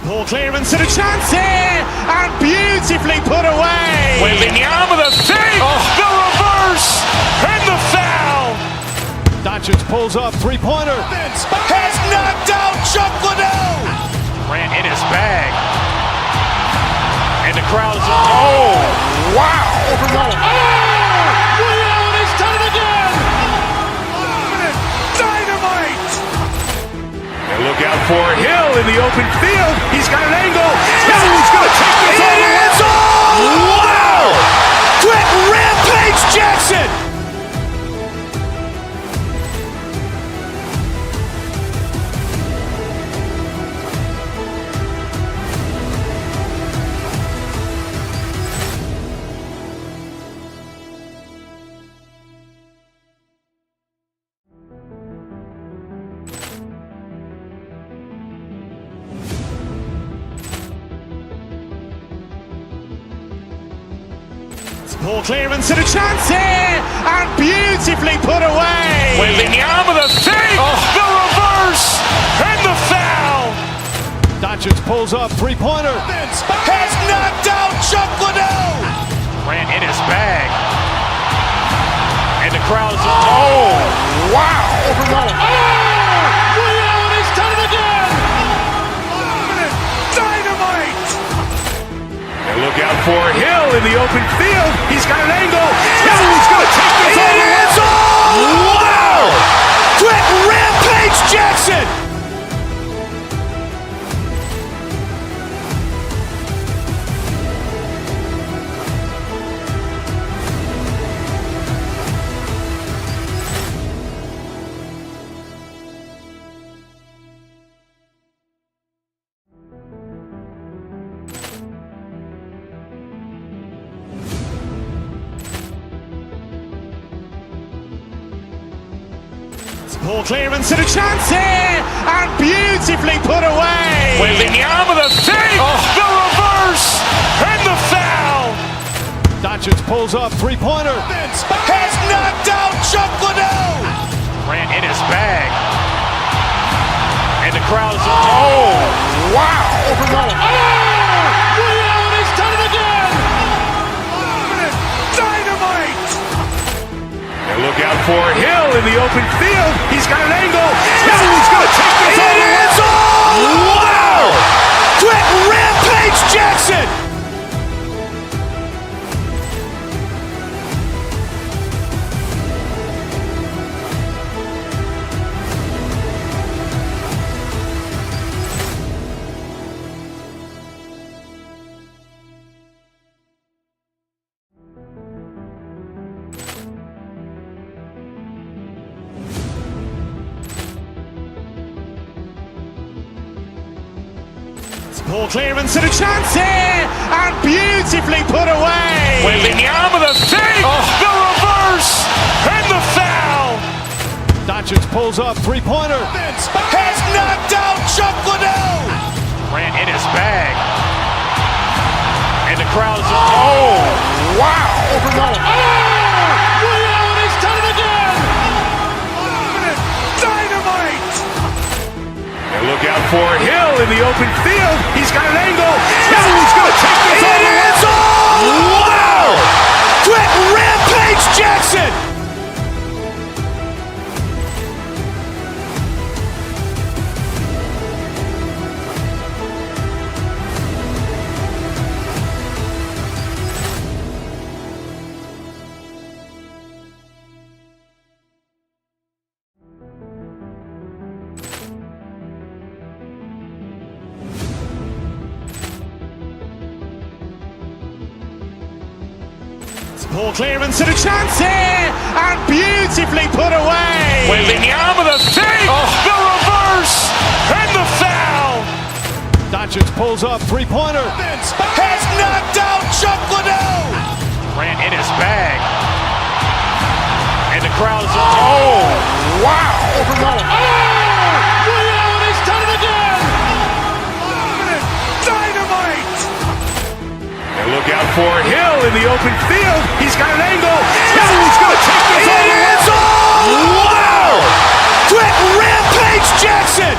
Poor clearance and a chance here, and beautifully put away. Waving the arm of the fake, the reverse, and the foul. Doncic pulls up, three-pointer. Has knocked out Chuck Liddell. Ran in his bag. And the crowd is, oh, wow. Ray Allen has done it again. Dynamite. And look out for Hill in the open field. He's got an angle. Hill's going to take this all the way. Wow. Quick Rampage Jackson. Poor clearance and a chance here, and beautifully put away. Waving the arm of the fake, the reverse, and the foul. Doncic pulls up, three-pointer. Has knocked out Chuck Liddell. Ran in his bag. And the crowd is, oh, wow. Ray Allen has done it again. Dynamite. And look out for Hill in the open field. He's got an angle. Hill's going to take this all the way. Wow. Quick Rampage Jackson. Poor clearance and a chance here, and beautifully put away. Waving the arm of the fake, the reverse, and the foul. Doncic pulls up, three-pointer. Has knocked out Chuck Liddell. Ran in his bag. And the crowd is, oh, wow. Ray Allen has done it again. Dynamite. And look out for Hill in the open field. He's got an angle. Hill's going to take this all the way. Wow. Quick Rampage Jackson. Poor clearance and a chance here, and beautifully put away. Waving the arm of the fake, the reverse, and the foul. Doncic pulls up, three-pointer. Has knocked out Chuck Liddell. Ran in his bag. And the crowd is, oh, wow. Ray Allen has done it again. Dynamite. And look out for Hill in the open field. He's got an angle. Hill's going to take this all the way. Wow. Quick Rampage Jackson. Poor clearance and a chance here, and beautifully put away. Waving the arm of the fake, the reverse, and the foul. Doncic pulls up, three-pointer. Has knocked out Chuck Liddell. Ran in his bag. And the crowd is, oh, wow. Ray Allen has done it again. Dynamite. And look out for Hill in the open field. He's got an angle. Hill's going to take this all the way. Wow. Quick Rampage Jackson.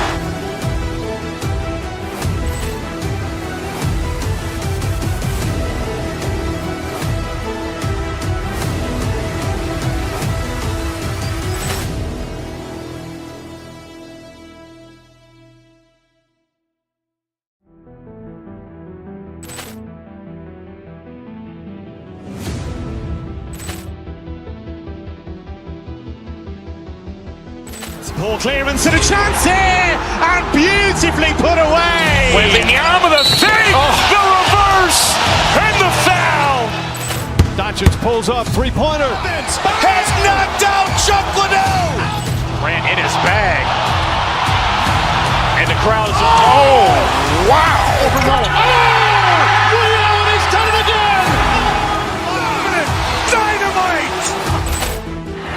Poor clearance and a chance here, and beautifully put away. Wembanyama with a fake, the reverse, and the foul. Doncic pulls up, three-pointer. Has knocked out Chuck Liddell. Ran in his bag. And the crowd is, oh, wow. He's done it again. Dynamite.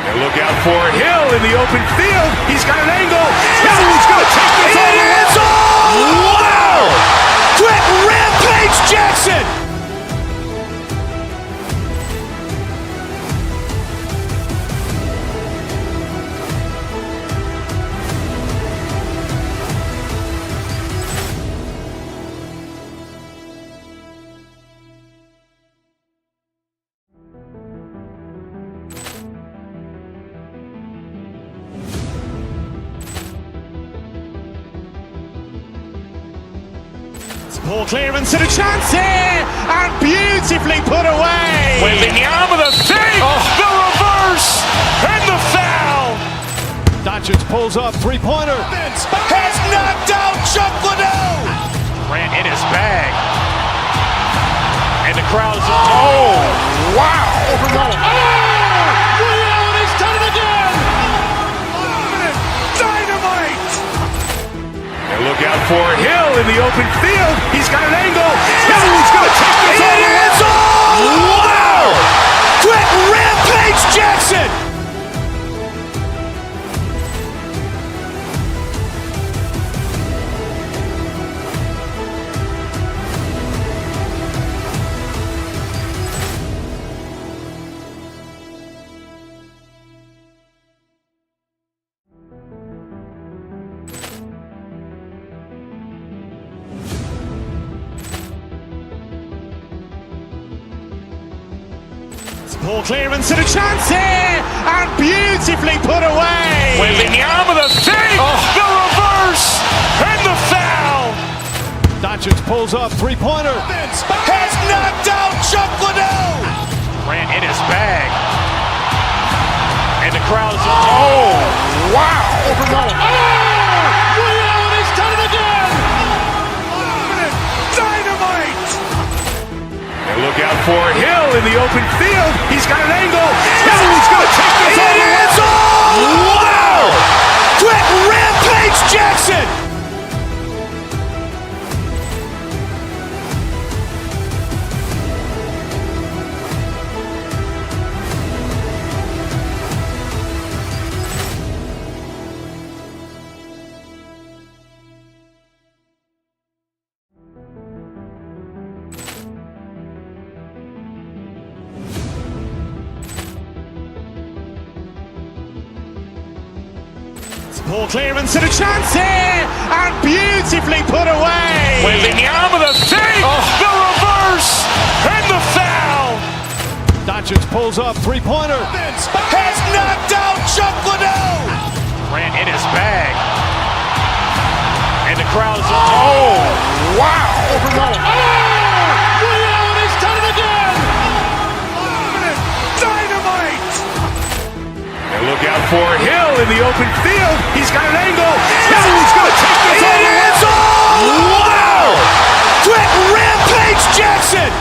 And look out for Hill in the open field. He's got an angle. He's going to take this all the way. Wow! Quick Rampage Jackson. Poor clearance and a chance here, and beautifully put away. Wembanyama with a fake, the reverse, and the foul. Doncic pulls up, three-pointer. Has knocked out Chuck Liddell. Ran in his bag. And the crowd is, oh, wow. He's done it again. Dynamite. And look out for Hill in the open field. He's got an angle. He's going to take this all the way. Wow! Quick Rampage Jackson. Poor clearance and a chance here, and beautifully put away. Wembanyama with a fake, the reverse, and the foul. Doncic pulls up, three-pointer. Has knocked out Chuck Liddell. Ran in his bag. And the crowd is, oh, wow. He's done it again. Dynamite. And look out for Hill in the open field. He's got an angle. He's going to take this all the way. Wow! Quick Rampage Jackson. Poor clearance and a chance here, and beautifully put away. Wembanyama with a fake, the reverse, and the foul. Doncic pulls up, three-pointer. Has knocked out Chuck Liddell. Ran in his bag. And the crowd is, oh, wow. He's done it again. Dynamite. And look out for Hill in the open field. He's got an angle. He's going to take this all the way. Wow! Quick Rampage Jackson.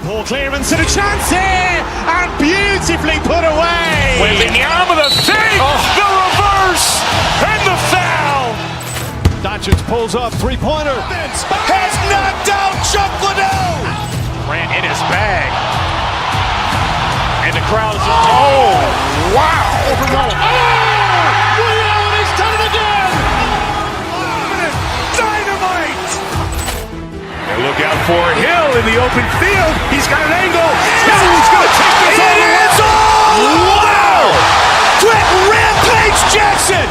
Poor clearance and a chance here, and beautifully put away. Wembanyama with a fake, the reverse, and the foul. Doncic pulls up, three-pointer. Has knocked out Chuck Liddell. Ran in his bag. And the crowd is, oh, wow. He's done it again. Dynamite. And look out for Hill in the open field. He's got an angle. He's going to take this all the way. Wow! Quick Rampage Jackson.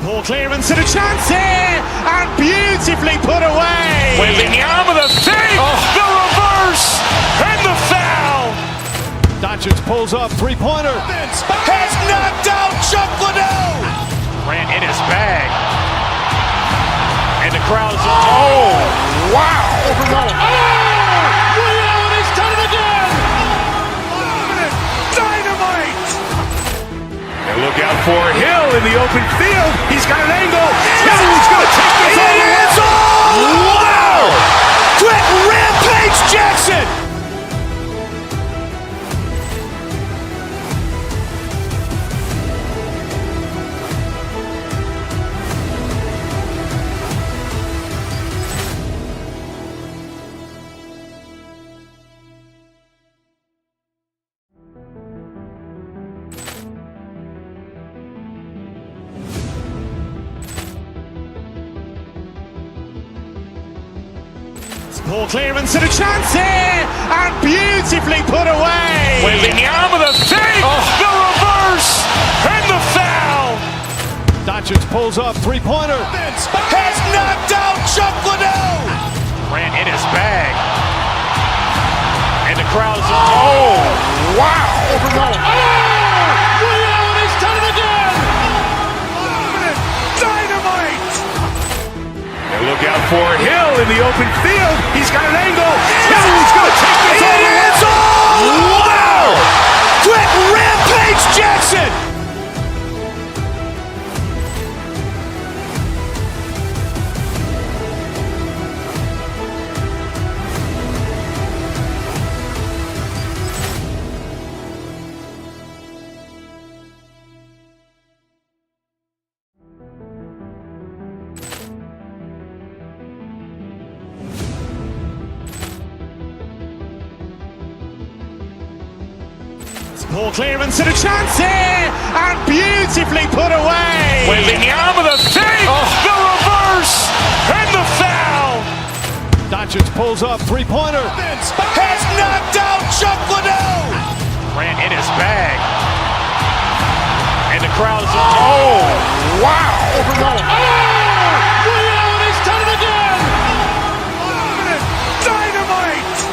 Poor clearance and a chance here, and beautifully put away. Wembanyama the fake, the reverse, and the foul. Doncic pulls up, three-pointer. Has knocked out Chuck Liddell. Grant in his bag. And the crowd is, wow. He's done it again. Dynamite. And look out for Hill in the open field. He's got an angle. He's going to take this all the way. Wow! Quick Rampage Jackson. Poor clearance and a chance here, and beautifully put away. Wembanyama the fake, the reverse, and the foul. Doncic pulls up, three-pointer. Has knocked out Chuck Liddell. Grant in his bag. And the crowd is, wow. He's done it again. Dynamite. And look out for Hill in the open field. He's got an angle. He's going to take this all the way. Wow! Quick Rampage Jackson. Poor clearance and a chance here, and beautifully put away. Wembanyama the fake, the reverse, and the foul. Doncic pulls up, three-pointer. Has knocked out Chuck Liddell. Grant in his bag. And the crowd is, wow. He's done it again. Dynamite.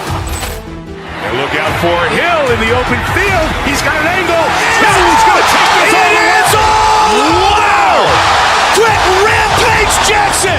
And look out for Hill in the open field. He's got an angle. He's going to take this all the way. Wow! Quick Rampage Jackson.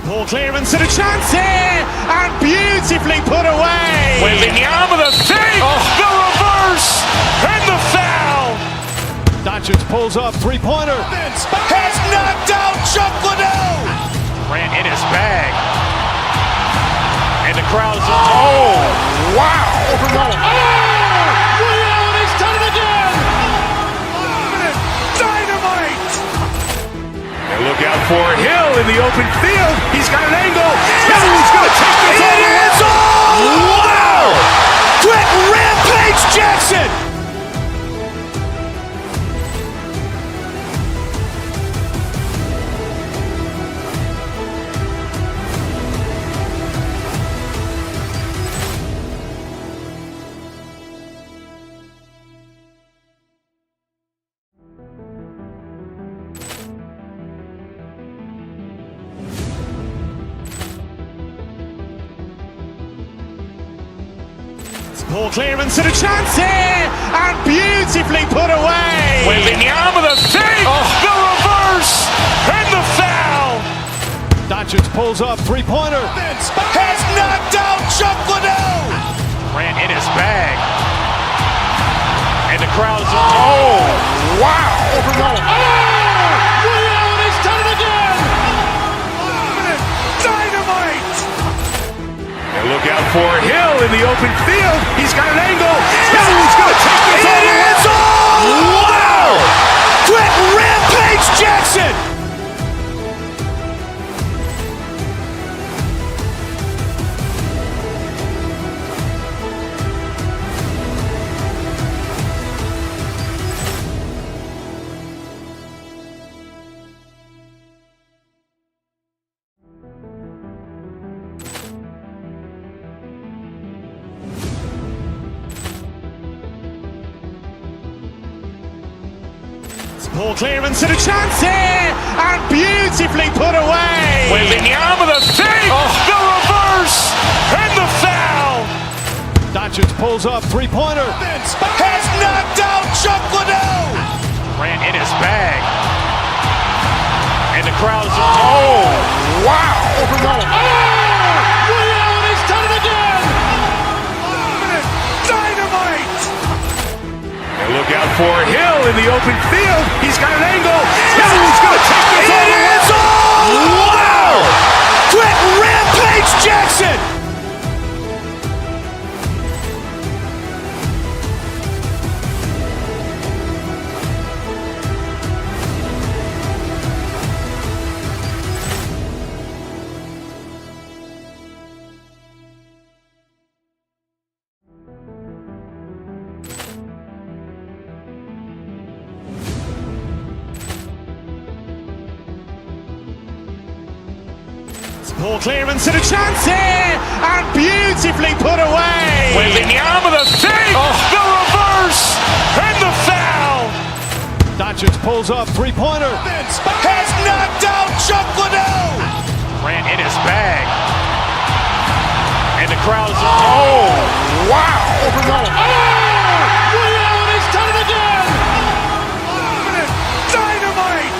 Poor clearance and a chance here, and beautifully put away. Wembanyama the fake, the reverse, and the foul. Doncic pulls up, three-pointer. Has knocked out Chuck Liddell. Grant in his bag. And the crowd is, wow. He's done it again. Dynamite. And look out for Hill in the open field. He's got an angle. He's going to take this all the way. Wow! Quick Rampage Jackson. Poor clearance and a chance here, and beautifully put away. Wembanyama the fake, the reverse, and the foul. Doncic pulls up, three-pointer. Has knocked out Chuck Liddell. Grant in his bag. And the crowd is, wow. He's done it again. Dynamite. And look out for Hill in the open field. He's got an angle. He's going to take this all the way. Wow! Quick Rampage Jackson. Ball clearance and a chance here, and beautifully put away. Wembanyama the fake, the reverse, and the foul. Doncic pulls up, three-pointer. Has knocked out Chuck Liddell. Ran in his bag. And the crowd is, oh, wow. He's done it again. Dynamite. And look out for Hill in the open field. He's got an angle. Hill's going to take this all the way. Wow. Quick Rampage Jackson. Ball clearance and a chance here, and beautifully put away. Wembanyama the fake, the reverse, and the foul. Doncic pulls up, three-pointer. Has knocked out Chuck Liddell. Ran in his bag. And the crowd is, oh, wow. He's done it again. Dynamite.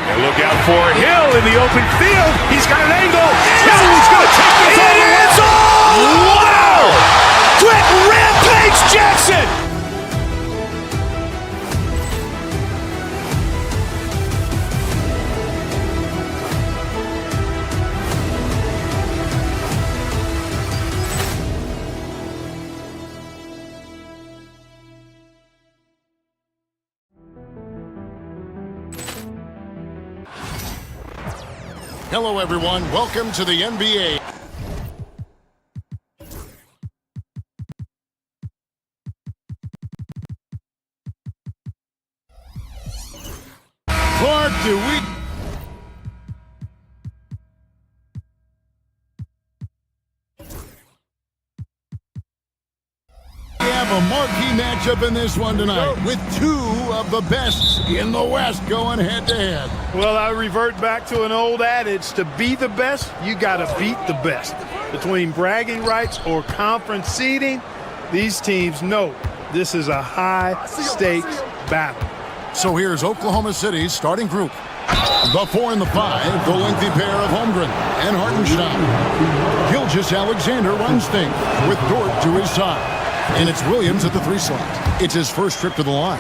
And look out for Hill in the open field. He's got an angle. Hill's going to take this all the way. Wow. Quick Rampage Jackson. Hello, everyone. Welcome to the NBA. Clark, do we have a marquee matchup in this one tonight with two of the best in the West going head-to-head. Well, I revert back to an old adage, to be the best, you got to beat the best. Between bragging rights or conference seeding, these teams know this is a high-stakes battle. So here's Oklahoma City's starting group. The 4 and the 5, the lengthy pair of Holmgren and Hartenstein. Gilgeous-Alexander runs things with Dort to his side. And it's Williams at the 3 slot. It's his first trip to the line.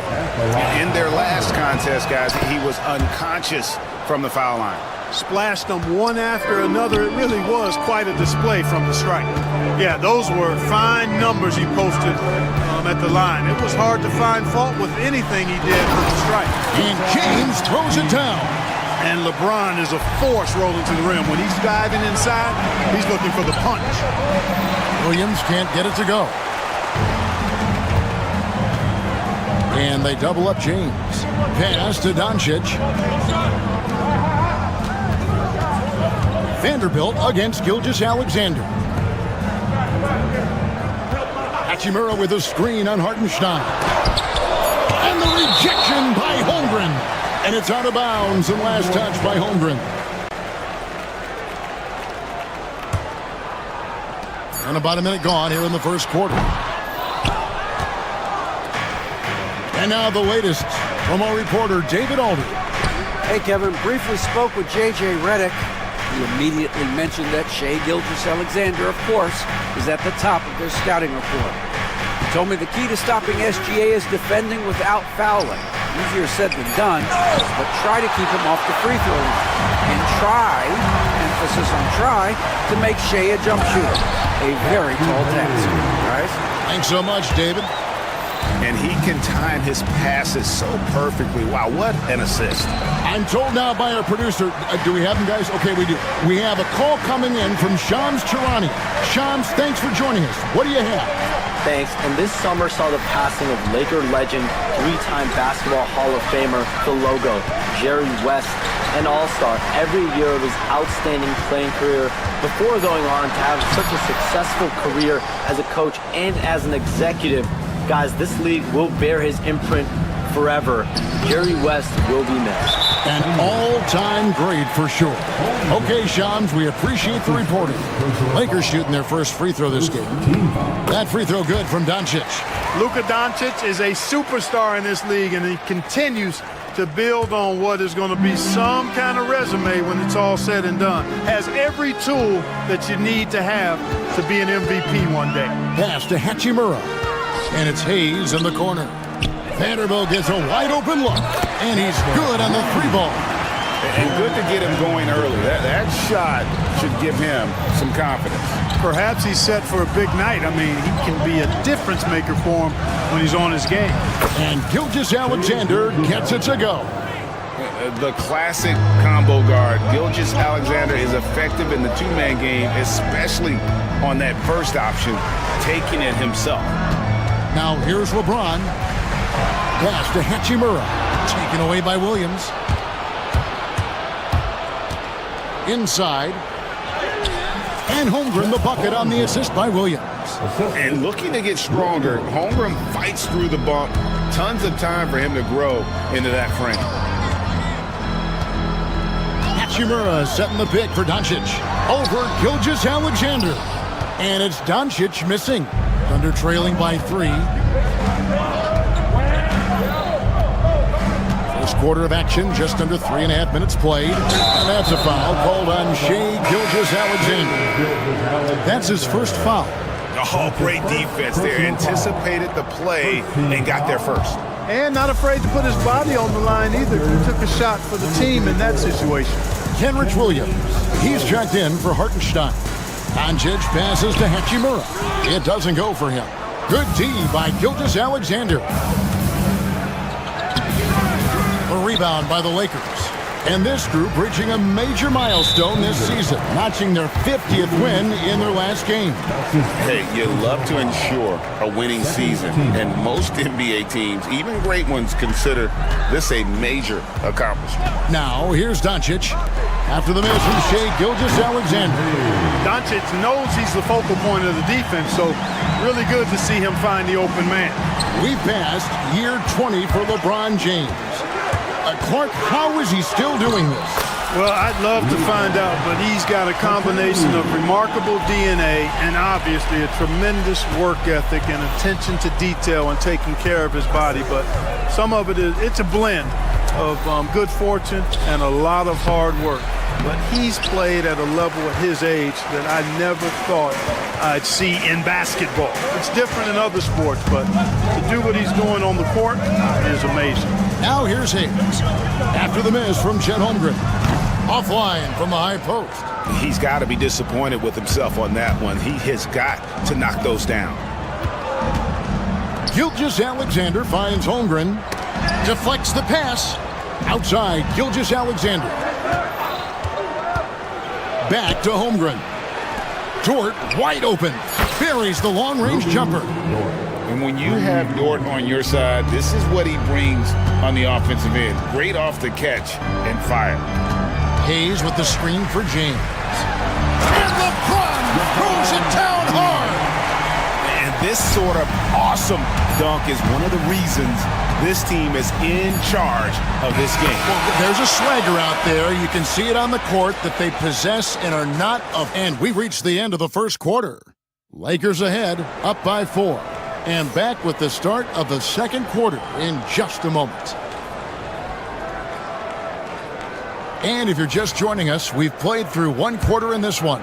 In their last contest, guys, he was unconscious from the foul line. Splashed them one after another. It really was quite a display from the stripe. Yeah, those were fine numbers he posted at the line. It was hard to find fault with anything he did from the stripe. And James throws it down. And LeBron is a force rolling to the rim. When he's diving inside, he's looking for the punch. Williams can't get it to go. And they double up James. Pass to Doncic. Vanderbilt against Gilgeous-Alexander. Hachimura with a screen on Hartenstein. And the rejection by Holmgren. And it's out of bounds and last touch by Holmgren. And about a minute gone here in the first quarter. And now the latest from our reporter, David Alder. Hey, Kevin, briefly spoke with J.J. Redick. He immediately mentioned that Shai Gilgeous-Alexander, of course, is at the top of their scouting report. He told me the key to stopping SGA is defending without fouling. Easier said than done, but try to keep him off the free throw line. And try, emphasis on try, to make Shai a jump shooter. A very tall task, guys. Thanks so much, David. And he can time his passes so perfectly. Wow, what an assist. I'm told now by our producer, do we have him, guys? Okay, we do. We have a call coming in from Shams Charania. Shams, thanks for joining us. What do you have? Thanks. And this summer saw the passing of Laker legend, 3-time basketball Hall of Famer, the logo, Jerry West, an all-star every year of his outstanding playing career before going on to have such a successful career as a coach and as an executive. Guys, this league will bear his imprint forever. Jerry West will be missed. An all-time great for sure. Okay, Shams, we appreciate the reporting. Lakers shooting their first free throw this game. That free throw good from Doncic. Luka Doncic is a superstar in this league, and he continues to build on what is going to be some kind of resume when it's all said and done. Has every tool that you need to have to be an MVP one day. Pass to Hachimura. And it's Hayes in the corner. Vanderbilt gets a wide open look. And he's good on the three ball. And good to get him going early. That shot should give him some confidence. Perhaps he's set for a big night. I mean, he can be a difference maker for him when he's on his game. And Gilgeous-Alexander gets it to go. The classic combo guard. Gilgeous-Alexander is effective in the two-man game, especially on that first option, taking it himself. Now here's LeBron. Pass to Hachimura. Taken away by Williams. Inside. And Holmgren the bucket on the assist by Williams. And looking to get stronger, Holmgren fights through the bump. Tons of time for him to grow into that frame. Hachimura setting the pick for Doncic. Over Gilgeous-Alexander. And it's Doncic missing. Thunder trailing by 3. First quarter of action, just under 3.5 minutes played. And that's a foul called on Shai Gilgeous-Alexander. That's his first foul. Oh, great defense there. Anticipated the play and got there first. And not afraid to put his body on the line either. He took a shot for the team in that situation. Kenrich Williams. He's checked in for Hartenstein. Doncic passes to Hachimura. It doesn't go for him. Good D by Gilgeous-Alexander. A rebound by the Lakers. And this group reaching a major milestone this season, notching their 50th win in their last game. Hey, you love to ensure a winning season, and most NBA teams, even great ones, consider this a major accomplishment. Now, here's Doncic. After the miss from Shai Gilgeous-Alexander. Doncic knows he's the focal point of the defense, so really good to see him find the open man. We've passed year 20 for LeBron James. Clark, how is he still doing this? Well, I'd love to find out, but he's got a combination of remarkable DNA and obviously a tremendous work ethic and attention to detail and taking care of his body. But some of it's a blend of good fortune and a lot of hard work. But he's played at a level at his age that I never thought I'd see in basketball. It's different in other sports, but to do what he's doing on the court is amazing. Now here's Hayes. After the miss from Chet Holmgren. Offline from the high post. He's got to be disappointed with himself on that one. He has got to knock those down. Gilgeous-Alexander finds Holmgren. Deflects the pass. Outside, Gilgeous-Alexander. Back to Holmgren. Dort wide open. Buries the long-range jumper. And when you have Dort on your side, this is what he brings on the offensive end. Great off the catch and fire. Hayes with the screen for James. And LeBron throws it down hard. And this sort of awesome dunk is one of the reasons this team is in charge of this game. Well, there's a swagger out there. You can see it on the court that they possess and are not of. And we reached the end of the first quarter. Lakers ahead, up by 4. And back with the start of the second quarter in just a moment. And if you're just joining us, we've played through one quarter in this one.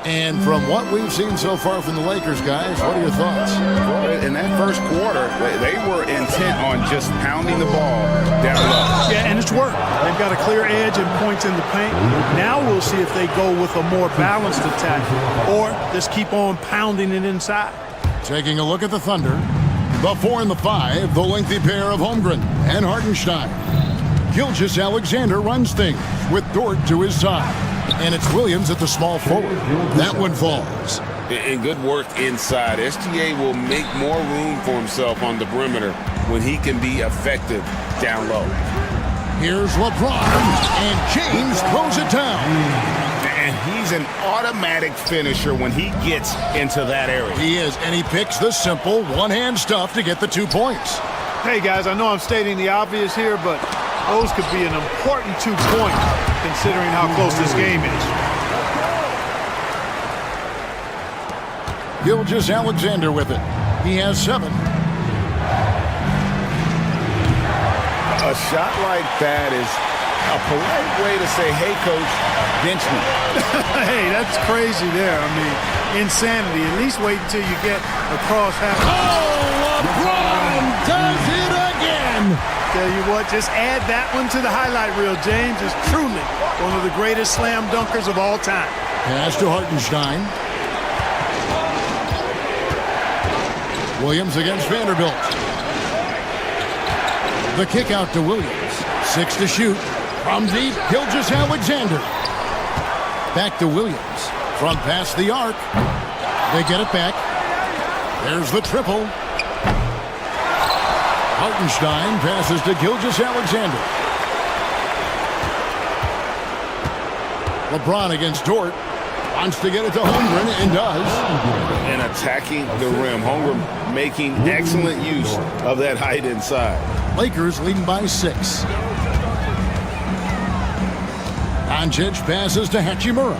And from what we've seen so far from the Lakers, guys, what are your thoughts? Well, in that first quarter, they were intent on just pounding the ball down low. Yeah, and it's worked. They've got a clear edge and points in the paint. Now we'll see if they go with a more balanced attack or just keep on pounding it inside. Taking a look at the Thunder. The 4 and the 5, the lengthy pair of Holmgren and Hartenstein. Gilgeous-Alexander runs things with Dort to his side. And it's Williams at the small forward. That one falls. And good work inside. SGA will make more room for himself on the perimeter when he can be effective down low. Here's LeBron, and James throws it down. And he's an automatic finisher when he gets into that area. He is, and he picks the simple one-hand stuff to get the 2 points. Hey, guys, I know I'm stating the obvious here, but those could be an important 2 points considering how close this game is. Gilgeous-Alexander with it. He has 7. A shot like that is a polite way to say, hey, coach, bench me. Hey, that's crazy there. I mean, insanity. At least wait until you get across half. Oh, LeBron does it again. Tell you what, just add that one to the highlight reel. James is truly one of the greatest slam dunkers of all time. Pass to Hartenstein. Williams against Vanderbilt. The kick out to Williams. 6 to shoot. From deep, Gilgeous-Alexander. Back to Williams. From past the arc. They get it back. There's the triple. Hartenstein passes to Gilgeous-Alexander. LeBron against Dort. Wants to get it to Holmgren and does. And attacking the rim. Holmgren making excellent use of that height inside. Lakers leading by 6. Doncic passes to Hachimura.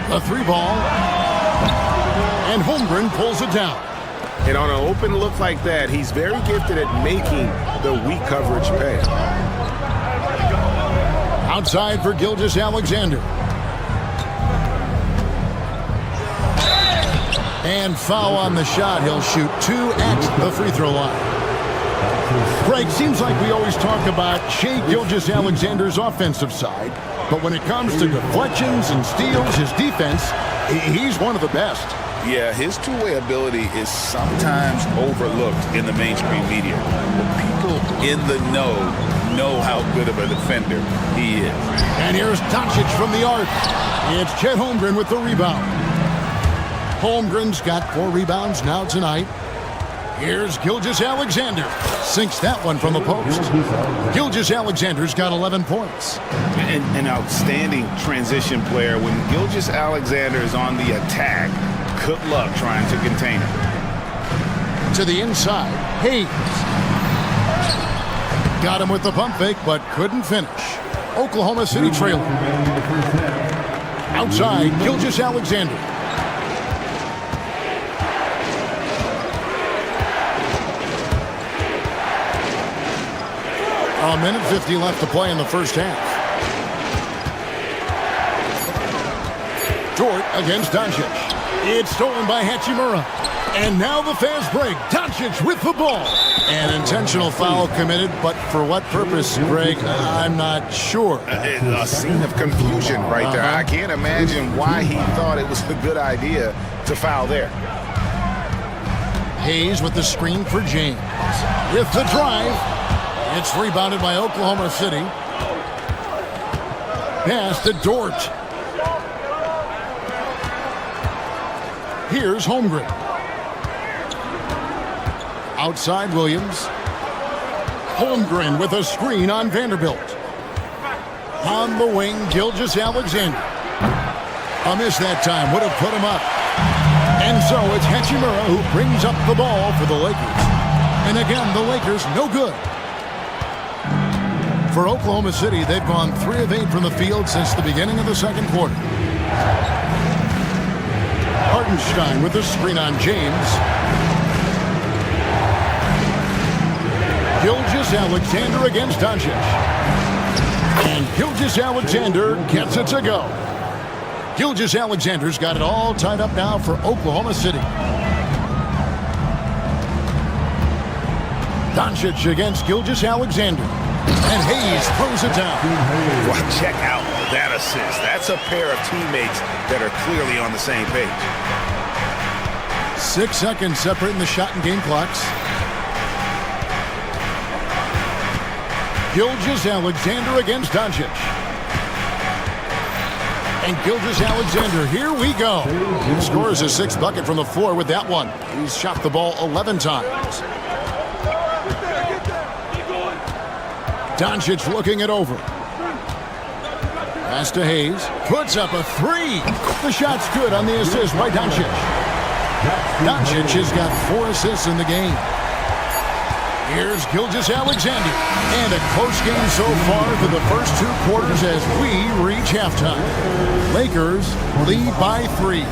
The 3 ball. And Holmgren pulls it down. And on an open look like that, he's very gifted at making the weak coverage pay. Outside for Gilgeous-Alexander. And foul on the shot. He'll shoot 2 at the free throw line. Greg, seems like we always talk about Shai Gilgeous-Alexander's offensive side, but when it comes to deflections and steals, his defense, he's one of the best. Yeah, his two-way ability is sometimes overlooked in the mainstream media. But people in the know how good of a defender he is. And here's Doncic from the arc. It's Chet Holmgren with the rebound. Holmgren's got 4 rebounds now tonight. Here's Gilgeous-Alexander. Sinks that one from the post. Gilgeous-Alexander's got 11 points. An outstanding transition player. When Gilgeous-Alexander is on the attack, good luck trying to contain him. To the inside, Hayes. Got him with the pump fake, but couldn't finish. Oklahoma City trailing. Outside, Gilgeous-Alexander. A minute 50 left to play in the first half. Dort against Doncic. It's stolen by Hachimura. And now the fast break. Doncic with the ball. An intentional foul committed, but for what purpose, Greg? I'm not sure. A scene of confusion right there. I can't imagine why he thought it was a good idea to foul there. Hayes with the screen for James. With the drive. It's rebounded by Oklahoma City. Pass to Dort. Here's Holmgren. Outside Williams. Holmgren with a screen on Vanderbilt. On the wing, Gilgeous-Alexander. A miss that time would have put him up. And so it's Hachimura who brings up the ball for the Lakers. And again, the Lakers no good. For Oklahoma City, they've gone 3 of 8 from the field since the beginning of the second quarter. Hartenstein with the screen on James. Gilgeous-Alexander against Doncic. And Gilgeous-Alexander gets it to go. Gilgeous-Alexander's got it all tied up now for Oklahoma City. Doncic against Gilgeous-Alexander. And Hayes throws it down. Well, check out that assist. That's a pair of teammates that are clearly on the same page. 6 seconds separating the shot and game clocks. Gilgeous-Alexander against Doncic. And Gilgeous-Alexander, here we go. He scores his 6th bucket from the floor with that one. He's shot the ball 11 times. Doncic looking it over. Pass to Hayes. Puts up a 3. The shot's good on the assist by Doncic. Doncic has got 4 assists in the game. Here's Gilgeous-Alexander. And a close game so far for the first 2 quarters as we reach halftime. Lakers lead by 3.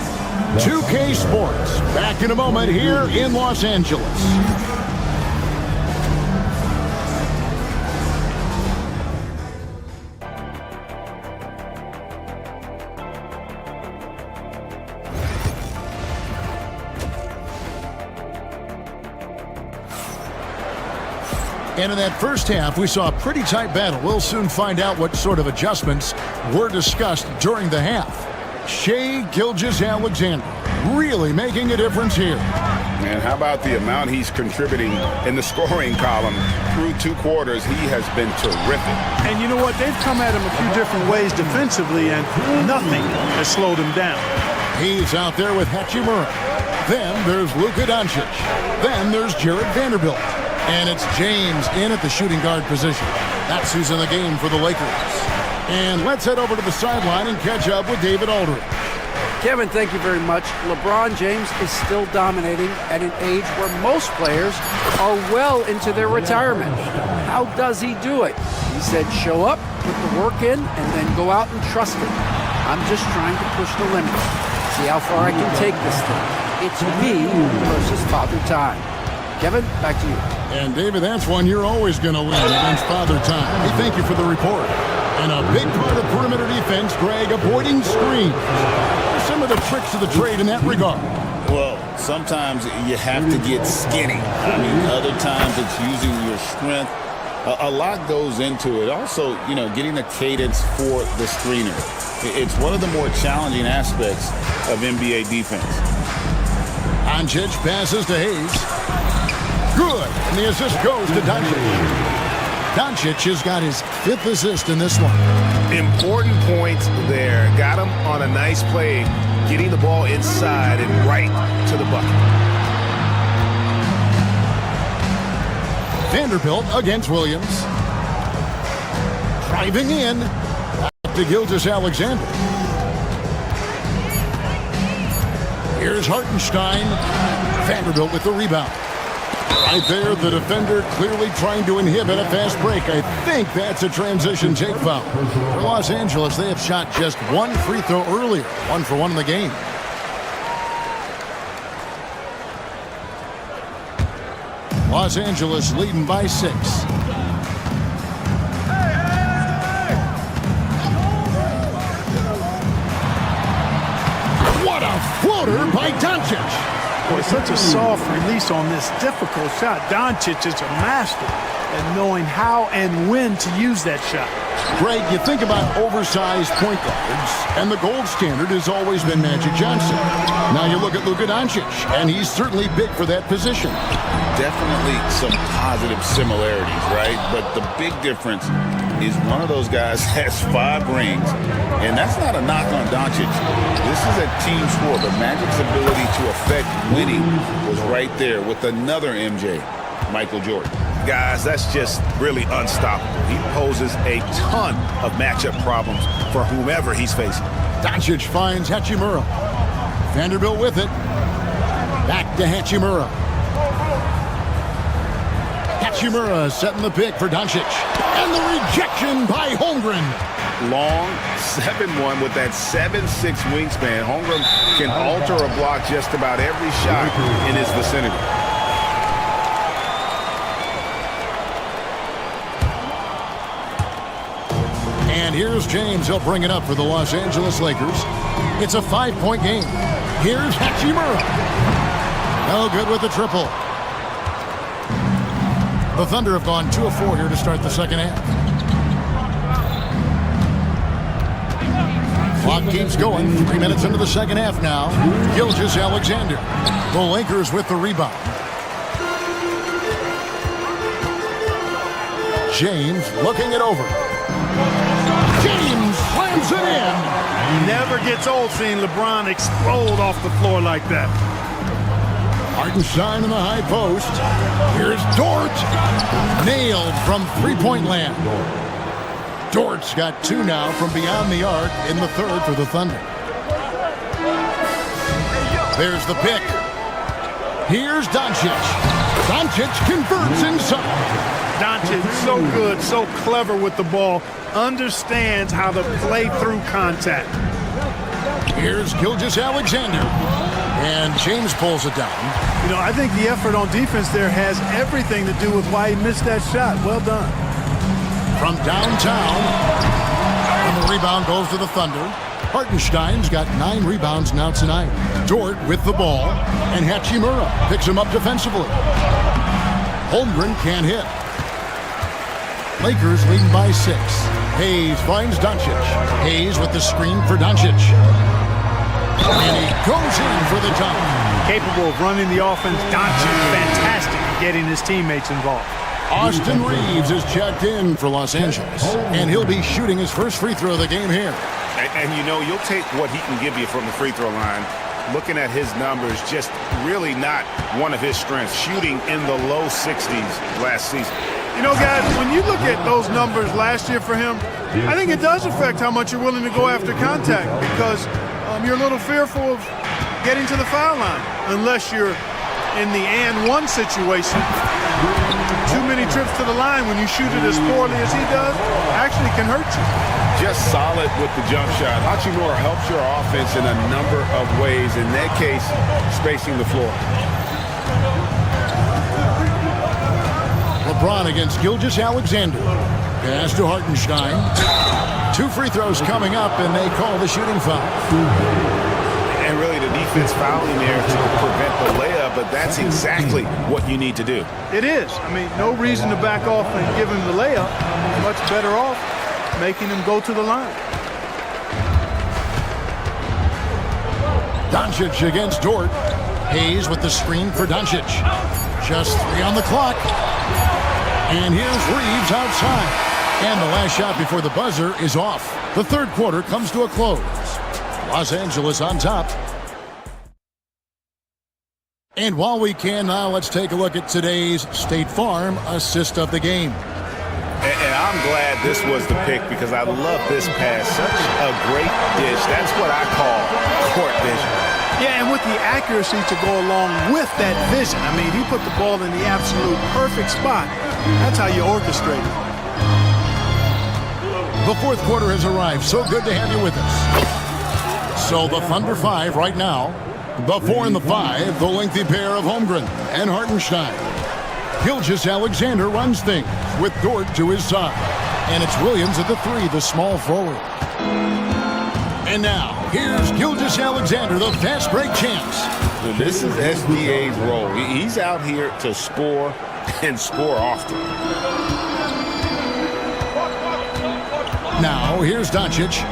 2K Sports, back in a moment here in Los Angeles. And in that first half, we saw a pretty tight battle. We'll soon find out what sort of adjustments were discussed during the half. Shai Gilgeous-Alexander really making a difference here. And how about the amount he's contributing in the scoring column through 2 quarters? He has been terrific. And you know what? They've come at him a few different ways defensively, and nothing has slowed him down. He's out there with Hachimura. Then there's Luka Doncic. Then there's Jared Vanderbilt. And it's James in at the shooting guard position. That's who's in the game for the Lakers. And let's head over to the sideline and catch up with David Aldridge. Kevin, thank you very much. LeBron James is still dominating at an age where most players are well into their retirement. How does he do it? He said, show up, put the work in, and then go out and trust it. I'm just trying to push the limits. See how far I can take this thing. It's me versus Father Time. Kevin, back to you. And David, that's one you're always going to win against Father Time. Hey, thank you for the report. And a big part of perimeter defense, Greg, avoiding screens. Some of the tricks of the trade in that regard. Well, sometimes you have to get skinny. I mean, other times it's using your strength. A lot goes into it. Also, you know, getting the cadence for the screener. It's one of the more challenging aspects of NBA defense. Doncic passes to Hayes. Good. And the assist goes to Doncic. Doncic has got his 5th assist in this one. Important points there. Got him on a nice play, getting the ball inside and right to the bucket. Vanderbilt against Williams. Driving in. Back to Gilgeous-Alexander. Here's Hartenstein. Vanderbilt with the rebound. Right there, the defender clearly trying to inhibit a fast break. I think that's a transition take foul. For Los Angeles, they have shot just 1 free throw earlier. 1 for 1 in the game. Los Angeles leading by 6. What a floater by Doncic. Boy, such a soft release on this difficult shot. Doncic is a master at knowing how and when to use that shot. Greg, you think about oversized point guards, and the gold standard has always been Magic Johnson. Now you look at Luka Doncic, and he's certainly big for that position. Definitely some positive similarities, right? But the big difference is one of those guys has 5 rings, and that's not a knock on Doncic. This is a team sport, but Magic's ability to affect winning was right there with another MJ, Michael Jordan. Guys, that's just really unstoppable. He poses a ton of matchup problems for whomever he's facing. Doncic finds Hachimura. Vanderbilt with it. Back to Hachimura. Hachimura setting the pick for Doncic. And the rejection by Holmgren. Long 7-1 with that 7'6" wingspan. Holmgren can alter a block just about every shot in his vicinity. And here's James. He'll bring it up for the Los Angeles Lakers. It's a 5-point game. Here's Hachimura. No good with the triple. The Thunder have gone 2 of 4 here to start the second half. Clock keeps going. 3 minutes into the second half now. Gilgeous-Alexander. The Lakers with the rebound. James looking it over. James slams it in. Never gets old seeing LeBron explode off the floor like that. Hartenstein in the high post. Here's Dort. Nailed from three-point land. Dort's got 2 now from beyond the arc in the third for the Thunder. There's the pick. Here's Doncic. Doncic converts inside. Doncic, so good, so clever with the ball, understands how to play through contact. Here's Gilgeous-Alexander, and James pulls it down. You know, I think the effort on defense there has everything to do with why he missed that shot. Well done. From downtown, and the rebound goes to the Thunder. Hartenstein's got 9 rebounds now tonight. Dort with the ball, and Hachimura picks him up defensively. Holmgren can't hit. Lakers leading by 6. Hayes finds Doncic. Hayes with the screen for Doncic. And he goes in for the dunk. Capable of running the offense. Doncic, fantastic at getting his teammates involved. Austin Reeves is checked in for Los Angeles, and he'll be shooting his first free throw of the game here. And you know, you'll take what he can give you from the free throw line. Looking at his numbers, just really not one of his strengths. Shooting in the low 60s last season. You know, guys, when you look at those numbers last year for him, I think it does affect how much you're willing to go after contact because you're a little fearful of getting to the foul line unless you're in the and one situation. Too many trips to the line when you shoot it as poorly as he does actually can hurt you. Just solid with the jump shot. Hachimura helps your offense in a number of ways. In that case, spacing the floor. LeBron against Gilgeous-Alexander. Pass to Hartenstein. 2 free throws coming up, and they call the shooting foul. And really the defense fouling there to prevent the layup, but that's exactly what you need to do. It is. I mean, no reason to back off and give him the layup. Much better off making him go to the line. Doncic against Dort. Hayes with the screen for Doncic. Just 3 on the clock. And here's Reeves outside. And the last shot before the buzzer is off. The third quarter comes to a close. Los Angeles on top. And while we can now, let's take a look at today's State Farm assist of the game. And I'm glad this was the pick because I love this pass. Such a great dish. That's what I call court vision. Yeah, and with the accuracy to go along with that vision. I mean, he put the ball in the absolute perfect spot. That's how you orchestrate it. The fourth quarter has arrived. So good to have you with us. So the Thunder 5 right now. The 4 and the 5, the lengthy pair of Holmgren and Hartenstein. Gilgeous-Alexander runs things with Dort to his side. And it's Williams at the 3, the small forward. And now, here's Gilgeous-Alexander, the fast break champs. This is SGA's role. He's out here to score and score often. Now, here's Doncic.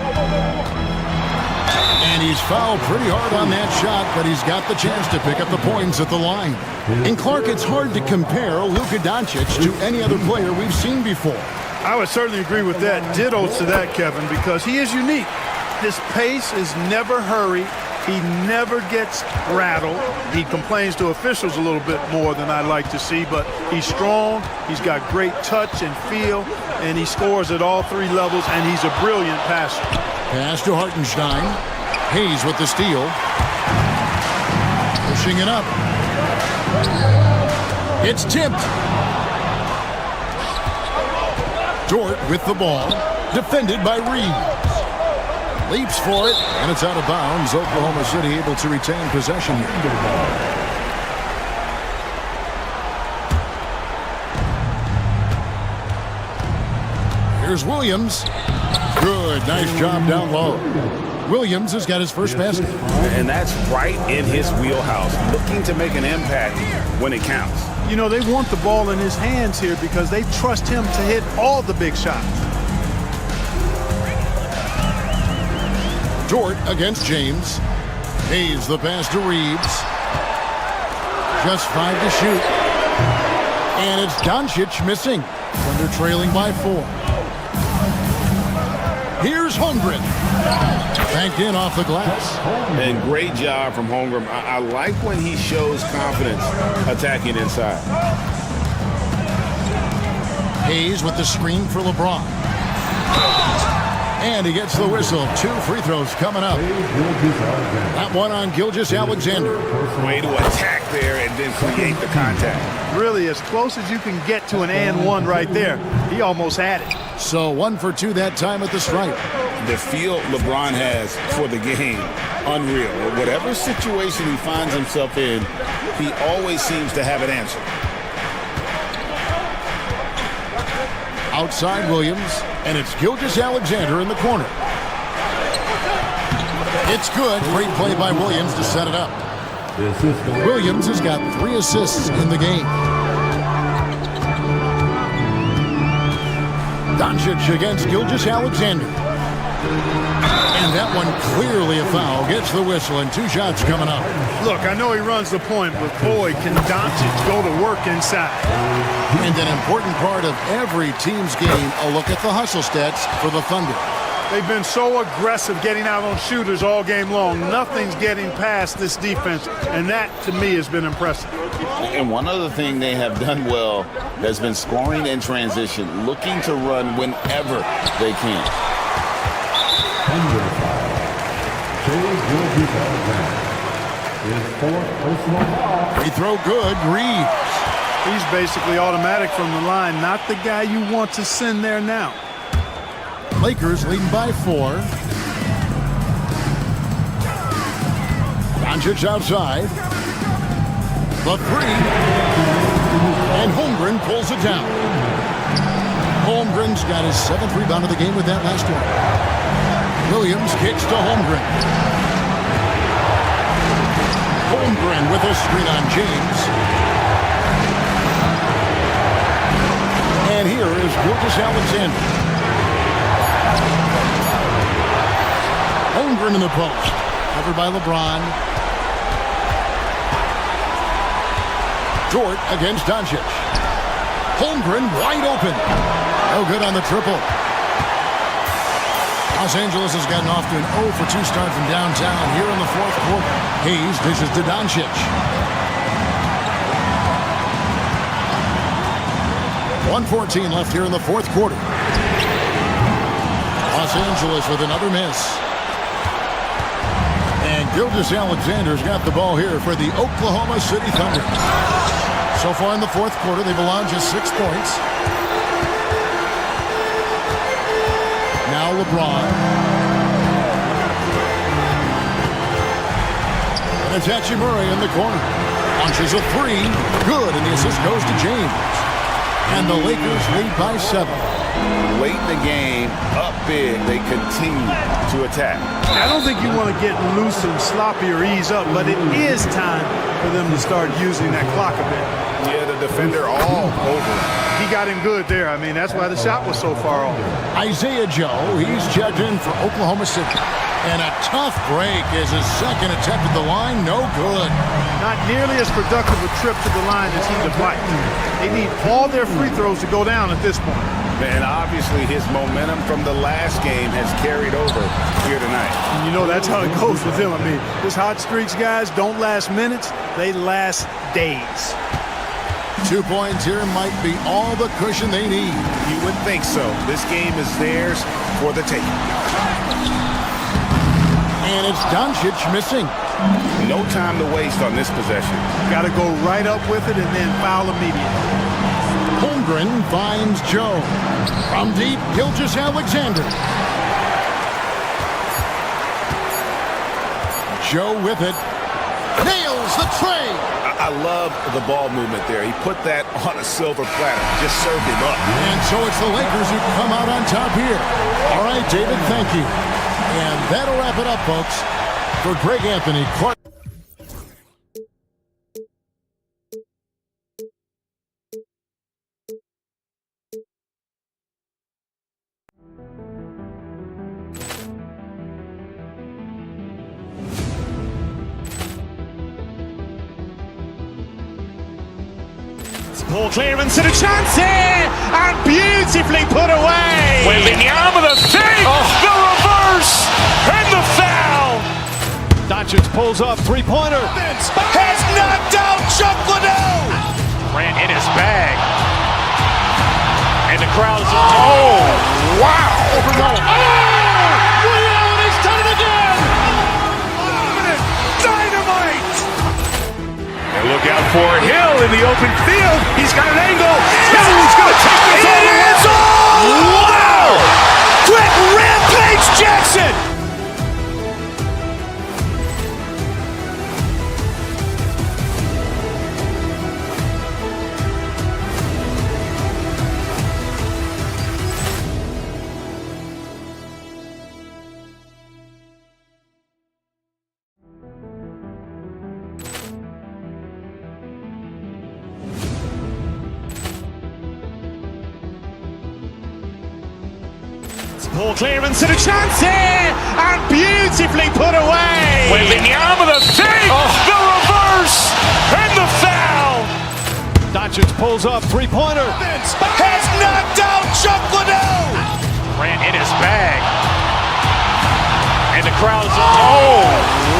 And he's fouled pretty hard on that shot, but he's got the chance to pick up the points at the line. And Clark, it's hard to compare Luka Doncic to any other player we've seen before. I would certainly agree with that. Ditto to that, Kevin, because he is unique. His pace is never hurried. He never gets rattled. He complains to officials a little bit more than I'd like to see, but he's strong. He's got great touch and feel, and he scores at all 3 levels, and he's a brilliant passer. Pass to Hartenstein. Hayes with the steal. Pushing it up. It's tipped. Dort with the ball. Defended by Reeves. Leaps for it, and it's out of bounds. Oklahoma City able to retain possession here. Here's Williams. Good, nice job down low. Williams has got his first basket. And that's right in his wheelhouse, looking to make an impact when it counts. You know, they want the ball in his hands here because they trust him to hit all the big shots. Dort against James. Hayes the pass to Reeves. Just 5 to shoot. And it's Doncic missing. Thunder trailing by 4. Here's Holmgren. Banked in off the glass. And great job from Holmgren. I like when he shows confidence attacking inside. Hayes with the screen for LeBron. And he gets the whistle. 2 free throws coming up. That one on Gilgeous-Alexander. Way to attack there and then create the contact. Really, as close as you can get to an and one right there. He almost had it. So 1 for 2 that time at the stripe. The feel LeBron has for the game, unreal. Whatever situation he finds himself in, he always seems to have an answer. Outside Williams, and it's Gilgeous-Alexander in the corner. It's good. Great play by Williams to set it up. Williams has got 3 assists in the game. Doncic against Gilgeous-Alexander. And that one clearly a foul. Gets the whistle and 2 shots coming up. Look, I know he runs the point, but boy, can Doncic go to work inside. And an important part of every team's game, a look at the hustle stats for the Thunder. They've been so aggressive getting out on shooters all game long. Nothing's getting past this defense, and that, to me, has been impressive. And one other thing they have done well has been scoring in transition, looking to run whenever they can. Free throw good. Reeves. He's basically automatic from the line, not the guy you want to send there now. Lakers leading by 4. Doncic outside. The 3. And Holmgren pulls it down. Holmgren's got his 7th rebound of the game with that last one. Williams kicks to Holmgren. Holmgren with a screen on James. And here is Gilgeous-Alexander. Holmgren in the post. Covered by LeBron. Dort against Doncic. Holmgren wide open. No good on the triple. Los Angeles has gotten off to an 0 for 2 start from downtown here in the 4th quarter. Hayes dishes to Doncic. 1:14 left here in the 4th quarter. Los Angeles with another miss. And Gilgeous-Alexander's got the ball here for the Oklahoma City Thunder. So far in the 4th quarter, they've allowed just 6 points. Now LeBron. And it's Hachimura in the corner. Launches a 3. Good, and the assist goes to James. And the Lakers lead by 7. Late in the game, up big, they continue to attack. I don't think you want to get loose and sloppy or ease up, but it is time for them to start using that clock a bit. Yeah, the defender all over. He got him good there. I mean, that's why the shot was so far off. Isaiah Joe, he's checked in for Oklahoma City. And a tough break is his 2nd attempt at the line. No good. Not nearly as productive a trip to the line as he would like. They need all their free throws to go down at this point. And obviously his momentum from the last game has carried over here tonight. And you know, that's how it goes with him. I mean, his hot streaks, guys, don't last minutes. They last days. 2 points here might be all the cushion they need. You would think so. This game is theirs for the taking. And it's Doncic missing. No time to waste on this possession. Got to go right up with it and then foul immediately. Holmgren finds Joe. From deep, Gilgeous-Alexander. Joe with it. Nails the tray. I love the ball movement there. He put that on a silver platter. Just served him up. And so it's the Lakers who come out on top here. All right, David, thank you. And that'll wrap it up, folks. For Greg Anthony, Clark. Ball clearance and a chance here, and beautifully put away. Wembanyama the fake, the reverse, and the foul. Doncic pulls up, 3-pointer. Has knocked out Chuck Liddell. Ran in his bag. And the crowd is... Oh, wow. open field. He's got an angle. He's going to take this all the way. Wow! Quick rampage Jackson! Poor clearance and a chance here, and beautifully put away. Wembanyama the save, the reverse, and the foul. Doncic pulls up, three-pointer. Has knocked out Chuck Liddell. Ran in his bag. And the crowd's oh,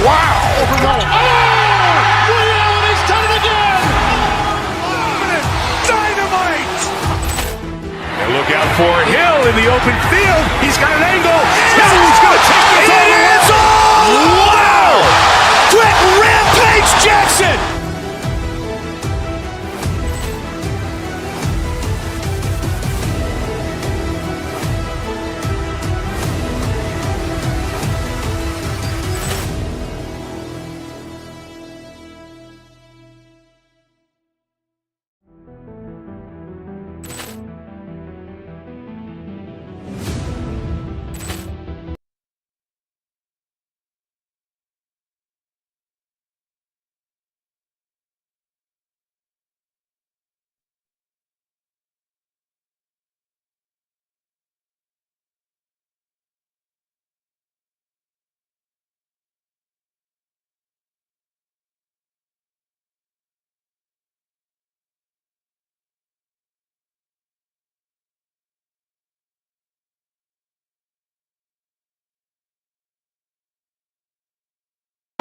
wow. He's done it again. Dynamite. And look out for Hill in the open field. He's got an angle. He's going to take this all the way. Wow! Quick rampage Jackson.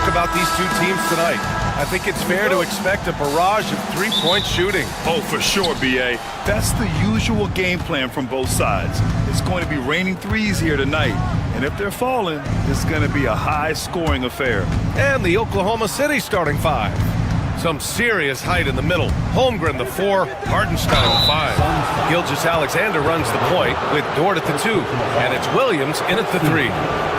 About these two teams tonight, I think it's fair to expect a barrage of three-point shooting. Oh, for sure, B.A. That's the usual game plan from both sides. It's going to be raining threes here tonight, and if they're falling, it's going to be a high-scoring affair. And the Oklahoma City starting five. Some serious height in the middle. Holmgren, the 4, Hardenstein, the 5. Gilgeous-Alexander runs the point with Dort at the 2, and it's Williams in at the 3.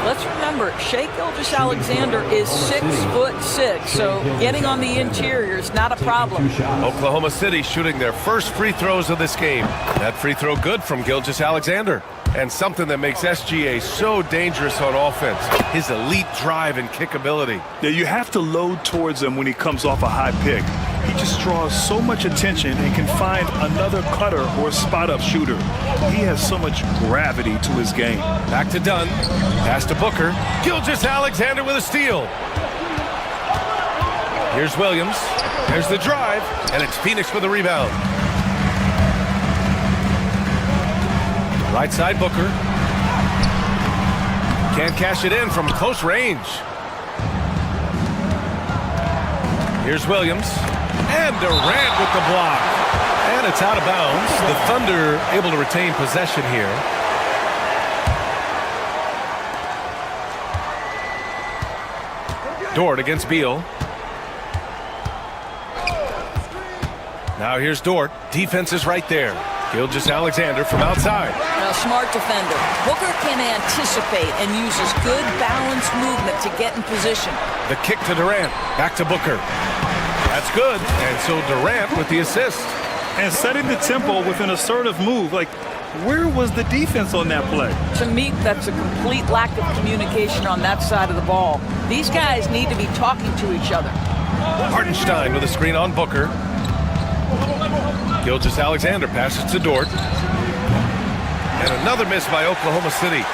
Let's remember, Shai Gilgeous-Alexander is 6'6", so getting on the interior is not a problem. Oklahoma City shooting their first free throws of this game. That free throw good from Gilgeous-Alexander. And something that makes SGA so dangerous on offense, his elite drive and kickability. Yeah, you have to load towards him when he comes off a high pick. He just draws so much attention and can find another cutter or spot-up shooter. He has so much gravity to his game. Back to Dunn, pass to Booker. Gilgeous-Alexander with a steal. Here's Williams, there's the drive, and it's Phoenix with a rebound. Right side Booker. Can't cash it in from close range. Here's Williams. And Durant with the block. And it's out of bounds. The Thunder able to retain possession here. Dort against Beal. Now here's Dort. Defense is right there. Gilgeous-Alexander from outside. A smart defender. Booker can anticipate and uses good balanced movement to get in position. The kick to Durant. Back to Booker. That's good. And so Durant with the assist. And setting the tempo with an assertive move. Like, where was the defense on that play? To me, that's a complete lack of communication on that side of the ball. These guys need to be talking to each other. Hardenstein with a screen on Booker. Gilgeous-Alexander passes to Dort. And another miss by Oklahoma City.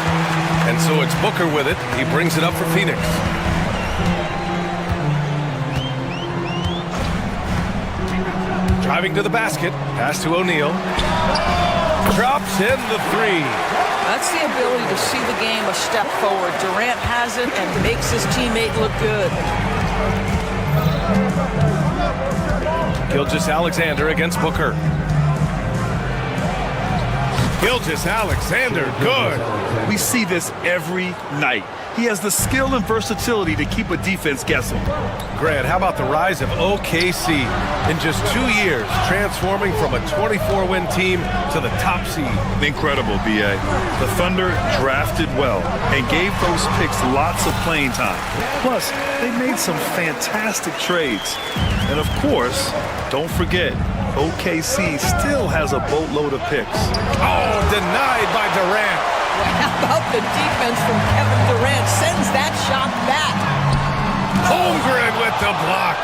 And so it's Booker with it. He brings it up for Phoenix. Driving to the basket. Pass to O'Neal. Drops in the 3. That's the ability to see the game a step forward. Durant has it and makes his teammate look good. Gilgeous-Alexander against Booker. Gilgeous-Alexander, good. We see this every night. He has the skill and versatility to keep a defense guessing. Grant, how about the rise of OKC? In just 2 years, transforming from a 24-win team to the top seed. Incredible, B.A. The Thunder drafted well and gave those picks lots of playing time. Plus, they made some fantastic trades. And of course, don't forget, OKC still has a boatload of picks. Oh, denied by Durant. How about the defense from Kevin Durant? Sends that shot back. Holmgren with the block.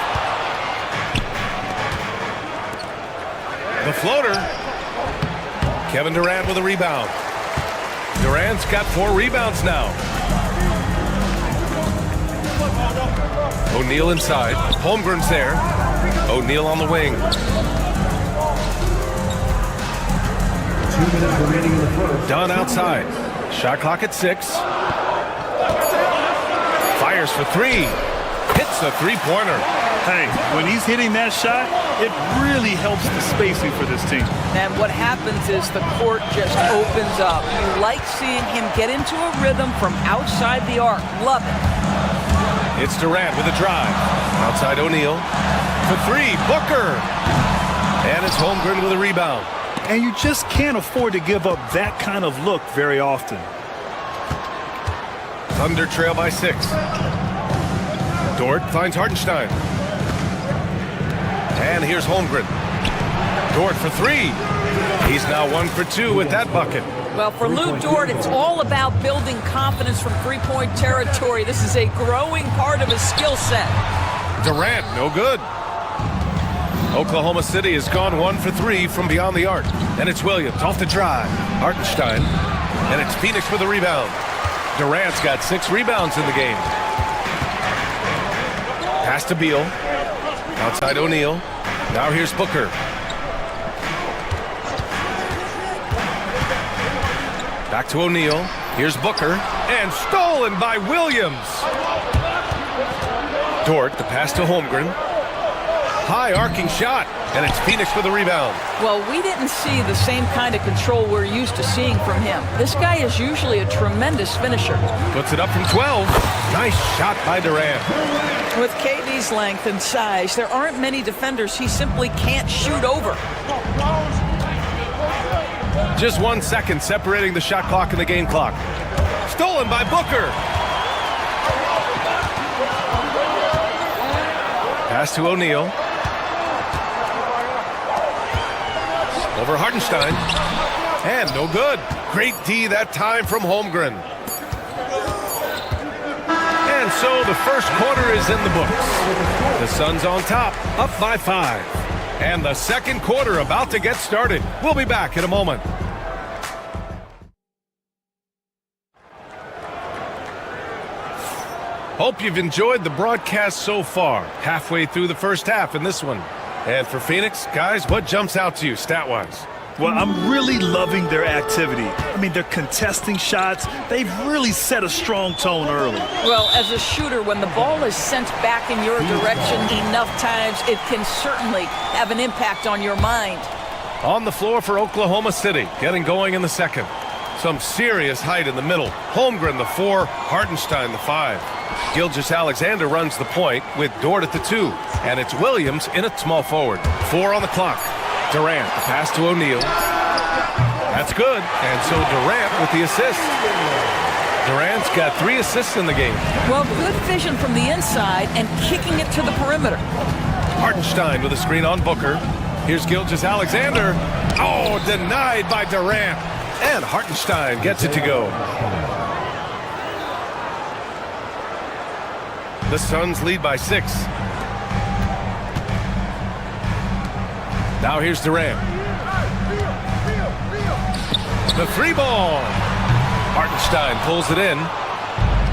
The floater. Kevin Durant with a rebound. Durant's got 4 rebounds now. O'Neal inside. Holmgren's there. O'Neal on the wing. 2 minutes remaining in the first. Dunn outside. Shot clock at 6. Fires for 3. Hits the three-pointer. Hey, when he's hitting that shot, it really helps the spacing for this team. And what happens is the court just opens up. You like seeing him get into a rhythm from outside the arc. Love it. It's Durant with a drive. Outside O'Neal. For 3, Booker. And it's Holmgren with a rebound. And you just can't afford to give up that kind of look very often. Thunder trail by 6. Dort finds Hartenstein. And here's Holmgren. Dort for 3. He's now 1 for 2 with that bucket. Well, for Lou Dort, it's all about building confidence from three-point territory. This is a growing part of his skill set. Durant, no good. Oklahoma City has gone 1 for 3 from beyond the arc. And it's Williams off the drive. Hartenstein. And it's Phoenix with a rebound. Durant's got 6 rebounds in the game. Pass to Beal. Outside O'Neal. Now here's Booker. Back to O'Neal. Here's Booker. And stolen by Williams. Dort, the pass to Holmgren. High arcing shot, and it's Phoenix with a rebound. Well, we didn't see the same kind of control we're used to seeing from him. This guy is usually a tremendous finisher. Puts it up from 12. Nice shot by Durant. With KD's length and size, there aren't many defenders he simply can't shoot over. Just 1 second separating the shot clock and the game clock. Stolen by Booker. Pass to O'Neal. Over Hartenstein. And no good. Great D that time from Holmgren. And so the first quarter is in the books. The Suns on top, up by 5. And the second quarter about to get started. We'll be back in a moment. Hope you've enjoyed the broadcast so far. Halfway through the first half in this one. And for Phoenix, guys, what jumps out to you stat-wise? Well, I'm really loving their activity. I mean, they're contesting shots. They've really set a strong tone early. Well, as a shooter, when the ball is sent back in your direction enough times, it can certainly have an impact on your mind. On the floor for Oklahoma City, getting going in the second. Some serious height in the middle. Holmgren, the 4, Hartenstein, the 5. Gilgeous-Alexander runs the point with Dort at the 2. And it's Williams in at small forward. 4 on the clock. Durant, the pass to O'Neal. That's good. And so Durant with the assist. Durant's got 3 assists in the game. Well, good vision from the inside and kicking it to the perimeter. Hartenstein with a screen on Booker. Here's Gilgeous-Alexander. Oh, denied by Durant. And Hartenstein gets it to go. The Suns lead by 6. Now here's Durant. The 3 ball. Hartenstein pulls it in.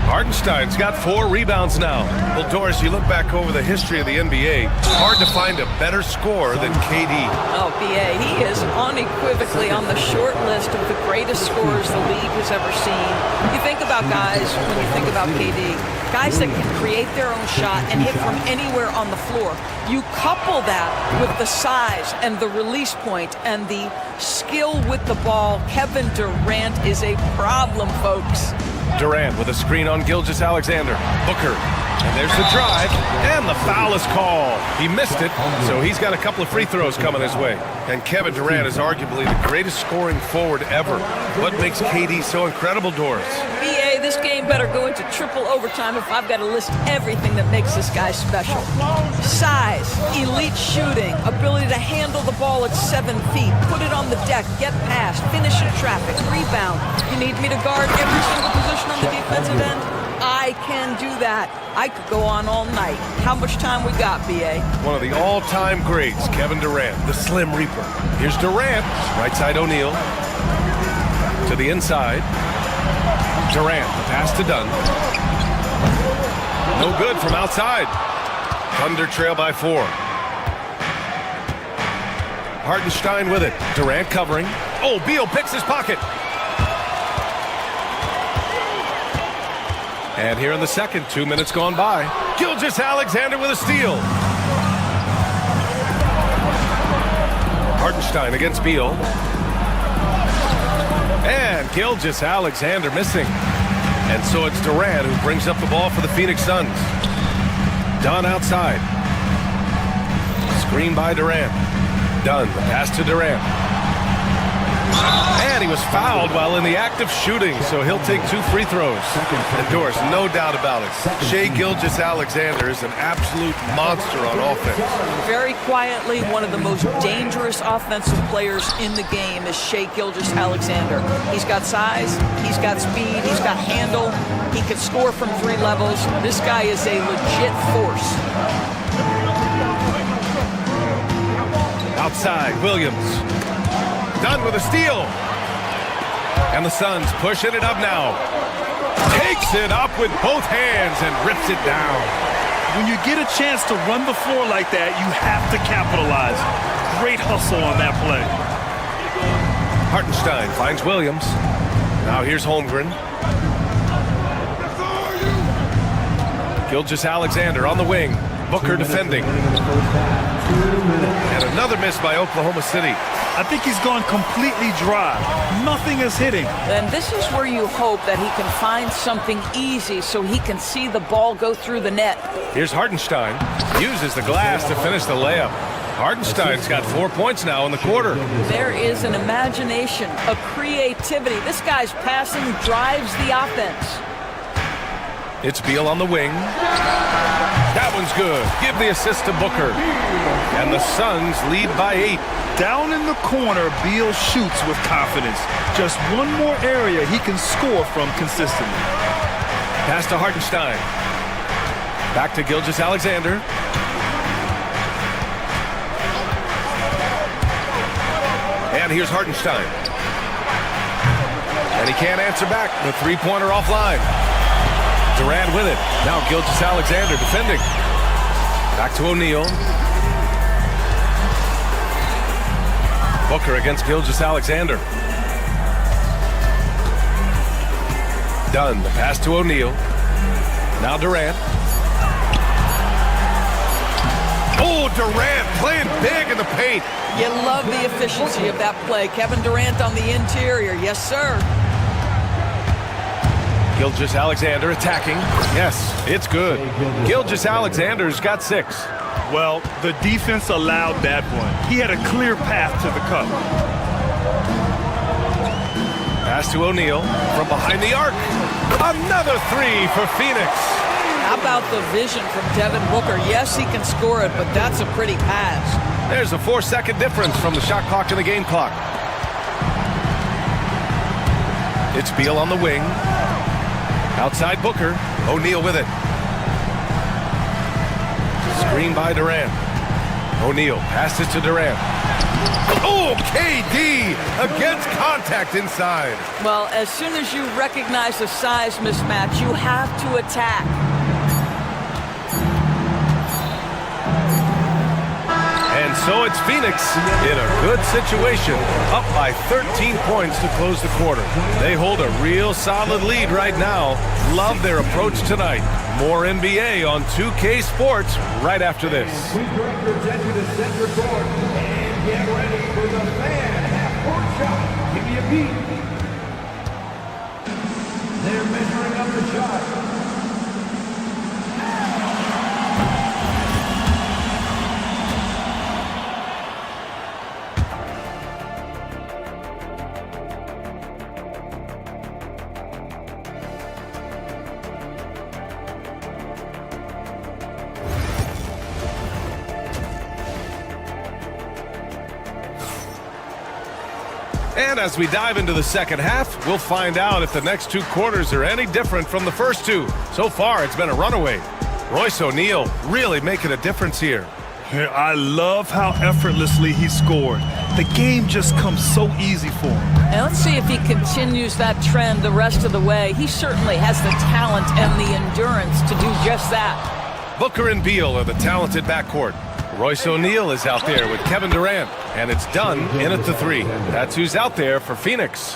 Hartenstein's got 4 rebounds now. Well, Doris, you look back over the history of the NBA, hard to find a better scorer than KD. Oh, BA, he is unequivocally on the short list of the greatest scorers the league has ever seen. You think about guys, when you think about KD, guys that can create their own shot and hit from anywhere on the floor. You couple that with the size and the release point and the skill with the ball. Kevin Durant is a problem, folks. Durant with a screen on Gilgeous-Alexander. Booker. And there's the drive. And the foul is called. He missed it, so he's got a couple of free throws coming his way. And Kevin Durant is arguably the greatest scoring forward ever. What makes KD so incredible, Doris? BA, this game better go into triple overtime if I've got to list everything that makes this guy special. Size, elite shooting, ability to handle the ball at 7 feet, put it on the deck, get past, finish in traffic, rebound. You need me to guard every single position on the defensive end? I can do that. I could go on all night. How much time we got, BA? One of the all-time greats, Kevin Durant, the Slim Reaper. Here's Durant, right side O'Neal. To the inside. Durant, the pass to Dunn. No good from outside. Thunder trail by 4. Hartenstein with it. Durant covering. Oh, Beal picks his pocket. And here in the second, 2 minutes gone by. Gilgeous-Alexander with a steal. Hartenstein against Beal. And Gilgeous-Alexander missing. And so it's Durant who brings up the ball for the Phoenix Suns. Dunn outside. Screen by Durant. Dunn, the pass to Durant. And he was fouled while in the act of shooting, so he'll take 2 free throws. And Doris, no doubt about it, Shai Gilgeous-Alexander is an absolute monster on offense. Very quietly, one of the most dangerous offensive players in the game is Shai Gilgeous-Alexander. He's got size, he's got speed, he's got handle, he can score from 3 levels. This guy is a legit force. Outside, Williams. Dunn with a steal. And the Suns pushing it up now. Takes it up with both hands and rips it down. When you get a chance to run the floor like that, you have to capitalize. Great hustle on that play. Hartenstein finds Williams. Now here's Holmgren. Gilgeous-Alexander on the wing. Booker defending. And another miss by Oklahoma City. I think he's gone completely dry. Nothing is hitting. And this is where you hope that he can find something easy so he can see the ball go through the net. Here's Hartenstein. Uses the glass to finish the layup. Hartenstein's got 4 points now in the quarter. There is an imagination, a creativity. This guy's passing drives the offense. It's Beal on the wing. That one's good. Give the assist to Booker. And the Suns lead by 8. Down in the corner, Beal shoots with confidence. Just one more area he can score from consistently. Pass to Hartenstein. Back to Gilgeous-Alexander. And here's Hartenstein. And he can't answer back. The 3-pointer offline. Durant with it. Now Gilgeous-Alexander defending. Back to O'Neal. Booker against Gilgeous-Alexander. Dunn, the pass to O'Neal. Now Durant. Oh, Durant playing big in the paint. You love the efficiency of that play. Kevin Durant on the interior. Yes, sir. Gilgeous-Alexander attacking. Yes, it's good. Gilgeous-Alexander's got 6. Well, the defense allowed that one. He had a clear path to the cup. Pass to O'Neal from behind the arc. Another 3 for Phoenix. How about the vision from Devin Booker? Yes, he can score it, but that's a pretty pass. There's a 4-second difference from the shot clock to the game clock. It's Beal on the wing. Outside Booker. O'Neal with it. Screen by Durant. O'Neal passes to Durant. Oh, KD against contact inside. Well, as soon as you recognize the size mismatch, you have to attack. And so it's Phoenix in a good situation, up by 13 points to close the quarter. They hold a real solid lead right now. Love their approach tonight. More NBA on 2K Sports right after this. We direct your attention to center court and get ready for the fan half-court shot. Give me a beat. They're measuring up the shot. And as we dive into the second half, we'll find out if the next two quarters are any different from the first two. So far, it's been a runaway. Royce O'Neal really making a difference here. I love how effortlessly he scored. The game just comes so easy for him. And let's see if he continues that trend the rest of the way. He certainly has the talent and the endurance to do just that. Booker and Beal are the talented backcourt. Royce O'Neal is out there with Kevin Durant, and it's done in at the three. That's who's out there for Phoenix.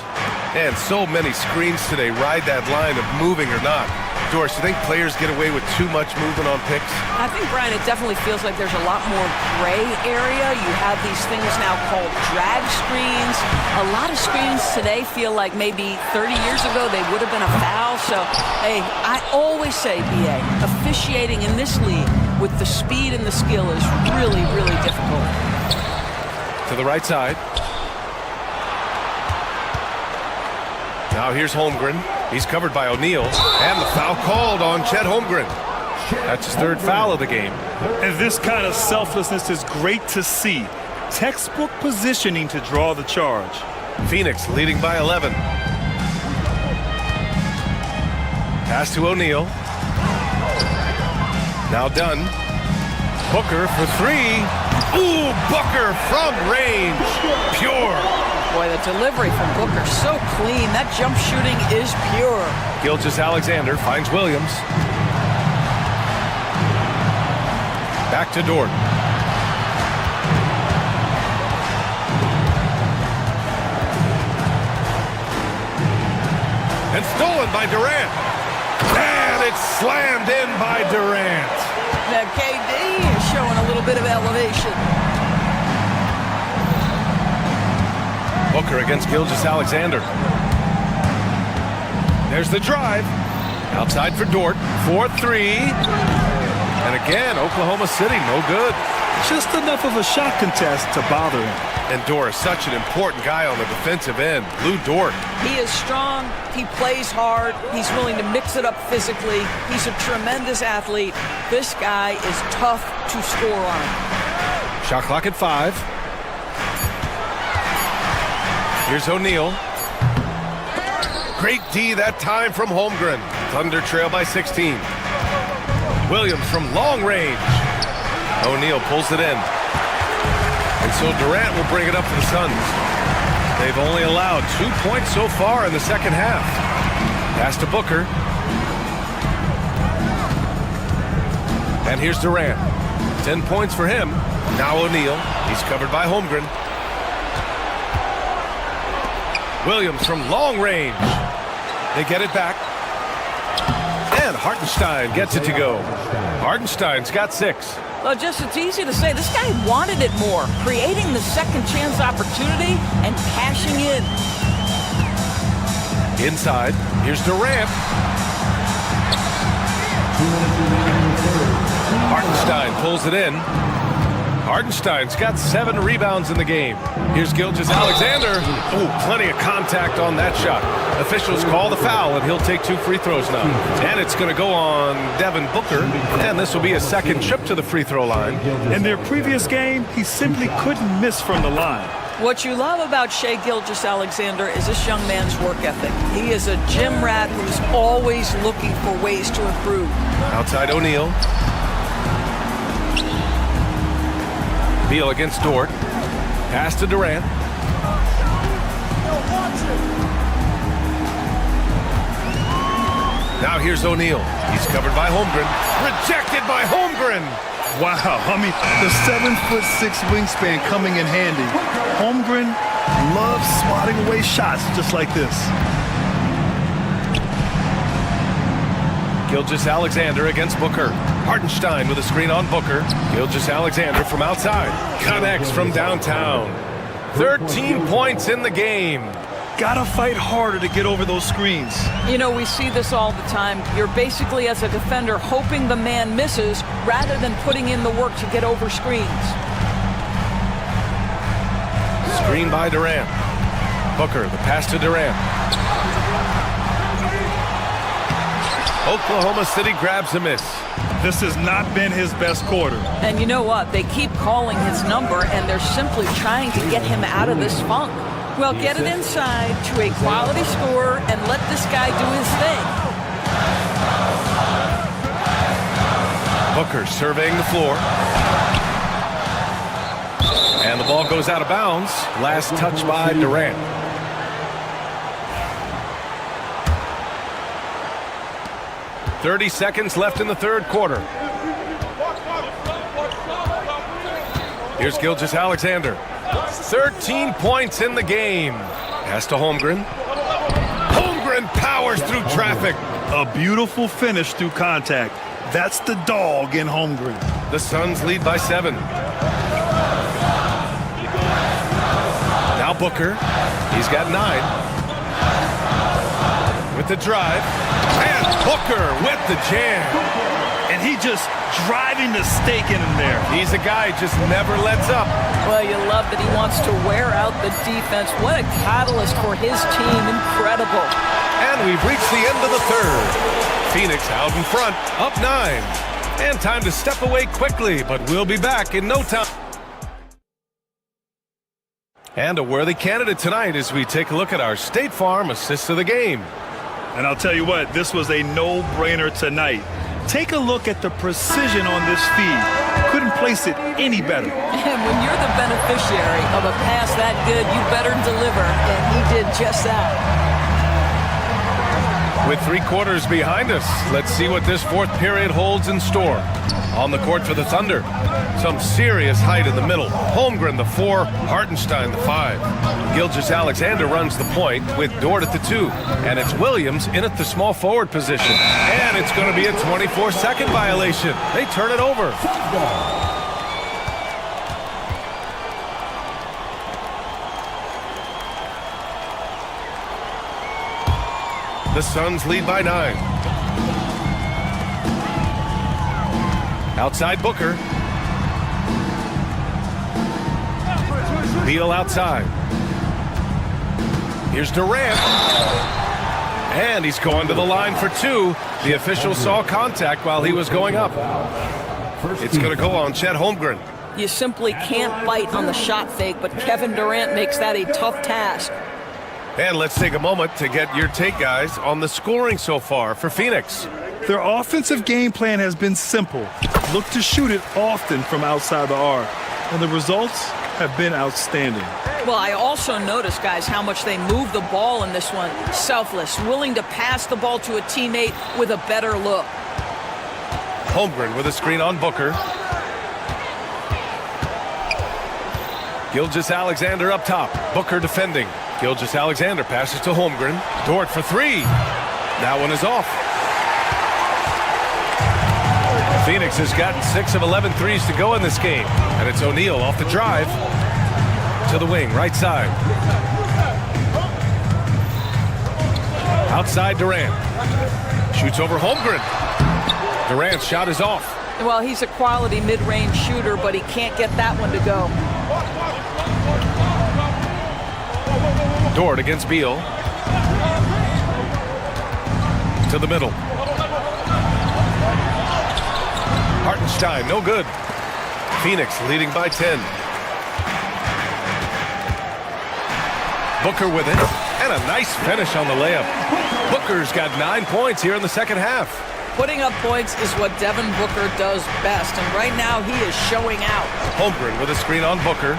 And so many screens today ride that line of moving or not. Doris, you think players get away with too much movement on picks? I think, Brian, it definitely feels like there's a lot more gray area. You have these things now called drag screens. A lot of screens today feel like maybe 30 years ago they would have been a foul. So, hey, I always say, BA, officiating in this league with the speed and the skill is really, really difficult. To the right side. Now here's Holmgren. He's covered by O'Neal. And the foul called on Chet Holmgren. That's his third foul of the game. And this kind of selflessness is great to see. Textbook positioning to draw the charge. Phoenix leading by 11. Pass to O'Neal. Now done. Booker for three. Ooh, Booker from range. Pure. Boy, the delivery from Booker, so clean. That jump shooting is pure. Gilgeous-Alexander finds Williams. Back to Dort. And stolen by Durant. And it's slammed in by Durant. Now KD is showing a little bit of elevation. Booker against Gilgeous-Alexander. There's the drive. Outside for Dort. 4-3. And again, Oklahoma City, no good. Just enough of a shot contest to bother him. And Dort is such an important guy on the defensive end. Lou Dort. He is strong. He plays hard. He's willing to mix it up physically. He's a tremendous athlete. This guy is tough to score on. Shot clock at 5. Here's O'Neal. Great D that time from Holmgren. Thunder trail by 16. Williams from long range. O'Neal pulls it in. And so Durant will bring it up for the Suns. They've only allowed 2 points so far in the second half. Pass to Booker. And here's Durant. 10 points for him. Now O'Neal. He's covered by Holmgren. Williams from long range. They get it back. And Hartenstein gets it to go. Hartenstein's got 6. Well, just it's easy to say this guy wanted it more, creating the second chance opportunity and cashing in. Inside, here's Durant. Hartenstein pulls it in. Hartenstein's got 7 rebounds in the game. Here's Gilgeous-Alexander. Oh, plenty of contact on that shot. Officials call the foul, and he'll take 2 free throws now. And it's going to go on Devin Booker, and this will be a second trip to the free throw line. In their previous game, he simply couldn't miss from the line. What you love about Shai Gilgeous-Alexander is this young man's work ethic. He is a gym rat who's always looking for ways to improve. Outside O'Neal. Beal against Dort. Pass to Durant. Now here's O'Neal. He's covered by Holmgren. Rejected by Holmgren. Wow, I mean, the 7'6" wingspan coming in handy. Holmgren loves swatting away shots just like this. Gilgeous-Alexander against Booker. Hartenstein with a screen on Booker. Gilgeous-Alexander from outside. Connects from downtown. 13 points in the game. Gotta fight harder to get over those screens. You know, we see this all the time. You're basically, as a defender, hoping the man misses rather than putting in the work to get over screens. Screen by Durant. Booker, the pass to Durant. Oklahoma City grabs a miss. This has not been his best quarter. And you know what? They keep calling his number, and they're simply trying to get him out of this funk. Well, get it inside to a quality scorer and let this guy do his thing. Booker surveying the floor. And the ball goes out of bounds. Last touch by Durant. .30 seconds left in the third quarter. Here's Gilgeous-Alexander. 13 points in the game. Pass to Holmgren. Holmgren powers through traffic. A beautiful finish through contact. That's the dog in Holmgren. The Suns lead by 7. Now Booker. He's got 9. With the drive. And Booker with the jam. And he just driving the stake in him there. He's a guy just never lets up. Well, you love that he wants to wear out the defense. What a catalyst for his team. Incredible. And we've reached the end of the third. Phoenix out in front, up 9. And time to step away quickly, but we'll be back in no time. And a worthy candidate tonight as we take a look at our State Farm Assist of the Game. And I'll tell you what, this was a no-brainer tonight. Take a look at the precision on this feed. Couldn't place it any better. And when you're the beneficiary of a pass that good, you better deliver, and he did just that. With 3 quarters behind us, let's see what this fourth period holds in store. On the court for the Thunder, some serious height in the middle. Holmgren, the 4, Hartenstein, the 5. Gilgeous-Alexander runs the point with Dort at the 2. And it's Williams in at the small forward position. And it's going to be a 24-second violation. They turn it over. The Suns lead by 9. Outside Booker. Beal outside. Here's Durant. And he's going to the line for 2. The official saw contact while he was going up. It's going to go on Chet Holmgren. You simply can't bite on the shot fake, but Kevin Durant makes that a tough task. And let's take a moment to get your take, guys, on the scoring so far for Phoenix. Their offensive game plan has been simple. Look to shoot it often from outside the arc. And the results have been outstanding. Well, I also noticed, guys, how much they move the ball in this one. Selfless, willing to pass the ball to a teammate with a better look. Holmgren with a screen on Booker. Gilgeous-Alexander up top. Booker defending. Gilgeous-Alexander passes to Holmgren. Dort for 3. That one is off. Phoenix has gotten 6 of 11 threes to go in this game. And it's O'Neal off the drive. To the wing, right side. Outside Durant. Shoots over Holmgren. Durant's shot is off. Well, he's a quality mid-range shooter, but he can't get that one to go. Dort against Beal. To the middle. Hartenstein, no good. Phoenix leading by 10. Booker with it. And a nice finish on the layup. Booker's got 9 points here in the second half. Putting up points is what Devin Booker does best, and right now he is showing out. Holmgren with a screen on Booker.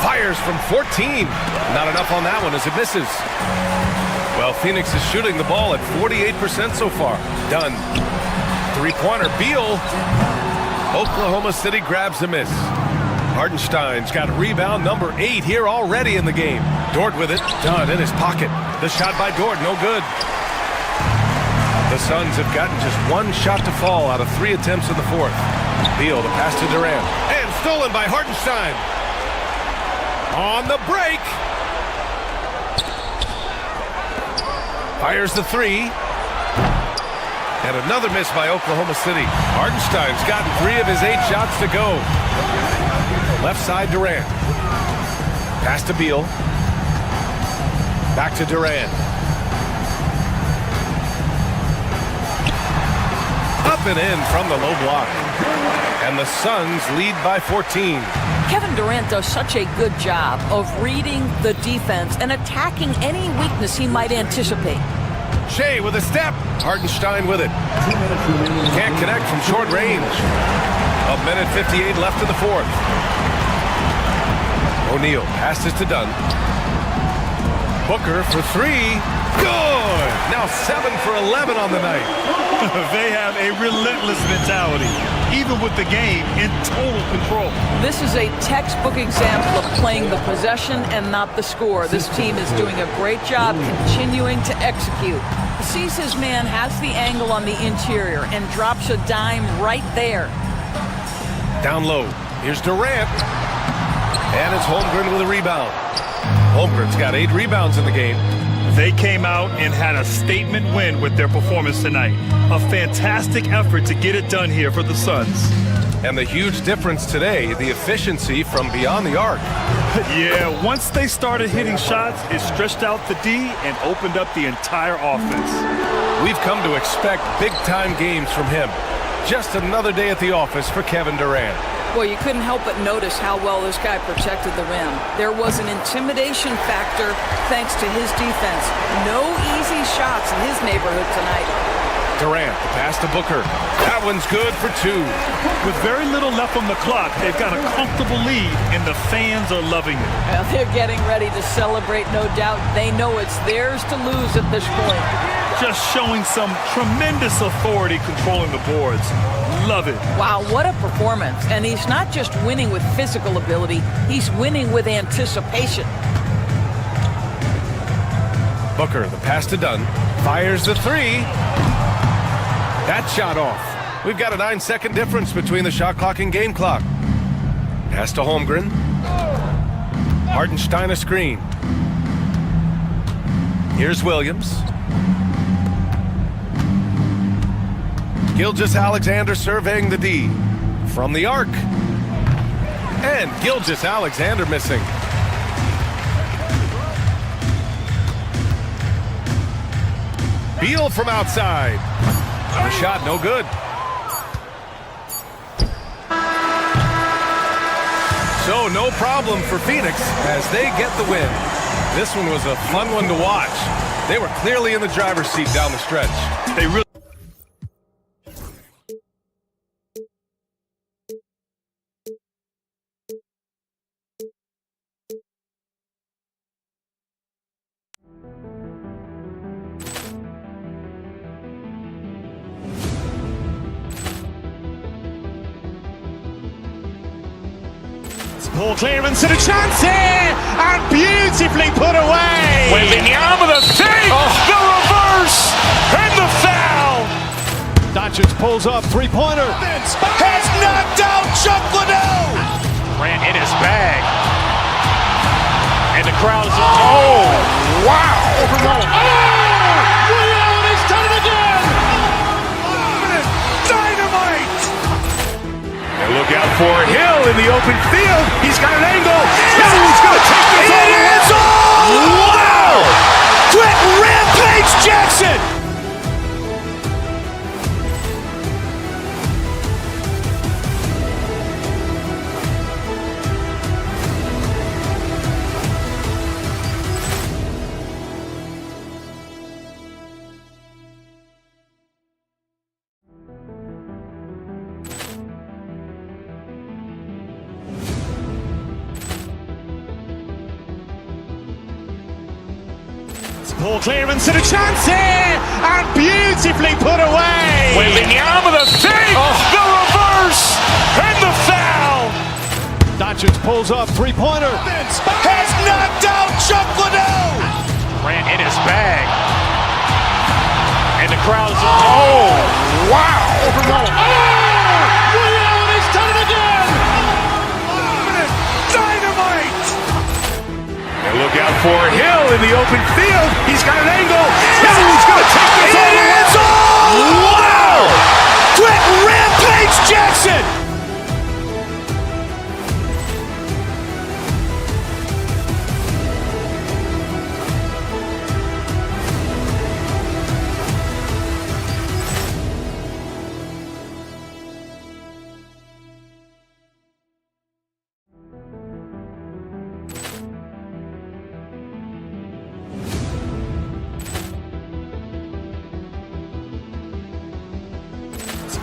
Fires from 14. Not enough on that one as it misses. Well, Phoenix is shooting the ball at 48% so far. Dunn. Three-pointer. Beal. Oklahoma City grabs the miss. Hartenstein's got rebound number 8 here already in the game. Dort with it. Dunn in his pocket. The shot by Dort, no good. The Suns have gotten just one shot to fall out of 3 attempts in the fourth. Beal, the pass to Durant. And stolen by Hartenstein. On the break. Fires the 3. And another miss by Oklahoma City. Hartenstein's gotten 3 of his 8 shots to go. Left side, Durant. Pass to Beal. Back to Durant. Up and in from the low block. And the Suns lead by 14. Kevin Durant does such a good job of reading the defense and attacking any weakness he might anticipate. Shea with a step. Hartenstein with it. Can't connect from short range. A minute 58 left in the fourth. O'Neal passes to Dunn. Booker for 3. Good! Now 7 for 11 on the night. They have a relentless mentality, even with the game in total control. This is a textbook example of playing the possession and not the score. This team is doing a great job continuing to execute. Sees his man, has the angle on the interior, and drops a dime right there. Down low. Here's Durant. And it's Holmgren with a rebound. Holmgren's got 8 rebounds in the game. They came out and had a statement win with their performance tonight. A fantastic effort to get it done here for the Suns. And the huge difference today, the efficiency from beyond the arc. Yeah, once they started hitting shots, it stretched out the D and opened up the entire offense. We've come to expect big-time games from him. Just another day at the office for Kevin Durant. Well, you couldn't help but notice how well this guy protected the rim. There was an intimidation factor thanks to his defense. No easy shots in his neighborhood tonight. Durant, the pass to Booker. That one's good for 2. With very little left on the clock, they've got a comfortable lead, and the fans are loving it. Well, they're getting ready to celebrate, no doubt. They know it's theirs to lose at this point. Just showing some tremendous authority controlling the boards. Love it. Wow, what a performance. And he's not just winning with physical ability, he's winning with anticipation. Booker, the pass to Dunn. Fires the 3. That shot off. We've got a 9-second difference between the shot clock and game clock. Pass to Holmgren. Hartenstein a screen. Here's Williams. Gilgeous-Alexander surveying the D. From the arc. And Gilgeous-Alexander missing. Beal from outside. The shot no good. So no problem for Phoenix as they get the win. This one was a fun one to watch. They were clearly in the driver's seat down the stretch. They really Ball clearance and a chance here, and beautifully put away. Wembanyama the fake, the reverse, and the foul. Doncic pulls up, three-pointer. Has knocked out Chuck Liddell. Ran in his bag. And the crowd is... Oh, wow. Ray Allen has done it again. Dynamite. And look out for Hill in the open field. He's got an angle. He's going to take this all the way. Wow. Quick Rampage Jackson. Poor clearance and a chance here, and beautifully put away. Wembanyama the save, the reverse, and the foul. Doncic pulls up, three-pointer. Has knocked out Chuck Liddell. Ran in his bag. And the crowd's, oh, wow. He's done it again. Dynamite. And look out for Hill in the open field. He's got an angle. Hill's going to take this all the way. Wow. Quick Rampage Jackson.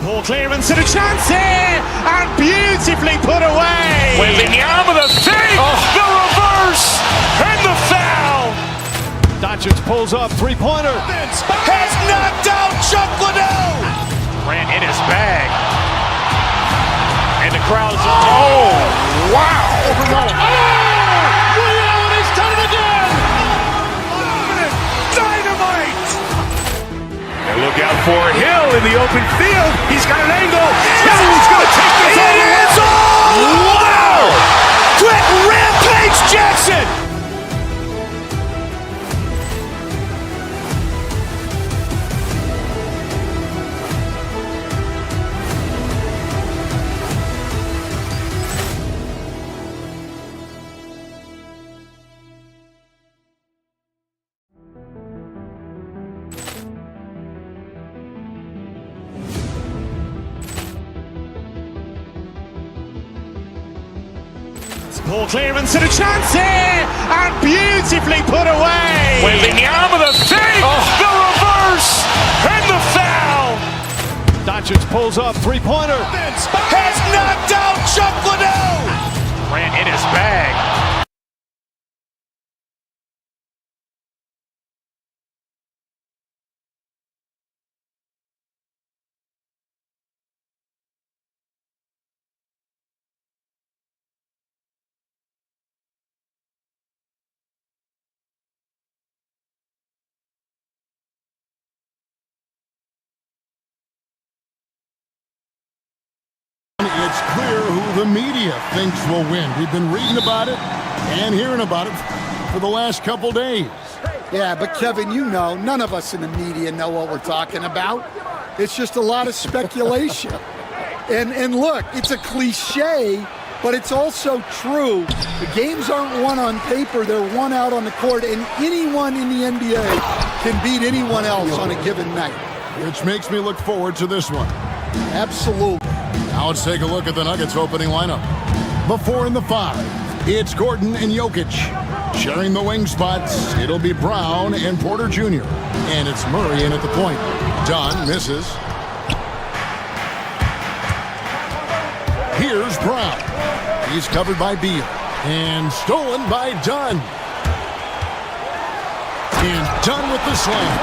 Poor clearance and a chance here, and beautifully put away. Wembanyama the save, the reverse, and the foul. Doncic pulls up, three-pointer. Has knocked out Chuck Liddell. Ran in his bag. And the crowd's, oh, wow. He's done it again. Dynamite. And look out for Hill in the open field. He's got an angle. Hill's going to take this all the way. Wow. Quick Rampage Jackson. Poor clearance and a chance here, and beautifully put away. Wembanyama the save, the reverse, and the foul. Doncic pulls up, three-pointer. Has knocked out Chuck Liddell. Ran in his bag. It's clear who the media thinks will win. We've been reading about it and hearing about it for the last couple days. Yeah, but Kevin, you know, none of us in the media know what we're talking about. It's just a lot of speculation. and look, it's a cliche, but it's also true. The games aren't won on paper, they're won out on the court, and anyone in the NBA can beat anyone else on a given night. Which makes me look forward to this one. Absolutely. Now let's take a look at the Nuggets opening lineup. The 4 and the 5. It's Gordon and Jokic. Sharing the wing spots, it'll be Brown and Porter Jr. And it's Murray in at the point. Dunn misses. Here's Brown. He's covered by Beal. And stolen by Dunn. And Dunn with the slam.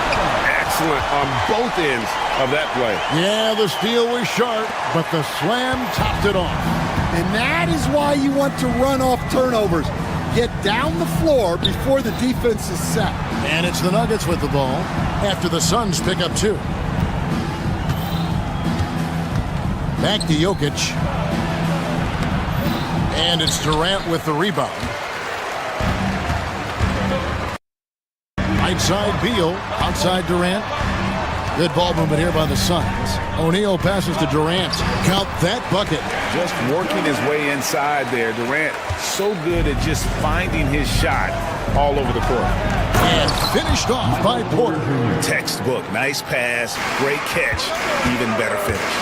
Excellent on both ends of that play. Yeah, the steal was sharp, but the slam topped it off. And that is why you want to run off turnovers. Get down the floor before the defense is set. And it's the Nuggets with the ball after the Suns pick up 2. Back to Jokic. And it's Durant with the rebound. Right side Beal, outside Durant. Good ball movement here by the Suns. O'Neal passes to Durant. Count that bucket. Just working his way inside there. Durant so good at just finding his shot all over the court. And finished off by Porter. Textbook. Nice pass. Great catch. Even better finish.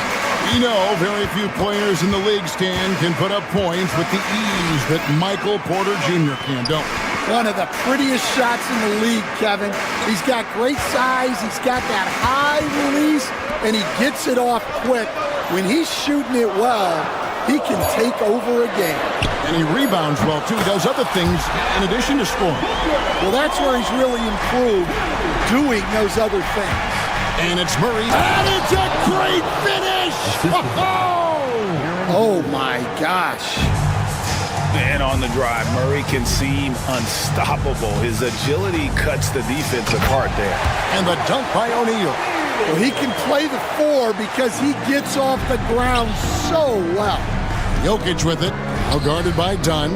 You know, very few players in the league stand can put up points with the ease that Michael Porter Jr. can, don't we? One of the prettiest shots in the league, Kevin. He's got great size, he's got that high release, and he gets it off quick. When he's shooting it well, he can take over a game. And he rebounds well, too. He does other things in addition to scoring. Well, that's where he's really improved, doing those other things. And it's Murray. And it's a great finish! Oh, my gosh. And on the drive, Murray can seem unstoppable. His agility cuts the defense apart there. And the dunk by O'Neal. Well, he can play the 4 because he gets off the ground so well. Jokic with it, now guarded by Dunn.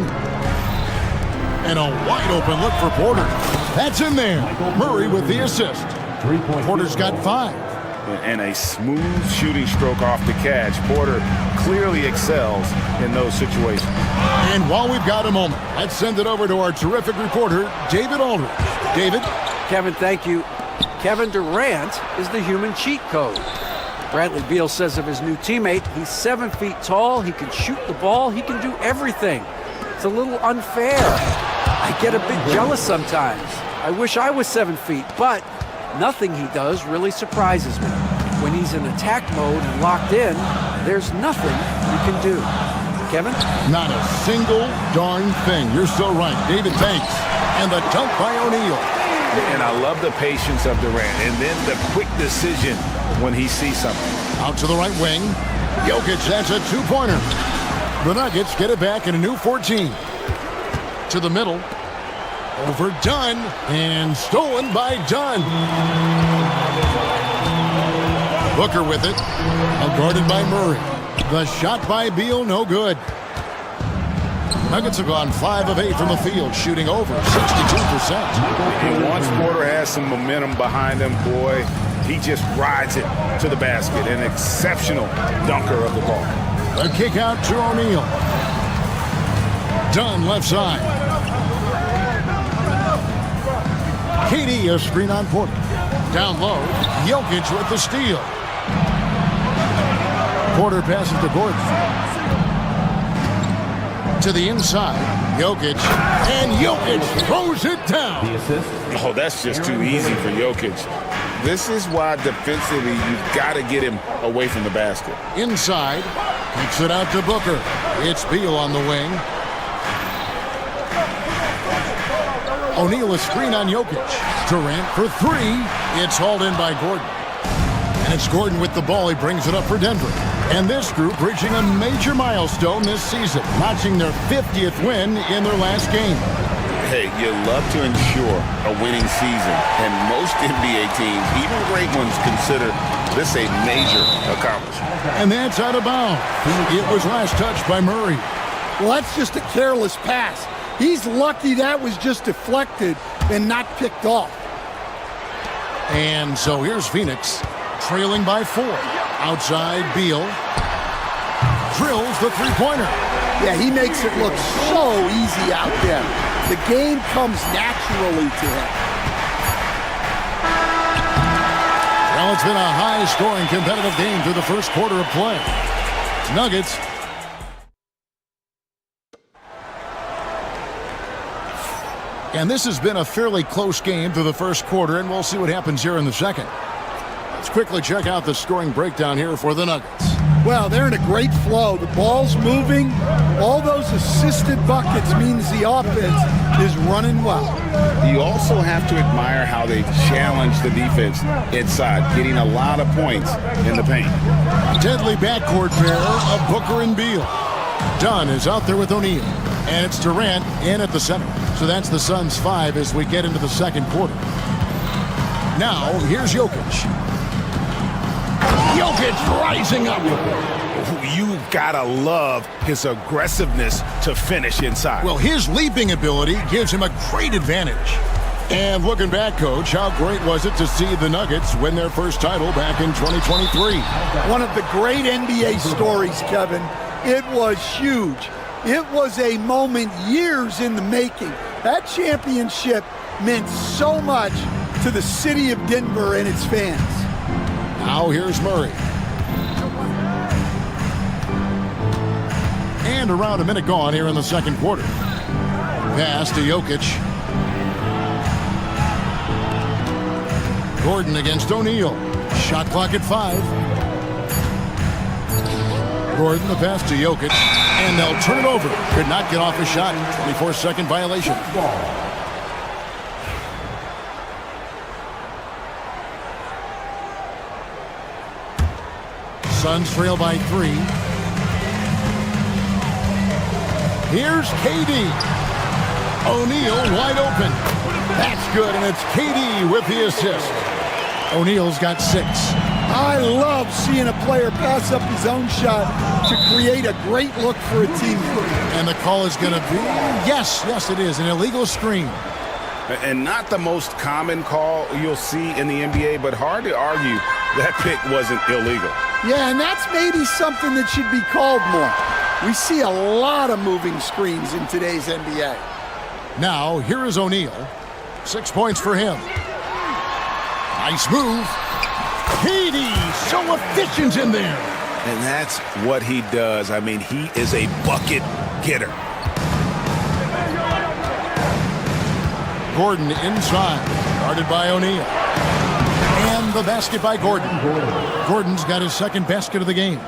And a wide open look for Porter. That's in there. Murray with the assist. Porter's got 5. And a smooth shooting stroke off the catch. Porter clearly excels in those situations. And while we've got a moment, let's send it over to our terrific reporter, David Aldridge. David? Kevin, thank you. Kevin Durant is the human cheat code. Bradley Beal says of his new teammate, he's 7 feet tall, he can shoot the ball, he can do everything. It's a little unfair. I get a bit jealous sometimes. I wish I was 7 feet, but nothing he does really surprises me. When he's in attack mode and locked in, there's nothing you can do. Kevin? Not a single darn thing. You're so right. David, thanks. And the dunk by O'Neal. And I love the patience of Durant. And then the quick decision when he sees something. Out to the right wing. Jokic, that's a 2-pointer. The Nuggets get it back in a new 14. To the middle. Over Dunn. And stolen by Dunn. Booker with it. Now guarded by Murray. The shot by Beal, no good. Nuggets have gone 5 of 8 from the field, shooting over 62%. And once Porter has some momentum behind him, boy, he just rides it to the basket. An exceptional dunker of the ball. A kick out to O'Neal. Dunn left side. KD a screen on Porter. Down low, Jokic with the steal. Porter passes to Gordon. To the inside, Jokic, and Jokic throws it down. Oh, that's just too easy for Jokic. This is why defensively you've got to get him away from the basket. Inside, kicks it out to Booker. It's Beal on the wing. O'Neal a screen on Jokic. Durant for 3. It's hauled in by Gordon. And it's Gordon with the ball. He brings it up for Denver. And this group reaching a major milestone this season, notching their 50th win in their last game. Hey, you love to ensure a winning season, and most NBA teams, even great ones, consider this a major accomplishment. And that's out of bounds. It was last touched by Murray. Well, that's just a careless pass. He's lucky that was just deflected and not picked off. And so here's Phoenix, trailing by 4. Outside, Beal drills the 3-pointer. Yeah, he makes it look so easy out there. The game comes naturally to him. Well, it's been a high-scoring competitive game through the first quarter of play. Nuggets. And this has been a fairly close game through the first quarter, and we'll see what happens here in the second. Let's quickly check out the scoring breakdown here for the Nuggets. Well, they're in a great flow. The ball's moving. All those assisted buckets means the offense is running well. You also have to admire how they challenge the defense inside, getting a lot of points in the paint. Deadly backcourt pair of Booker and Beal. Dunn is out there with O'Neal. And it's Durant in at the center. So that's the Suns' 5 as we get into the second quarter. Now, here's Jokic. Jokic rising up. You gotta love his aggressiveness to finish inside. Well, his leaping ability gives him a great advantage. And looking back, Coach, how great was it to see the Nuggets win their first title back in 2023? One of the great NBA stories, Kevin. It was huge. It was a moment years in the making. That championship meant so much to the city of Denver and its fans. Now here's Murray. And around a minute gone here in the second quarter. Pass to Jokic. Gordon against O'Neal. Shot clock at 5. Gordon, the pass to Jokic, and they'll turn it over. Could not get off a shot. 24-second violation. Suns trail by 3. Here's KD. O'Neal wide open. That's good, and it's KD with the assist. O'Neal's got 6. I love seeing a player pass up his own shot to create a great look for a teammate. And the call is going to be, yes, it is, an illegal screen. And not the most common call you'll see in the NBA, but hard to argue that pick wasn't illegal. Yeah, and that's maybe something that should be called more. We see a lot of moving screens in today's NBA. Now, here is O'Neal. 6 points for him. Nice move. KD, so efficient in there. And that's what he does. I mean, he is a bucket getter. Gordon inside, guarded by O'Neal. And the basket by Gordon. Gordon's got his second basket of the game.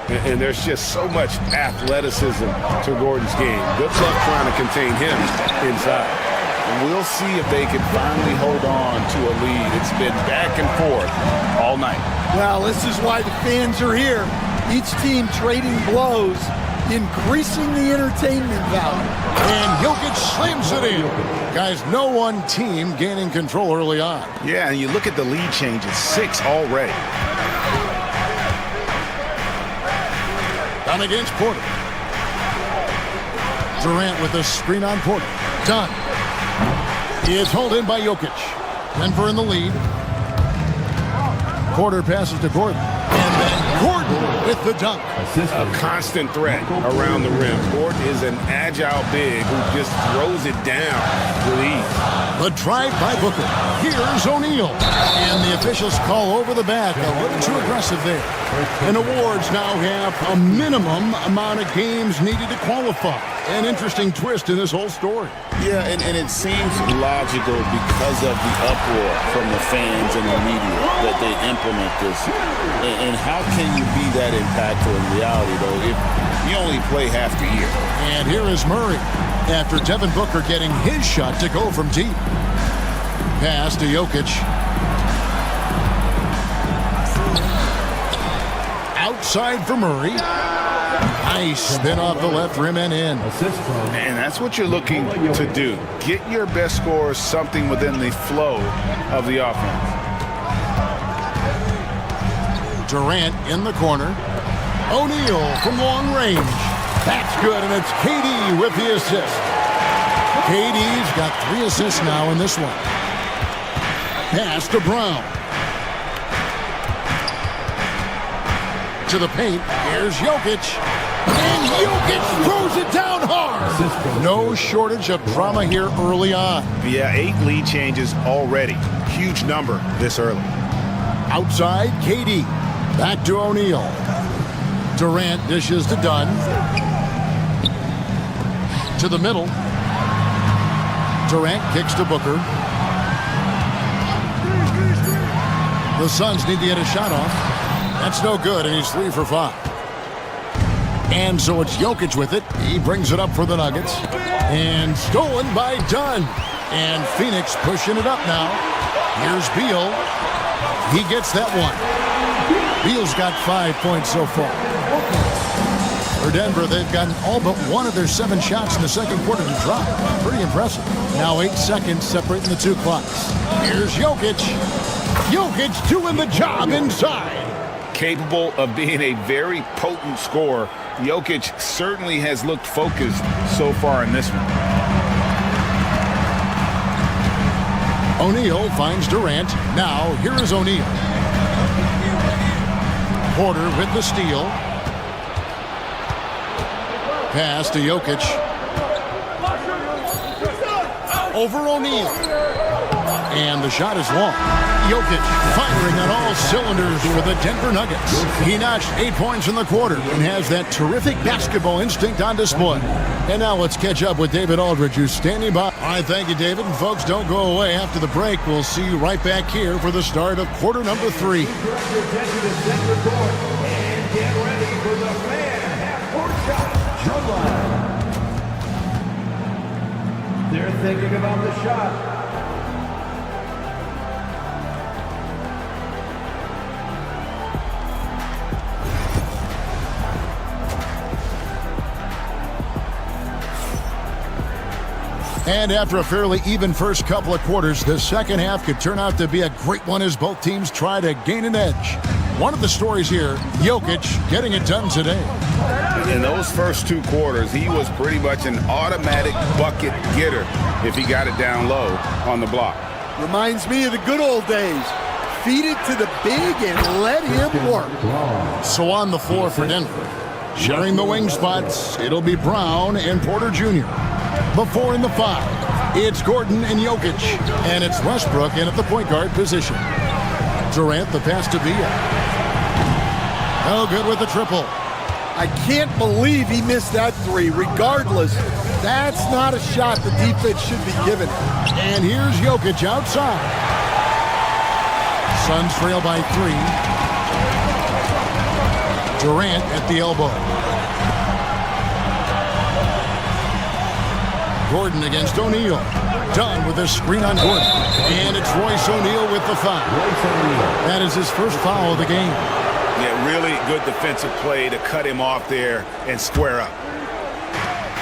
And there's just so much athleticism to Gordon's game. Good luck trying to contain him inside. We'll see if they can finally hold on to a lead. It's been back and forth all night. Well, this is why the fans are here. Each team trading blows, increasing the entertainment value. And Jokic slams it in. Guys, no one team gaining control early on. Yeah, and you look at the lead changes, 6 already. Done against Porter. Durant with a screen on Porter. Done. It's held in by Jokic. Denver in the lead. Porter passes to Gordon. And then Gordon with the dunk. A constant threat around the rim. Gordon is an agile big who just throws it down with ease. The drive by Booker. Here's O'Neal. And the officials call over the back. A little too aggressive there. And awards now have a minimum amount of games needed to qualify. An interesting twist in this whole story. Yeah, and it seems logical because of the uproar from the fans and the media that they implement this. And how can you be that impactful in reality, though, if you only play half the year? And here is Murray after Devin Booker getting his shot to go from deep. Pass to Jokic. Outside for Murray. Nice spin off the left rim and in. And that's what you're looking to do. Get your best scorers something within the flow of the offense. Durant in the corner. O'Neal from long range. That's good, and it's KD with the assist. KD's got 3 assists now in this one. Pass to Brown. To the paint. Here's Jokic. And Jokic throws it down hard. No shortage of drama here early on. Yeah, 8 lead changes already. Huge number this early. Outside, KD. Back to O'Neal. Durant dishes to Dunn. To the middle. Durant kicks to Booker. The Suns need to get a shot off. That's no good, and he's 3 for 5. And so it's Jokic with it. He brings it up for the Nuggets. And stolen by Dunn. And Phoenix pushing it up now. Here's Beal. He gets that one. Beal's got 5 points so far. For Denver, they've gotten all but 1 of their 7 shots in the second quarter to drop. Pretty impressive. Now 8 seconds separating the 2 clocks. Here's Jokic. Jokic doing the job inside. Capable of being a very potent scorer, Jokic certainly has looked focused so far in this one. O'Neal finds Durant. Now, here is O'Neal. Porter with the steal. Pass to Jokic. Over O'Neal. And the shot is long. Jokic firing on all cylinders for the Denver Nuggets. He notched 8 points in the quarter and has that terrific basketball instinct on display. And now let's catch up with David Aldridge, who's standing by. All right, thank you, David. And folks, don't go away. After the break, we'll see you right back here for the start of quarter number 3. Direct your attention to center court and get ready for the fan shot, dribble. They're thinking about the shot. And after a fairly even first couple of quarters, the second half could turn out to be a great one as both teams try to gain an edge. One of the stories here, Jokic getting it done today. In those first 2 quarters, he was pretty much an automatic bucket getter if he got it down low on the block. Reminds me of the good old days. Feed it to the big and let him work. So on the floor for Denver, sharing the wing spots, it'll be Brown and Porter Jr. Before in the 5, it's Gordon and Jokic, and it's Westbrook in at the point guard position. Durant the pass to Villa. Oh, good with the triple. I can't believe he missed that 3. Regardless, that's not a shot the defense should be given. And here's Jokic outside. Suns trail by 3. Durant at the elbow. Gordon against O'Neal. Dunn with a screen on Gordon. And it's Royce O'Neal with the foul. That is his first foul of the game. Yeah, really good defensive play to cut him off there and square up.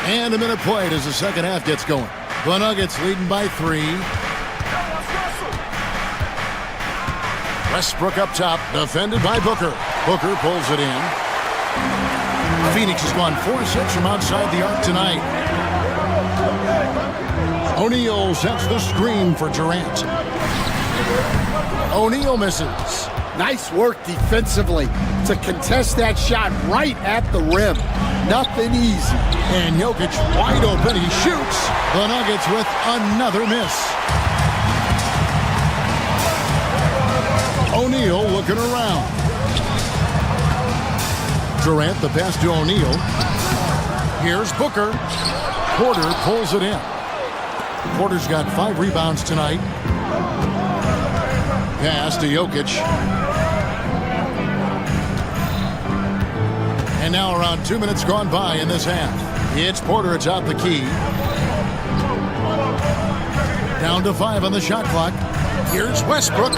And a minute played as the second half gets going. The Nuggets leading by 3. Westbrook up top, defended by Booker. Booker pulls it in. Phoenix has gone 4-6 from outside the arc tonight. O'Neal sets the screen for Durant. O'Neal misses. Nice work defensively to contest that shot right at the rim. Nothing easy. And Jokic wide open. He shoots. The Nuggets with another miss. O'Neal looking around. Durant the pass to O'Neal. Here's Booker. Porter pulls it in. Porter's got 5 rebounds tonight. Pass to Jokic. And now around 2 minutes gone by in this half. It's Porter atop the key. Down to 5 on the shot clock. Here's Westbrook.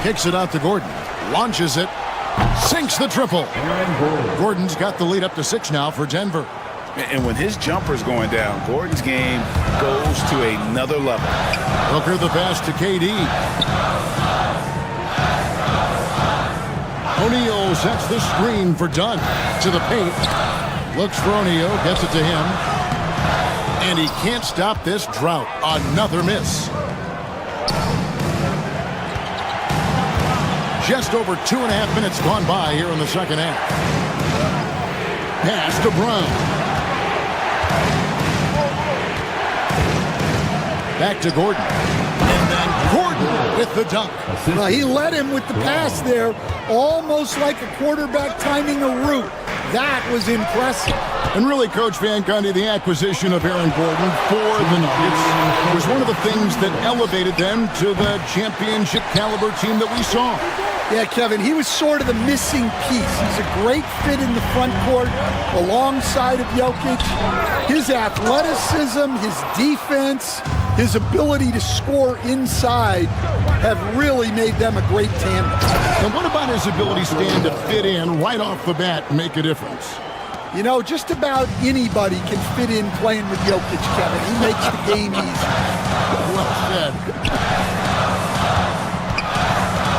Kicks it out to Gordon. Launches it. Sinks the triple. Gordon's got the lead up to 6 now for Denver. And when his jumper's going down, Gordon's game goes to another level. Booker the pass to KD. O'Neal sets the screen for Dunn. To the paint. Looks for O'Neal, gets it to him. And he can't stop this drought. Another miss. Just over 2.5 minutes gone by here in the second half. Pass to Brown. Back to Gordon. And then Gordon with the dunk. Well, he led him with the pass there, almost like a quarterback timing a route. That was impressive. And really, Coach Van Gundy, the acquisition of Aaron Gordon for the Nuggets was one of the things that elevated them to the championship caliber team that we saw. Yeah, Kevin, he was sort of the missing piece. He's a great fit in the front court alongside of Jokic. His athleticism, his defense, his ability to score inside have really made them a great tandem. And what about his ability, Stan, to fit in right off the bat and make a difference? You know, just about anybody can fit in playing with Jokic, Kevin. He makes the game easy. Well said.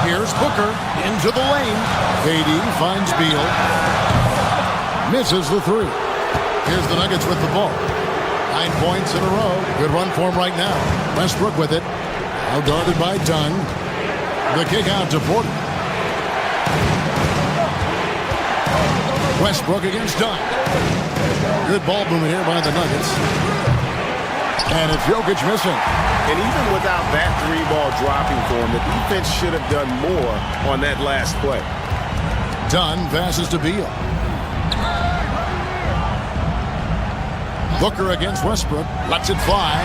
Here's Booker into the lane. KD finds Beal. Misses the 3. Here's the Nuggets with the ball. 9 points in a row. Good run for him right now. Westbrook with it. Now guarded by Dunn. The kick out to Porter. Westbrook against Dunn. Good ball movement here by the Nuggets. And it's Jokic missing. And even without that 3-ball dropping for him, the defense should have done more on that last play. Dunn passes to Beal. Booker against Westbrook. Lets it fly.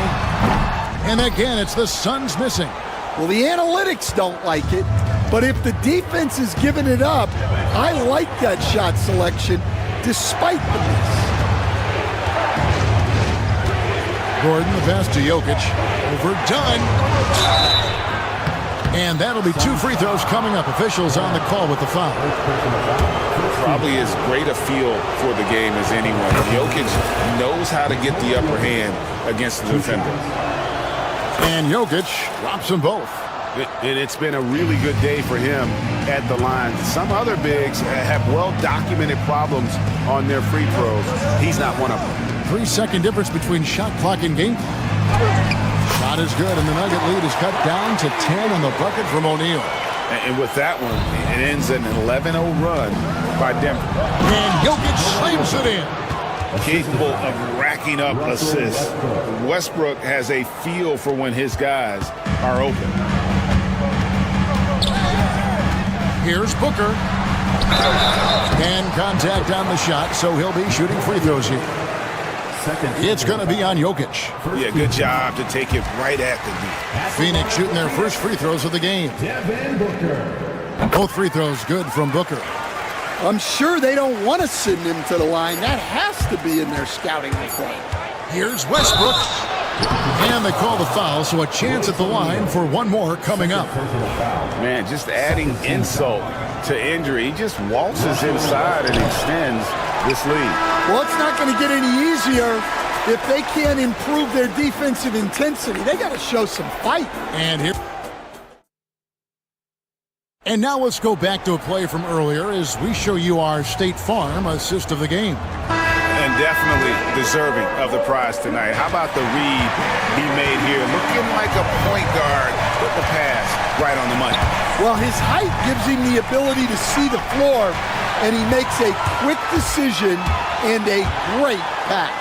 And again, it's the Suns missing. Well, the analytics don't like it, but if the defense is giving it up, I like that shot selection despite the miss. Gordon, the pass to Jokic. Overdone. And that'll be 2 free throws coming up. Officials on the call with the foul. Probably as great a feel for the game as anyone. Jokic knows how to get the upper hand against the defender. And Jokic drops them both. And it's been a really good day for him at the line. Some other bigs have well-documented problems on their free throws. He's not one of them. 3-second difference between shot clock and game clock. Shot is good, and the Nugget lead is cut down to 10 on the bucket from O'Neal. And with that one, it ends an 11-0 run by Denver. And Jokic slams it in. Capable of racking up assists. Westbrook has a feel for when his guys are open. Here's Booker. And contact on the shot, so he'll be shooting free throws here. It's going to be on Jokic. Yeah, good job to take it right at the knee. Phoenix shooting their first free throws of the game. Both free throws good from Booker. I'm sure they don't want to send him to the line. That has to be in their scouting report. Here's Westbrook. And they call the foul, so a chance at the line for one more coming up. Man, just adding insult to injury. He just waltzes inside and extends this lead. Well, it's not going to get any easier if they can't improve their defensive intensity. They got to show some fight. And now let's go back to a play from earlier as we show you our State Farm assist of the game. And definitely deserving of the prize tonight. How about the read he made here? Looking like a point guard with the pass right on the money. Well, his height gives him the ability to see the floor, and he makes a quick decision and a great pass.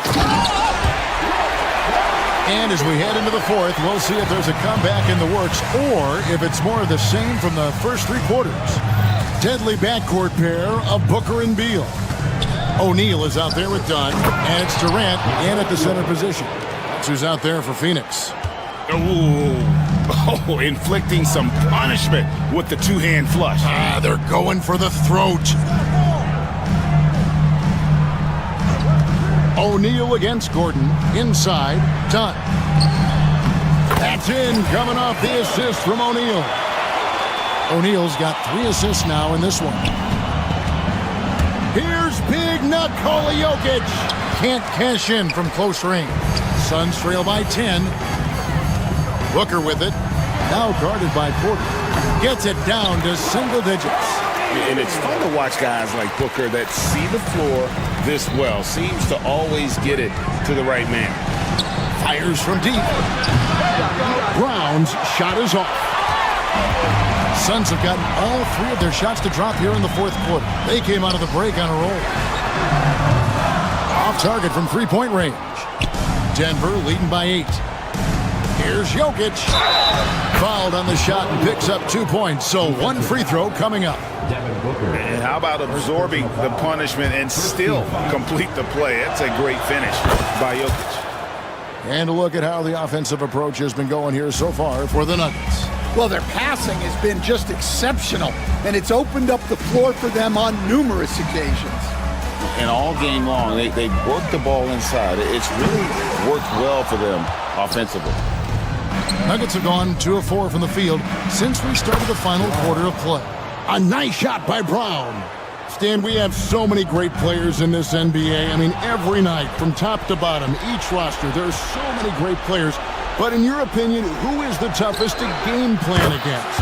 And as we head into the fourth, we'll see if there's a comeback in the works or if it's more of the same from the first 3 quarters. Deadly backcourt pair of Booker and Beal. O'Neal is out there with Dunn, and it's Durant in at the center position. That's who's out there for Phoenix. Oh, inflicting some punishment with the 2-hand flush. They're going for the throat. O'Neal against Gordon. Inside, Dunn. That's in, coming off the assist from O'Neal. O'Neal's got 3 assists now in this one. Here's Big Nut Kola Jokic. Can't cash in from close range. Suns trail by 10. Booker with it. Now guarded by Porter. Gets it down to single digits. And it's fun to watch guys like Booker that see the floor this well. Seems to always get it to the right man. Fires from deep. Brown's shot is off. Suns have gotten all 3 of their shots to drop here in the fourth quarter. They came out of the break on a roll. Off target from 3-point range. Denver leading by 8. Here's Jokic. Fouled on the shot and picks up 2 points. So 1 free throw coming up. And how about absorbing the punishment and still complete the play? That's a great finish by Jokic. And a look at how the offensive approach has been going here so far for the Nuggets. Well, their passing has been just exceptional, and it's opened up the floor for them on numerous occasions. And all game long, they work the ball inside. It's really worked well for them offensively. Nuggets have gone 2 of 4 from the field since we started the final quarter of play. A nice shot by Brown. Stan, we have so many great players in this NBA. I mean, every night, from top to bottom, each roster, there's so many great players. But in your opinion, who is the toughest to game plan against?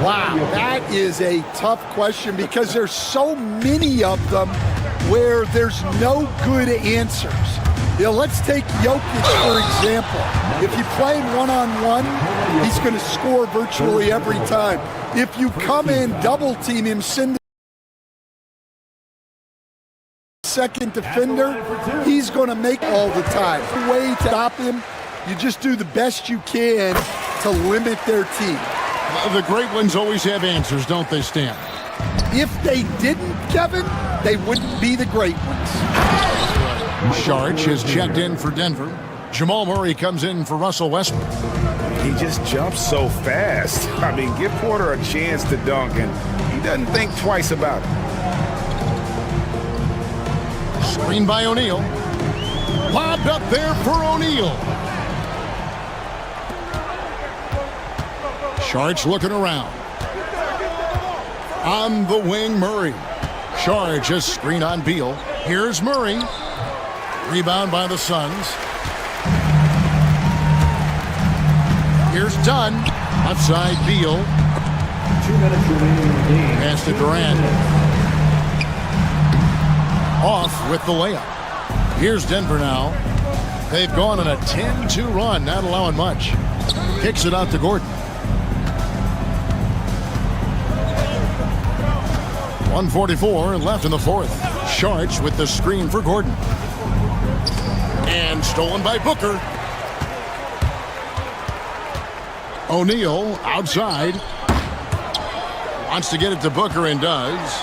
Wow, that is a tough question because there's so many of them where there's no good answers. You know, let's take Jokic, for example. If you play him one-on-one, he's going to score virtually every time. If you come in, double-team him, send second defender, he's going to make all the time. The way to stop him, you just do the best you can to limit their team. The great ones always have answers, don't they, Stan? If they didn't, Kevin, they wouldn't be the great ones. Sharch has checked in for Denver. Jamal Murray comes in for Russell Westbrook. He just jumps so fast. I mean, give Porter a chance to dunk, and he doesn't think twice about it. Screen by O'Neal. Lobbed up there for O'Neal. Sharch looking around. On the wing, Murray. Sharch just screen on Beal. Here's Murray. Rebound by the Suns. Here's Dunn. Left side, Beal. 2 minutes remaining in the game. Pass to Durant. Off with the layup. Here's Denver now. They've gone on a 10-2 run, not allowing much. Kicks it out to Gordon. 1:44 left in the fourth. Sharch with the screen for Gordon. And stolen by Booker. O'Neal outside. Wants to get it to Booker and does.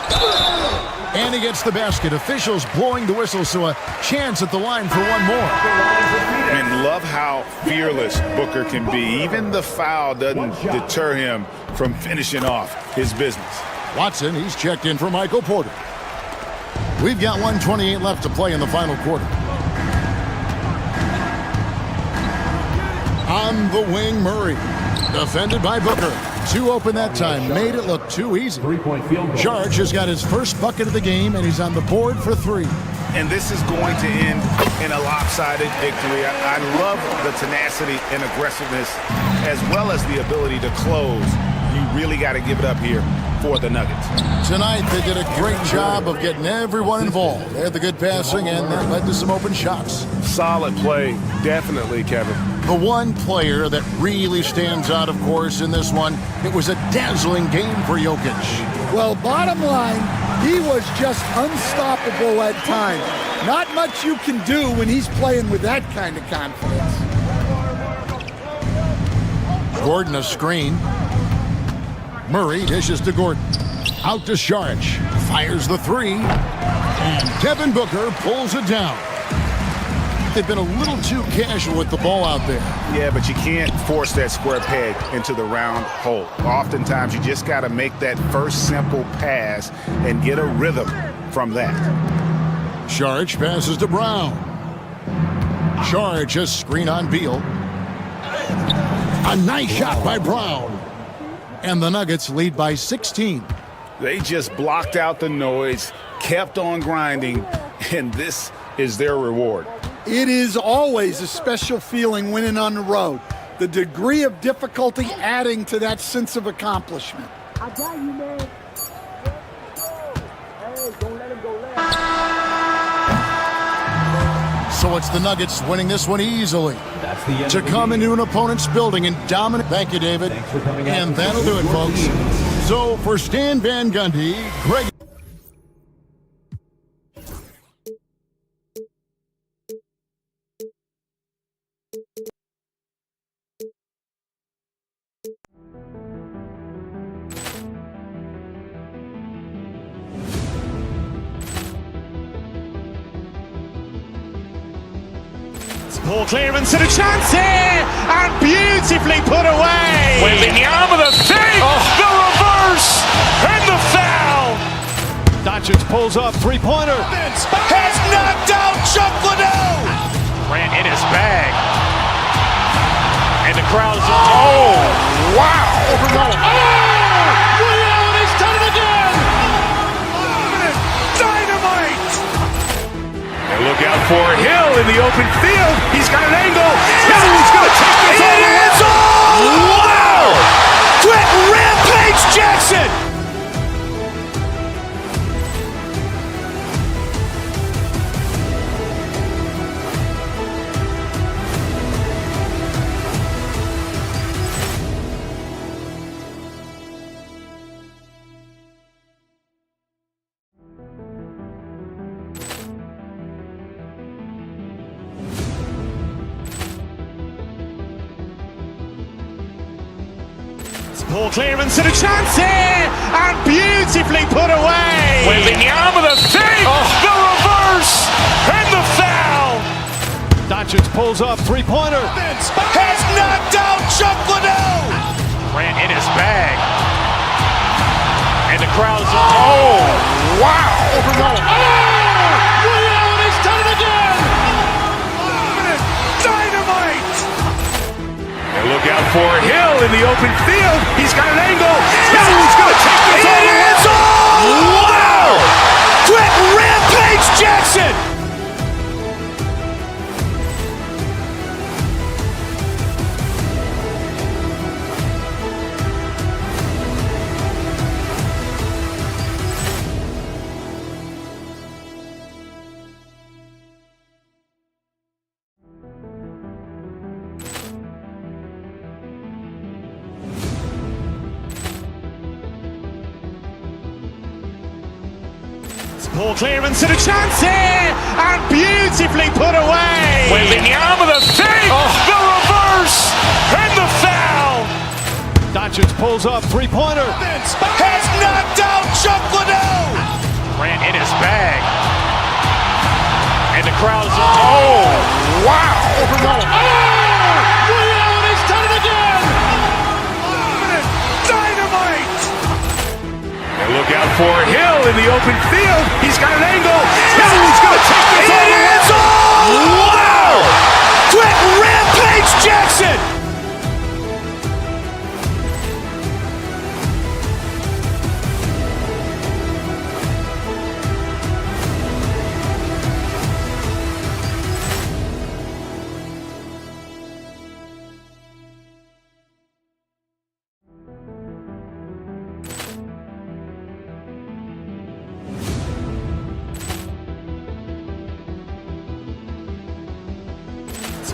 And he gets the basket. Officials blowing the whistle, so a chance at the line for one more. And love how fearless Booker can be. Even the foul doesn't deter him from finishing off his business. Watson, he's checked in for Michael Porter. We've got 1:28 left to play in the final quarter. On the wing, Murray. Defended by Booker. Two open that time. Made it look too easy. 3-point field goal. Sharch has got his first bucket of the game, and he's on the board for three. And this is going to end in a lopsided victory. I love the tenacity and aggressiveness, as well as the ability to close. You really got to give it up here for the Nuggets. Tonight, they did a great job of getting everyone involved. They had the good passing, and that led to some open shots. Solid play, definitely, Kevin. The one player that really stands out, of course, in this one, it was a dazzling game for Jokic. Well, bottom line, he was just unstoppable at times. Not much you can do when he's playing with that kind of confidence. Gordon a screen. Murray dishes to Gordon. Out to Sharch. Fires the three. And Devin Booker pulls it down. They've been a little too casual with the ball out there. Yeah, but you can't force that square peg into the round hole. Oftentimes, you just got to make that first simple pass and get a rhythm from that. Sharch passes to Brown. Sharch just screen on Beal. A nice shot by Brown. And the Nuggets lead by 16. They just blocked out the noise, kept on grinding, and this is their reward. It is always a special feeling winning on the road. The degree of difficulty adding to that sense of accomplishment. I got you, man. Hey, don't let him go left. So it's the Nuggets winning this one easily. That's the end To come into an opponent's building and dominate. Thank you, David. Thanks for coming out. And that'll do it, folks. So for Stan Van Gundy, Greg. Ball clearance and a chance here, and beautifully put away. Wembanyama the save, the reverse, and the foul. Doncic pulls up, three-pointer. Has knocked out Chuck Liddell. Ran in his bag. And the crowd is, oh, wow. Ray Allen has done it again. Dynamite. And look out for Hill in the open field. He's got an angle. He's going to take this all the way. Wow. Quick Rampage Jackson. Ball clearance and a chance here, and beautifully put away. Wembanyama the save, the reverse, and the foul. Doncic pulls up, three-pointer. Has knocked out Chuck Liddell. Ran in his bag. And the crowd is, oh, wow. Ray Allen for Hill in the open field. He's got an angle. Hill's going to take this all the way. Wow! Quick Rampage Jackson! Ball clearance and a chance here, and beautifully put away. Wembanyama the fake, the reverse, and the foul. Doncic pulls up, three-pointer. Has knocked out Chuck Liddell. Grant in his bag. And the crowd is, oh, wow. He's done it again. Dynamite. And look out for Hill in the open field. He's got an angle. Hill's going to take this all the way. Wow. Quick Rampage Jackson.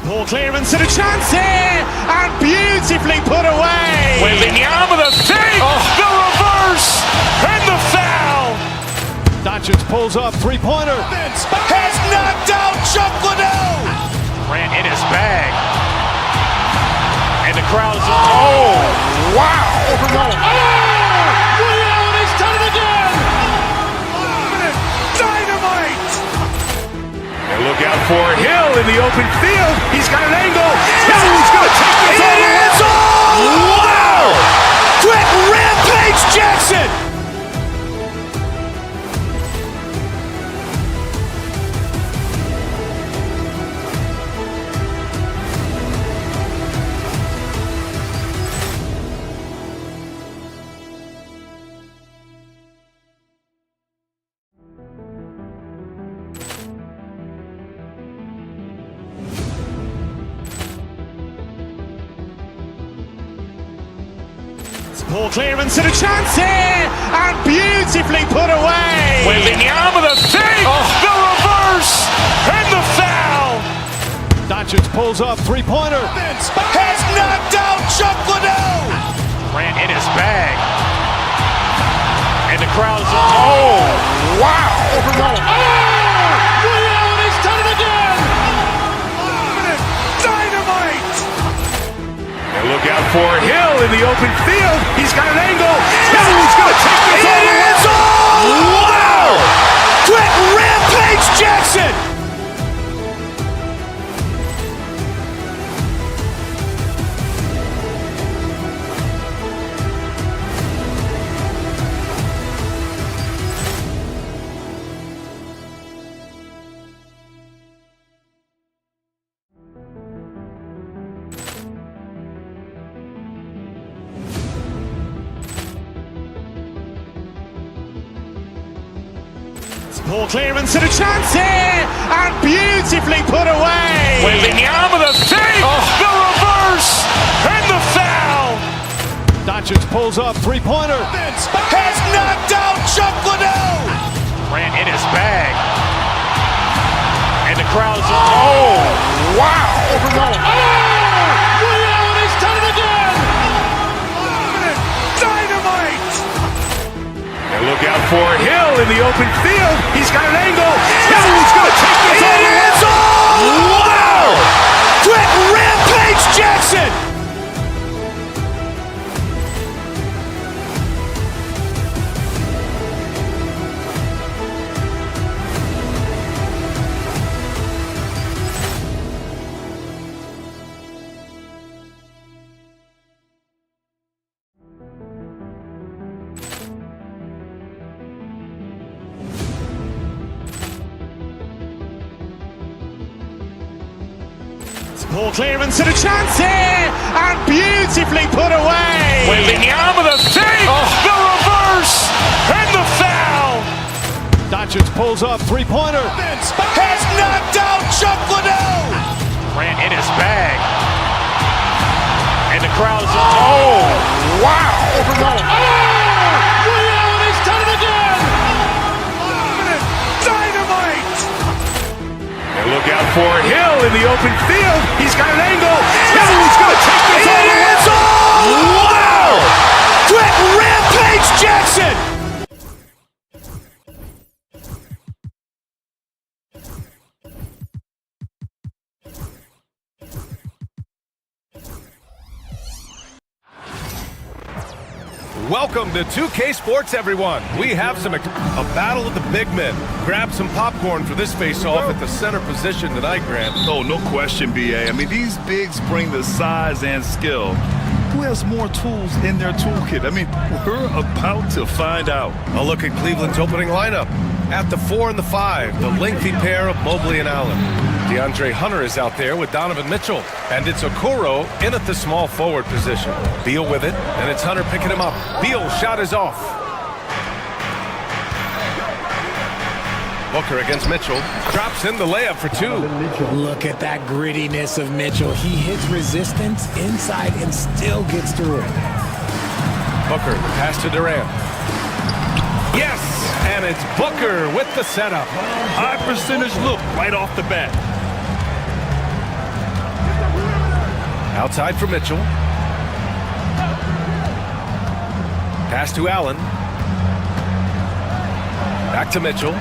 Ball clearance and a chance here, and beautifully put away. Wembanyama the fake, the reverse, and the foul. Doncic pulls up, three-pointer. Has knocked out Chuck Liddell. Grant in his bag. And the crowd is, oh, wow. He's done it again. Dynamite. And look out for Hill in the open field. He's got an angle. Hill's going to take this all the way. Wow. Quick Rampage Jackson. Ball clearance and a chance here, and beautifully put away. Wembanyama the fake, the reverse, and the foul. Doncic pulls up, three-pointer. Has knocked out Chuck Liddell. Grant in his bag. And the crowd is, oh, wow. He's done it again. Dynamite. And look out for Hill in the open field. He's got an angle. Hill's going to take this all the way. Wow. Quick Rampage Jackson. Ball clearance and a chance here, and beautifully put away. Wembanyama the fake, the reverse, and the foul. Doncic pulls up, three-pointer. Has knocked out Chuck Liddell. Grant in his bag. And the crowd is, oh, wow. He's done it again. Dynamite. And look out for Hill in the open field. He's got an angle. Hill's going to take this all the way. Wow. Quick Rampage Jackson. Poor clearance and a chance here, and beautifully put away. Wembanyama with a save, the reverse, and the foul. Doncic pulls up, three-pointer. Has knocked out Chuck Liddell. Ran in his bag. And the crowd is, oh, wow. Ray Allen has done it again. Dynamite. And look out for Hill in the open field. He's got an angle. Hill's going to take this all the way. Wow. Quick Rampage Jackson. Welcome to 2K Sports, everyone. We have a battle of the big men. Grab some popcorn for this face-off at the center position tonight, Grant. Oh, no question, BA. I mean, these bigs bring the size and skill. Who has more tools in their toolkit? I mean, we're about to find out. A look at Cleveland's opening lineup. At the 4 and the 5, the lengthy pair of Mobley and Allen. DeAndre Hunter is out there with Donovan Mitchell. And it's Okoro in at the small forward position. Beal with it, and it's Hunter picking him up. Beal's shot is off. Booker against Mitchell. Drops in the layup for 2. Look at that grittiness of Mitchell. He hits resistance inside and still gets through it. Booker, the pass to Durant. Yes! And it's Booker with the setup. High percentage look right off the bat. Outside for Mitchell. Pass to Allen. Back to Mitchell.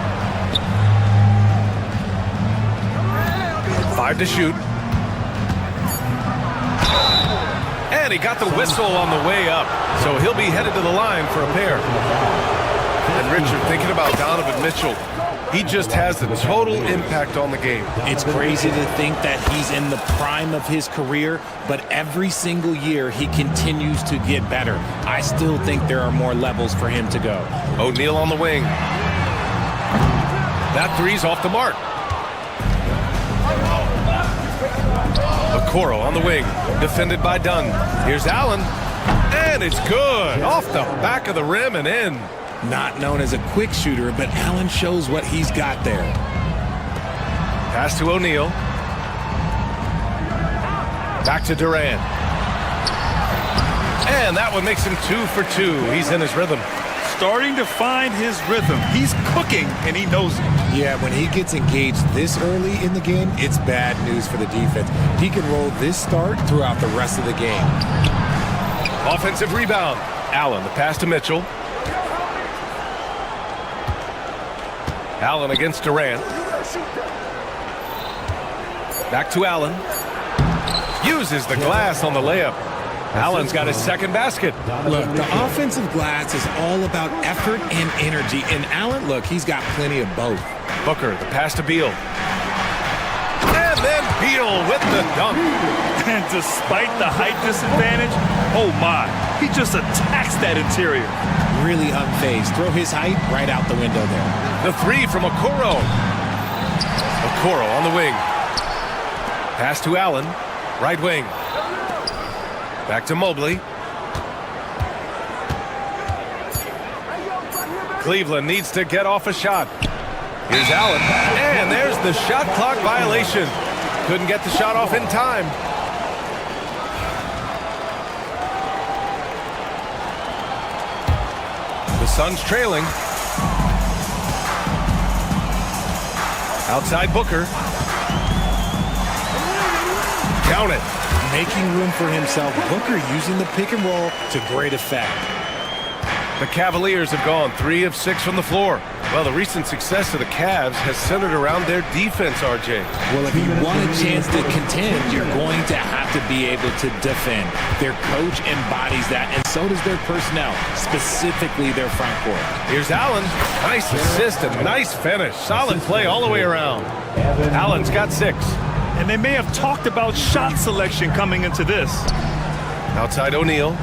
5 to shoot. And he got the whistle on the way up. So he'll be headed to the line for a pair. And Richard, thinking about Donovan Mitchell, he just has the total impact on the game. It's crazy to think that he's in the prime of his career, but every single year he continues to get better. I still think there are more levels for him to go. O'Neal on the wing. That three's off the mark. Okoro on the wing, defended by Dunn. Here's Allen, and it's good. Off the back of the rim and in. Not known as a quick shooter, but Allen shows what he's got there. Pass to O'Neal. Back to Durant. And that one makes him 2 for 2. He's in his rhythm. Starting to find his rhythm. He's cooking, and he knows it. Yeah, when he gets engaged this early in the game, it's bad news for the defense. He can roll this start throughout the rest of the game. Offensive rebound. Allen, the pass to Mitchell. Allen against Durant. Back to Allen. Uses the glass on the layup. Allen's got his second basket. Look, the offensive glass is all about effort and energy. And Allen, look, he's got plenty of both. Booker, the pass to Beal. And then Beal with the dunk. And despite the height disadvantage, oh my, he just attacks that interior. Really unfazed. Throw his height right out the window there. The three from Okoro. Okoro on the wing. Pass to Allen. Right wing. Back to Mobley. Cleveland needs to get off a shot. Here's Allen. And there's the shot clock violation. Couldn't get the shot off in time. The Suns trailing. Outside Booker. Count it. Making room for himself. Booker using the pick and roll to great effect. The Cavaliers have gone 3 of 6 from the floor. Well, the recent success of the Cavs has centered around their defense, RJ. Well, if you want a chance to contend, you're going to have to be able to defend. Their coach embodies that, and so does their personnel, specifically their front court. Here's Allen. Nice assist and nice finish. Solid play all the way around. Allen's got 6. And they may have talked about shot selection coming into this. Outside O'Neal.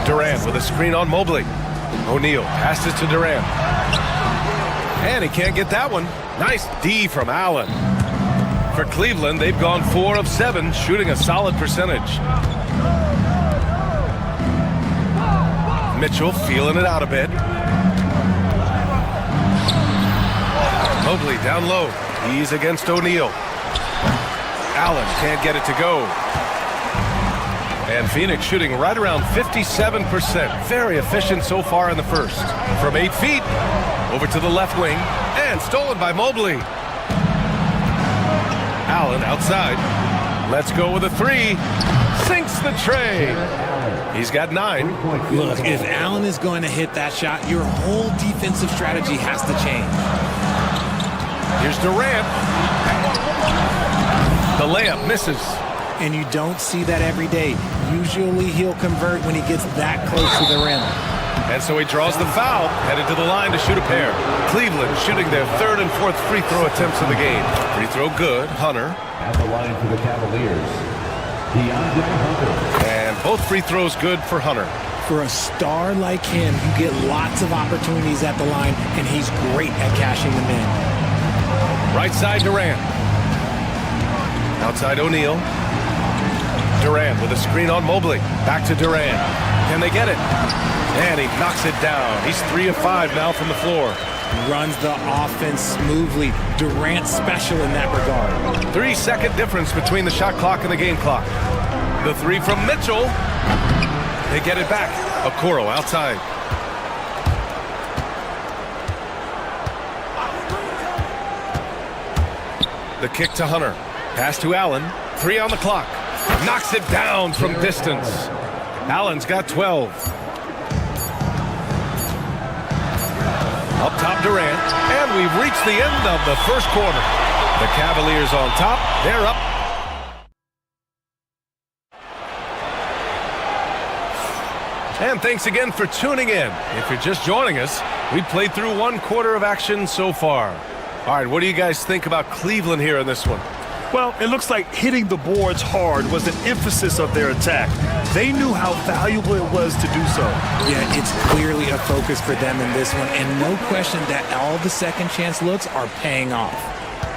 Durant with a screen on Mobley. O'Neal passes to Durant. And he can't get that one. Nice D from Allen. for Cleveland, they've gone 4 of 7, shooting a solid percentage. Mitchell feeling it out a bit. Mobley down low. He's against O'Neal. Allen can't get it to go. And Phoenix shooting right around 57%. Very efficient so far in the first. From 8 feet, over to the left wing, and stolen by Mobley. Allen outside. Let's go with a 3. Sinks the tray. He's got 9. Look, if Allen is going to hit that shot, your whole defensive strategy has to change. Here's Durant. The layup misses. And you don't see that every day. Usually he'll convert when he gets that close to the rim. And so he draws the foul, headed to the line to shoot a pair. Cleveland shooting their 3rd and 4th free throw attempts of the game. Free throw good, Hunter. At the line for the Cavaliers, DeAndre Hunter. And both free throws good for Hunter. For a star like him, you get lots of opportunities at the line, and he's great at cashing them in. Right side, Durant. Outside, O'Neal. Durant with a screen on Mobley. Back to Durant. Can they get it? And he knocks it down. He's 3 of 5 now from the floor. Runs the offense smoothly. Durant special in that regard. 3-second difference between the shot clock and the game clock. The 3 from Mitchell. They get it back. Okoro outside. The kick to Hunter. Pass to Allen. 3 on the clock. Knocks it down from distance. Allen's got 12. Up top, Durant. And we've reached the end of the first quarter. The Cavaliers on top. They're up. And thanks again for tuning in. If you're just joining us, we played through 1 quarter of action so far. All right, what do you guys think about Cleveland here in this one? Well, it looks like hitting the boards hard was an emphasis of their attack. They knew how valuable it was to do so. Yeah, it's clearly a focus for them in this one, and no question that all the second chance looks are paying off.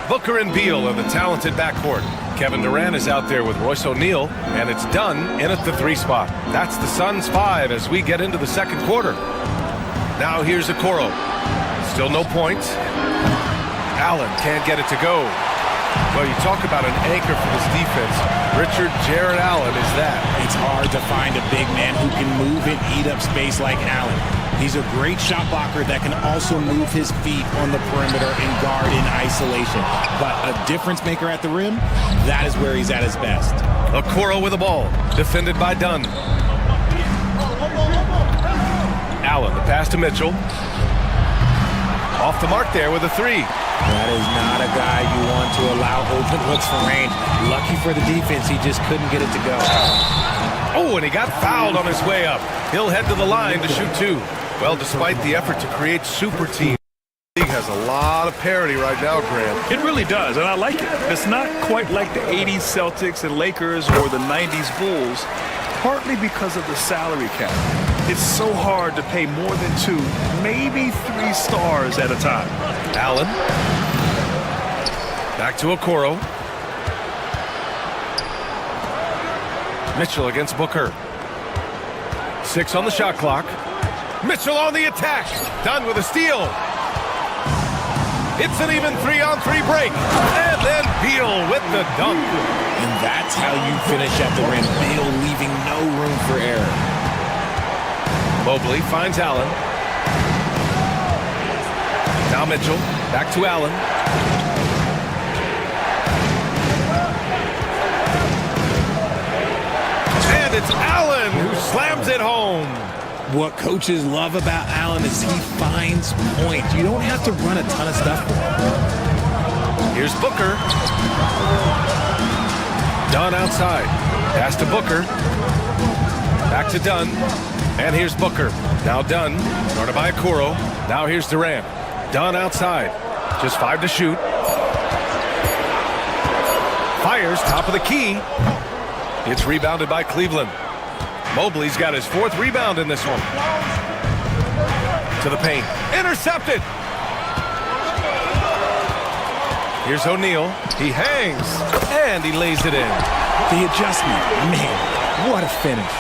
Booker and Beal are the talented backcourt. Kevin Durant is out there with Royce O'Neal, and it's done in at the 3 spot. That's the Suns' 5 as we get into the second quarter. Now here's Okoro. Still no points. Allen can't get it to go. Well, you talk about an anchor for this defense. Richard Jarrett Allen is that. It's hard to find a big man who can move and eat up space like Allen. He's a great shot blocker that can also move his feet on the perimeter and guard in isolation. But a difference maker at the rim, that is where he's at his best. Okoro with the ball, defended by Dunn. Allen, the pass to Mitchell. Off the mark there with a 3. That is not a guy you want to allow open looks from range. Lucky for the defense, he just couldn't get it to go. Oh, and he got fouled on his way up. He'll head to the line to shoot 2. Well, despite the effort to create super teams, the league has a lot of parity right now, Grant. It really does, and I like it. It's not quite like the 80s Celtics and Lakers or the 90s Bulls, partly because of the salary cap. It's so hard to pay more than 2, maybe 3 stars at a time. Allen. Back to Okoro. Mitchell against Booker. 6 on the shot clock. Mitchell on the attack. Dunn with a steal. It's an even 3-on-3 break. And then Beal with the dunk. And that's how you finish at the rim. Beal leaving no room for error. Mobley finds Allen. Now Mitchell. Back to Allen. And it's Allen who slams it home. What coaches love about Allen is he finds points. You don't have to run a ton of stuff for him. Here's Booker. Dunn outside. Pass to Booker. Back to Dunn. And here's Booker. Now Dunn. Started by Okoro. Now here's Durant. Dunn outside. Just 5 to shoot. Fires top of the key. It's rebounded by Cleveland. Mobley's got his 4th rebound in this one. To the paint. Intercepted. Here's O'Neal. He hangs, and he lays it in. The adjustment, man, what a finish.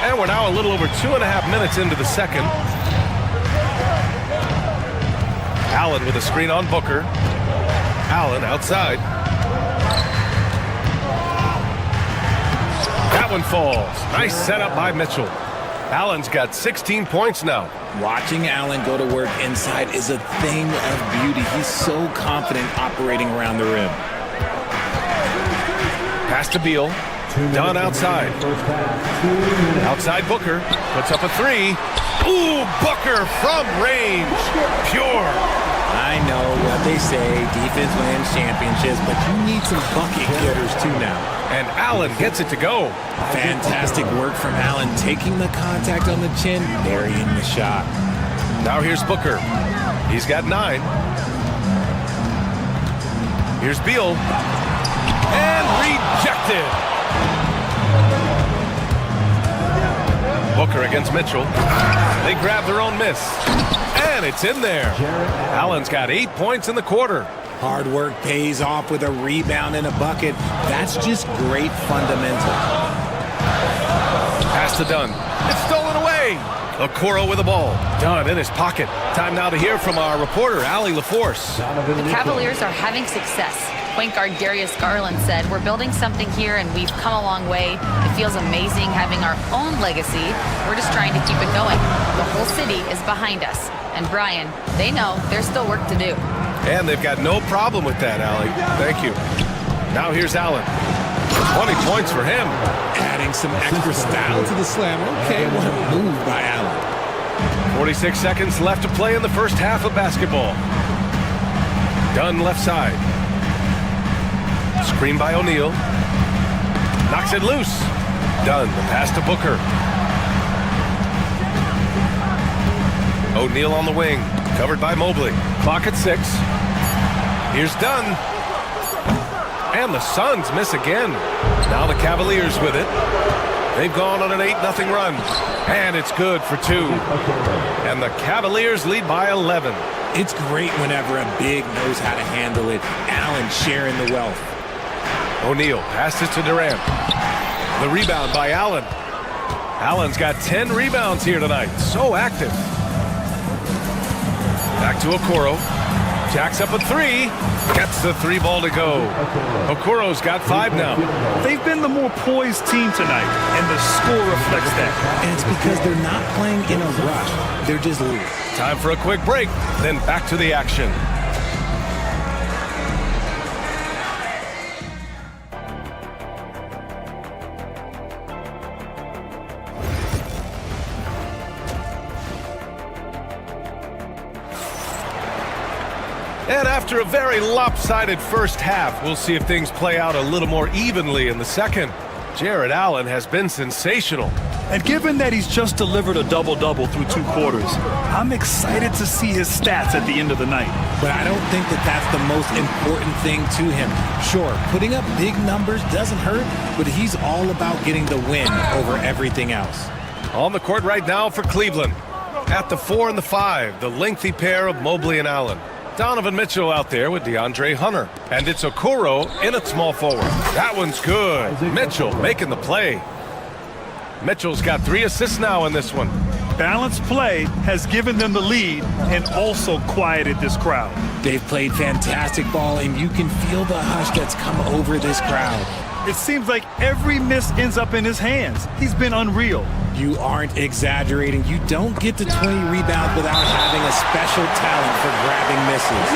And we're now a little over 2.5 minutes into the second. Allen with a screen on Booker. Allen outside. That one falls. Nice setup by Mitchell. Allen's got 16 points now. Watching Allen go to work inside is a thing of beauty. He's so confident operating around the rim. Pass to Beal. Dunn outside. Outside Booker. Puts up a three. Ooh, Booker from range. Pure. I know what they say, defense wins championships, but you need some bucket getters too now. And Allen gets it to go. Fantastic work from Allen, taking the contact on the chin, burying the shot. Now here's Booker. He's got 9. Here's Beal. And rejected. Booker against Mitchell. They grab their own miss. And it's in there. Allen's got 8 points in the quarter. Hard work pays off with a rebound and a bucket. That's just great fundamental. Pass to Dunn. It's stolen away. Okoro with the ball. Dunn in his pocket. Time now to hear from our reporter, Allie LaForce. The Cavaliers are having success. Point guard Darius Garland said, "We're building something here and we've come a long way. It feels amazing having our own legacy. We're just trying to keep it going. The whole city is behind us." And Brian, they know there's still work to do. And they've got no problem with that, Allie. Thank you. Now here's Allen. 20 points for him. Adding some extra style to the slam. Okay, what a move by Allen. 46 seconds left to play in the first half of basketball. Dunn left side. Screen by O'Neal. Knocks it loose. Dunn, the pass to Booker. O'Neal on the wing. Covered by Mobley. Clock at 6. Here's Dunn. And the Suns miss again. Now the Cavaliers with it. They've gone on an 8-0 run. And it's good for 2. And the Cavaliers lead by 11. It's great whenever a big knows how to handle it. Allen sharing the wealth. O'Neal passes to Durant. The rebound by Allen. Allen's got 10 rebounds here tonight. So active. Back to Okoro. Jacks up a 3. Gets the 3 ball to go. Okoro's got 5 now. They've been the more poised team tonight, and the score reflects that. And it's because they're not playing in a rush. They're just loose. Time for a quick break, then back to the action. And after a very lopsided first half, we'll see if things play out a little more evenly in the second. Jared Allen has been sensational. And given that he's just delivered a double-double through 2 quarters, I'm excited to see his stats at the end of the night. But I don't think that that's the most important thing to him. Sure, putting up big numbers doesn't hurt, but he's all about getting the win over everything else. On the court right now for Cleveland. At the 4 and the 5, the lengthy pair of Mobley and Allen. Donovan Mitchell out there with DeAndre Hunter. And it's Okoro in at small forward. That one's good. Mitchell making the play. Mitchell's got 3 assists now in this one. Balanced play has given them the lead and also quieted this crowd. They've played fantastic ball, and you can feel the hush that's come over this crowd. It seems like every miss ends up in his hands. He's been unreal. You aren't exaggerating. You don't get to 20 rebounds without having a special talent for grabbing misses.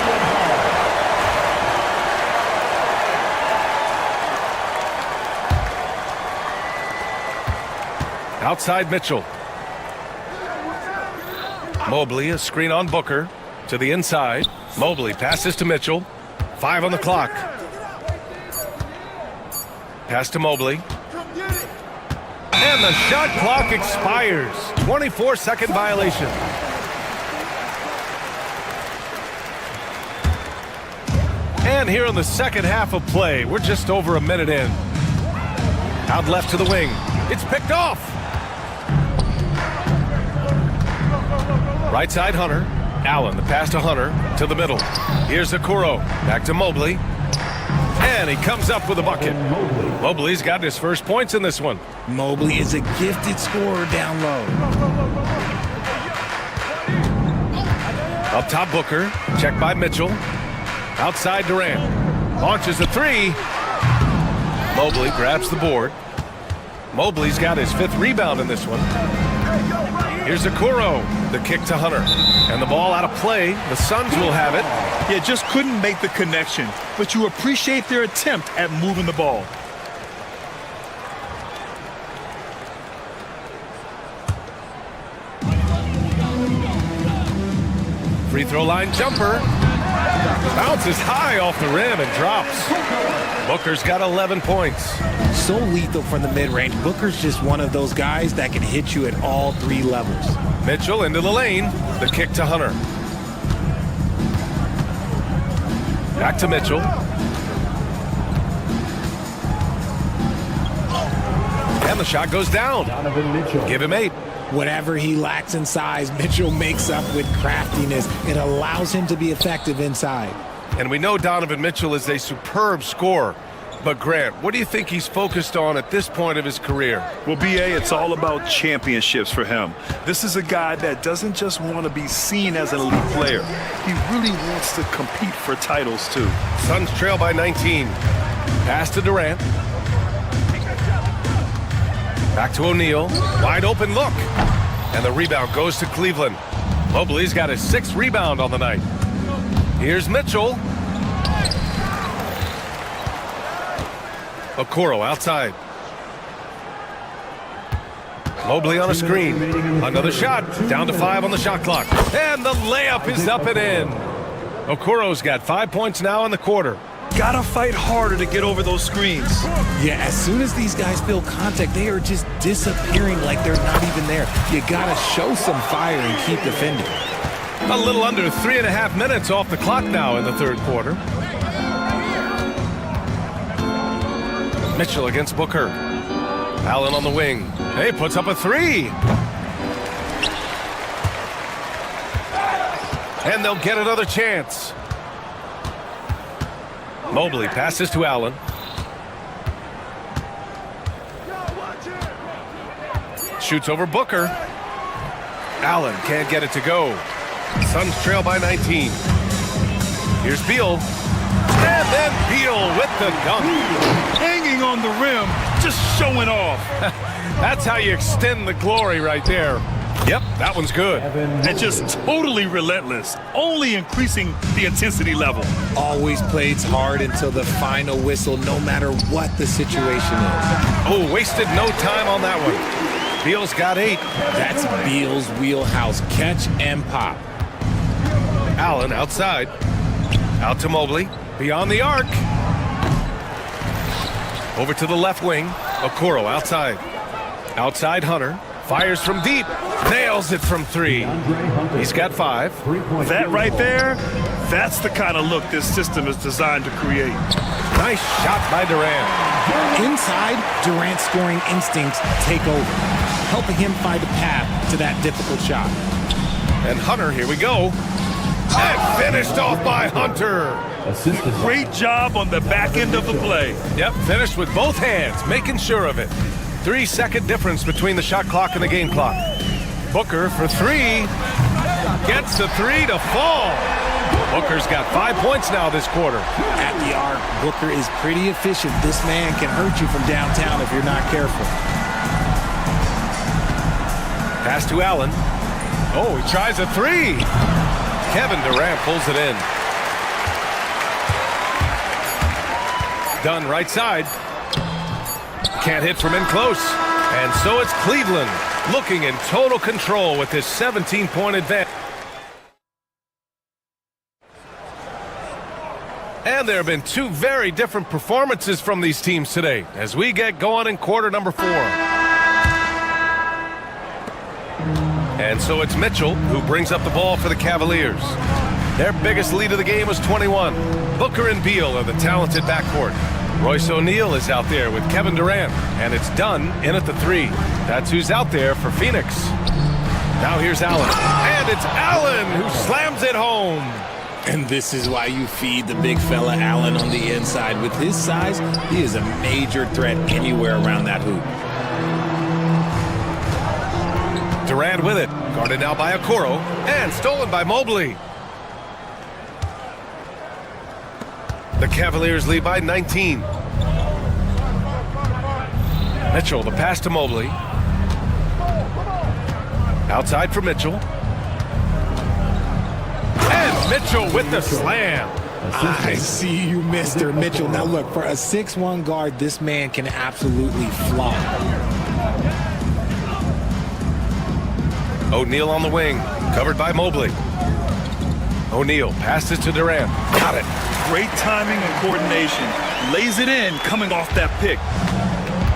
Outside Mitchell. Mobley, a screen on Booker. To the inside. Mobley passes to Mitchell. 5 on the clock. Pass to Mobley. And the shot clock expires. 24-second violation. And here in the second half of play, we're just over a minute in. Out left to the wing. It's picked off. Right side Hunter. Allen, the pass to Hunter, to the middle. Here's Okoro, back to Mobley. And he comes up with a bucket. Mobley's got his first points in this one. Mobley is a gifted scorer down low. Up top, Booker. Checked by Mitchell. Outside, Durant. Launches a three. Mobley grabs the board. Mobley's got his 5th rebound in this one. Here's Okoro. The kick to Hunter. And the ball out of play. The Suns will have it. Yeah, just couldn't make the connection. But you appreciate their attempt at moving the ball. Free throw line jumper. Bounces high off the rim and drops. Booker's got 11 points. So lethal from the mid-range. Booker's just one of those guys that can hit you at all 3 levels. Mitchell into the lane. The kick to Hunter. Back to Mitchell. And the shot goes down. Give him 8. Whatever he lacks in size, Mitchell makes up with craftiness. It allows him to be effective inside. And we know Donovan Mitchell is a superb scorer. But Grant, what do you think he's focused on at this point of his career? Well, B.A., it's all about championships for him. This is a guy that doesn't just want to be seen as an elite player. He really wants to compete for titles, too. Suns trail by 19. Pass to Durant. Back to O'Neal. Wide open look. And the rebound goes to Cleveland. Mobley's got his 6th rebound on the night. Here's Mitchell. Okoro outside. Mobley on a screen. Another shot. Down to 5 on the shot clock. And the layup is up and in. Okoro's got 5 points now in the quarter. Gotta fight harder to get over those screens. Yeah, as soon as these guys feel contact, they are just disappearing like they're not even there. You gotta show some fire and keep defending. A little under 3.5 minutes off the clock now in the 3rd quarter. Mitchell against Booker. Allen on the wing. Hey, puts up a 3. And they'll get another chance. Mobley passes to Allen. Shoots over Booker. Allen can't get it to go. Suns trail by 19. Here's Beal. And then Beal with the dunk. Hanging on the rim, just showing off. That's how you extend the glory right there. Yep, that one's good. And just totally relentless, only increasing the intensity level. Always plays hard until the final whistle, no matter what the situation is. Oh, wasted no time on that one. Beal's got 8. That's Beal's wheelhouse. Catch and pop. Allen outside. Out to Mobley. Beyond the arc. Over to the left wing. Okoro outside. Outside Hunter. Fires from deep. Nails it from 3. He's got 5. That right there, that's the kind of look this system is designed to create. Nice shot by Durant. Inside, Durant's scoring instincts take over, helping him find a path to that difficult shot. And Hunter, here we go. And finished off by Hunter. Great job on the back end of the play. Yep, finished with both hands, making sure of it. 3-second difference between the shot clock and the game clock. Booker for 3. Gets the 3 to fall. Booker's got 5 points now this quarter. At the arc, Booker is pretty efficient. This man can hurt you from downtown if you're not careful. Pass to Allen. Oh, he tries a 3. Kevin Durant pulls it in. Dunn right side. Can't hit from in close. And so it's Cleveland looking in total control with this 17-point advantage. And there have been 2 very different performances from these teams today as we get going in quarter number 4. And so it's Mitchell who brings up the ball for the Cavaliers. Their biggest lead of the game was 21. Booker and Beal are the talented backcourt. Royce O'Neal is out there with Kevin Durant, and it's Dunn in at the 3. That's who's out there for Phoenix. Now here's Allen, and it's Allen who slams it home. And this is why you feed the big fella Allen on the inside. With his size, he is a major threat anywhere around that hoop. Durant with it. Guarded now by Okoro. And stolen by Mobley. The Cavaliers lead by 19. Mitchell, the pass to Mobley. Outside for Mitchell. And Mitchell with the slam. I see you, Mr. Mitchell. Now look, for a 6'1" guard, this man can absolutely fly. O'Neal on the wing, covered by Mobley. O'Neal passes to Durant. Got it. Great timing and coordination. Lays it in coming off that pick.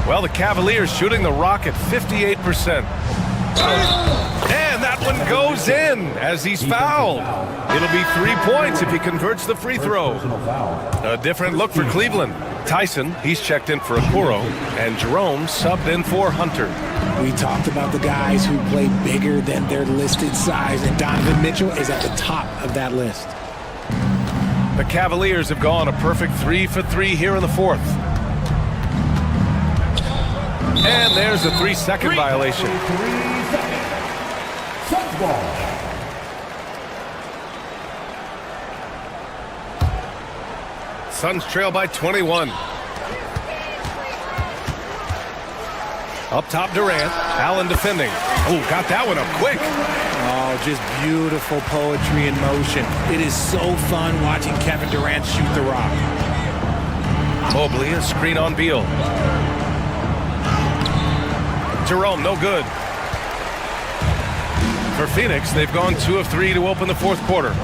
Well, the Cavaliers shooting the rock at 58%. And that one goes in as he's fouled. It'll be 3 points if he converts the free throw. A different look for Cleveland. Tyson, he's checked in for Okoro, and Jerome subbed in for Hunter. We talked about the guys who play bigger than their listed size, and Donovan Mitchell is at the top of that list. The Cavaliers have gone a perfect 3 for 3 here in the fourth. And there's a 3-second violation. 3 seconds. Suns ball. Suns trail by 21. Up top, Durant. Allen defending. Oh, got that one up quick. Oh, just beautiful poetry in motion. It is so fun watching Kevin Durant shoot the rock. Mobley, a screen on Beal. Jerome, no good. For Phoenix, they've gone 2 of 3 to open the fourth quarter.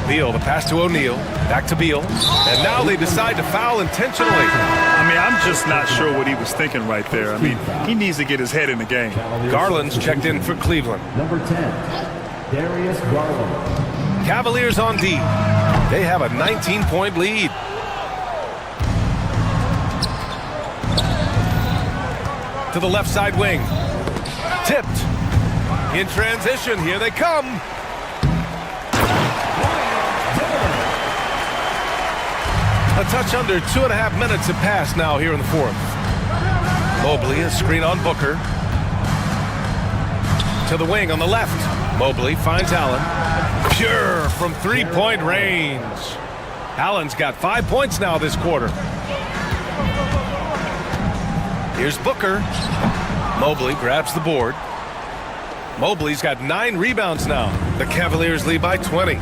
Beal, the pass to O'Neal. Back to Beal. And now they decide to foul intentionally. I mean, I'm just not sure what he was thinking right there. I mean, he needs to get his head in the game. Garland's checked in for Cleveland. Number 10, Darius Garland. Cavaliers on D. They have a 19-point lead. To the left side wing. Tipped. In transition, here they come. A touch under 2.5 minutes have passed now here in the fourth. Mobley, a screen on Booker. To the wing on the left. Mobley finds Allen. Pure from three-point range. Allen's got 5 points now this quarter. Here's Booker. Mobley grabs the board. Mobley's got 9 rebounds now. The Cavaliers lead by 20.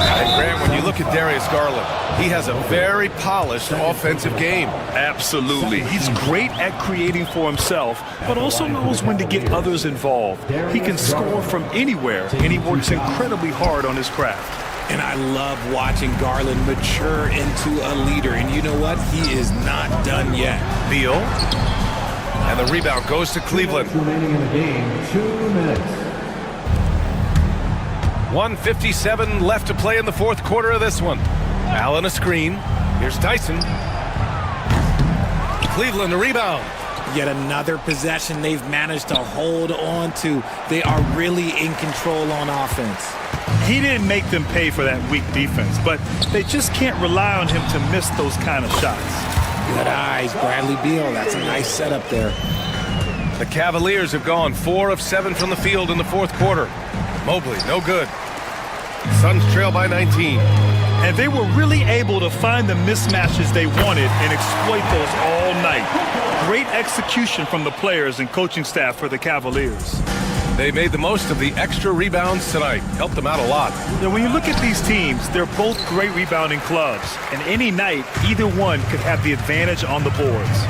And Grant, when you look at Darius Garland, he has a very polished offensive game. Absolutely. He's great at creating for himself, but also knows when to get others involved. He can score from anywhere, and he works incredibly hard on his craft. And I love watching Garland mature into a leader. And you know what? He is not done yet. Beal. And the rebound goes to Cleveland. Remaining in the game, 2 minutes. 1:57 left to play in the fourth quarter of this one. Allen a screen. Here's Tyson. Cleveland a rebound. Yet another possession they've managed to hold on to. They are really in control on offense. He didn't make them pay for that weak defense, but they just can't rely on him to miss those kind of shots. Good eyes, Bradley Beal. That's a nice setup there. The Cavaliers have gone 4 of 7 from the field in the fourth quarter. Mobley, no good. Suns trail by 19. And they were really able to find the mismatches they wanted and exploit those all night. Great execution from the players and coaching staff for the Cavaliers. They made the most of the extra rebounds tonight. Helped them out a lot. Now, when you look at these teams, they're both great rebounding clubs. And any night, either one could have the advantage on the boards.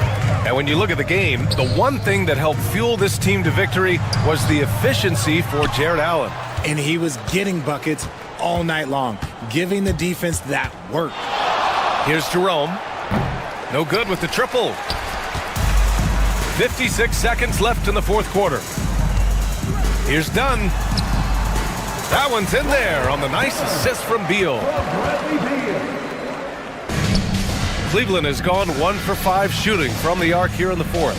And when you look at the game, the one thing that helped fuel this team to victory was the efficiency for Jared Allen. And he was getting buckets all night long, giving the defense that work. Here's Jerome. No good with the triple. 56 seconds left in the fourth quarter. Here's Dunn. That one's in there on the nice assist from Beal. Cleveland has gone 1 for 5 shooting from the arc here in the fourth.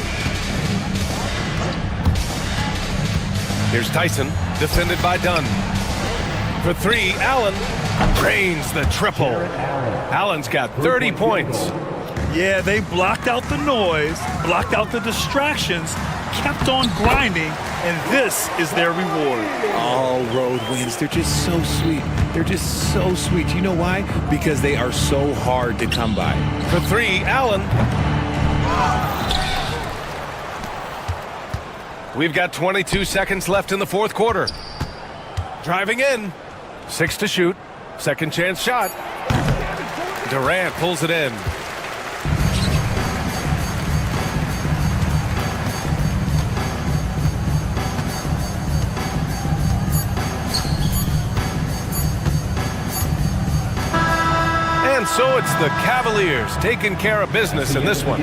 Here's Tyson, defended by Dunn. For three, Allen drains the triple. Allen's got 30 points. Yeah, they blocked out the noise, blocked out the distractions, kept on grinding, and this is their reward. All road wins. They're just so sweet. They're just so sweet. You know why? Because they are so hard to come by. For three, Allen. We've got 22 seconds left in the fourth quarter. Driving in. 6 to shoot. Second chance shot. Durant pulls it in. And so it's the Cavaliers taking care of business in this one.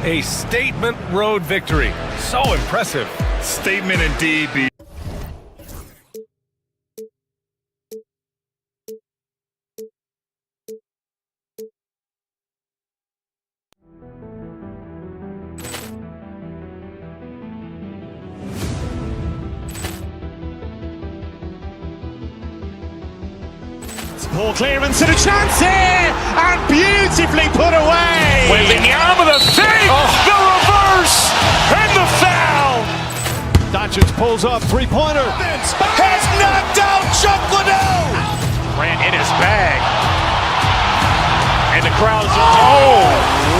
A statement road victory. So impressive. Statement indeed, B. Ball clearance and a chance here, and beautifully put away. Wembanyama the fake, the reverse, and the foul. Doncic pulls up, three-pointer. Has knocked out Chuck Liddell. Grant in his bag. And the crowd is, oh,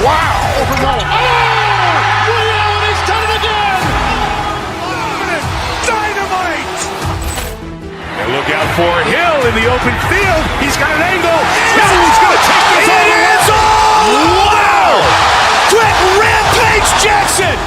wow. Ray Allen has done it again. Dynamite. And look out for Hill in the open field. He's got an angle. He's going to take this all the way. Wow. Quick Rampage Jackson.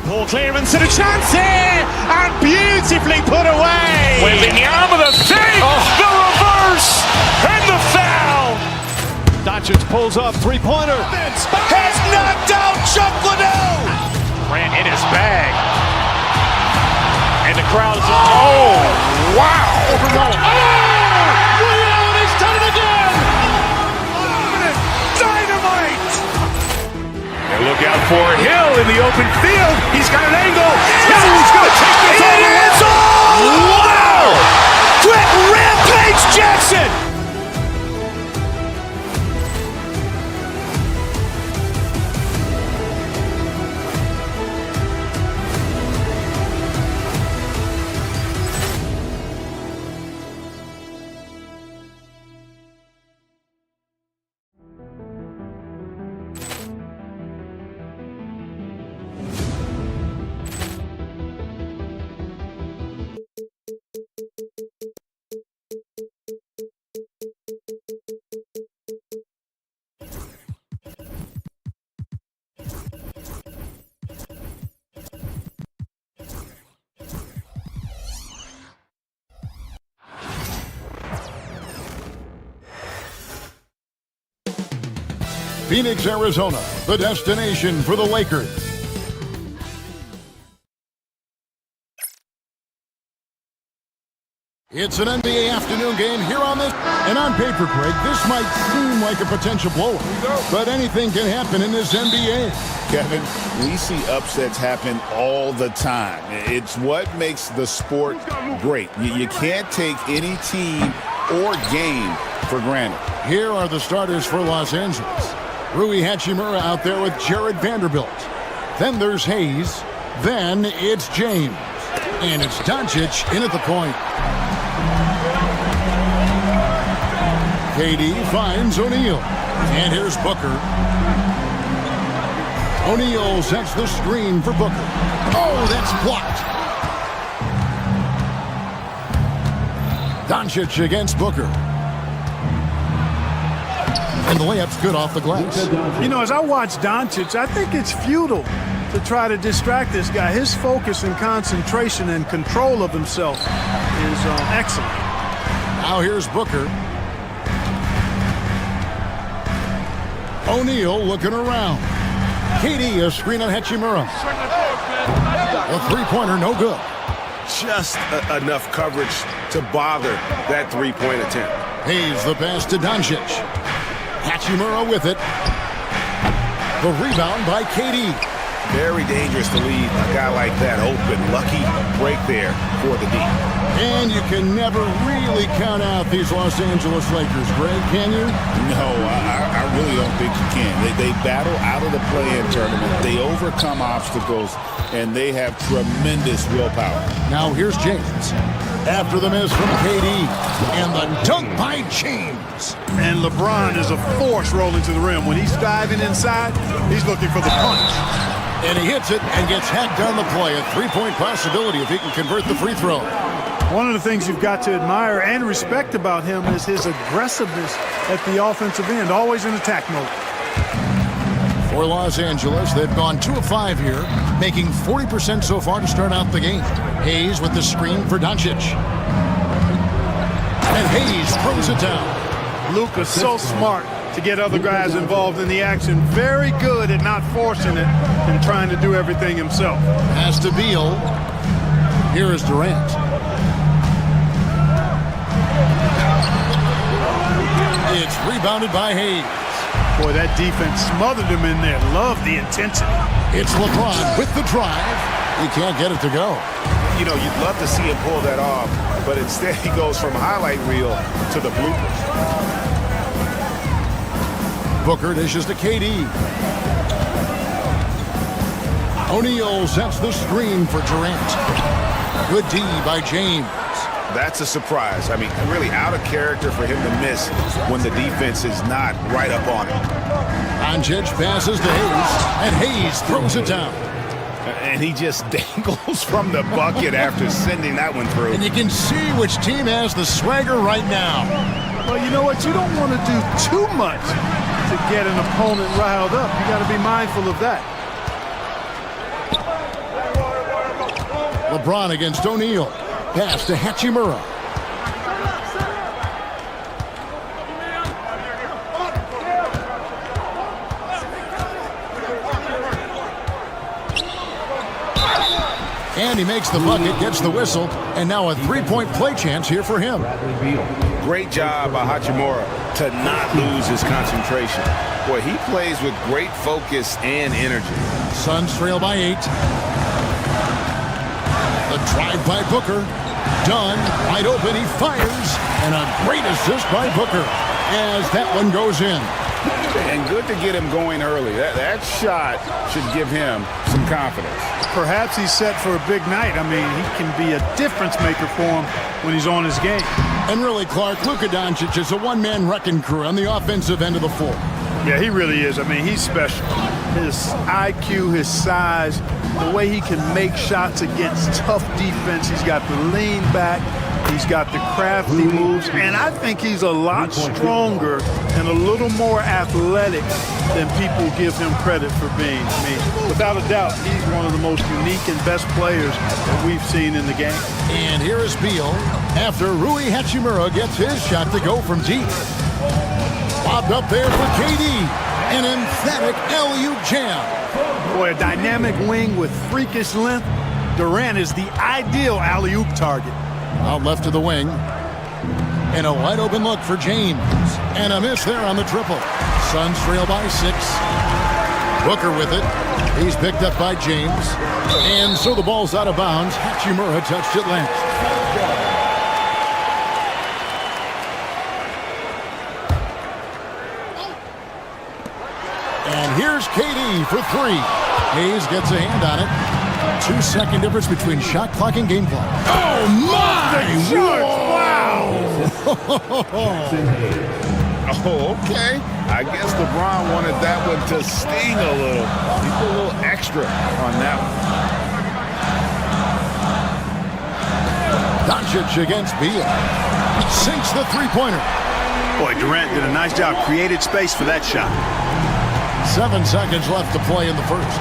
Ball clearance and a chance here, and beautifully put away. Wembanyama the fake, the reverse, and the foul. Doncic pulls up, three-pointer. Has knocked out Chuck Liddell. Grant in his bag. And the crowd is, oh, wow. Ray Allen has done it again. Dynamite. And look out for Hill in the open field. He's got an angle. He's going to take this all the way. Wow. Quick Rampage Jackson. Phoenix, Arizona, the destination for the Lakers. It's an NBA afternoon game here on this. And on paper, Craig, this might seem like a potential blowout. But anything can happen in this NBA. Kevin, we see upsets happen all the time. It's what makes the sport great. You can't take any team or game for granted. Here are the starters for Los Angeles. Rui Hachimura out there with Jared Vanderbilt. Then there's Hayes. Then it's James. And it's Doncic in at the point. KD finds O'Neal. And here's Booker. O'Neal sets the screen for Booker. Oh, that's blocked. Doncic against Booker. And the layup's good off the glass. You know, as I watch Doncic, I think it's futile to try to distract this guy. His focus and concentration and control of himself is excellent. Now here's Booker. O'Neal looking around. KD, a screen on Hachimura. A three-pointer, no good. Just enough coverage to bother that three-point attempt. Hayes the pass to Doncic. Hachimura with it. The rebound by KD. Very dangerous to leave a guy like that open. Lucky break there for the D. And you can never really count out these Los Angeles Lakers, Greg, can you? No, I really don't think you can. They battle out of the play-in tournament. They overcome obstacles, and they have tremendous willpower. Now here's James. After the miss from KD, and the dunk by James. And LeBron is a force rolling to the rim. When he's diving inside, he's looking for the punch. And he hits it and gets hacked on the play. A three-point possibility if he can convert the free throw. One of the things you've got to admire and respect about him is his aggressiveness at the offensive end, always in attack mode. For Los Angeles, they've gone 2 of 5 here, making 40% so far to start out the game. Hayes with the screen for Doncic. And Hayes throws it down. Luka's so smart to get other guys involved in the action. Very good at not forcing it and trying to do everything himself. Pass to Beal. Here is Durant. It's rebounded by Hayes. Boy, that defense smothered him in there. Love the intensity. It's LeBron with the drive. He can't get it to go. You know, you'd love to see him pull that off, but instead he goes from highlight reel to the bloopers. Booker dishes to KD. O'Neal sets the screen for Durant. Good D by James. That's a surprise. I mean, really out of character for him to miss when the defense is not right up on him. Doncic passes to Hayes, and Hayes throws it down. And he just dangles from the bucket after sending that one through. And you can see which team has the swagger right now. Well, you know what? You don't want to do too much to get an opponent riled up. You got to be mindful of that. LeBron against O'Neal. Pass to Hachimura. And he makes the bucket, gets the whistle, and now a three-point play chance here for him. Great job by Hachimura to not lose his concentration. Boy, he plays with great focus and energy. Suns trail by 8. The drive by Booker. Dunn, wide open, he fires, and a great assist by Booker as that one goes in. And good to get him going early. That shot should give him some confidence. Perhaps he's set for a big night. I mean, he can be a difference maker for him when he's on his game. And really, Clark, Luka Doncic is a one-man wrecking crew on the offensive end of the floor. Yeah, he really is. I mean, he's special. His IQ, his size, the way he can make shots against tough defense. He's got the lean back. He's got the crafty moves. And I think he's a lot stronger and a little more athletic than people give him credit for being. I mean, without a doubt, he's one of the most unique and best players that we've seen in the game. And here is Beal after Rui Hachimura gets his shot to go from deep. Bobbed up there for KD. An emphatic alley-oop jam. Boy, a dynamic wing with freakish length. Durant is the ideal alley-oop target. Out left to the wing. And a wide-open look for James. And a miss there on the triple. Suns trail by 6. Booker with it. He's picked up by James. And so the ball's out of bounds. Hachimura touched it last. And here's KD for 3. Hayes gets a hand on it. 2-second difference between shot clock and game clock. Oh, my! Wow! Oh, okay. I guess LeBron wanted that one to sting a little. He put a little extra on that one. Doncic against Beal. Sinks the three-pointer. Boy, Durant did a nice job. Created space for that shot. 7 seconds left to play in the first.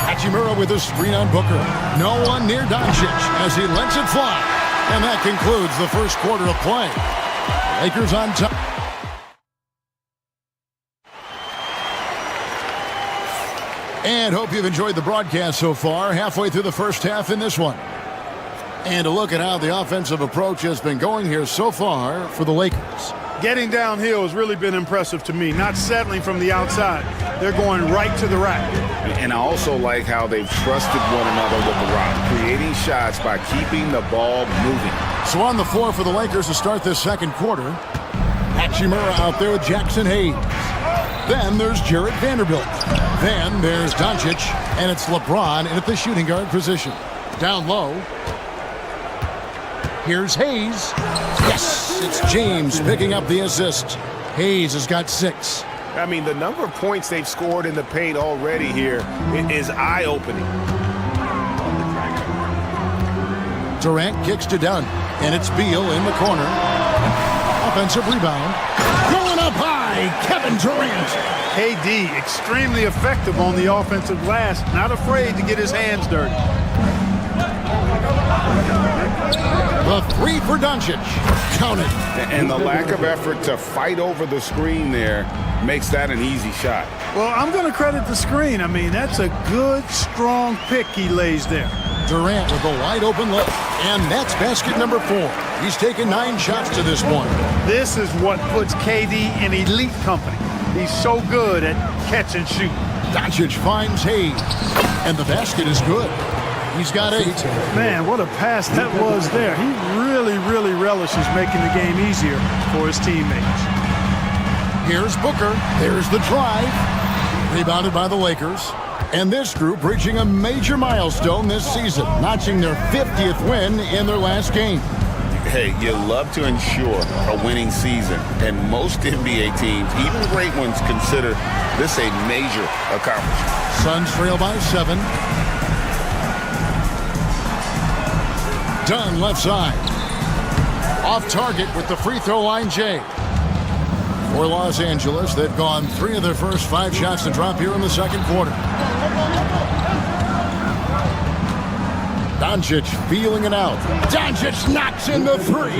Hachimura with a screen on Booker. No one near Doncic as he lets it fly. And that concludes the first quarter of play. Lakers on top. And hope you've enjoyed the broadcast so far. Halfway through the first half in this one. And a look at how the offensive approach has been going here so far for the Lakers. Getting downhill has really been impressive to me. Not settling from the outside. They're going right to the rack. And I also like how they've trusted one another with the rock, creating shots by keeping the ball moving. So on the floor for the Lakers to start this second quarter, Hachimura out there with Jackson Hayes. Then there's Jarrett Vanderbilt. Then there's Doncic, and it's LeBron in at the shooting guard position. Down low. Here's Hayes. Yes, it's James picking up the assist. Hayes has got 6. I mean, the number of points they've scored in the paint already here is eye-opening. Durant kicks to Dunn, and it's Beal in the corner. Offensive rebound. Going up high, Kevin Durant. KD, extremely effective on the offensive glass. Not afraid to get his hands dirty. The 3 for Doncic. Count it. And the lack of effort to fight over the screen there makes that an easy shot. Well, I'm going to credit the screen. I mean, that's a good, strong pick he lays there. Durant with a wide open look. And that's basket number 4. He's taken 9 shots to this one. This is what puts KD in elite company. He's so good at catch and shoot. Doncic finds Hayes. And the basket is good. He's got 8. Man, what a pass that was there. He really relishes making the game easier for his teammates. Here's Booker. There's the drive. Rebounded by the Lakers. And this group reaching a major milestone this season, notching their 50th win in their last game. Hey, you love to ensure a winning season, and most NBA teams, even great ones, consider this a major accomplishment. Suns trail by 7. Dunn left side. Off target with the free throw line, Jay. For Los Angeles, they've gone 3 of their first 5 shots to drop here in the second quarter. Doncic feeling it out. Doncic knocks in the 3.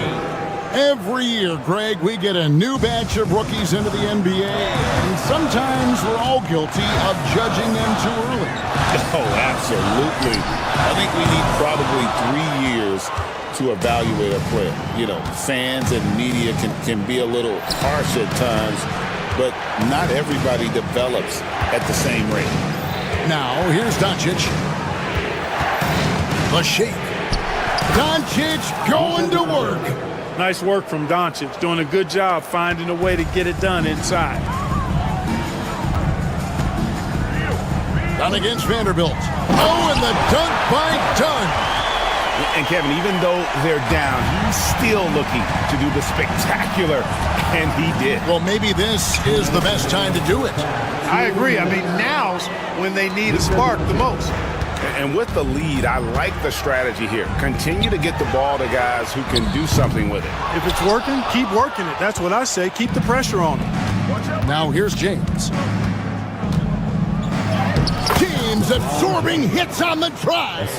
Every year, Greg, we get a new batch of rookies into the NBA, and sometimes we're all guilty of judging them too early. Oh, absolutely. I think we need probably 3 years to evaluate a player. You know, fans and media can be a little harsh at times, but not everybody develops at the same rate. Now, here's Doncic. The shake. Doncic going to work. Nice work from Doncic, doing a good job finding a way to get it done inside. Down against Vanderbilt. Oh, and the dunk by Dunn. And Kevin, even though they're down, he's still looking to do the spectacular, and he did. Well, maybe this is the best time to do it. I agree. I mean, now's when they need a spark the most. And with the lead, I like the strategy here. Continue to get the ball to guys who can do something with it. If it's working, keep working it. That's what I say. Keep the pressure on them. Now here's James. James absorbing hits on the drive.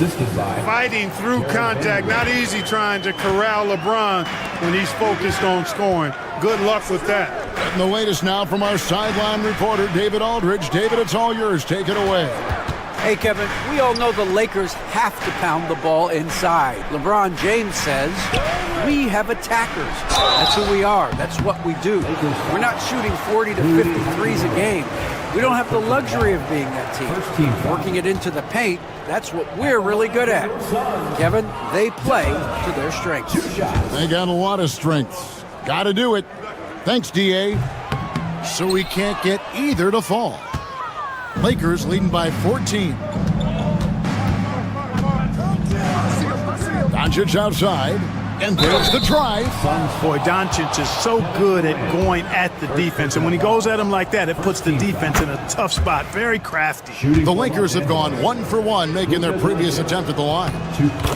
Fighting through contact. Not easy trying to corral LeBron when he's focused on scoring. Good luck with that. And the latest now from our sideline reporter, David Aldridge. David, it's all yours. Take it away. Hey, Kevin, we all know the Lakers have to pound the ball inside. LeBron James says, we have attackers. That's who we are. That's what we do. We're not shooting 40 to 53s a game. We don't have the luxury of being that team. Working it into the paint, that's what we're really good at. Kevin, they play to their strengths. They got a lot of strengths. Got to do it. Thanks, D.A. So we can't get either to fall. Lakers leading by 14. Doncic outside, and there's the drive. Boy, Doncic is so good at going at the defense, and when he goes at him like that, it puts the defense in a tough spot. Very crafty. The Lakers have gone 1 for 1, making their previous attempt at the line.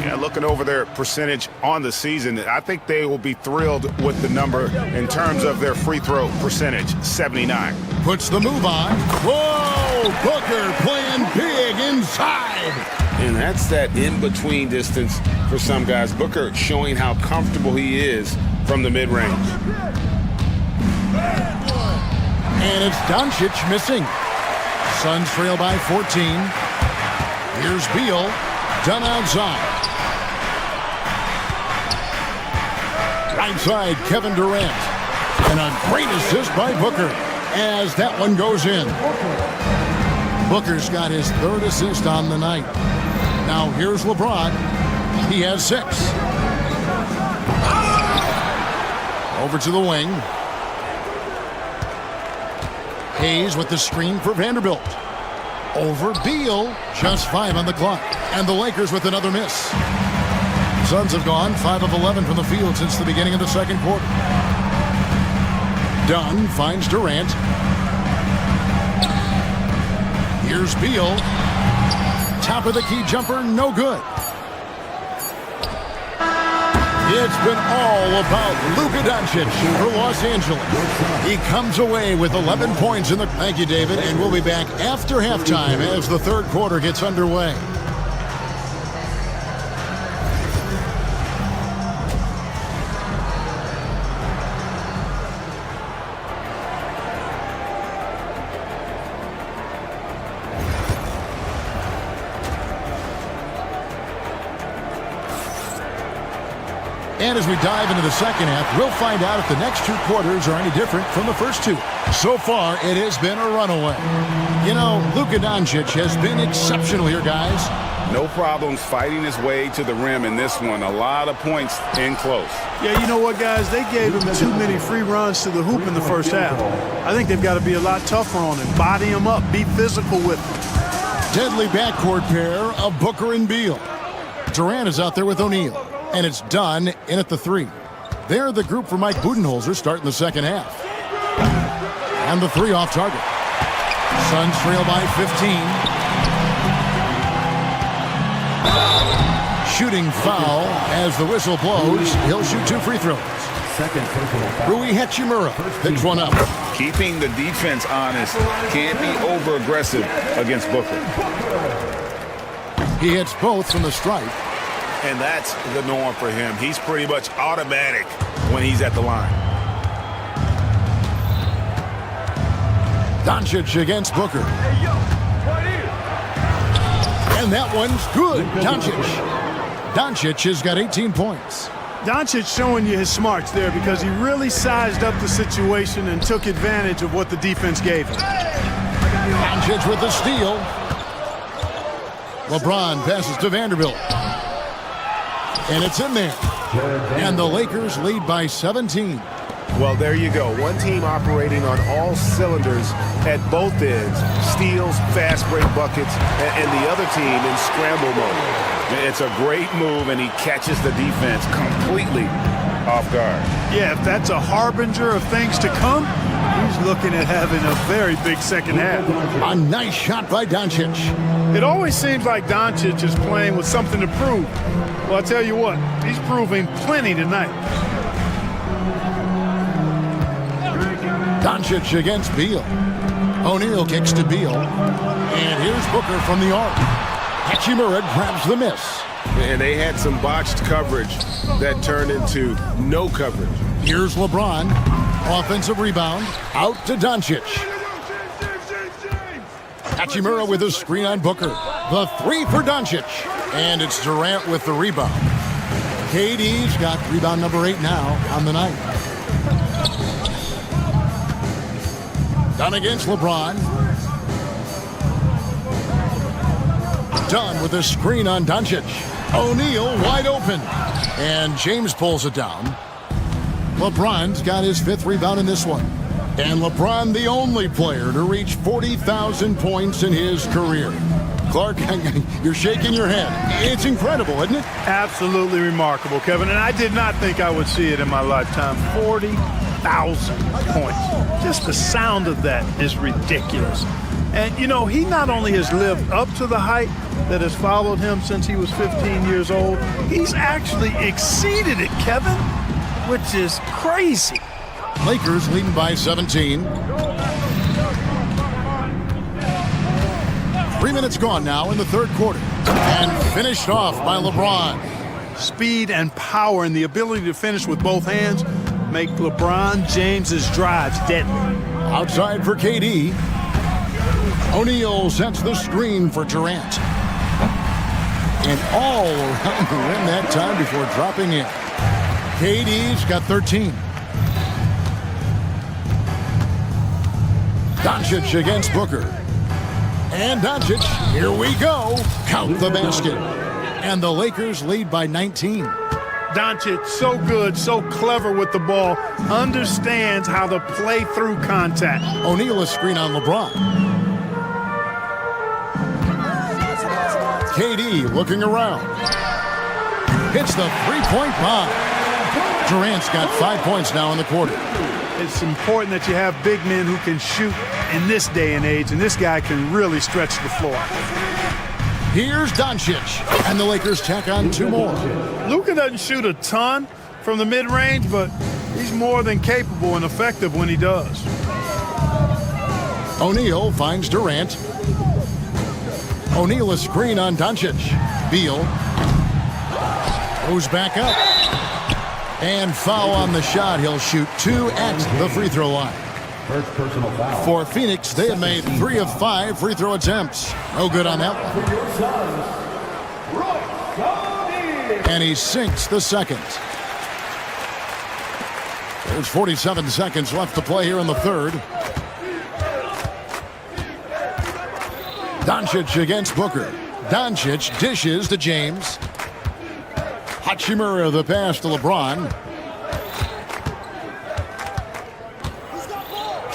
Yeah, looking over their percentage on the season, I think they will be thrilled with the number in terms of their free throw percentage, 79. Puts the move on. Whoa! Booker playing big inside. And that's that in-between distance for some guys. Booker showing how comfortable he is from the mid-range. And it's Doncic missing. Suns trail by 14. Here's Beal, done outside. Right side, Kevin Durant. And a great assist by Booker as that one goes in. Booker's got his third assist on the night. Now here's LeBron. He has 6. Over to the wing. Hayes with the screen for Vanderbilt. Over Beal. Just 5 on the clock. And the Lakers with another miss. Suns have gone 5 of 11 from the field since the beginning of the second quarter. Dunn finds Durant. Here's Beal. Top of the key jumper, no good. It's been all about Luka Doncic for Los Angeles. He comes away with 11 points in the... Thank you, David. And we'll be back after halftime as the third quarter gets underway. And as we dive into the second half, we'll find out if the next 2 quarters are any different from the first 2. So far, it has been a runaway. You know, Luka Doncic has been exceptional here, guys. No problems fighting his way to the rim in this one. A lot of points in close. Yeah, you know what, guys? They gave him too many free runs to the hoop in the first half. I think they've got to be a lot tougher on him. Body him up. Be physical with him. Deadly backcourt pair of Booker and Beal. Durant is out there with O'Neal. And it's done in at the 3. They're the group for Mike Budenholzer starting the second half. And the 3 off target. Suns trail by 15. Shooting foul as the whistle blows. He'll shoot 2 free throws. Rui Hachimura picks one up. Keeping the defense honest. Can't be over-aggressive against Booker. He hits both from the stripe. And that's the norm for him. He's pretty much automatic when he's at the line. Doncic against Booker. And that one's good. Doncic has got 18 points. Doncic showing you his smarts there because he really sized up the situation and took advantage of what the defense gave him. Doncic with the steal. LeBron passes to Vanderbilt. And it's in there. And the Lakers lead by 17. Well, there you go. One team operating on all cylinders at both ends. Steals, fast break buckets, and the other team in scramble mode. It's a great move, and he catches the defense completely off guard. Yeah, if that's a harbinger of things to come, he's looking at having a very big second half. A nice shot by Doncic. It always seems like Doncic is playing with something to prove. Well, I'll tell you what, he's proving plenty tonight. Doncic against Beal. O'Neal kicks to Beal. And here's Booker from the arc. Hachimura grabs the miss. And they had some botched coverage that turned into no coverage. Here's LeBron. Offensive rebound. Out to Doncic. Hachimura with a screen on Booker. The 3 for Doncic. And it's Durant with the rebound. KD's got rebound number 8 now on the night. Done against LeBron. Done with a screen on Doncic. O'Neal wide open. And James pulls it down. LeBron's got his 5th rebound in this one. And LeBron, the only player to reach 40,000 points in his career. Clark, you're shaking your head. It's incredible, isn't it? Absolutely remarkable, Kevin. And I did not think I would see it in my lifetime. 40,000 points. Just the sound of that is ridiculous. And, you know, he not only has lived up to the height that has followed him since he was 15 years old, he's actually exceeded it, Kevin, which is crazy. Lakers leading by 17. 3 minutes gone now in the third quarter. And finished off by LeBron. Speed and power and the ability to finish with both hands make LeBron James's drives deadly. Outside for KD. O'Neal sets the screen for Durant. And all around the rim that time before dropping in. KD's got 13. Doncic against Booker. And Doncic, here we go. Count the basket. And the Lakers lead by 19. Doncic, so good, so clever with the ball, understands how to play through contact. O'Neal a screen on LeBron. KD looking around. Hits the three-point bomb. Durant's got 5 points now in the quarter. It's important that you have big men who can shoot in this day and age, and this guy can really stretch the floor. Here's Doncic, and the Lakers tack on 2 more. Luka doesn't shoot a ton from the mid-range, but he's more than capable and effective when he does. O'Neal finds Durant. O'Neal a screen on Doncic. Beal goes back up. And foul on the shot. He'll shoot 2 at the free throw line. First personal foul. For Phoenix, they have made 3 of 5 free throw attempts. No good on that one. And he sinks the second. There's 47 seconds left to play here in the third. Doncic against Booker. Doncic dishes to James. Hachimura the pass to LeBron.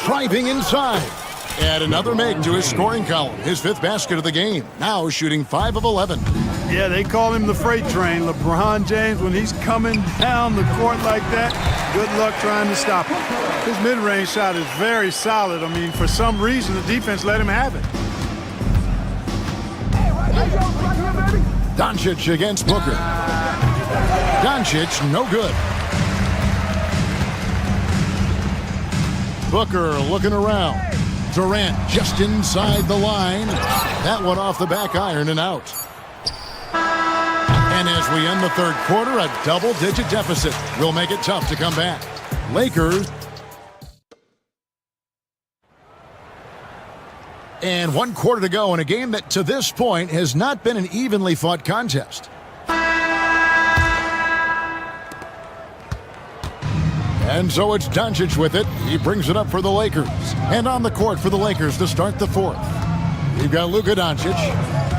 Driving inside. And another make to his scoring column. His 5th basket of the game. Now shooting 5 of 11. Yeah, they call him the freight train. LeBron James, when he's coming down the court like that, good luck trying to stop him. His mid-range shot is very solid. I mean, for some reason, the defense let him have it. Doncic against Booker. Doncic, no good. Booker looking around. Durant just inside the line. That one off the back iron and out. And as we end the third quarter, a double-digit deficit will make it tough to come back. Lakers. And 1 quarter to go in a game that to this point has not been an evenly fought contest. And so it's Doncic with it. He brings it up for the Lakers. And on the court for the Lakers to start the fourth. We've got Luka Doncic,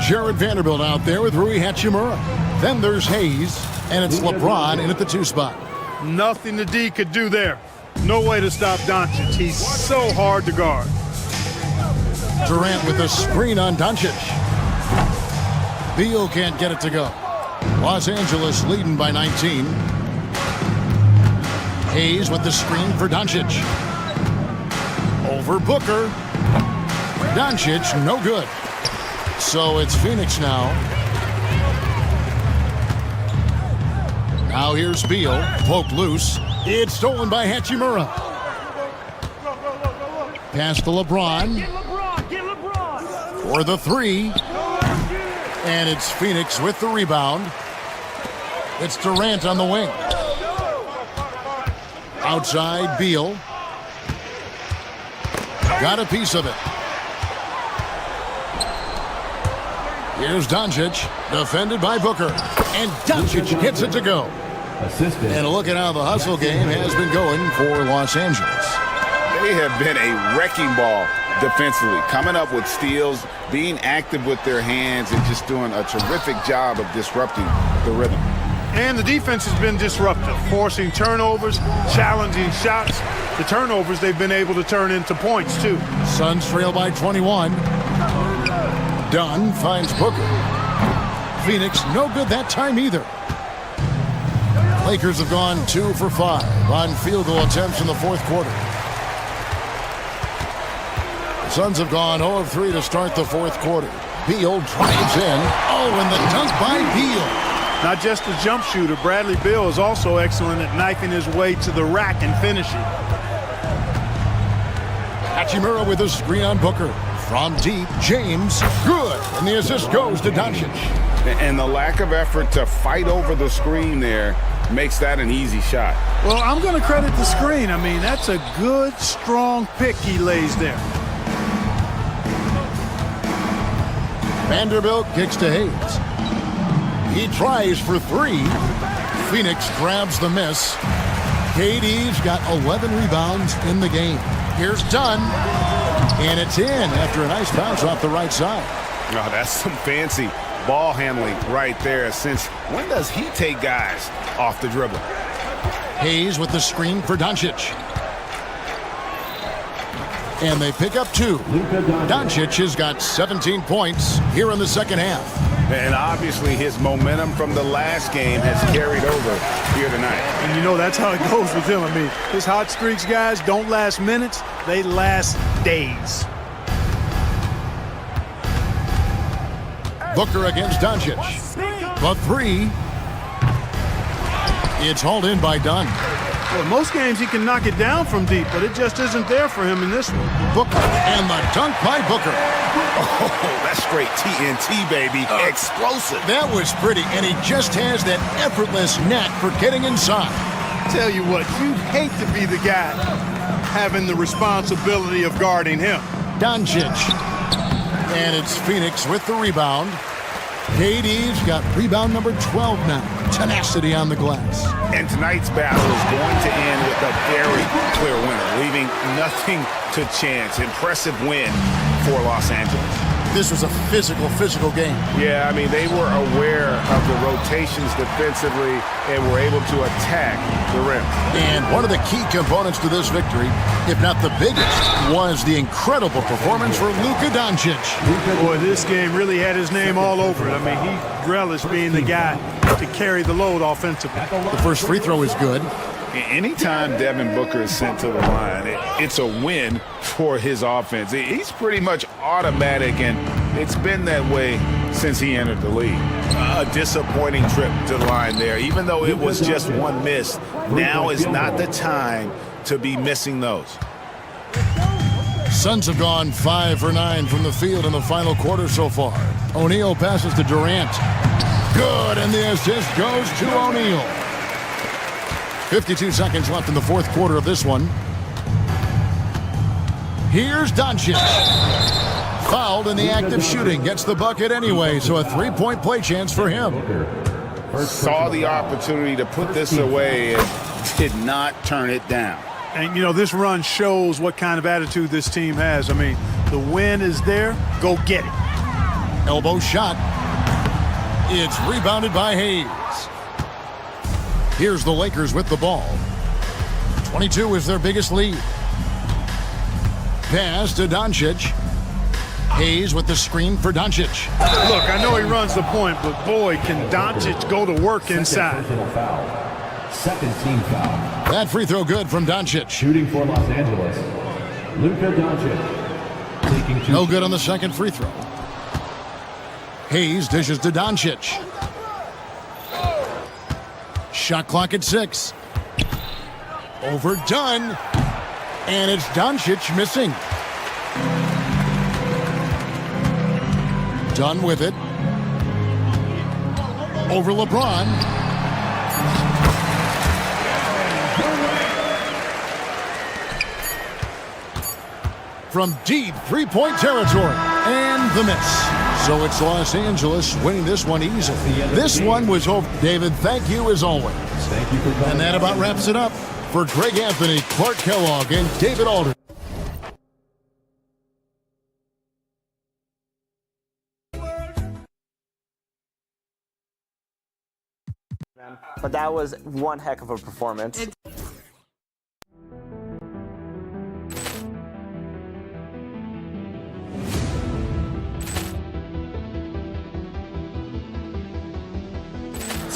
Jared Vanderbilt out there with Rui Hachimura. Then there's Hayes, and it's LeBron in at the 2 spot. Nothing the D could do there. No way to stop Doncic. He's so hard to guard. Durant with a screen on Doncic. Beal can't get it to go. Los Angeles leading by 19. Hayes with the screen for Doncic. Over Booker. Doncic, no good. So it's Phoenix now. Now here's Beal. Poked loose. It's stolen by Hachimura. Pass to LeBron. For the 3. And it's Phoenix with the rebound. It's Durant on the wing. Outside, Beal. Got a piece of it. Here's Doncic, defended by Booker. And Doncic gets it to go. And look at how the hustle game has been going for Los Angeles. They have been a wrecking ball defensively, coming up with steals, being active with their hands, and just doing a terrific job of disrupting the rhythm. And the defense has been disruptive, forcing turnovers, challenging shots. The turnovers they've been able to turn into points, too. Suns trail by 21. Dunn finds Booker. Phoenix, no good that time either. Lakers have gone 2 for 5 on field goal attempts in the fourth quarter. The Suns have gone 0 of 3 to start the fourth quarter. Beal drives in. Oh, and the dunk by Beal. Not just a jump shooter, Bradley Beal is also excellent at knifing his way to the rack and finishing. Hachimura with a screen on Booker. From deep, James, good. And the assist goes to Doncic. And the lack of effort to fight over the screen there makes that an easy shot. Well, I'm going to credit the screen. I mean, that's a good, strong pick he lays there. Vanderbilt kicks to Hayes. He tries for three. Phoenix grabs the miss. KD's got 11 rebounds in the game. Here's Dunn. And it's in after a nice bounce off the right side. Oh, that's some fancy ball handling right there. Since when does he take guys off the dribble? Hayes with the screen for Doncic. And they pick up two. Doncic has got 17 points here in the second half. And obviously his momentum from the last game has carried over here tonight. And you know that's how it goes with him. I mean, his hot streaks, guys, don't last minutes. They last days. Booker against Doncic. The three. It's hauled in by Dunn. Well, most games he can knock it down from deep, but it just isn't there for him in this one. Booker and the dunk by Booker. Oh, that's straight TNT, baby. Explosive. That was pretty, and he just has that effortless knack for getting inside. Tell you what, you'd hate to be the guy having the responsibility of guarding him. Doncic. And it's Phoenix with the rebound. KD's got rebound number 12 now. Tenacity on the glass. And tonight's battle is going to end with a very clear winner, leaving nothing to chance. Impressive win for Los Angeles. This was a physical game. Yeah, I mean, they were aware of the rotations defensively and were able to attack the rim. And one of the key components to this victory, if not the biggest, was the incredible performance for Luka Doncic. Boy, this game really had his name all over it. I mean, he relished being the guy to carry the load offensively. The first free throw is good. Anytime Devin Booker is sent to the line, it's a win for his offense. He's pretty much automatic, and it's been that way since he entered the league. A disappointing trip to the line there. Even though it was just one miss, now is not the time to be missing those. Suns have gone 5 for 9 from the field in the final quarter so far. O'Neal passes to Durant. Good, and the assist goes to O'Neal. 52 seconds left in the fourth quarter of this one. Here's Doncic. Fouled in the act of shooting. Gets the bucket anyway, so a three-point play chance for him. Saw the opportunity to put this away and did not turn it down. And, you know, this run shows what kind of attitude this team has. I mean, the win is there. Go get it. Elbow shot. It's rebounded by Hayes. Here's the Lakers with the ball. 22 is their biggest lead. Pass to Doncic. Hayes with the screen for Doncic. Look, I know he runs the point, but boy, can Doncic go to work inside. Second team foul. That free throw good from Doncic. Shooting for Los Angeles, Luka Doncic. Taking two. No good on the second free throw. Hayes dishes to Doncic. Shot clock at 6. Overdone. And it's Doncic missing. Done with it. Over LeBron. From deep three-point territory. And the miss. So it's Los Angeles winning this one easily. This one was over. David, thank you as always. Thank you for coming. And that about wraps it up for Greg Anthony, Clark Kellogg, and David Alder. But that was one heck of a performance.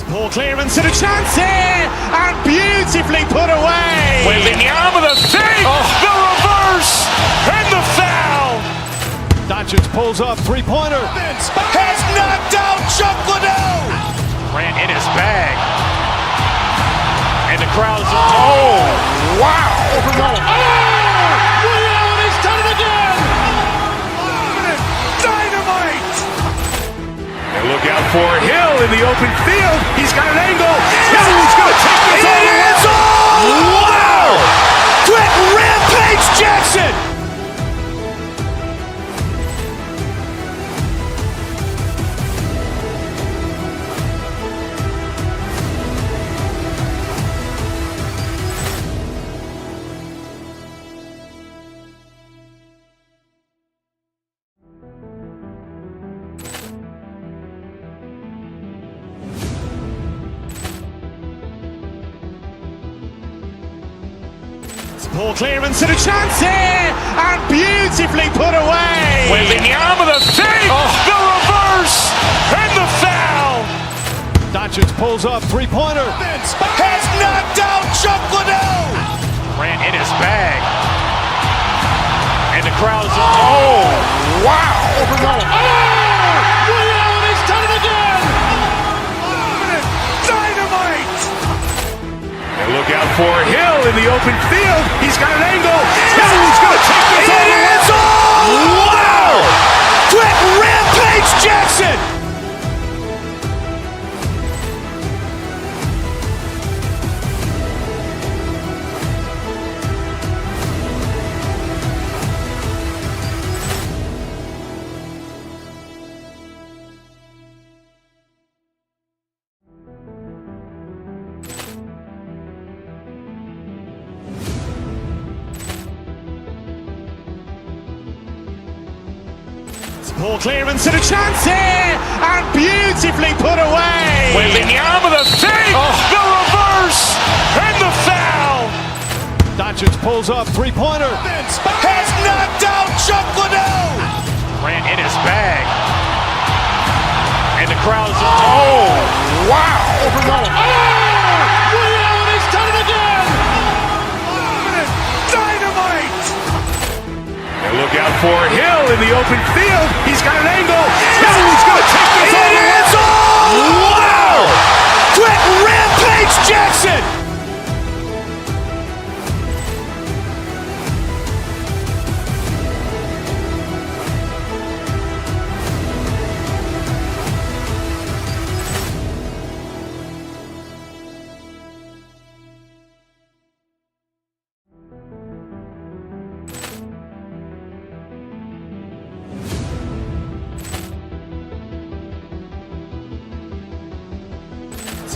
Poor clearance and a chance here, and beautifully put away. With the arm of the thing, the reverse, and the foul. Doncic pulls up, three-pointer. Has knocked out Chuck Liddell. Ran in his bag. And the crowd is, oh, wow. Ray Allen has done it again. got an angle. He's going to take this all the way. Wow! Quick Rampage Jackson! Poor clearance and a chance here, and beautifully put away. Wembanyama the fake, the reverse, and the foul. Doncic pulls up, three-pointer. Has knocked out Chuck Liddell. Grant in his bag. And the crowd's, oh, wow. Ray Allen has done it again. Dynamite. And look out for Hill in the open field. He's got an angle. Hill's going to take this all the way. Wow. Quick Rampage Jackson. Poor clearance and a chance here, and beautifully put away. Wembanyama the fake, the reverse, and the foul. Doncic pulls up, three-pointer. Has knocked out Chuck Liddell. Grant in his bag. And the crowd's, oh, wow. Ray Allen has done it again. Dynamite. And look out for Hill in the open field. He's got an angle. Hill's going to take this all the way. Wow. Quick Rampage Jackson.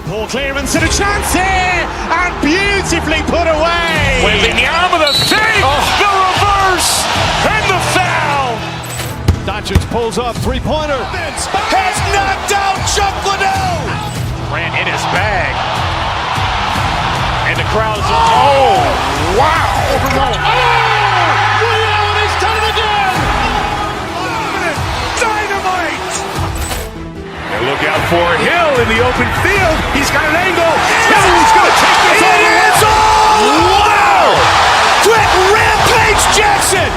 Poor clearance and a chance here, and beautifully put away. Wembanyama the fake, the reverse, and the foul. Doncic pulls up, three-pointer. Has knocked out Chuck Liddell. Grant in his bag. And the crowd's, oh, wow. Ray Allen has done it again. Dynamite. And look out for Hill in the open field. He's got an angle. Hill's going to take this all the way. Wow. Quick Rampage Jackson.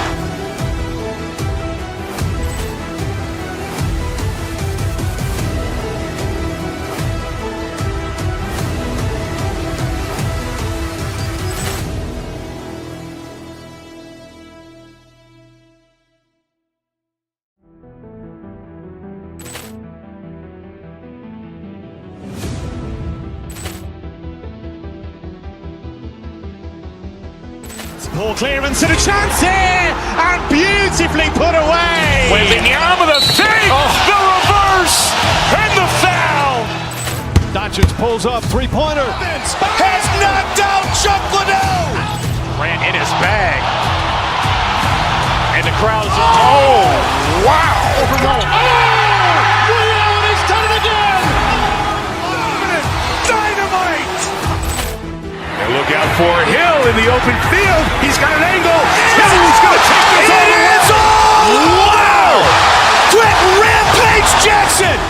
Poor clearance and a chance here, and beautifully put away. Wembanyama the fake, the reverse, and the foul. Doncic pulls up, three-pointer. Has knocked out Chuck Liddell. Grant in his bag. And the crowd's, oh, wow. Ray Allen has done it again. Dynamite. And look out for Hill in the open field. He's got an angle. Hill's going to take this all the way. Wow. Quick Rampage Jackson.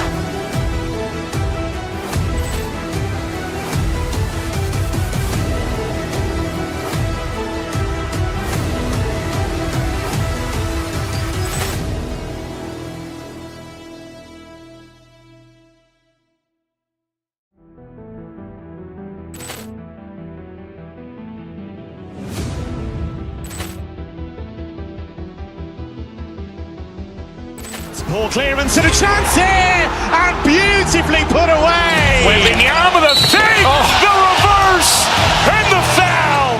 Poor clearance and a chance here, and beautifully put away. Wembanyama the save, the reverse, and the foul.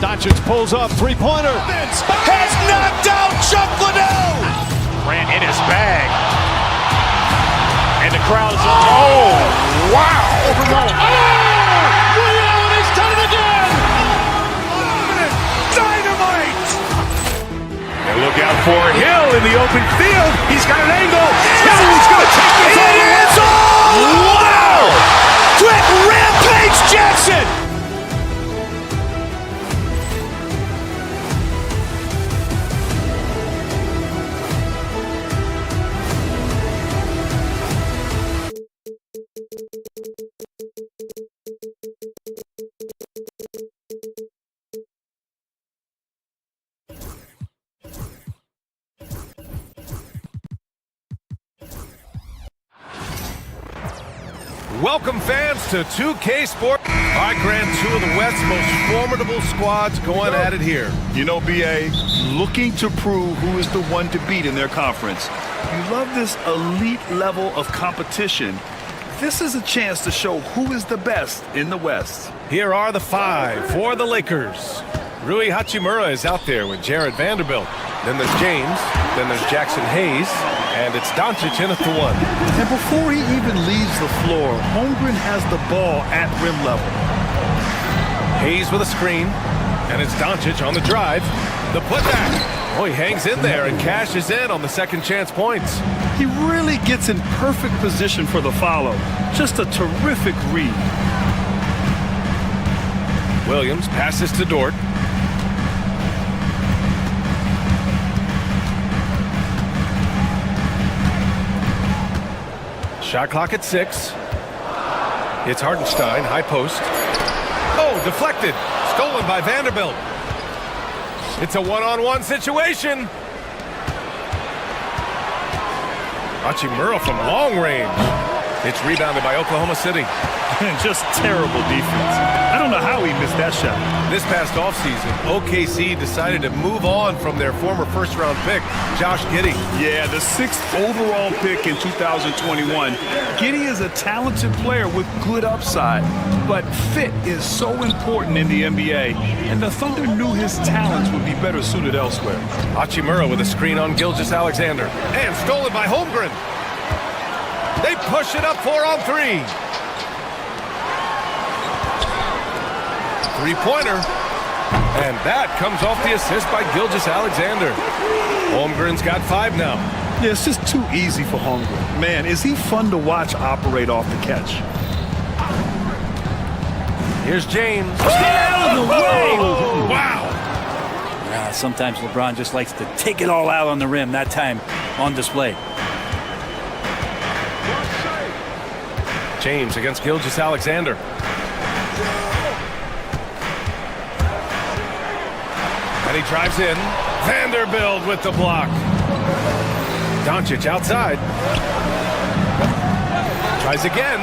Doncic pulls up, three-pointer. Has knocked out Chuck Liddell. Ran in his bag. And the crowd is, oh, wow. Ray Allen has done it again. Dynamite. And look out for Hill in the open field. He's got an angle. Hill's going to take this all the way. Wow. Quick rampage Jackson. Welcome fans to 2K Sport. Our Grand 2 of the West's most formidable squads going at it here. You know, BA, looking to prove who is the one to beat in their conference. You love this elite level of competition. This is a chance to show who is the best in the West. Here are the 5 for the Lakers. Rui Hachimura is out there with Jared Vanderbilt. Then there's James, then there's Jackson Hayes, and it's Doncic in at the 1. And before he even leaves the floor, Holmgren has the ball at rim level. Hayes with a screen, and it's Doncic on the drive. The putback. Oh, he hangs in there and cashes in on the second chance points. He really gets in perfect position for the follow. Just a terrific read. Williams passes to Dort. Shot clock at 6. It's Hartenstein, high post. Oh, deflected. Stolen by Vanderbilt. It's a one-on-one situation. Hachimura from long range. It's rebounded by Oklahoma City. Just terrible defense. I don't know how he missed that shot. This past offseason, OKC decided to move on from their former first-round pick, Josh Giddey. Yeah, the 6th overall pick in 2021. Giddey is a talented player with good upside, but fit is so important in the NBA, and the Thunder knew his talents would be better suited elsewhere. Hachimura with a screen on Gilgeous-Alexander, and stolen by Holmgren. They push it up 4 on 3. Three-pointer, and that comes off the assist by Gilgeous-Alexander. Holmgren's got 5 now. Yeah, it's just too easy for Holmgren. Man, is he fun to watch operate off the catch. Here's James. Out of the way! Wow! Sometimes LeBron just likes to take it all out on the rim, that time on display. James against Gilgeous-Alexander. And he drives in. Vanderbilt with the block. Doncic outside. Tries again.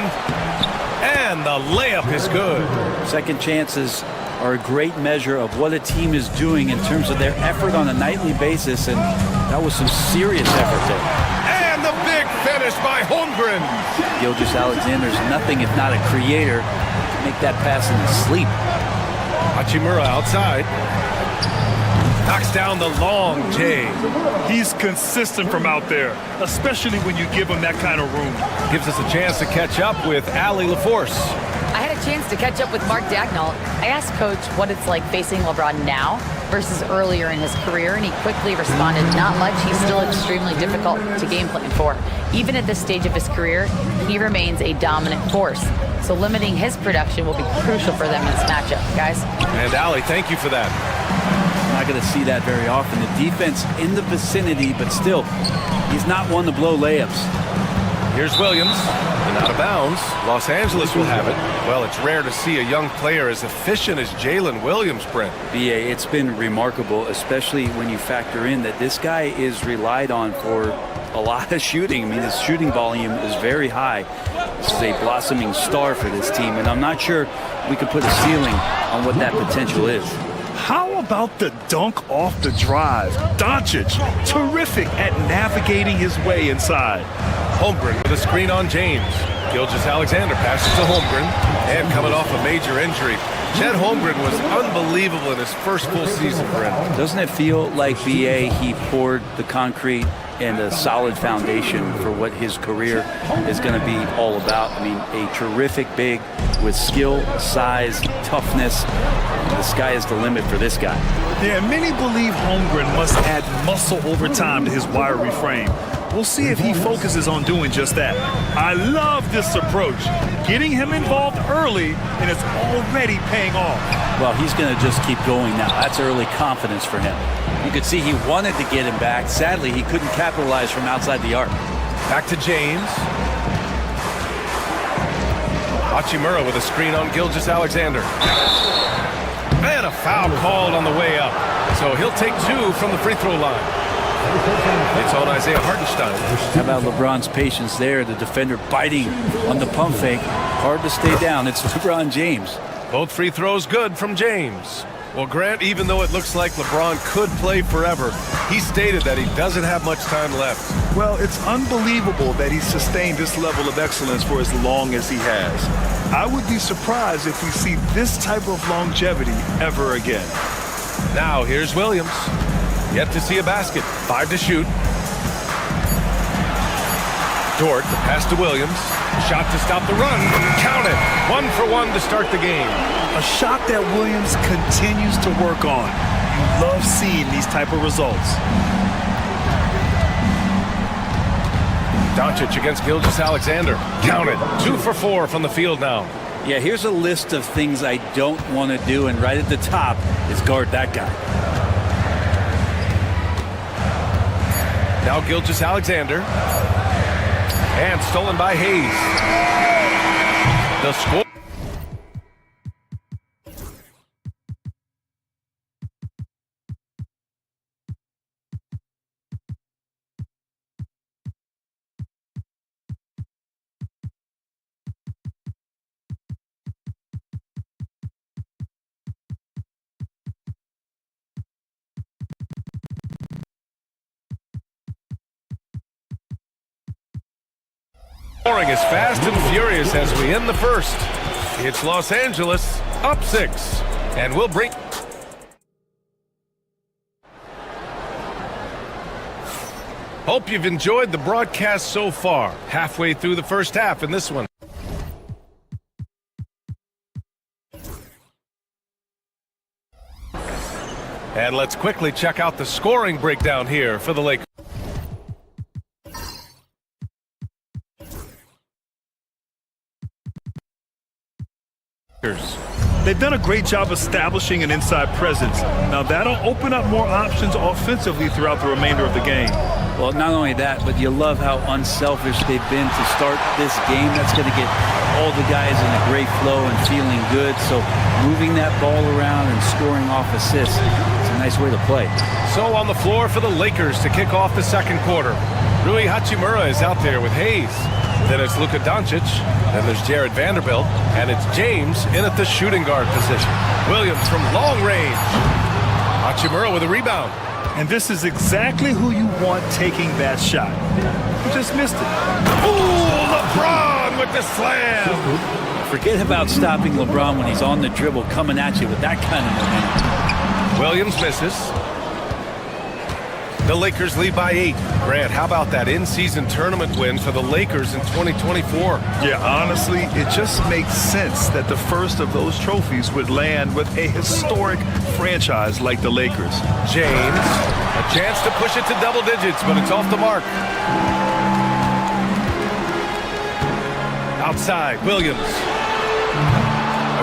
And the layup is good. Second chances are a great measure of what a team is doing in terms of their effort on a nightly basis, and that was some serious effort there. And the big finish by Holmgren. Gilgeous-Alexander's nothing if not a creator. Make that pass in his sleep. Hachimura outside. Knocks down the long J. He's consistent from out there, especially when you give him that kind of room. Gives us a chance to catch up with Allie LaForce. I had a chance to catch up with Mark Dagnall. I asked Coach what it's like facing LeBron now versus earlier in his career, and he quickly responded, not much. He's still extremely difficult to game plan for. Even at this stage of his career, he remains a dominant force. So limiting his production will be crucial for them in this matchup, guys. And Allie, thank you for that. Not going to see that very often. The defense in the vicinity, but still, he's not one to blow layups. Here's Williams, and out of bounds. Los Angeles will have it. Well, it's rare to see a young player as efficient as Jalen Williams, Brent. BA, it's been remarkable, especially when you factor in that this guy is relied on for a lot of shooting. I mean, his shooting volume is very high. This is a blossoming star for this team, and I'm not sure we could put a ceiling on what that potential is. how about the dunk off the drive? Doncic, terrific at navigating his way inside. Holmgren with a screen on James. Gilgeous-Alexander passes to Holmgren, and coming off a major injury, Chet Holmgren was unbelievable in his first full season for him. Doesn't it feel like BA, he poured the concrete and a solid foundation for what his career is going to be all about? I mean, a terrific big with skill, size, toughness. The sky is the limit for this guy. Yeah, many believe Holmgren must add muscle over time to his wiry frame. We'll see if he focuses on doing just that. I love this approach. Getting him involved early, and it's already paying off. Well, he's going to just keep going now. That's early confidence for him. You could see he wanted to get him back. Sadly, he couldn't capitalize from outside the arc. Back to James. Hachimura with a screen on Gilgeous-Alexander. And a foul called on the way up. So he'll take 2 from the free throw line. It's on Isaiah Hartenstein. How about LeBron's patience there? The defender biting on the pump fake. Hard to stay down. It's LeBron James. Both free throws good from James. Well, Grant, even though it looks like LeBron could play forever, he stated that he doesn't have much time left. Well, it's unbelievable that he's sustained this level of excellence for as long as he has. I would be surprised if we see this type of longevity ever again. Now, here's Williams. Yet to see a basket. 5 to shoot. Dort, the pass to Williams. Shot to stop the run. Count it. 1 for 1 to start the game. A shot that Williams continues to work on. You love seeing these type of results. Doncic against Gilgeous-Alexander. Count it. 2 for 4 from the field now. Yeah, here's a list of things I don't want to do, and right at the top is guard that guy. Now Gilgeous-Alexander. And stolen by Hayes. The score. Scoring is fast and furious as we end the first. It's Los Angeles up 6. And we'll bring... Hope you've enjoyed the broadcast so far. Halfway through the first half in this one. And let's quickly check out the scoring breakdown here for the Lakers. They've done a great job establishing an inside presence. Now that'll open up more options offensively throughout the remainder of the game. Well, not only that, but you love how unselfish they've been to start this game. That's going to get all the guys in a great flow and feeling good. So moving that ball around and scoring off assists, it's a nice way to play. So on the floor for the Lakers to kick off the second quarter. Rui Hachimura is out there with Hayes. Then it's Luka Doncic. Then there's Jared Vanderbilt. And it's James in at the shooting guard position. Williams from long range. Hachimura with a rebound. And this is exactly who you want taking that shot. He just missed it. Ooh, LeBron with the slam. Forget about stopping LeBron when he's on the dribble coming at you with that kind of momentum. Williams misses. The Lakers lead by 8. Grant, how about that in-season tournament win for the Lakers in 2024? Yeah, honestly, it just makes sense that the first of those trophies would land with a historic franchise like the Lakers. James, a chance to push it to double digits, but it's off the mark. Outside, Williams.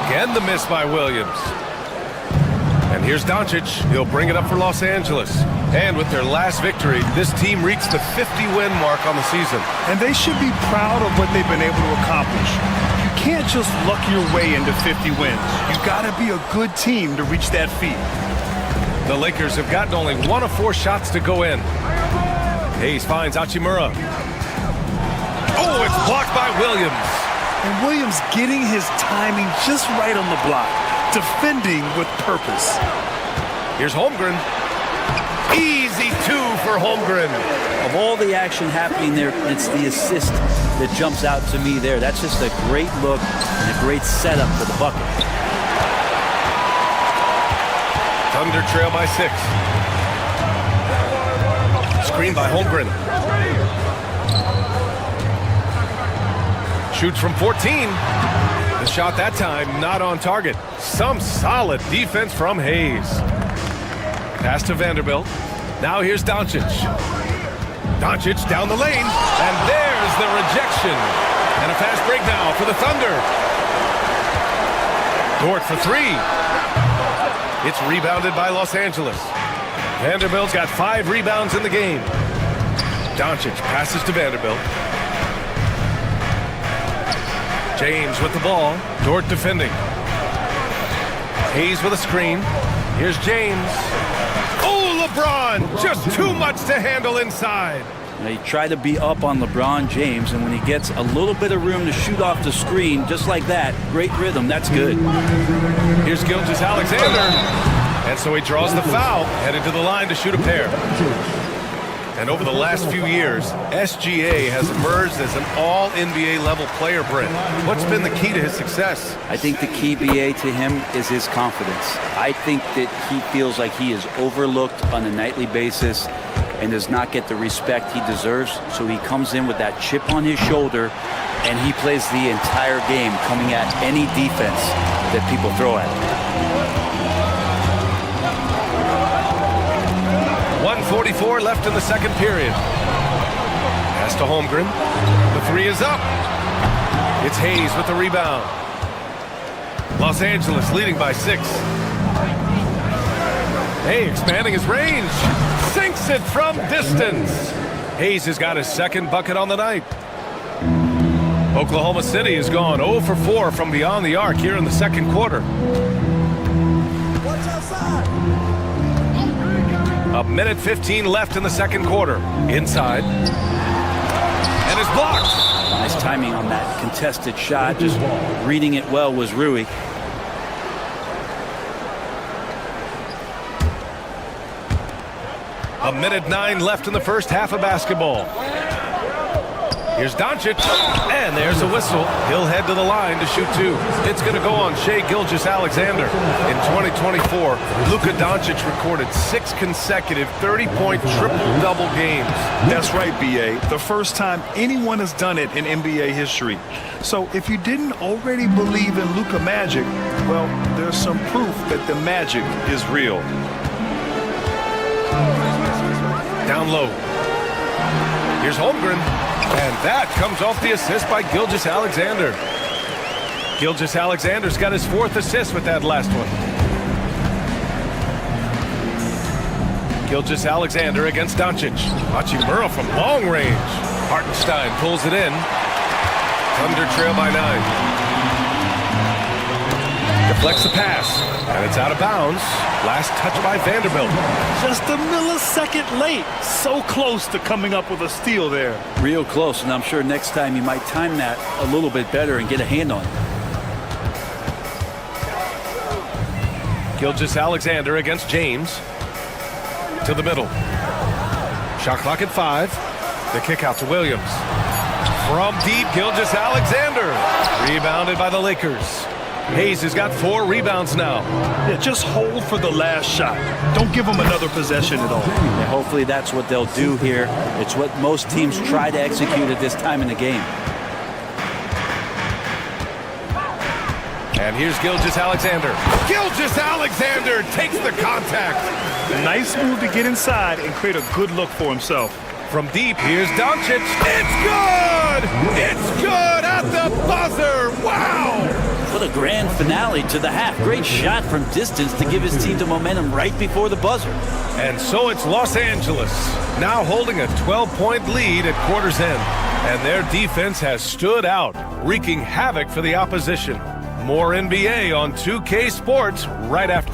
Again, the miss by Williams. And here's Doncic. He'll bring it up for Los Angeles. And with their last victory, this team reached the 50-win mark on the season. And they should be proud of what they've been able to accomplish. You can't just luck your way into 50 wins. You've got to be a good team to reach that feat. The Lakers have gotten only 1 of 4 shots to go in. Hayes finds Hachimura. Oh, it's blocked by Williams. And Williams getting his timing just right on the block. Defending with purpose. Here's Holmgren. Easy 2 for Holmgren. Of all the action happening there, it's the assist that jumps out to me there. That's just a great look and a great setup for the bucket. Thunder trail by 6. Screen by Holmgren. Shoots from 14. The shot that time not on target. Some solid defense from Hayes. Pass to Vanderbilt. Now here's Doncic. Doncic down the lane. And there's the rejection. And a fast break now for the Thunder. Dort for 3. It's rebounded by Los Angeles. Vanderbilt's got 5 rebounds in the game. Doncic passes to Vanderbilt. James with the ball. Dort defending. Hayes with a screen. Here's James. Oh, LeBron! Just too much to handle inside. They try to be up on LeBron James, and when he gets a little bit of room to shoot off the screen, just like that, great rhythm, that's good. Here's Gilgeous-Alexander. And so he draws the foul, headed to the line to shoot a pair. And over the last few years, SGA has emerged as an all-NBA level player, Brent. What's been the key to his success? I think the key, BA, to him is his confidence. I think that he feels like he is overlooked on a nightly basis and does not get the respect he deserves. So he comes in with that chip on his shoulder, and he plays the entire game, coming at any defense that people throw at him. 1:44 left in the second period. Pass to Holmgren. The 3 is up. It's Hayes with the rebound. Los Angeles leading by 6. Hey, expanding his range. Sinks it from distance. Hayes has got his second bucket on the night. Oklahoma City has gone 0 for 4 from beyond the arc here in the second quarter. Watch outside. A minute 15 left in the second quarter. Inside. And it's blocked. Nice timing on that contested shot. Just reading it well was Rui. A minute 9 left in the first half of basketball. Here's Doncic, and there's a whistle. He'll head to the line to shoot 2. It's going to go on Shai Gilgeous-Alexander. In 2024, Luka Doncic recorded 6 consecutive 30-point triple-double games. That's right, B.A. The first time anyone has done it in NBA history. So if you didn't already believe in Luka magic, well, there's some proof that the magic is real. Down low. Here's Holmgren. And that comes off the assist by Gilgeous-Alexander. Gilgeous-Alexander's got his 4th assist with that last one. Gilgeous-Alexander against Doncic. Hachimura from long range. Hartenstein pulls it in. Thunder trail by 9. Deflects the pass, and it's out of bounds. Last touch by Vanderbilt. Just a millisecond late. So close to coming up with a steal there. Real close, and I'm sure next time you might time that a little bit better and get a hand on it. Gilgeous-Alexander against James. To the middle. Shot clock at 5. The kick out to Williams. From deep, Gilgeous-Alexander. Rebounded by the Lakers. Hayes has got 4 rebounds now. Yeah, just hold for the last shot. Don't give them another possession at all. Yeah, hopefully that's what they'll do here. It's what most teams try to execute at this time in the game. And here's Gilgeous-Alexander. Gilgeous-Alexander takes the contact. Nice move to get inside and create a good look for himself. From deep, here's Doncic. It's good! It's good at the buzzer! Wow! What a grand finale to the half. Great shot from distance to give his team the momentum right before the buzzer. And so it's Los Angeles, now holding a 12-point lead at quarter's end. And their defense has stood out, wreaking havoc for the opposition. More NBA on 2K Sports right after.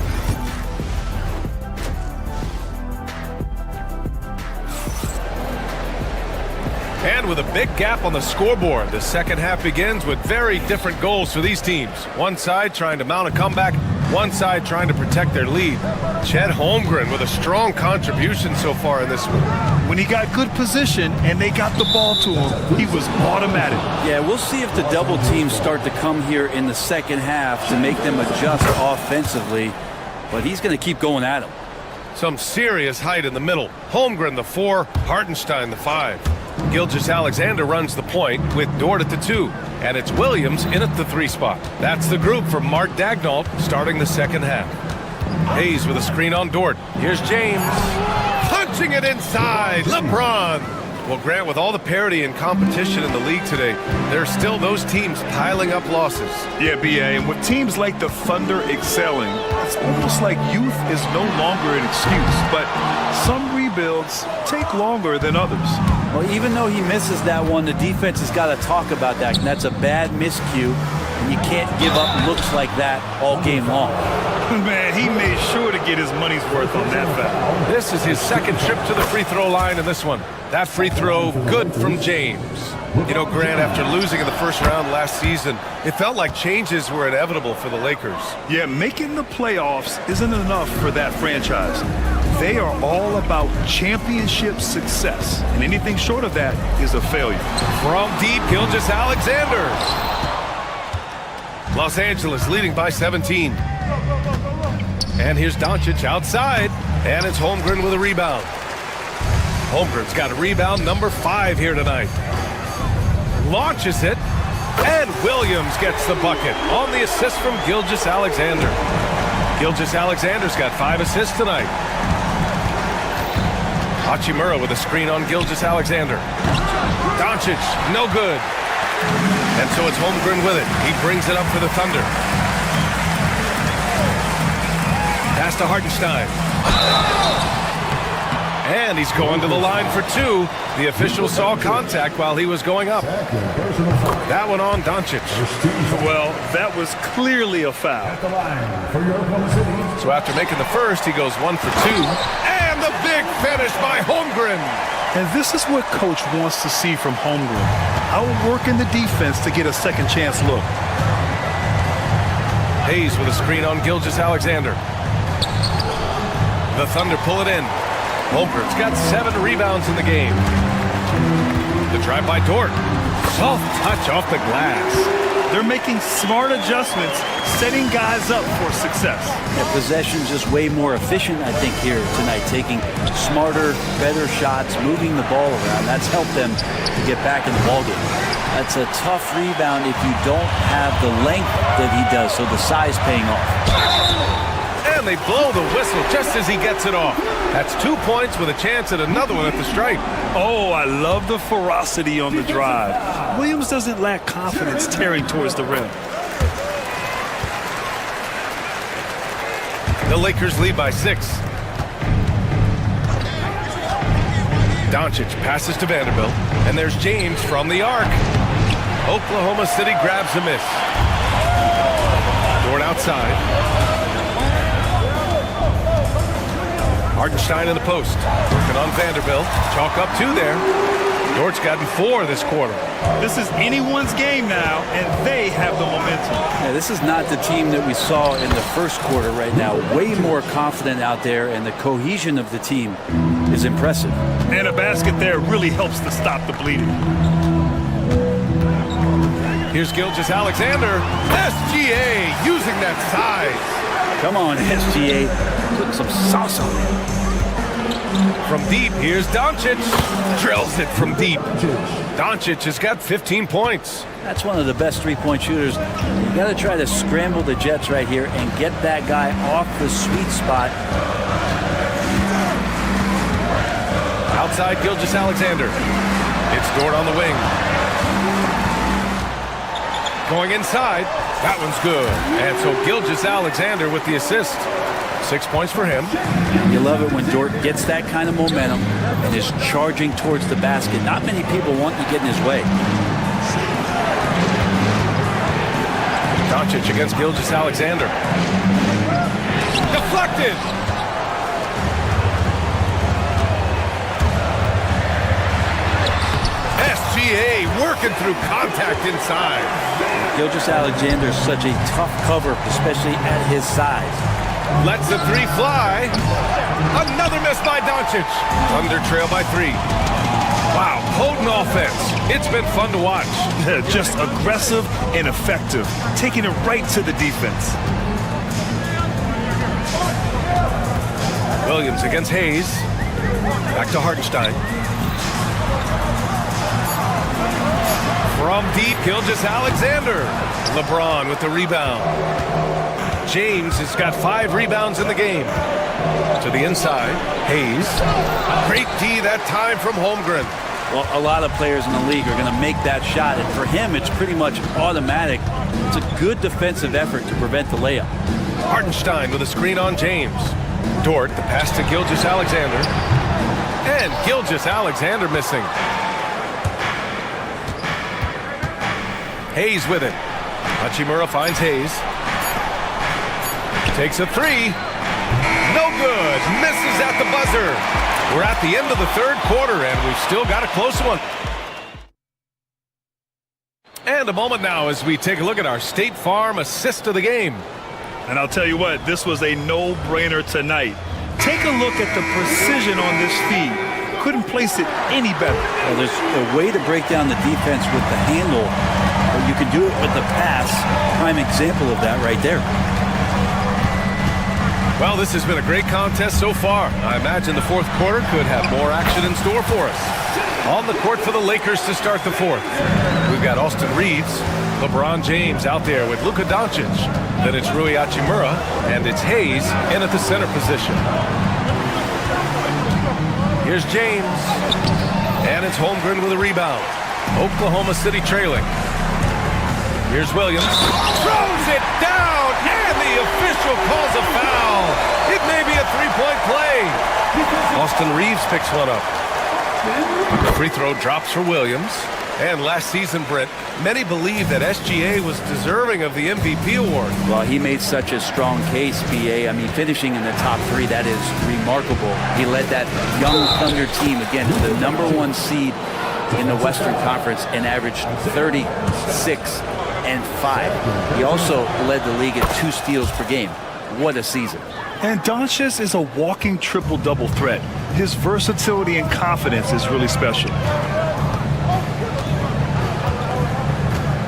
And with a big gap on the scoreboard, the second half begins with very different goals for these teams. One side trying to mount a comeback, One side trying to protect their lead. Chet Holmgren with a strong contribution so far in this one. When he got good position and they got the ball to him, he was automatic. Yeah, we'll see if the double teams start to come here in the second half to make them adjust offensively, but he's going to keep going at him. Some serious height in the middle. Holmgren the 4, Hartenstein the 5. Gilgeous-Alexander runs the point with Dort at the 2, and it's Williams in at the 3 spot. That's the group for Mark Daignault starting the second half. Hayes with a screen on Dort. Here's James. Punching it inside. LeBron. Well, Grant, with all the parity and competition in the league today, there are still those teams piling up losses. Yeah, B.A., and with teams like the Thunder excelling, it's almost like youth is no longer an excuse, but some rebuilds take longer than others. Well, even though he misses that one, the defense has got to talk about that, and that's a bad miscue, and you can't give up looks like that all game long. Man, he made sure to get his money's worth on that foul. This is his second trip to the free throw line in this one. That free throw, good from James. You know, Grant, after losing in the first round last season, it felt like changes were inevitable for the Lakers. Yeah, making the playoffs isn't enough for that franchise. They are all about championship success, and anything short of that is a failure. From deep, Gilgeous-Alexander. Los Angeles leading by 17. And here's Doncic outside, and it's Holmgren with a rebound. Holmgren's got a rebound number 5 here tonight. Launches it, and Williams gets the bucket on the assist from Gilgeous-Alexander. Gilgeous-Alexander's got 5 assists tonight. Hachimura with a screen on Gilgeous-Alexander. Doncic, no good. And so it's Holmgren with it. He brings it up for the Thunder. Pass to Hartenstein. And he's going to the line for 2. The official saw contact while he was going up. That one on Doncic. Well, that was clearly a foul. So after making the first, he goes 1 for 2. And the big finish by Holmgren. And this is what coach wants to see from Holmgren. Outworking the defense to get a second chance look. Hayes with a screen on Gilgeous-Alexander. The Thunder pull it in. Holmgren's got 7 rebounds in the game. The drive by Dort. Soft touch off the glass. They're making smart adjustments, setting guys up for success. Yeah, possession just way more efficient, I think, here tonight. Taking smarter, better shots, moving the ball around. That's helped them to get back in the ballgame. That's a tough rebound if you don't have the length that he does, so the size paying off. And they blow the whistle just as he gets it off. That's 2 points with a chance at another one at the stripe. Oh, I love the ferocity on the drive. Williams doesn't lack confidence tearing towards the rim. The Lakers lead by 6. Doncic passes to Vanderbilt, and there's James from the arc. Oklahoma City grabs a miss. Dort outside. Hartenstein in the post, working on Vanderbilt. Chalk up 2 there. Dort's gotten 4 this quarter. This is anyone's game now, and they have the momentum. Yeah, this is not the team that we saw in the first quarter right now. Way more confident out there, and the cohesion of the team is impressive. And a basket there really helps to stop the bleeding. Here's Gilgeous-Alexander. SGA using that size. Come on, SGA. Putting some sauce on it. From deep, here's Doncic. Drills it from deep. Doncic has got 15 points. That's one of the best three-point shooters. You got to try to scramble the Jets right here and get that guy off the sweet spot. Outside Gilgeous-Alexander. It's Dort on the wing. Going inside. That one's good. And so Gilgeous-Alexander with the assist. 6 points for him. You love it when Dort gets that kind of momentum and is charging towards the basket. Not many people want to get in his way. Doncic against Gilgeous-Alexander. Deflected! SGA working through contact inside. Gilgeous-Alexander is such a tough cover, especially at his size. Lets the three fly. Another miss by Doncic. Thunder trail by 3. Wow, potent offense. It's been fun to watch. Just aggressive and effective, taking it right to the defense. Williams against Hayes. Back to Hartenstein. From deep, Gilgeous-Alexander. LeBron with the rebound. James has got 5 rebounds in the game. To the inside, Hayes. Great D that time from Holmgren. Well, a lot of players in the league are going to make that shot, and for him, it's pretty much automatic. It's a good defensive effort to prevent the layup. Hartenstein with a screen on James. Dort, the pass to Gilgeous-Alexander. And Gilgeous-Alexander missing. Hayes with it. Hachimura finds Hayes. Takes a 3. No good. Misses at the buzzer. We're at the end of the third quarter, and we've still got a close one. And a moment now as we take a look at our State Farm assist of the game. And I'll tell you what, this was a no-brainer tonight. Take a look at the precision on this feed. Couldn't place it any better. Well, there's a way to break down the defense with the handle, but you can do it with the pass. Prime example of that right there. Well, this has been a great contest so far. I imagine the fourth quarter could have more action in store for us. On the court for the Lakers to start the fourth. We've got Austin Reeves, LeBron James out there with Luka Doncic. Then it's Rui Hachimura, and it's Hayes in at the center position. Here's James, and it's Holmgren with a rebound. Oklahoma City trailing. Here's Williams. Throws it down, and the official calls a foul. It may be a three-point play. Austin Reeves picks one up. The free throw drops for Williams. And last season, Brent, many believe that SGA was deserving of the MVP award. Well, he made such a strong case, BA. I mean, finishing in the top 3, that is remarkable. He led that young Thunder team, again, to the #1 seed in the Western Conference and averaged 36 and 5. He also led the league at 2 steals per game. What a season. And Doncic is a walking triple-double threat. His versatility and confidence is really special.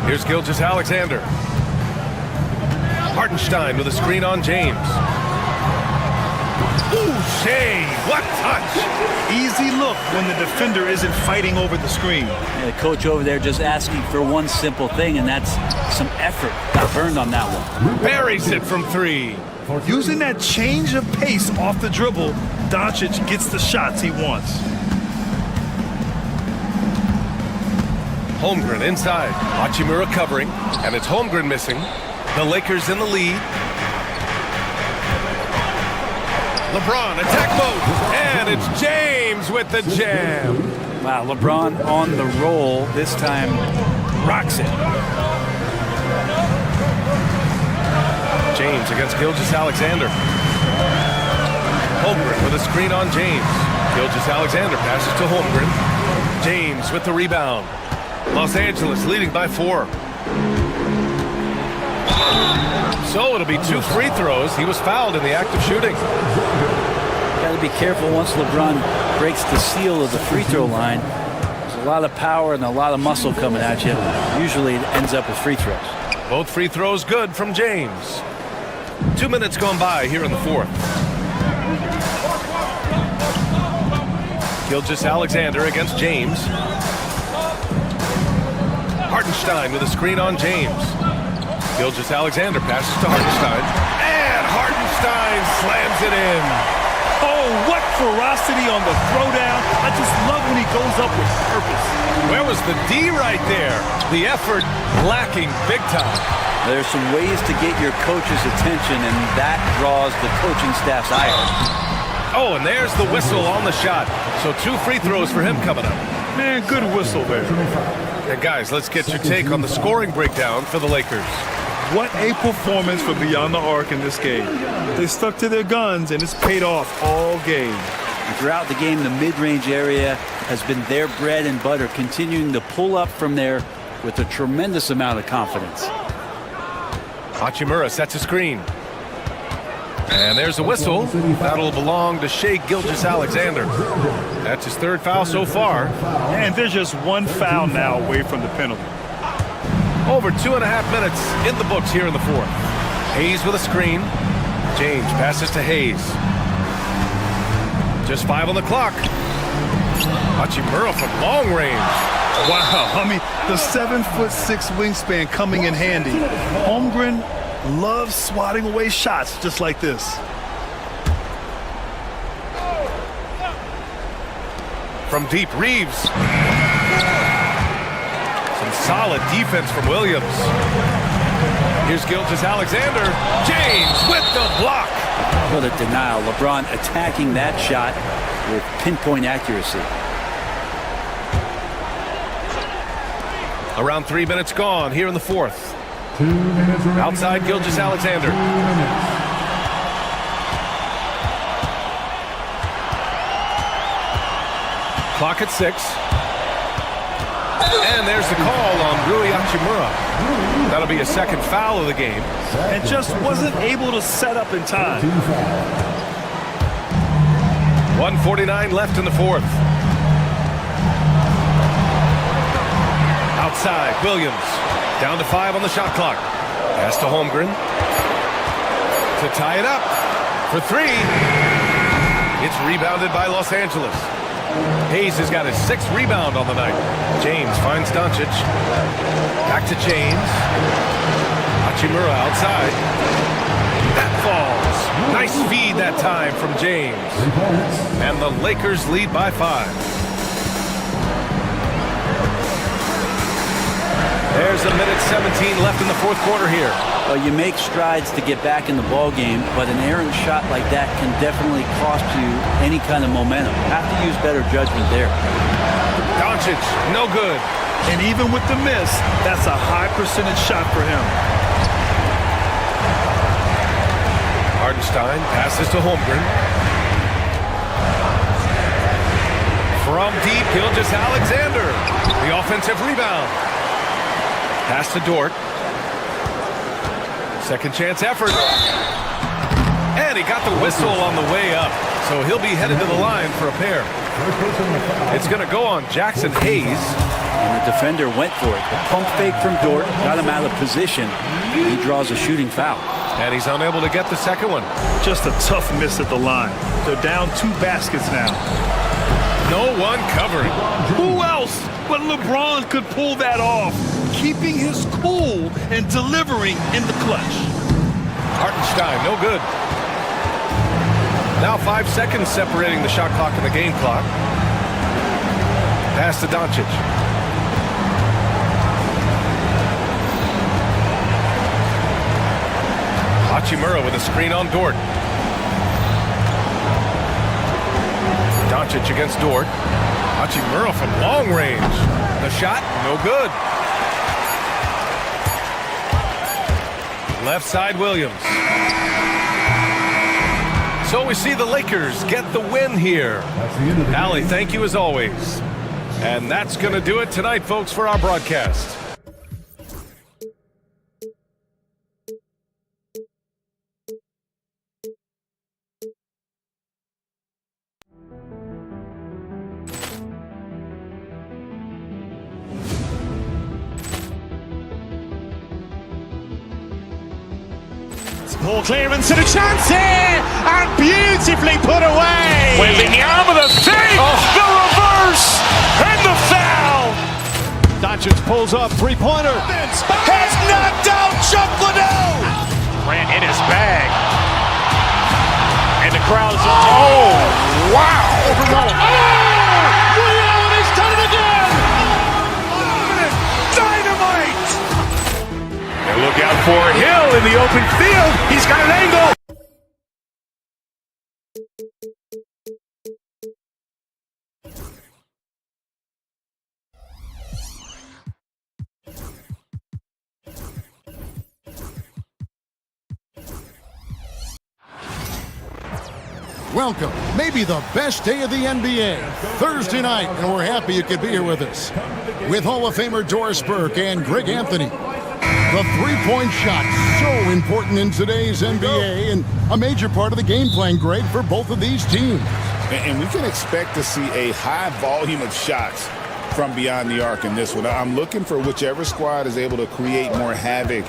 Here's Gilgeous-Alexander. Hartenstein with a screen on James. Ooh, Shea, what touch! Easy look when the defender isn't fighting over the screen. Yeah, the coach over there just asking for one simple thing, and that's some effort. Got burned on that one. Buries it from 3. Using that change of pace off the dribble, Doncic gets the shots he wants. Holmgren inside. Hachimura covering, and it's Holmgren missing. The Lakers in the lead. LeBron, attack mode, and it's James with the jam. Wow, LeBron on the roll. This time, rocks it. James against Gilgeous-Alexander. Holmgren with a screen on James. Gilgeous-Alexander passes to Holmgren. James with the rebound. Los Angeles leading by 4. So it'll be 2 free throws. He was fouled in the act of shooting. Got to be careful once LeBron breaks the seal of the free throw line. There's a lot of power and a lot of muscle coming at you. Usually it ends up with free throws. Both free throws good from James. 2 minutes gone by here in the fourth. Gilgeous-Alexander against James. Hartenstein with a screen on James. Gilgeous-Alexander passes to Hartenstein. And Hartenstein slams it in. Oh, what ferocity on the throwdown. I just love when he goes up with purpose. Where was the D right there? The effort lacking big time. There's some ways to get your coach's attention, and that draws the coaching staff's ire. Oh, and there's the whistle on the shot. So 2 free throws for him coming up. Man, good whistle there. And guys, let's get your take on the scoring breakdown for the Lakers. What a performance for Beyond the Arc in this game. They stuck to their guns, and it's paid off all game. And throughout the game, the mid-range area has been their bread and butter, continuing to pull up from their with a tremendous amount of confidence. Hachimura sets a screen. And there's a whistle. That'll belong to Shai Gilgeous-Alexander. That's his third foul so far. And there's just one foul now away from the penalty. Over 2.5 minutes in the books here in the fourth. Hayes with a screen. James passes to Hayes. Just 5 on the clock. Hachimura from long range. Wow, I mean, the 7'6" wingspan coming in handy. Holmgren loves swatting away shots just like this. From deep, Reeves. Some solid defense from Williams. Here's Gilgeous-Alexander. James with the block. What a denial. LeBron attacking that shot with pinpoint accuracy. Around 3 minutes gone here in the fourth. Outside Gilgeous-Alexander. Clock at 6. And there's the call on Rui Hachimura. That'll be a second foul of the game. And just wasn't able to set up in time. 1:49 left in the fourth. Outside, Williams. Down to 5 on the shot clock. Pass to Holmgren. To tie it up. For 3. It's rebounded by Los Angeles. Hayes has got his 6th rebound on the night. James finds Doncic. Back to James. Hachimura outside. That falls. Nice feed that time from James. And the Lakers lead by 5. There's 1:17 left in the fourth quarter here. Well, you make strides to get back in the ball game, but an errant shot like that can definitely cost you any kind of momentum. Have to use better judgment there. Doncic, no good. And even with the miss, that's a high percentage shot for him. Hartenstein passes to Holmgren. From deep, Gilgeous-Alexander. The offensive rebound. Pass to Dort. Second chance effort. And he got the whistle on the way up. So he'll be headed to the line for a pair. It's going to go on Jackson Hayes. And the defender went for it. The pump fake from Dort got him out of position. He draws a shooting foul. And he's unable to get the second one. Just a tough miss at the line. They're down 2 baskets now. No one covering. Who else but LeBron could pull that off? Keeping his cool and delivering in the clutch. Hartenstein, no good. Now 5 seconds separating the shot clock and the game clock. Pass to Doncic. Hachimura with a screen on Dort. Doncic against Dort. Hachimura from long range. The shot, no good. Left side, Williams. So we see the Lakers get the win here. Allie, thank you as always. And that's going to do it tonight, folks, for our broadcast. Ball clearance and a chance here, and beautifully put away. Wembanyama the fake, the reverse, and the foul. Doncic pulls up, three-pointer. Has knocked out Chuck Liddell. Ran in his bag. And the crowd is... Oh, wow. He's done it again. Dynamite. And look out for Hill in the open field. He's got an angle. Welcome, maybe the best day of the NBA, Thursday night, and we're happy you could be here with us. With Hall of Famer Doris Burke and Greg Anthony. The three-point shot, so important in today's NBA and a major part of the game plan, Greg, for both of these teams. And we can expect to see a high volume of shots from beyond the arc in this one. I'm looking for whichever squad is able to create more havoc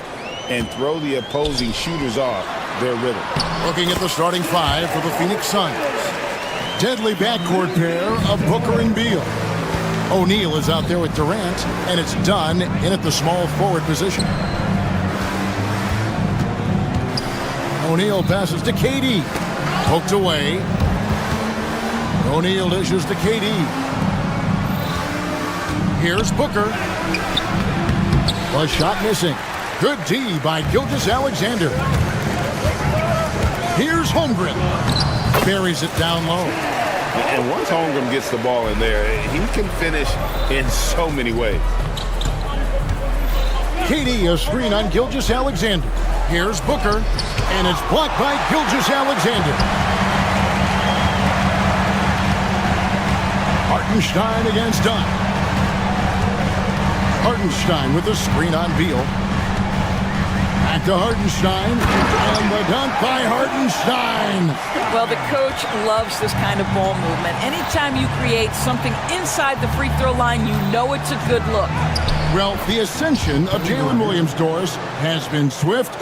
and throw the opposing shooters off their rhythm. Looking at the starting five for the Phoenix Suns. Deadly backcourt pair of Booker and Beal. O'Neal is out there with Durant, and it's done in at the small forward position. O'Neal passes to KD. Poked away. O'Neal dishes to KD. Here's Booker. A shot missing. Good D by Gilgeous-Alexander. Here's Holmgren. Buries it down low. And once Holmgren gets the ball in there, he can finish in so many ways. KD, a screen on Gilgeous-Alexander. Here's Booker, and it's blocked by Gilgeous-Alexander. Hartenstein against Dunn. Hartenstein with the screen on Beal. Back to Hartenstein, and the dunk by Hartenstein. Well, the coach loves this kind of ball movement. Anytime you create something inside the free throw line, you know it's a good look. Well, the ascension of Jalen Williams, Doris, has been swift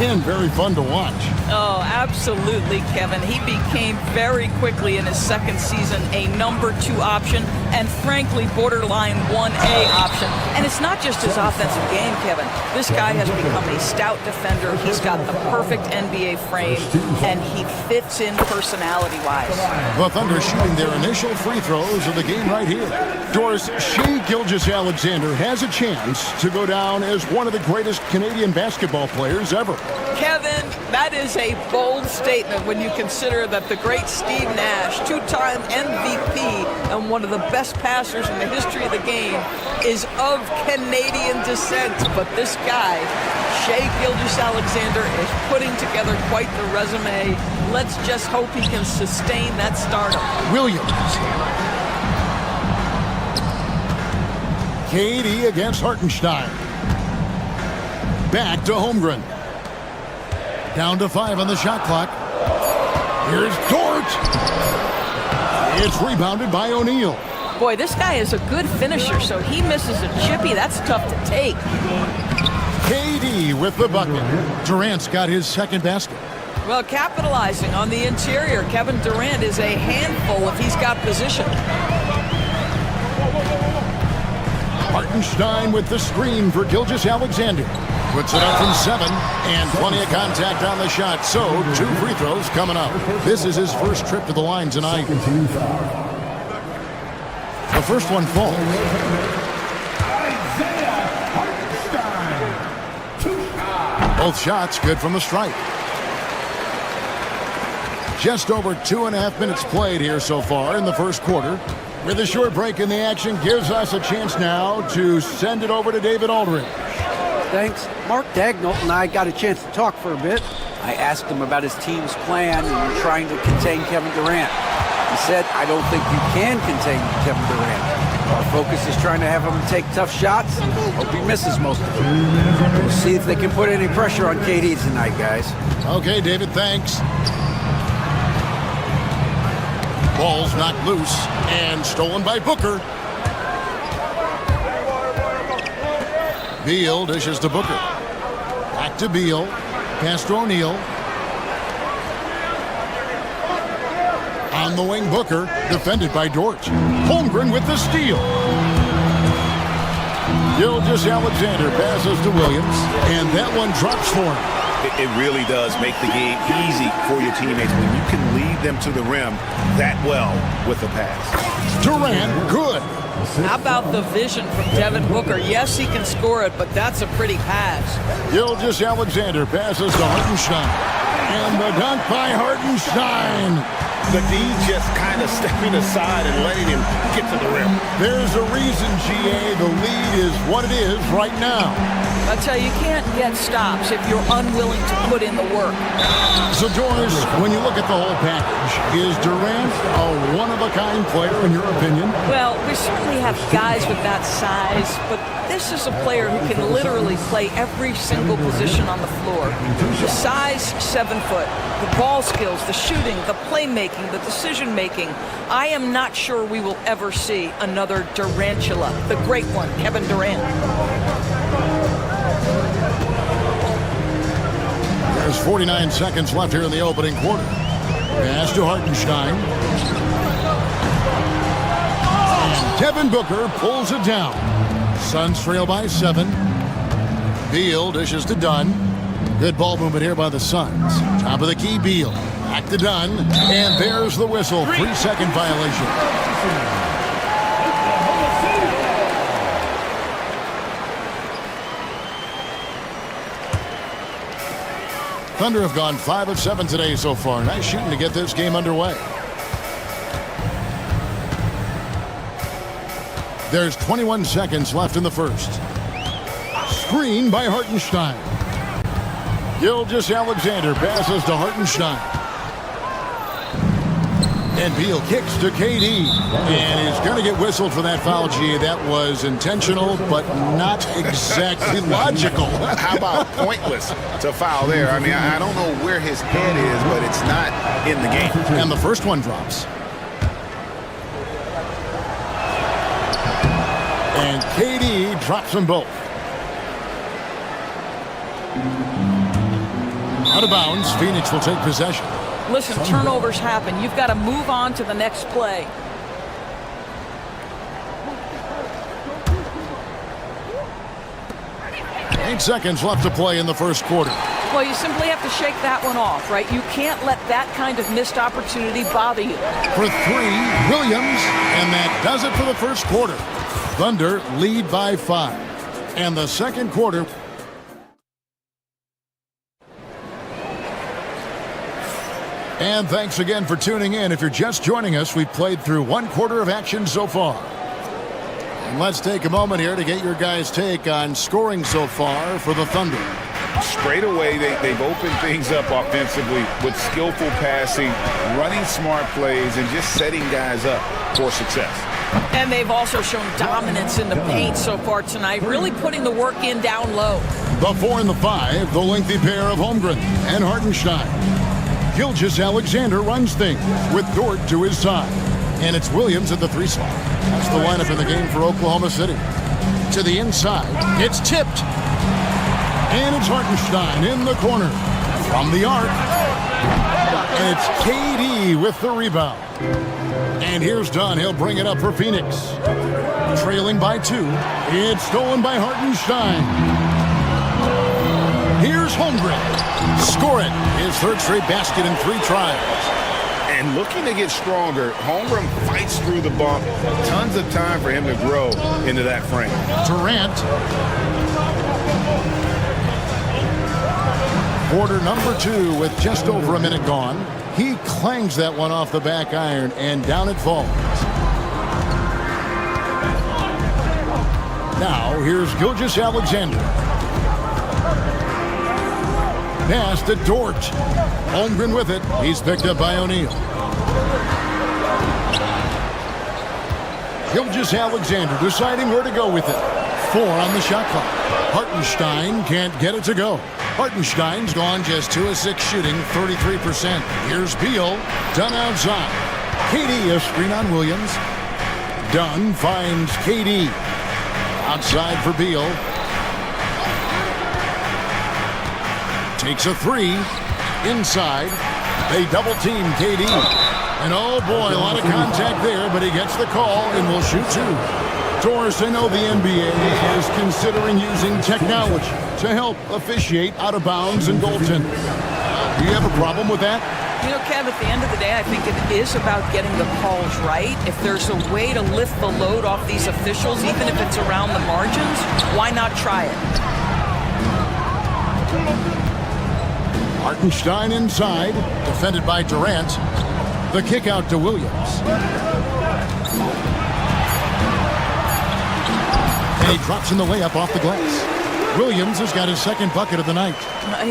and very fun to watch. Oh, absolutely, Kevin. He became very quickly in his second season a number 2 option and, frankly, borderline 1A option. And it's not just his offensive game, Kevin. This guy has become a stout defender. He's got the perfect NBA frame, and he fits in personality-wise. The Thunder shooting their initial free throws of the game right here. Doris, Shai Gilgeous-Alexander has a chance to go down as one of the greatest Canadian basketball players ever. Kevin, that is a bold statement when you consider that the great Steve Nash, 2-time MVP and one of the best passers in the history of the game, is of Canadian descent. But this guy, Shai Gilgeous-Alexander, is putting together quite the resume. Let's just hope he can sustain that stardom. Williams. KD against Hartenstein. Back to Holmgren. Down to 5 on the shot clock. Here's Dort. It's rebounded by O'Neal. Boy, this guy is a good finisher, so he misses a chippy. That's tough to take. KD with the bucket. Durant's got his second basket. Well, capitalizing on the interior, Kevin Durant is a handful if he's got position. Hartenstein with the screen for Gilgeous-Alexander. Puts it up from 7, and plenty of contact on the shot. So, 2 free throws coming up. This is his first trip to the line tonight. The first one falls. Both shots good from the stripe. Just over 2.5 minutes played here so far in the first quarter. With a short break in the action, gives us a chance now to send it over to David Aldridge. Thanks. Mark Dagnall and I got a chance to talk for a bit. I asked him about his team's plan in trying to contain Kevin Durant. He said, I don't think you can contain Kevin Durant. Our focus is trying to have him take tough shots. Hope he misses most of them. We'll see if they can put any pressure on KD tonight, guys. Okay, David, thanks. Ball's knocked loose and stolen by Booker. Beal dishes to Booker. Back to Beal. Pass to O'Neal. On the wing, Booker. Defended by Dort. Holmgren with the steal. Gilgeous-Alexander passes to Williams. And that one drops for him. It really does make the game easy for your teammates when you can lead them to the rim that well with the pass. Durant, good. How about the vision from Devin Booker? Yes, he can score it, but that's a pretty pass. Gilgeous-Alexander passes to Hartenstein. And the dunk by Hartenstein. the D just kind of stepping aside and letting him get to the rim. There's a reason, GA, the lead is what it is right now. I tell you, you can't get stops if you're unwilling to put in the work. So, Doris, when you look at the whole package, is Durant a one-of-a-kind player in your opinion? Well, we certainly have guys with that size, but this is a player who can literally play every single position on the floor. The size, 7 foot. The ball skills, the shooting, the playmaking, the decision-making. I am not sure we will ever see another Durantula, the great one, Kevin Durant. There's 49 seconds left here in the opening quarter. Pass to Hartenstein. And Devin Booker pulls it down. Suns trail by 7. Beal dishes to Dunn. Good ball movement here by the Suns. Top of the key, Beal. Back to Dunn. And there's the whistle. 3-second violation. Thunder have gone 5 of 7 today so far. Nice shooting to get this game underway. There's 21 seconds left in the first. Screen by Hartenstein. Gilgeous-Alexander passes to Hartenstein. And Beal kicks to KD. And he's going to get whistled for that foul, G. That was intentional, but not exactly logical. How about pointless to foul there? I mean, I don't know where his head is, but it's not in the game. And the first one drops. And KD drops them both. Out of bounds, Phoenix will take possession. Listen, turnovers happen. You've got to move on to the next play. Eight seconds left to play in the first quarter. Well, you simply have to shake that one off, right? You can't let that kind of missed opportunity bother you. For 3, Williams, and that does it for the first quarter. Thunder lead by 5. And the second quarter. And thanks again for tuning in. If you're just joining us, we've played through 1 quarter of action so far. And let's take a moment here to get your guys' take on scoring so far for the Thunder. Straight away, they've opened things up offensively with skillful passing, running smart plays, and just setting guys up for success. And they've also shown dominance in the paint so far tonight, really putting the work in down low. The 4 and the 5, the lengthy pair of Holmgren and Hartenstein. Gilgeous-Alexander runs things with Dort to his side. And it's Williams at the 3 slot. That's the lineup in the game for Oklahoma City. To the inside, it's tipped. And it's Hartenstein in the corner. From the arc. And it's KD with the rebound. And here's Dunn. He'll bring it up for Phoenix. Trailing by 2. It's stolen by Hartenstein. Here's Holmgren. Score it. His 3rd straight basket in 3 tries. And looking to get stronger, Holmgren fights through the bump. Tons of time for him to grow into that frame. Durant. Quarter number 2 with just over a minute gone. He clangs that one off the back iron, and down it falls. Now, here's Gilgeous-Alexander. Pass to Dort. Holmgren with it. He's picked up by O'Neal. Gilgeous-Alexander deciding where to go with it. 4 on the shot clock. Hartenstein can't get it to go. Hartenstein's gone just 2 of 6 shooting, 33%. Here's Beal. Dunn outside. KD a screen on Williams. Dunn finds KD. Outside for Beal. Takes a 3. Inside. They double team KD. And oh boy, a lot of contact there, but he gets the call and will shoot 2. Doris, I know the NBA is considering using technology to help officiate out of bounds and goaltending. Do you have a problem with that? You know, Kev, at the end of the day, I think it is about getting the calls right. If there's a way to lift the load off these officials, even if it's around the margins, why not try it? Hartenstein inside, defended by Durant. The kick out to Williams. And he drops in the layup off the glass. Williams has got his second bucket of the night.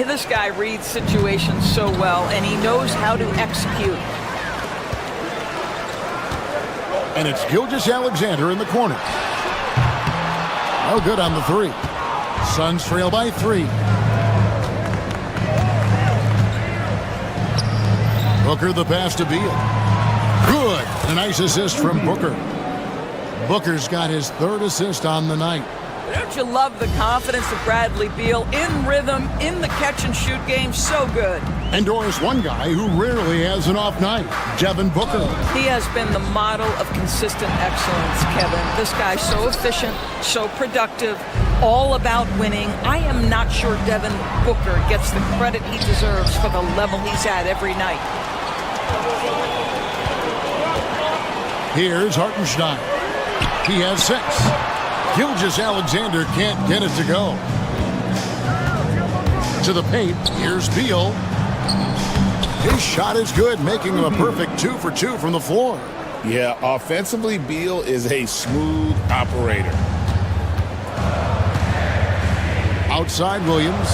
This guy reads situations so well, and he knows how to execute. And it's Gilgeous-Alexander in the corner. No good on the three. Suns trail by 3. Booker the pass to Beal. Good. A nice assist from Booker. Booker's got his 3rd assist on the night. Don't you love the confidence of Bradley Beal? In rhythm, in the catch-and-shoot game, so good. And Doris, one guy who rarely has an off night, Devin Booker. He has been the model of consistent excellence, Kevin. This guy's so efficient, so productive, all about winning. I am not sure Devin Booker gets the credit he deserves for the level he's at every night. Here's Hartenstein. He has 6. Gilgeous-Alexander can't get it to go. To the paint, here's Beal. His shot is good, making him a perfect 2 for 2 from the floor. Yeah, offensively, Beal is a smooth operator. Outside Williams.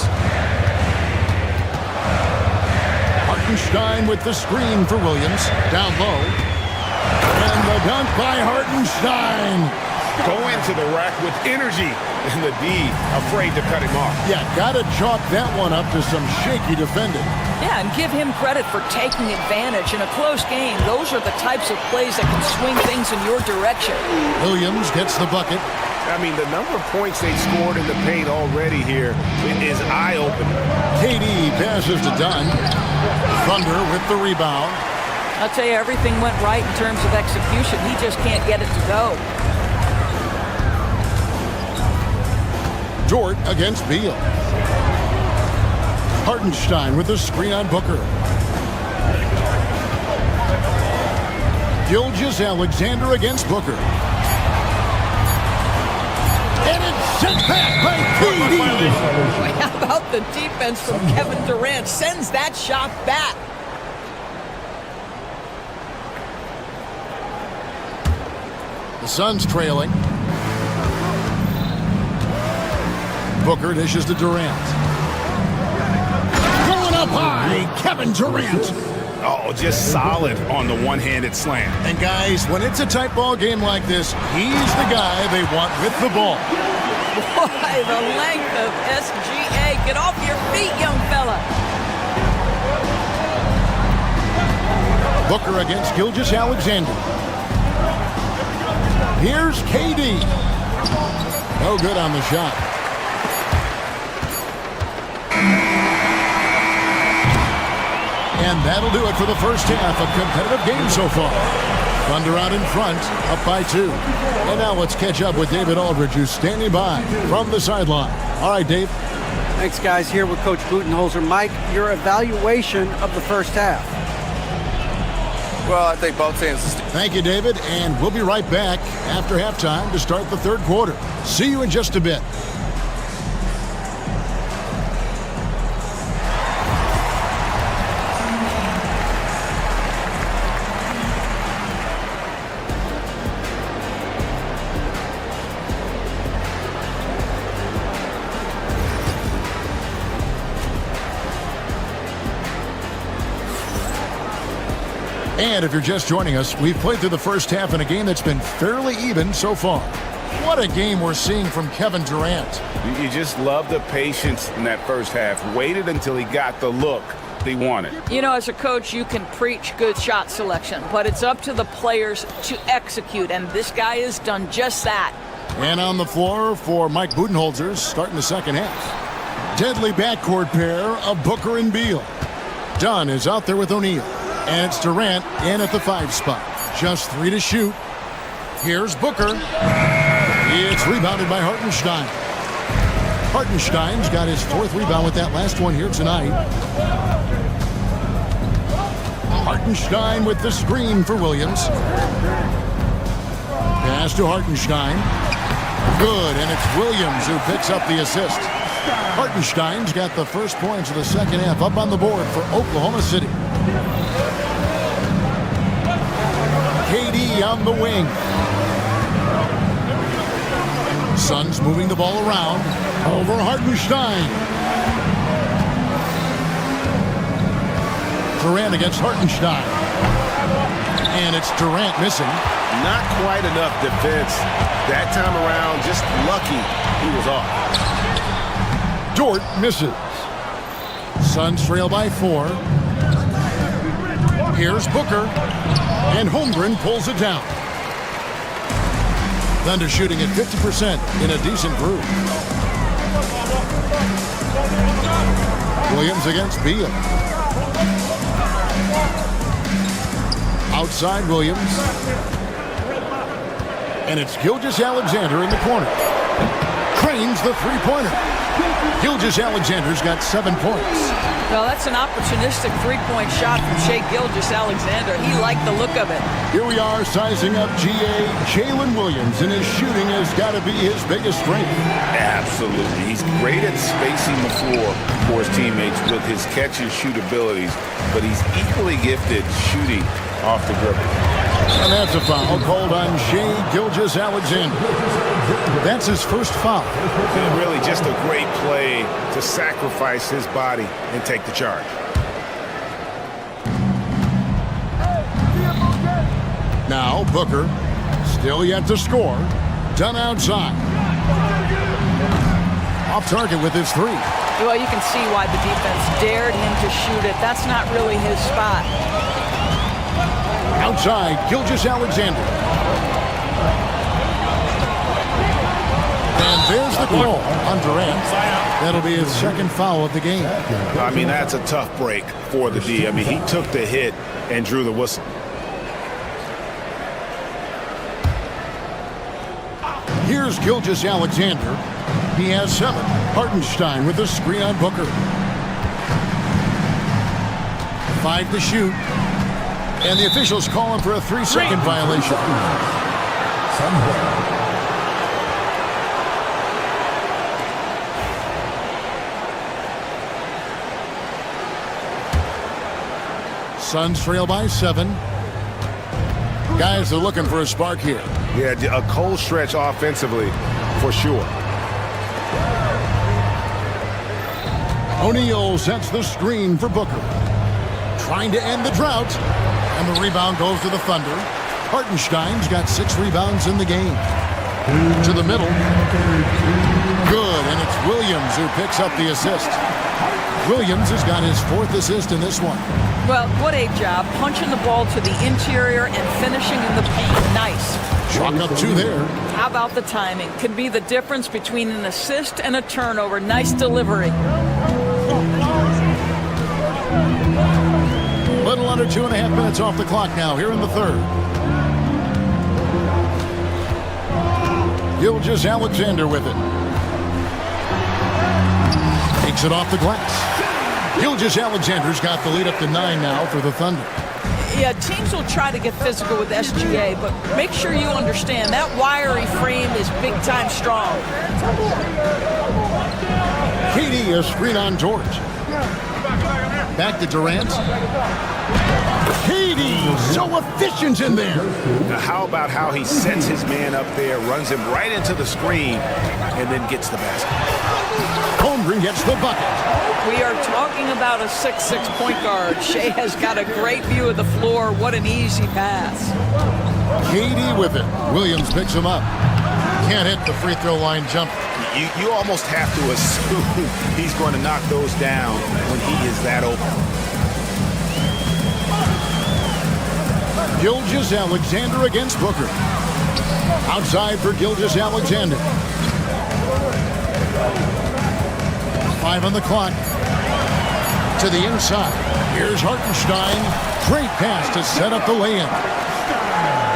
Hartenstein with the screen for Williams. Down low. And the dunk by Hartenstein. Go into the rack with energy, and the D afraid to cut him off. Yeah, gotta chalk that one up to some shaky defending. Yeah, and give him credit for taking advantage in a close game. Those are the types of plays that can swing things in your direction. Williams gets the bucket. I mean, the number of points they've scored in the paint already here is eye-opening. KD passes to Dunn. Thunder with the rebound. I'll tell you, everything went right in terms of execution. He just can't get it to go. Dort against Beal. Hartenstein with the screen on Booker. Gilgeous-Alexander against Booker. And it's sent back by KD. How about the defense from Kevin Durant? Sends that shot back. The Suns trailing. Booker dishes to Durant. Going up high, Kevin Durant. Oh, just solid on the one-handed slam. And guys, when it's a tight ball game like this, he's the guy they want with the ball. Boy, the length of SGA. Get off your feet, young fella. Booker against Gilgeous-Alexander. Here's KD. No good on the shot. And that'll do it for the first half. A competitive game so far. Thunder out in front, up by 2. And now let's catch up with David Aldridge, who's standing by from the sideline. All right, Dave. Thanks, guys. Here with Coach Budenholzer. Mike, your evaluation of the first half. Well, I think both teams. Thank you, David. And we'll be right back after halftime to start the third quarter. See you in just a bit. And if you're just joining us, we've played through the first half in a game that's been fairly even so far. What a game we're seeing from Kevin Durant. You just love the patience in that first half. Waited until he got the look he wanted. You know, as a coach, you can preach good shot selection, but it's up to the players to execute, and this guy has done just that. And on the floor for Mike Budenholzer, starting the second half. Deadly backcourt pair of Booker and Beal. Dunn is out there with O'Neal. And it's Durant in at the 5 spot. Just 3 to shoot. Here's Booker. It's rebounded by Hartenstein. Hartenstein's got his 4th rebound with that last one here tonight. Hartenstein with the screen for Williams. Pass to Hartenstein. Good, and it's Williams who picks up the assist. Hartenstein's got the first points of the second half up on the board for Oklahoma City. KD on the wing. Suns moving the ball around. Over Hartenstein. Durant against Hartenstein. And it's Durant missing. Not quite enough defense that time around. Just lucky he was off. Dort misses. Suns trail by 4. Here's Booker. And Holmgren pulls it down. Thunder shooting at 50% in a decent group. Williams against Beal. Outside Williams. And it's Gilgeous-Alexander in the corner. Cranes the three-pointer. Gilgeous-Alexander's got 7 points. Well, that's an opportunistic three-point shot from Shai Gilgeous-Alexander. He liked the look of it. Here we are sizing up GA. Jalen Williams, and his shooting has got to be his biggest strength. Absolutely. He's great at spacing the floor for his teammates with his catch and shoot abilities, but he's equally gifted shooting off the dribble. And that's a foul called on Shai Gilgeous-Alexander. That's his first foul. And really just a great play to sacrifice his body and take the charge. Now Booker, still yet to score. Done outside. Off target with his 3. Well, you can see why the defense dared him to shoot it. That's not really his spot. Outside, Gilgeous-Alexander. And there's the call on Durant. That'll be his second foul of the game. I mean, that's a tough break for the D. I mean, he took the hit and drew the whistle. Here's Gilgeous-Alexander. He has 7. Hartenstein with a screen on Booker. 5 to shoot. And the officials call him for a 3-second violation. Suns trail by 7. Guys are looking for a spark here. Yeah, a cold stretch offensively for sure. O'Neal sets the screen for Booker. Trying to end the drought. And the rebound goes to the Thunder. Hartenstein's got 6 rebounds in the game. To the middle. Good, and it's Williams who picks up the assist. Williams has got his 4th assist in this one. Well, what a job. Punching the ball to the interior and finishing in the paint. Nice. Chalk up 2 there. How about the timing? Could be the difference between an assist and a turnover. Nice delivery. Little under 2.5 minutes off the clock now here in the 3rd. Gilgeous-Alexander with it. Takes it off the glass. Gilgeous-Alexander's got the lead up to 9 now for the Thunder. Yeah, teams will try to get physical with SGA, but make sure you understand that wiry frame is big-time strong. KD a screen on Dort. Back to Durant. KD so efficient in there. Now, how about how he sets his man up there, runs him right into the screen, and then gets the basket. Holmgren gets the bucket. We are talking about a 6'6" point guard. Shai has got a great view of the floor. What an easy pass. KD with it. Williams picks him up. Can't hit the free throw line jumper. You almost have to assume he's going to knock those down when he is that open. Gilgeous-Alexander against Booker. Outside for Gilgeous-Alexander. 5 on the clock. To the inside. Here's Hartenstein. Great pass to set up the lay-in.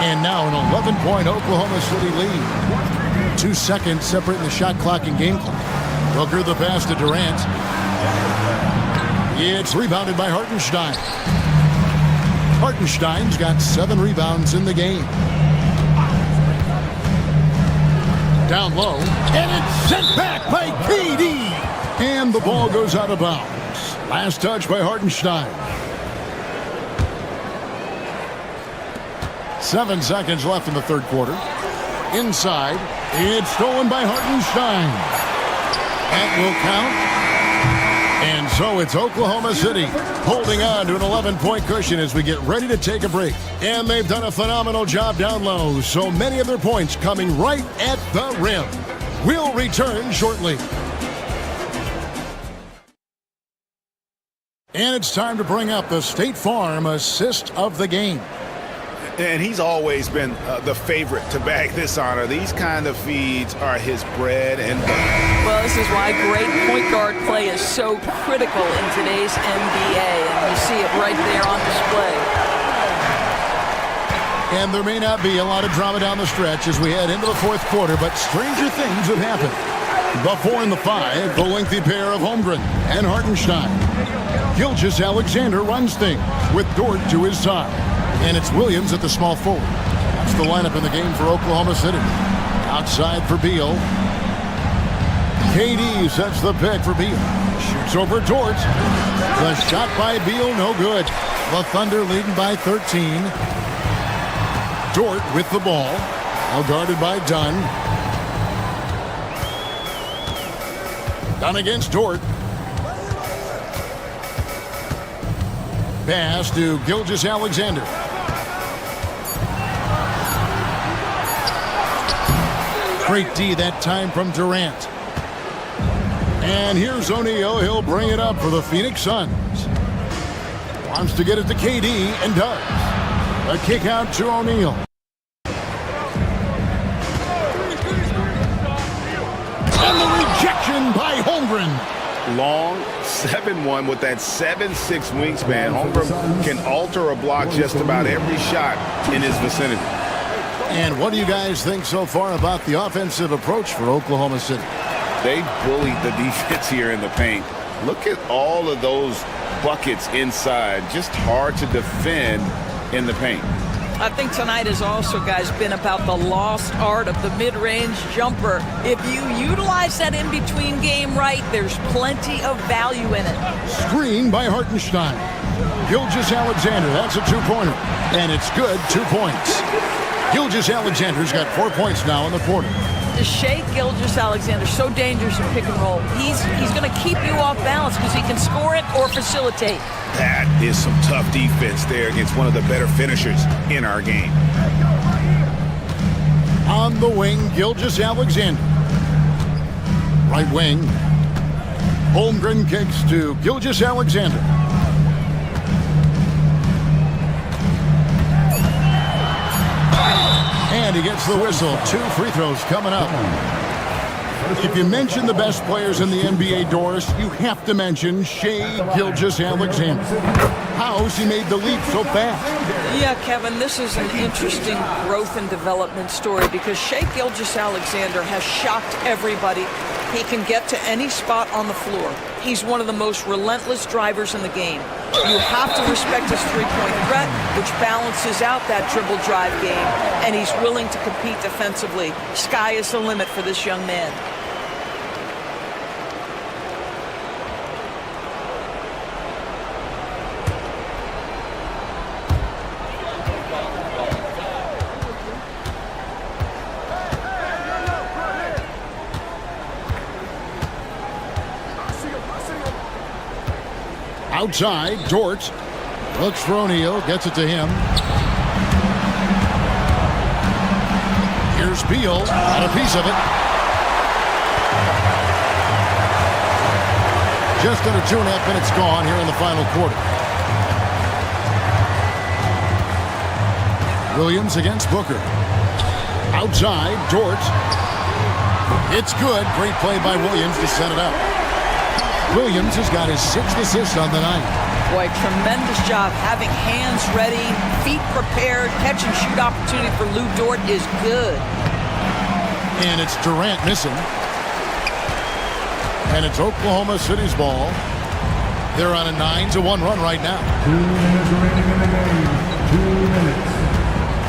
And now an 11-point Oklahoma City lead. 2 seconds separating the shot clock and game clock. Booker the pass to Durant. It's rebounded by Hartenstein. Hartenstein's got 7 rebounds in the game. Down low. And it's sent back by KD. And the ball goes out of bounds. Last touch by Hartenstein. 7 seconds left in the third quarter. Inside, it's stolen by Hartenstein. That will count. And so it's Oklahoma City holding on to an 11-point cushion as we get ready to take a break. And they've done a phenomenal job down low, so many of their points coming right at the rim. We'll return shortly. And it's time to bring up the State Farm assist of the game. And he's always been the favorite to bag this honor. These kind of feeds are his bread and butter. Well, this is why great point guard play is so critical in today's NBA, and you see it right there on display. And there may not be a lot of drama down the stretch as we head into the fourth quarter, but stranger things have happened. The 4 and the 5, the lengthy pair of Holmgren and Hartenstein. Gilgeous-Alexander runs things with Dort to his side. And it's Williams at the small forward. That's the lineup in the game for Oklahoma City. Outside for Beal. KD sets the pick for Beal. Shoots over Dort. The shot by Beal, no good. The Thunder leading by 13. Dort with the ball. Now guarded by Dunn. Dunn against Dort. Pass to Gilgeous-Alexander. Great D that time from Durant. And here's O'Neal. He'll bring it up for the Phoenix Suns. Wants to get it to KD and does. A kick out to O'Neal. And the rejection by Holmgren. Long 7-1 with that 7'6" wingspan. Holmgren can alter a block just about every shot in his vicinity. And what do you guys think so far about the offensive approach for Oklahoma City? They bullied the defense here in the paint. Look at all of those buckets inside. Just hard to defend in the paint. I think tonight has also, guys, been about the lost art of the mid-range jumper. If you utilize that in-between game right, there's plenty of value in it. Screen by Hartenstein. Gilgeous-Alexander, that's a two-pointer. And it's good, 2 points. Gilgeous-Alexander's got 4 points now in the quarter. Shea Gilgeous-Alexander, so dangerous in pick and roll. He's going to keep you off balance because he can score it or facilitate. That is some tough defense there against one of the better finishers in our game. On the wing, Gilgeous-Alexander. Right wing. Holmgren kicks to Gilgeous-Alexander. And he gets the whistle. 2 free throws coming up. If you mention the best players in the NBA, Doris, you have to mention Shea Gilgeous-Alexander. How's he made the leap so fast? Yeah, Kevin, this is an interesting growth and development story because Shea Gilgeous-Alexander has shocked everybody. He can get to any spot on the floor. He's one of the most relentless drivers in the game. You have to respect his three-point threat, which balances out that dribble drive game, and he's willing to compete defensively. Sky is the limit for this young man. Outside, Dort looks for O'Neal, gets it to him. Here's Beal, got a piece of it. Just under 2.5 minutes gone here in the final quarter. Williams against Booker. Outside, Dort. It's good. Great play by Williams to set it up. Williams has got his 6th assist on the night. Boy, tremendous job having hands ready, feet prepared, catch and shoot opportunity for Lou Dort is good. And it's Durant missing. And it's Oklahoma City's ball. They're on a 9-1 run right now. 2 minutes remaining in the game. 2 minutes.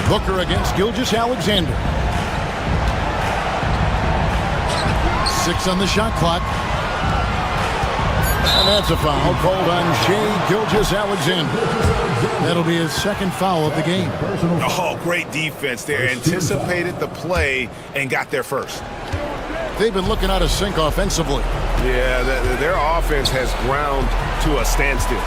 Booker against Gilgeous-Alexander. 6 on the shot clock. And that's a foul called on Shea Gilgeous-Alexander. That'll be his second foul of the game. Oh, great defense there. Anticipated the play and got there first. They've been looking out of sync offensively. Yeah, their offense has ground to a standstill.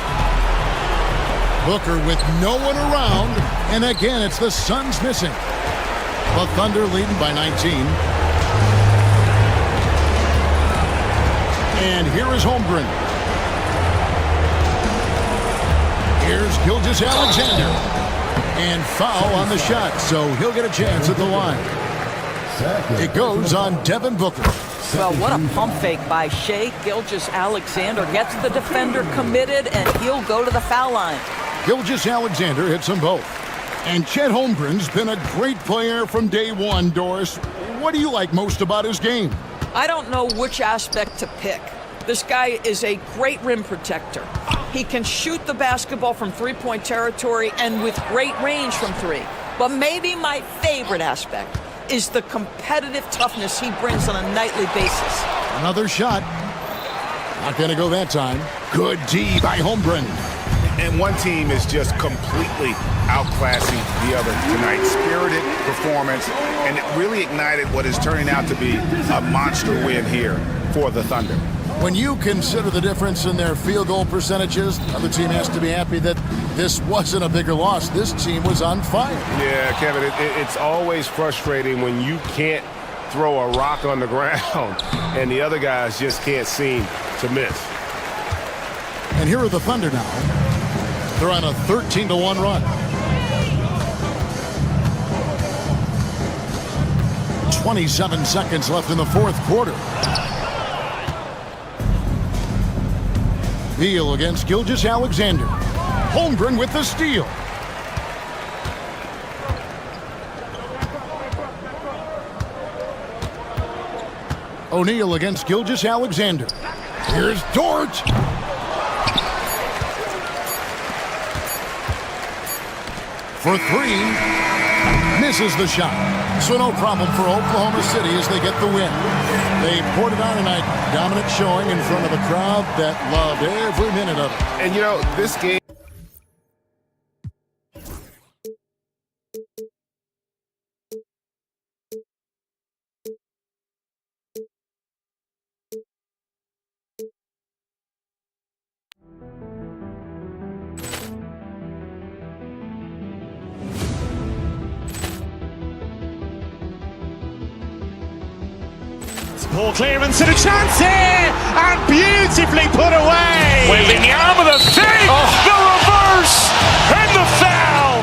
Booker with no one around, and again, it's the Suns missing. The Thunder leading by 19. And here is Holmgren. Here's Gilgeous-Alexander. And foul on the shot, so he'll get a chance at the line. It goes on Devin Booker. Well, what a pump fake by Shai Gilgeous-Alexander. Gets the defender committed, and he'll go to the foul line. Gilgeous-Alexander hits them both. And Chet Holmgren's been a great player from day one, Doris. What do you like most about his game? I don't know which aspect to pick. This guy is a great rim protector. He can shoot the basketball from three-point territory and with great range from three. But maybe my favorite aspect is the competitive toughness he brings on a nightly basis. Another shot. Not going to go that time. Good D by Holmgren. And one team is just completely outclassing the other tonight. Spirited performance, and it really ignited what is turning out to be a monster win here for the Thunder. When you consider the difference in their field goal percentages, the other team has to be happy that this wasn't a bigger loss. This team was on fire. Yeah, Kevin, it's always frustrating when you can't throw a rock on the ground and the other guys just can't seem to miss. And here are the Thunder now. They're on a 13-1 run. 27 seconds left in the fourth quarter. Beal against Gilgeous-Alexander. Holmgren with the steal. O'Neal against Gilgeous-Alexander. Here's Dort. For three. Misses the shot. So no problem for Oklahoma City as they get the win. They poured it on tonight. Dominant showing in front of a crowd that loved every minute of it. And you know, this game... Ball clearance and a chance here, and beautifully put away. Wembanyama the fake, the reverse, and the foul.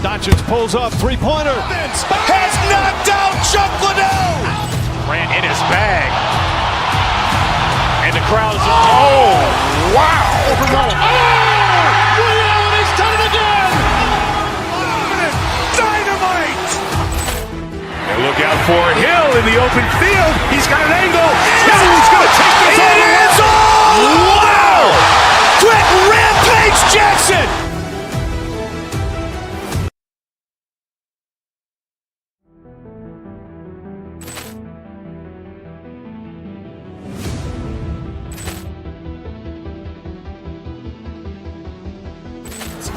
Doncic pulls up, three-pointer. Has knocked out Chuck Liddell. Ran in his bag. And the crowd is, oh, wow. Ray Allen has done it again. Dynamite. And look out for Hill in the open field. He's got an angle. Hill's going to take this all the way. Wow. Quick rampage Jackson.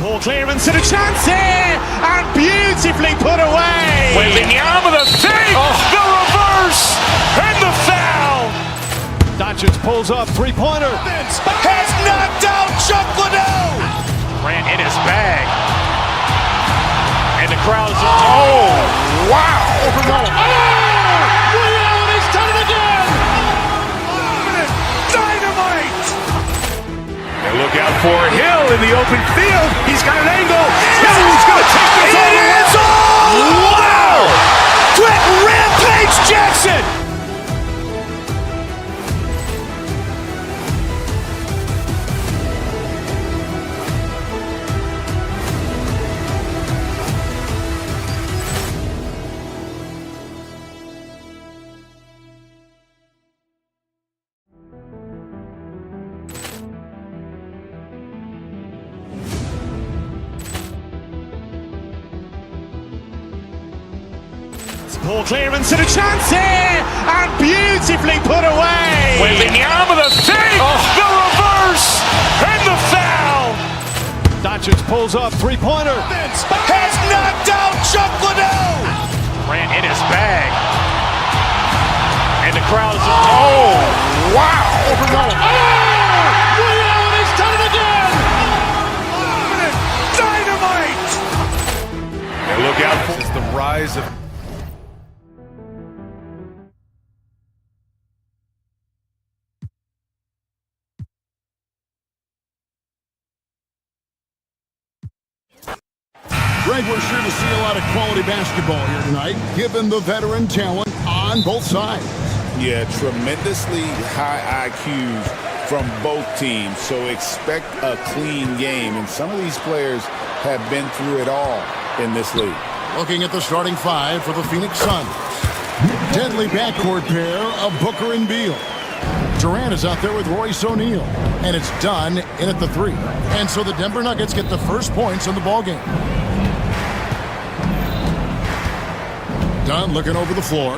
Ball clearance and a chance here, and beautifully put away. Wembanyama the fake, the reverse, and the foul. Doncic pulls up, three-pointer. Has knocked out Chuck Liddell. Ran in his bag. And the crowd is, oh, wow. Ray Allen has done it again. Dynamite. And look out for Hill in the open field. He's got an angle. Hill's going to take this all the way. Wow. Quick rampage Jackson. Ball clearance and a chance here, and beautifully put away. Wembanyama the fake, the reverse, and the foul. Doncic pulls up, three-pointer. Has knocked out Chuck Liddell. Ran in his bag. And the crowd is... Oh, wow. Ray Allen has done it again! Dynamite. And look out for the rise of... Greg, we're sure to see a lot of quality basketball here tonight, given the veteran talent on both sides. Yeah, tremendously high IQs from both teams, so expect a clean game. And some of these players have been through it all in this league. Looking at the starting five for the Phoenix Suns. Deadly backcourt pair of Booker and Beal. Durant is out there with Royce O'Neal, and it's done in at the three. And so the Denver Nuggets get the first points in the ballgame. Dunn looking over the floor.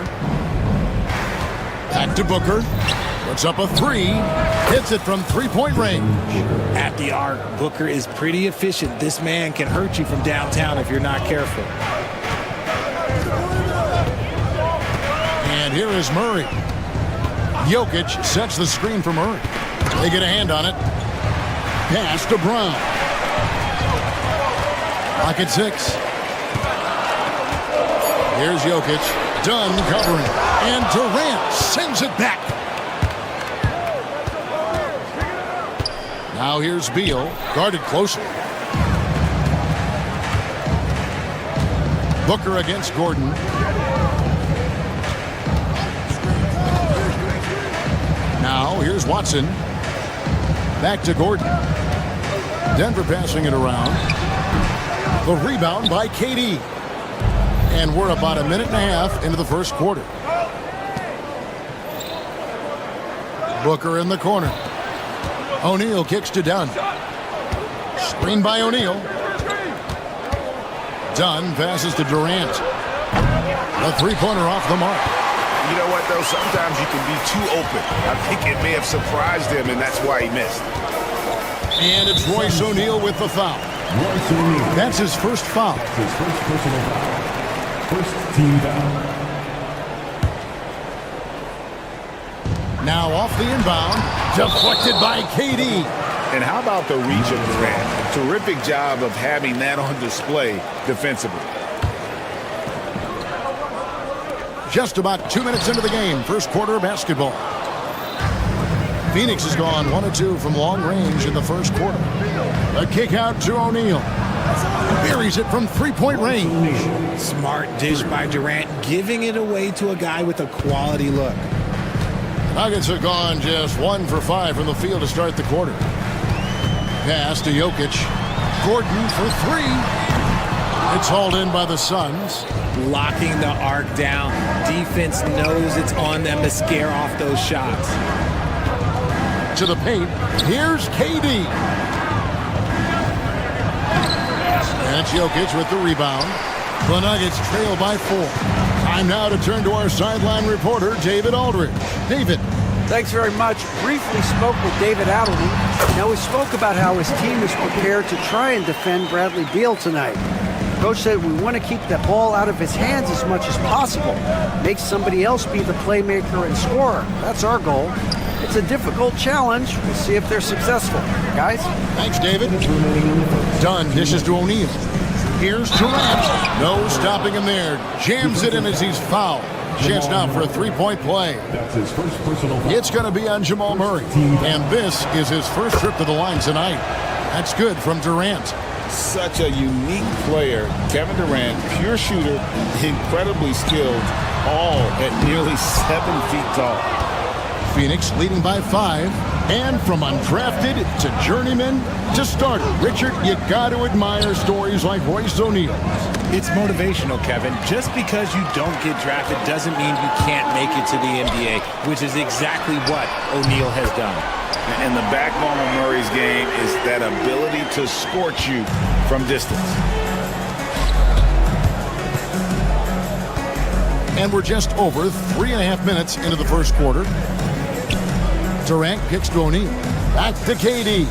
Back to Booker. Puts up a three. Hits it from three-point range. At the arc, Booker is pretty efficient. This man can hurt you from downtown if you're not careful. And here is Murray. Jokic sets the screen for Murray. They get a hand on it. Pass to Brown. Clock at 6. Here's Jokic. Dunn covering. And Durant sends it back. Now here's Beal. Guarded closely. Booker against Gordon. Now here's Watson. Back to Gordon. Denver passing it around. The rebound by KD. And we're about a minute and a half into the first quarter. Booker in the corner. O'Neal kicks to Dunn. Screen by O'Neal. Dunn passes to Durant. A three-pointer off the mark. You know what, though? Sometimes you can be too open. I think it may have surprised him, and that's why he missed. And it's Royce O'Neal with the foul. That's his first foul. His first personal foul. First team foul. Now off the inbound. Deflected by KD. And how about the reach of Durant? Terrific job of having that on display defensively. Just about 2 minutes into the game, first quarter of basketball. Phoenix has gone 1 of 2 from long range in the first quarter. A kick out to O'Neal. Buries it from three-point range. Smart dish by Durant, giving it away to a guy with a quality look. Nuggets have gone just 1 for 5 from the field to start the quarter. Pass to Jokic. Gordon for three. It's hauled in by the Suns. Locking the arc down. Defense knows it's on them to scare off those shots. To the paint. Here's KD. That's Jokic with the rebound. The Nuggets trail by 4. Time now to turn to our sideline reporter, David Aldridge. David. Thanks very much. Briefly spoke with David Adelman. Now, we spoke about how his team is prepared to try and defend Bradley Beal tonight. Coach said we want to keep the ball out of his hands as much as possible. Make somebody else be the playmaker and scorer. That's our goal. It's a difficult challenge. We'll see if they're successful. Guys? Thanks, David. Dunn dishes to O'Neal. Here's Durant. No stopping him there. Jams it in as he's fouled. Chance now for a three-point play. That's his first personal foul. It's going to be on Jamal Murray. And this is his first trip to the line tonight. That's good from Durant. Such a unique player. Kevin Durant, pure shooter, incredibly skilled, all at nearly 7 feet tall. Phoenix leading by 5. And from undrafted to journeyman to starter. Richard, you got to admire stories like Royce O'Neal. It's motivational, Kevin. Just because you don't get drafted doesn't mean you can't make it to the NBA, which is exactly what O'Neal has done. And the backbone of Murray's game is that ability to scorch you from distance. And we're just over 3.5 minutes into the first quarter. Durant kicks to O'Neal. Back to KD.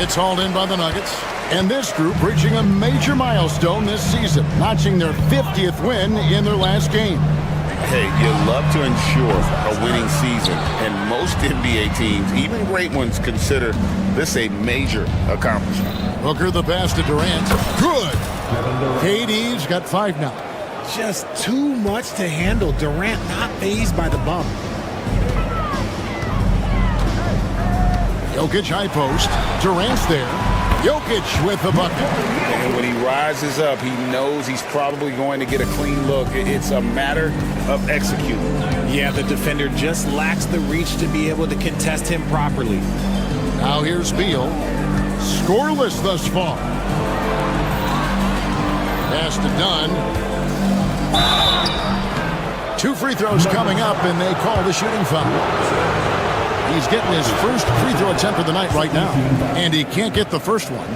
It's hauled in by the Nuggets. And this group reaching a major milestone this season, notching their 50th win in their last game. Hey, you love to ensure a winning season, and most NBA teams, even great ones, consider this a major accomplishment. Booker the pass to Durant. Good. KD's got 5 now. Just too much to handle. Durant not fazed by the bump. Jokic high post. Durant's there. Jokic with the bucket. And when he rises up, he knows he's probably going to get a clean look. It's a matter of executing. Yeah, the defender just lacks the reach to be able to contest him properly. Now here's Beal. Scoreless thus far. Pass to Dunn. 2 free throws coming up, and they call the shooting foul. He's getting his first free throw attempt of the night right now, and he can't get the first one.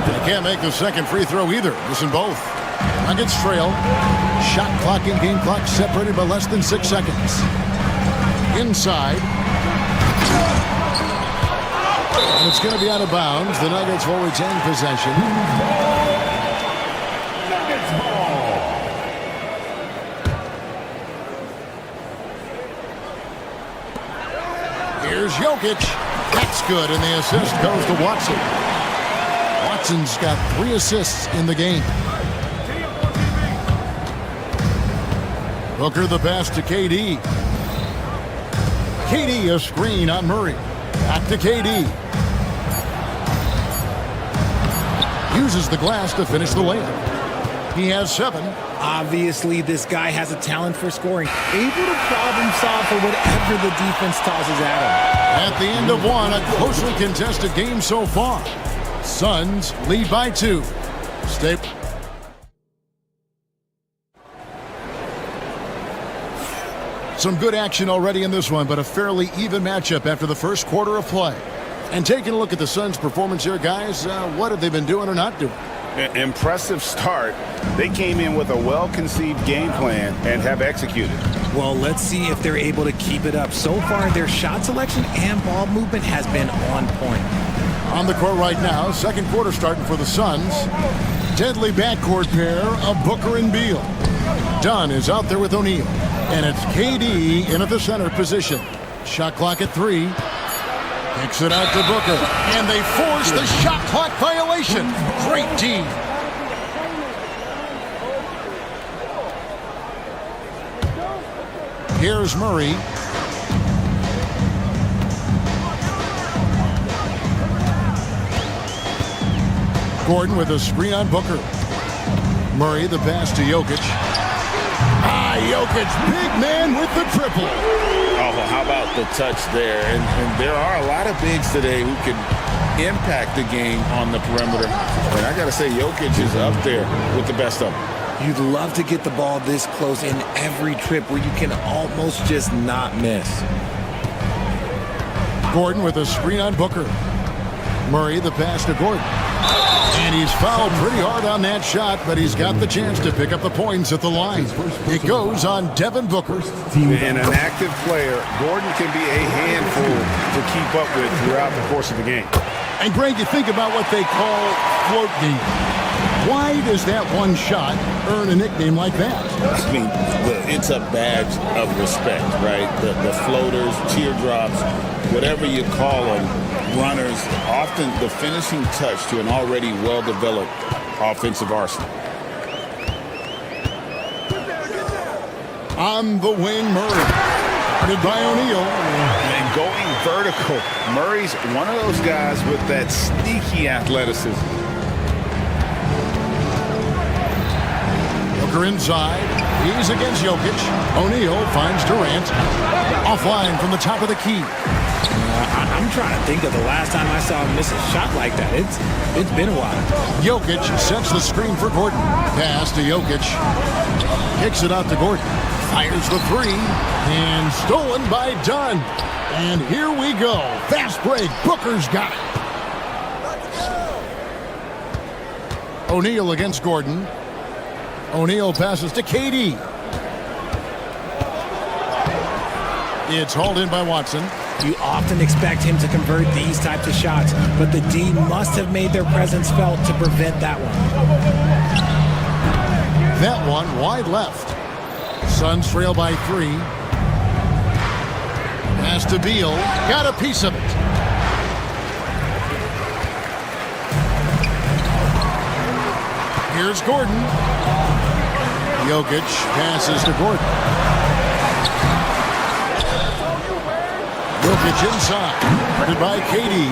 He can't make the second free throw either. Missing both. Nuggets trail. Shot clock and game clock separated by less than 6 seconds. Inside. And it's going to be out of bounds. The Nuggets will retain possession. Here's Jokic. That's good, and the assist goes to Watson. Watson's got 3 assists in the game. Booker the pass to KD. KD a screen on Murray. Back to KD. Uses the glass to finish the layup. He has 7. Obviously, this guy has a talent for scoring. Able to problem solve for whatever the defense tosses at him. At the end of 1, a closely contested game so far. Suns lead by 2. Stay. Some good action already in this one, but a fairly even matchup after the first quarter of play. And taking a look at the Suns' performance here, guys, what have they been doing or not doing? Impressive start. They came in with a well-conceived game plan and have executed. Well, let's see if they're able to keep it up. So far, their shot selection and ball movement has been on point. On the court right now, second quarter starting for the Suns. Deadly backcourt pair of Booker and Beal. Dunn is out there with O'Neal. And it's KD in at the center position. Shot clock at 3. Kicks it out to Booker. And they force the shot clock violation. Great D. Here's Murray. Gordon with a screen on Booker. Murray the pass to Jokic. Jokic, big man with the triple. Oh, how about the touch there? And there are a lot of bigs today who can impact the game on the perimeter. And I got to say, Jokic is up there with the best of them. You'd love to get the ball this close in every trip where you can almost just not miss. Gordon with a screen on Booker. Murray the pass to Gordon. And he's fouled pretty hard on that shot, but he's got the chance to pick up the points at the line. It goes on Devin Booker. And an active player, Gordon can be a handful to keep up with throughout the course of the game. And Greg, you think about what they call float game. Why does that one shot earn a nickname like that? I mean, it's a badge of respect, right? The floaters, teardrops, whatever you call them, runners, often the finishing touch to an already well-developed offensive arsenal. On the wing, Murray. Guarded by O'Neal. And going vertical. Murray's one of those guys with that sneaky athleticism. Booker inside. He's against Jokic. O'Neal finds Durant. Offline from the top of the key. I'm trying to think of the last time I saw him miss a shot like that. It's been a while. Jokic sets the screen for Gordon. Pass to Jokic. Kicks it out to Gordon. Fires the 3. And stolen by Dunn. And here we go. Fast break. Booker's got it. O'Neal against Gordon. O'Neal passes to KD. It's hauled in by Watson. You often expect him to convert these types of shots, but the D must have made their presence felt to prevent that one. That one wide left. Suns trail by 3. Pass to Beal. Got a piece of it. Here's Gordon. Jokic passes to Gordon. Jokic inside. Guarded by KD.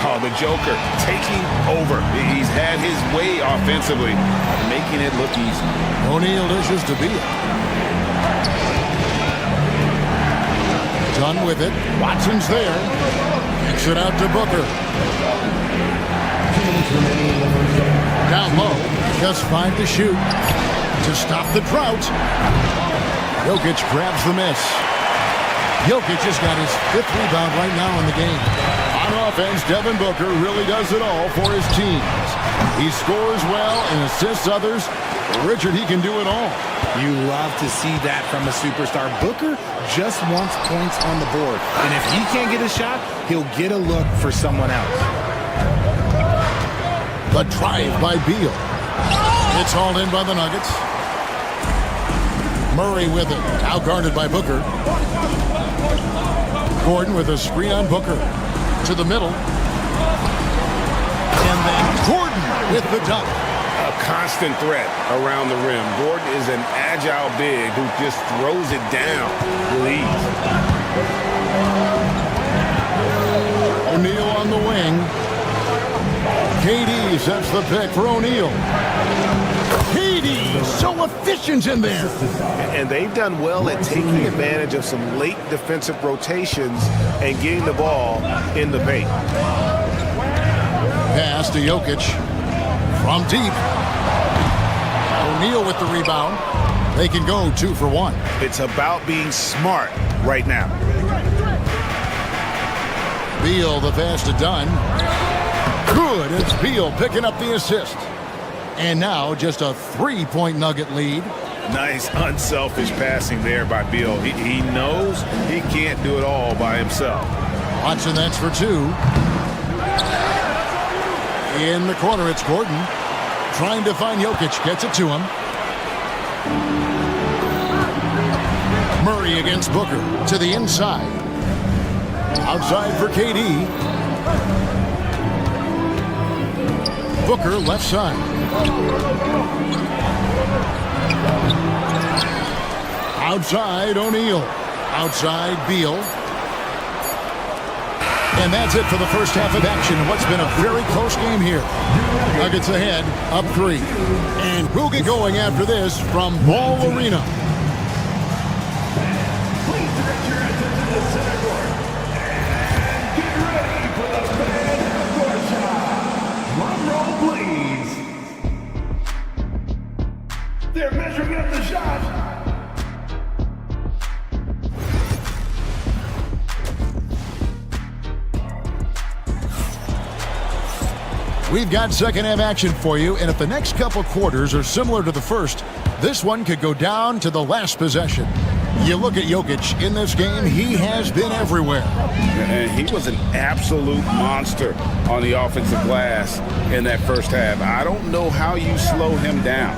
Oh, the Joker taking over. He's had his way offensively, making it look easy. O'Neal dishes to Beal. Done with it. Watson's there. Kicks it out to Booker. Down low. Just 5 to shoot. To stop the drought. Jokic grabs the miss. Jokic has got his 5th rebound right now in the game. On offense, Devin Booker really does it all for his teams. He scores well and assists others. Richard, he can do it all. You love to see that from a superstar. Booker just wants points on the board. And if he can't get a shot, he'll get a look for someone else. The drive by Beal. It's hauled in by the Nuggets. Murray with it. Now guarded by Booker. Gordon with a screen on Booker. To the middle. And then Gordon with the dunk. A constant threat around the rim. Gordon is an agile big who just throws it down with ease. O'Neal on the wing. KD sets the pick for O'Neal. KD so efficient in there. And they've done well at taking advantage of some late defensive rotations and getting the ball in the paint. Pass to Jokic from deep. O'Neal with the rebound. They can go 2 for 1. It's about being smart right now. Beal the pass to Dunn. Good. It's Beal picking up the assist. And now just a 3-point Nugget lead. Nice unselfish passing there by Beal. He knows he can't do it all by himself. Watson, that's for 2. In the corner, it's Gordon. Trying to find Jokic. Gets it to him. Murray against Booker. To the inside. Outside for KD. Booker left side. Outside O'Neal. Outside Beal. And that's it for the first half of action. What's been a very close game here. Nuggets ahead, up 3. And we'll get going after this from Ball Arena. Please direct your attention to the center court. And get ready for the fan half-court shot. Drum roll, please. They're measuring up the shot. We've got second half action for you, and if the next couple quarters are similar to the first, this one could go down to the last possession. You look at Jokic in this game, he has been everywhere. And he was an absolute monster on the offensive glass in that first half. I don't know how you slow him down.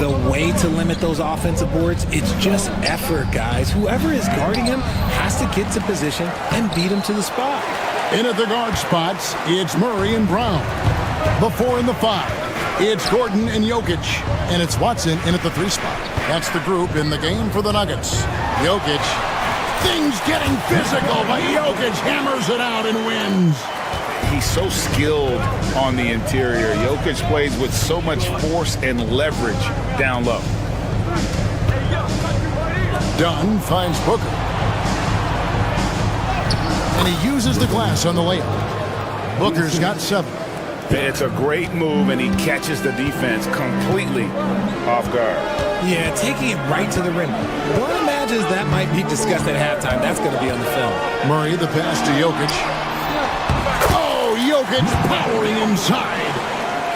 The way to limit those offensive boards, it's just effort, guys. Whoever is guarding him has to get to position and beat him to the spot. In at the guard spots, it's Murray and Brown. The 4 and the 5. It's Gordon and Jokic. And it's Watson in at the 3 spot. That's the group in the game for the Nuggets. Jokic. Things getting physical, but Jokic hammers it out and wins. He's so skilled on the interior. Jokic plays with so much force and leverage down low. Dunn finds Booker. And he uses the glass on the layup. Booker's got 7. It's a great move, and he catches the defense completely off guard. Yeah, taking it right to the rim. One imagines that might be discussed at halftime. That's going to be on the film. Murray, the pass to Jokic. Oh, Jokic powering inside.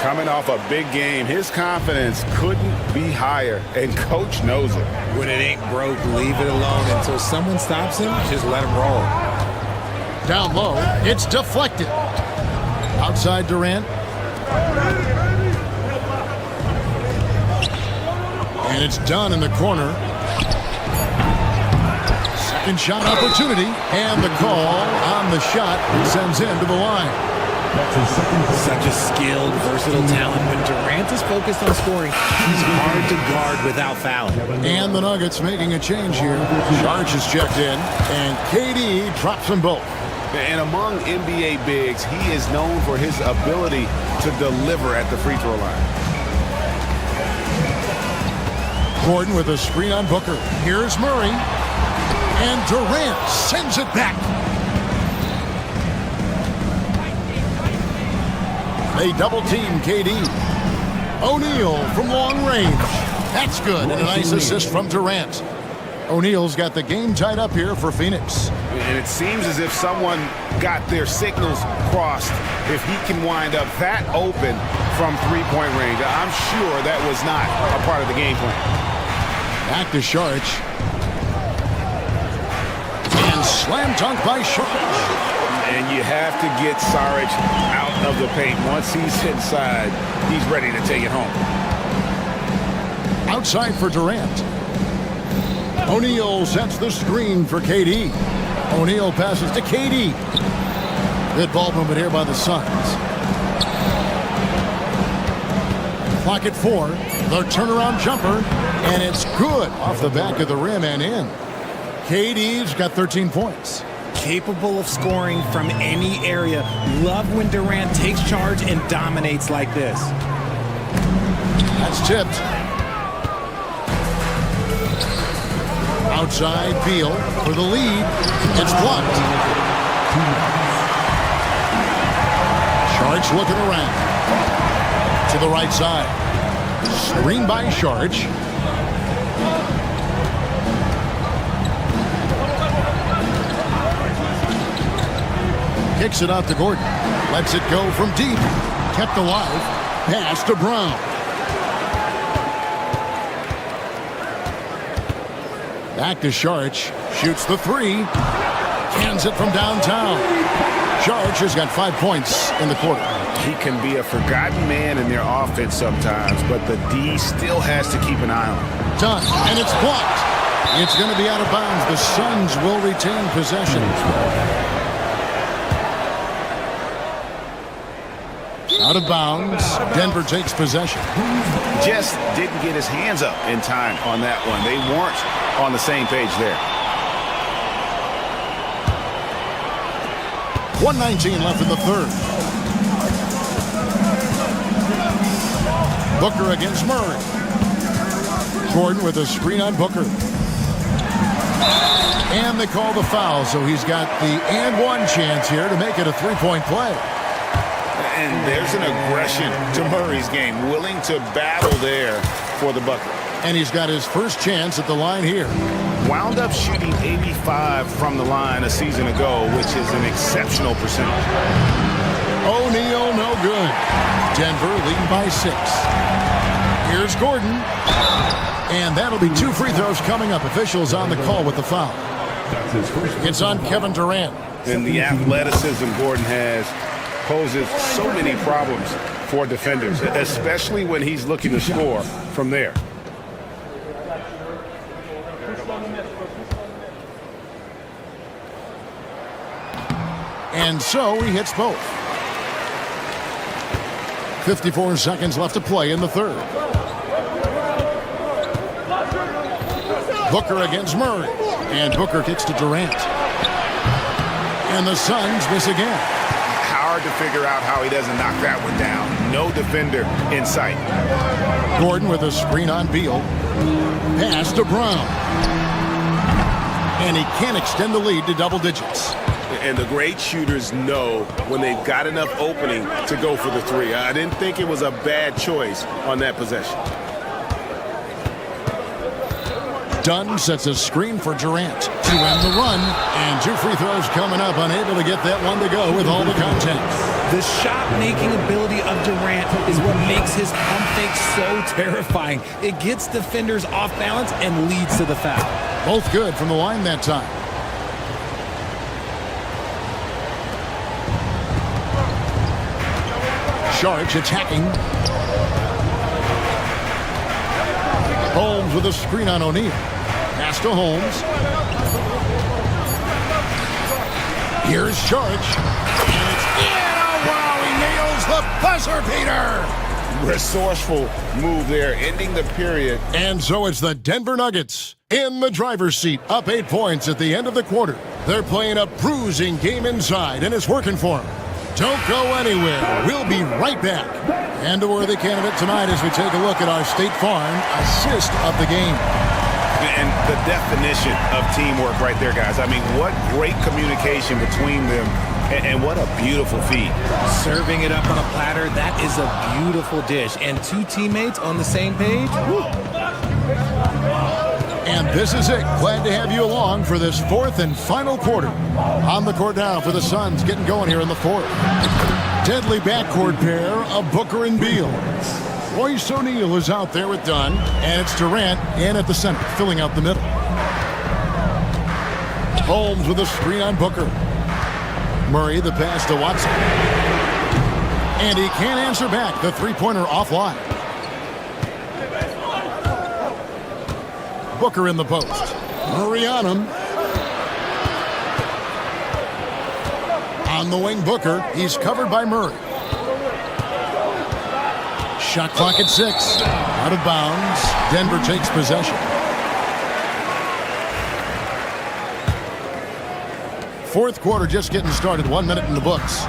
Coming off a big game, his confidence couldn't be higher, and coach knows it. When it ain't broke, leave it alone until someone stops him. Just let him roll. Down low, it's deflected. Outside Durant. And it's done in the corner. Second shot opportunity. And the call on the shot sends him to the line. Such a skilled, versatile talent. When Durant is focused on scoring, he's hard to guard without fouling. And the Nuggets making a change here. Saric is checked in, and KD drops them both. And among NBA bigs, he is known for his ability to deliver at the free throw line. Gordon with a screen on Booker. Here's Murray. And Durant sends it back. They double team KD. O'Neal from long range. That's good. And a nice assist from Durant. O'Neal's got the game tied up here for Phoenix. And it seems as if someone got their signals crossed. If he can wind up that open from three-point range, I'm sure that was not a part of the game plan. Back to Saric. And slam dunk by Saric. And you have to get Saric out of the paint. Once he's inside, he's ready to take it home. Outside for Durant. O'Neal sets the screen for KD. O'Neal passes to KD. Good ball movement here by the Suns. Clock at 4. The turnaround jumper. And it's good off the back of the rim and in. KD's got 13 points. Capable of scoring from any area. Love when Durant takes charge and dominates like this. That's tipped. Outside Beal for the lead. It's blocked. Saric looking around. To the right side. Screen by Saric. Kicks it out to Gordon. Lets it go from deep. Kept alive. Pass to Brown. Back to Saric. Shoots the three. Hands it from downtown. Saric has got 5 points in the quarter. He can be a forgotten man in their offense sometimes, but the D still has to keep an eye on him. Done. And it's blocked. It's going to be out of bounds. The Suns will retain possession. Out of bounds. Denver takes possession. Just didn't get his hands up in time on that one. They weren't on the same page there. 1:19 left in the third. Booker against Murray. Gordon with a screen on Booker. And they call the foul, so he's got the and one chance here to make it a three-point play. And there's an aggression to Murray's game, willing to battle there for the bucket. And he's got his first chance at the line here. Wound up shooting 85 from the line a season ago, which is an exceptional percentage. O'Neal, no good. Denver leading by 6. Here's Gordon. And that'll be 2 free throws coming up. Officials on the call with the foul. It's on Kevin Durant. And the athleticism Gordon has poses so many problems for defenders, especially when he's looking to score from there. And so he hits both. 54 seconds left to play in the third. Booker against Murray. And Booker kicks to Durant. And the Suns miss again. Hard to figure out how he doesn't knock that one down. No defender in sight. Gordon with a screen on Beal. Pass to Brown. And he can't extend the lead to double digits. And the great shooters know when they've got enough opening to go for the three. I didn't think it was a bad choice on that possession. Dunn sets a screen for Durant to end the run. And 2 free throws coming up. Unable to get that one to go with all the contact. The shot-making ability of Durant is what makes his pump fake so terrifying. It gets defenders off balance and leads to the foul. Both good from the line that time. Sharge attacking. Holmes with a screen on O'Neal. Pass to Holmes. Here's Sharge. And it's in. Oh, wow, he nails the buzzer beater. Resourceful move there, ending the period. And so it's the Denver Nuggets in the driver's seat, up 8 points at the end of the quarter. They're playing a bruising game inside, and it's working for them. Don't go anywhere. We'll be right back. And a worthy candidate tonight as we take a look at our State Farm assist of the game. And the definition of teamwork right there, guys. I mean, what great communication between them, and what a beautiful feed. Serving it up on a platter, that is a beautiful dish. And 2 teammates on the same page. Woo. And this is it. Glad to have you along for this 4th and final quarter. On the court now for the Suns, getting going here in the 4th. Deadly backcourt pair of Booker and Beal. Royce O'Neal is out there with Dunn, and it's Durant in at the center, filling out the middle. Holmes with a screen on Booker. Murray, the pass to Watson. And he can't answer back. The three-pointer offline. Booker in the post. Murray on him. On the wing, Booker. He's covered by Murray. Shot clock at 6. Out of bounds. Denver takes possession. Fourth quarter just getting started. 1 minute in the books.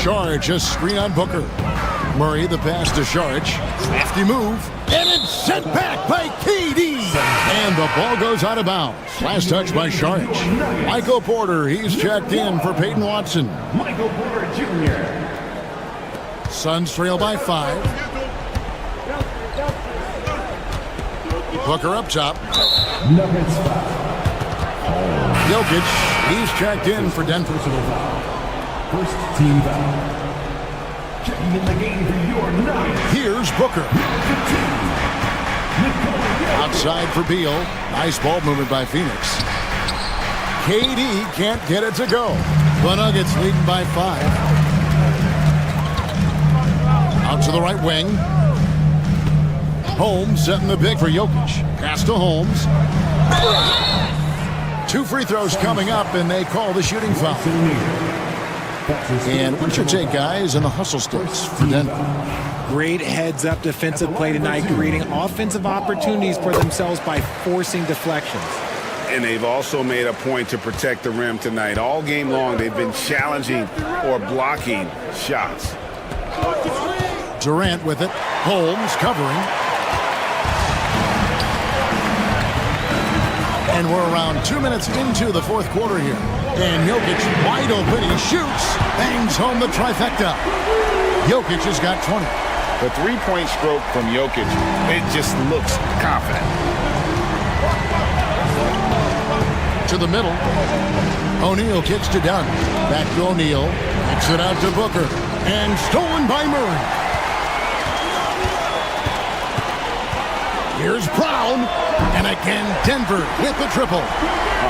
Sharge, a screen on Booker. Murray, the pass to Sharge. Crafty move. And it's sent back by KD. And the ball goes out of bounds. Last touch by Sharge. Michael Porter, he's checked in for Peyton Watson. Michael Porter Jr. Suns trail by 5. Booker up top. Nuggets foul. Jokic, he's checked in for Denver. First team foul. Checking in the game for your Nuggets. Here's Booker. Outside for Beal. Nice ball movement by Phoenix. KD can't get it to go. The Nuggets leading by 5. Out to the right wing. Holmes setting the big for Jokic. Pass to Holmes. 2 free throws coming up, and they call the shooting foul. And what's your take, guys, in the hustle sticks for Denver? Great heads-up defensive play tonight, creating offensive opportunities for themselves by forcing deflections. And they've also made a point to protect the rim tonight. All game long, they've been challenging or blocking shots. Durant with it. Holmes covering. And we're around 2 minutes into the fourth quarter here. And Jokic wide open. He shoots. Bangs home the trifecta. Jokic has got 20. The three-point stroke from Jokic, it just looks confident. To the middle. O'Neal kicks to Dunn. Back to O'Neal. Kicks it out to Booker. And stolen by Murray. Here's Brown. And again, Denver with the triple.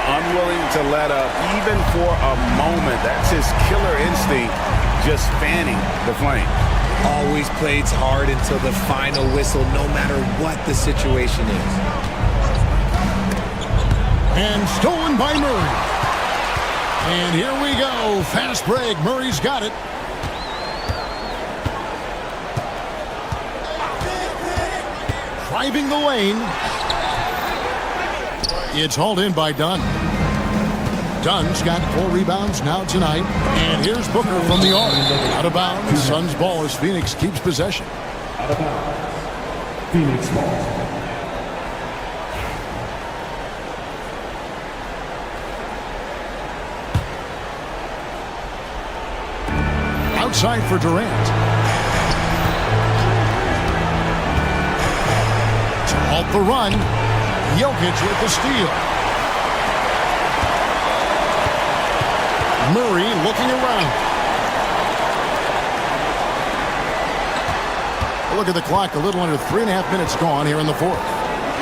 Unwilling to let up even for a moment. That's his killer instinct, just fanning the flame. Always plays hard until the final whistle, no matter what the situation is. And stolen by Murray. And here we go. Fast break. Murray's got it. Driving the lane. It's hauled in by Dunn. Dunn's got 4 rebounds now tonight. And here's Booker from the arc. Out of bounds. Suns ball as Phoenix keeps possession. Out of bounds. Phoenix ball. Outside for Durant. To halt the run. Jokic with the steal. Murray looking around. Look at the clock. A little under 3.5 minutes gone here in the fourth.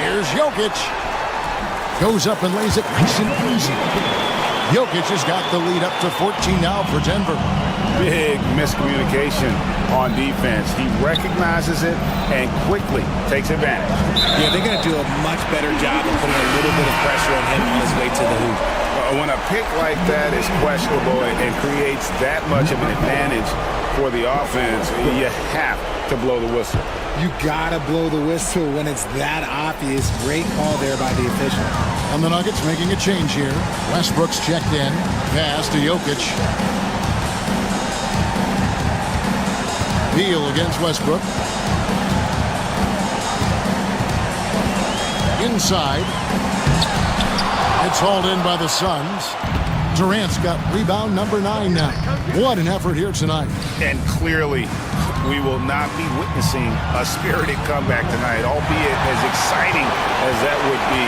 Here's Jokic. Goes up and lays it nice and easy. Jokic has got the lead up to 14 now for Denver. Big miscommunication on defense. He recognizes it and quickly takes advantage. Yeah, they're going to do a much better job of putting a little bit of pressure on him on his way to the hoop. When a pick like that is questionable and creates that much of an advantage for the offense, you have to blow the whistle. You got to blow the whistle when it's that obvious. Great call there by the official. And the Nuggets making a change here. Westbrook's checked in. Pass to Jokic. Beal against Westbrook. Inside. It's hauled in by the Suns. Durant's got rebound number 9 now. What an effort here tonight. And clearly, we will not be witnessing a spirited comeback tonight, albeit as exciting as that would be.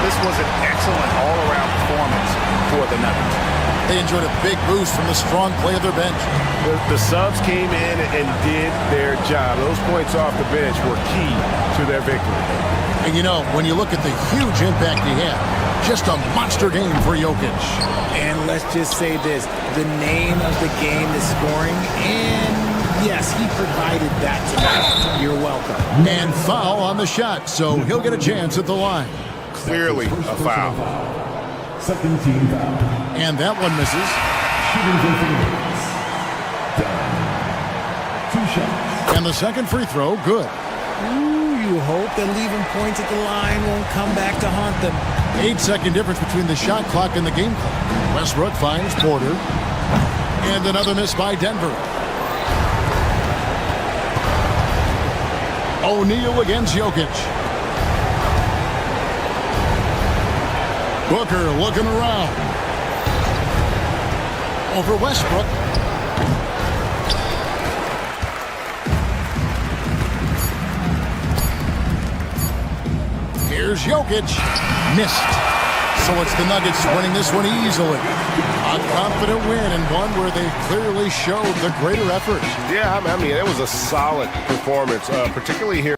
This was an excellent all-around performance for the Nuggets. They enjoyed a big boost from the strong play of their bench. The subs came in and did their job. Those points off the bench were key to their victory. And you know, when you look at the huge impact he had, just a monster game for Jokic. And let's just say this, the name of the game is scoring, and yes, he provided that tonight. You're welcome. And foul on the shot, so he'll get a chance at the line. Clearly a foul. Second team foul. And that one misses. Shooting 2 shots. And the second free throw, good. Ooh, you hope that leaving points at the line won't come back to haunt them. 8-second difference between the shot clock and the game clock. Westbrook finds Porter. And another miss by Denver. O'Neal against Jokic. Booker looking around. Over Westbrook. Here's Jokic. Missed. So it's the Nuggets winning this one easily. A confident win and one where they clearly showed the greater effort. Yeah, I mean, it was a solid performance, particularly here.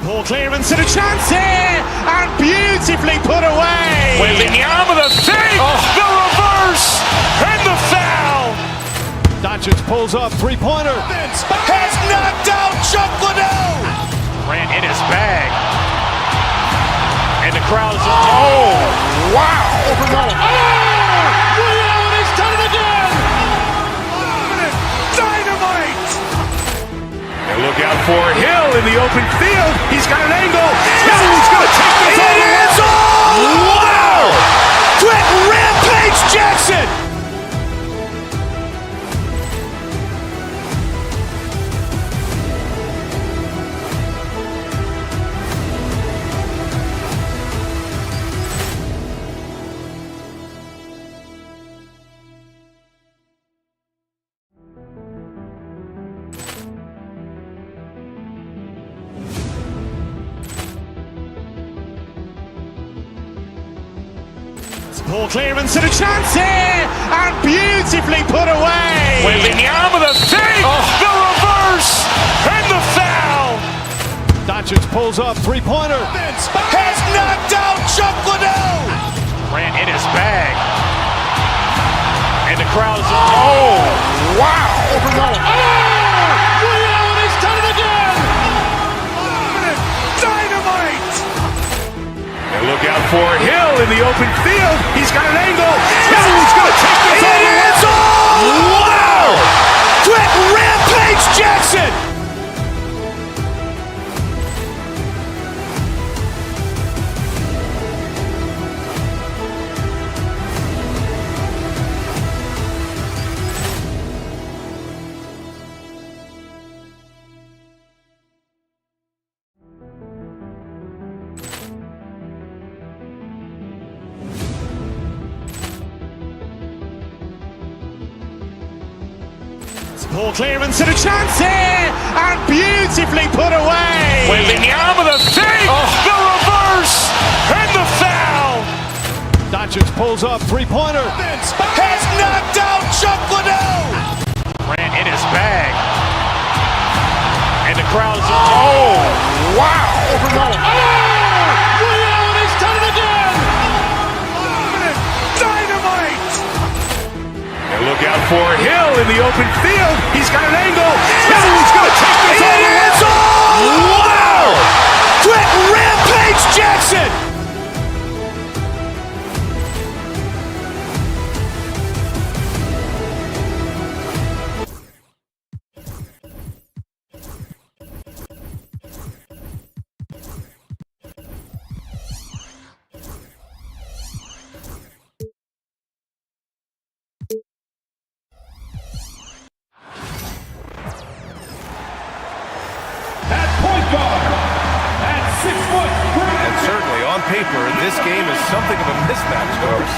Poor clearance and a chance here, and beautifully put away. Wembanyama the fake, the reverse, and the foul. Doncic pulls up, three-pointer. Has knocked out Chuck Liddell. Grant in his bag. And the crowd is... Oh, wow. Overrun. Liddell has done it again. Dynamite. And look out for Hill in the open field. He's got an angle. Hill's going to take this all the way. Wow! Quick Rampage Jackson. Poor clearance and a chance here, and beautifully put away. Wembanyama the fake, the reverse, and the foul. Doncic pulls up, three-pointer. Has knocked out Chuck Liddell. Grant in his bag. And the crowd is... Oh, wow. Overrun. Liddell has done it again. Dynamite. And look out for Hill in the open field. He's got an angle. Hill's going to take this all the way. Wow! Quick Rampage Jackson. Poor clearance and a chance here, and beautifully put away. Wembanyama the save, the reverse, and the foul. Doncic pulls up, three-pointer. Has knocked out Chuck Liddell. Ran in his bag. And the crowd is... Oh, wow. He's done it again. Dynamite. And look out for Hill in the open field. He's got an angle. Hill's going to take this all the way. Wow. Quick rampage Jackson. And certainly on paper, this game is something of a mismatch, Doris.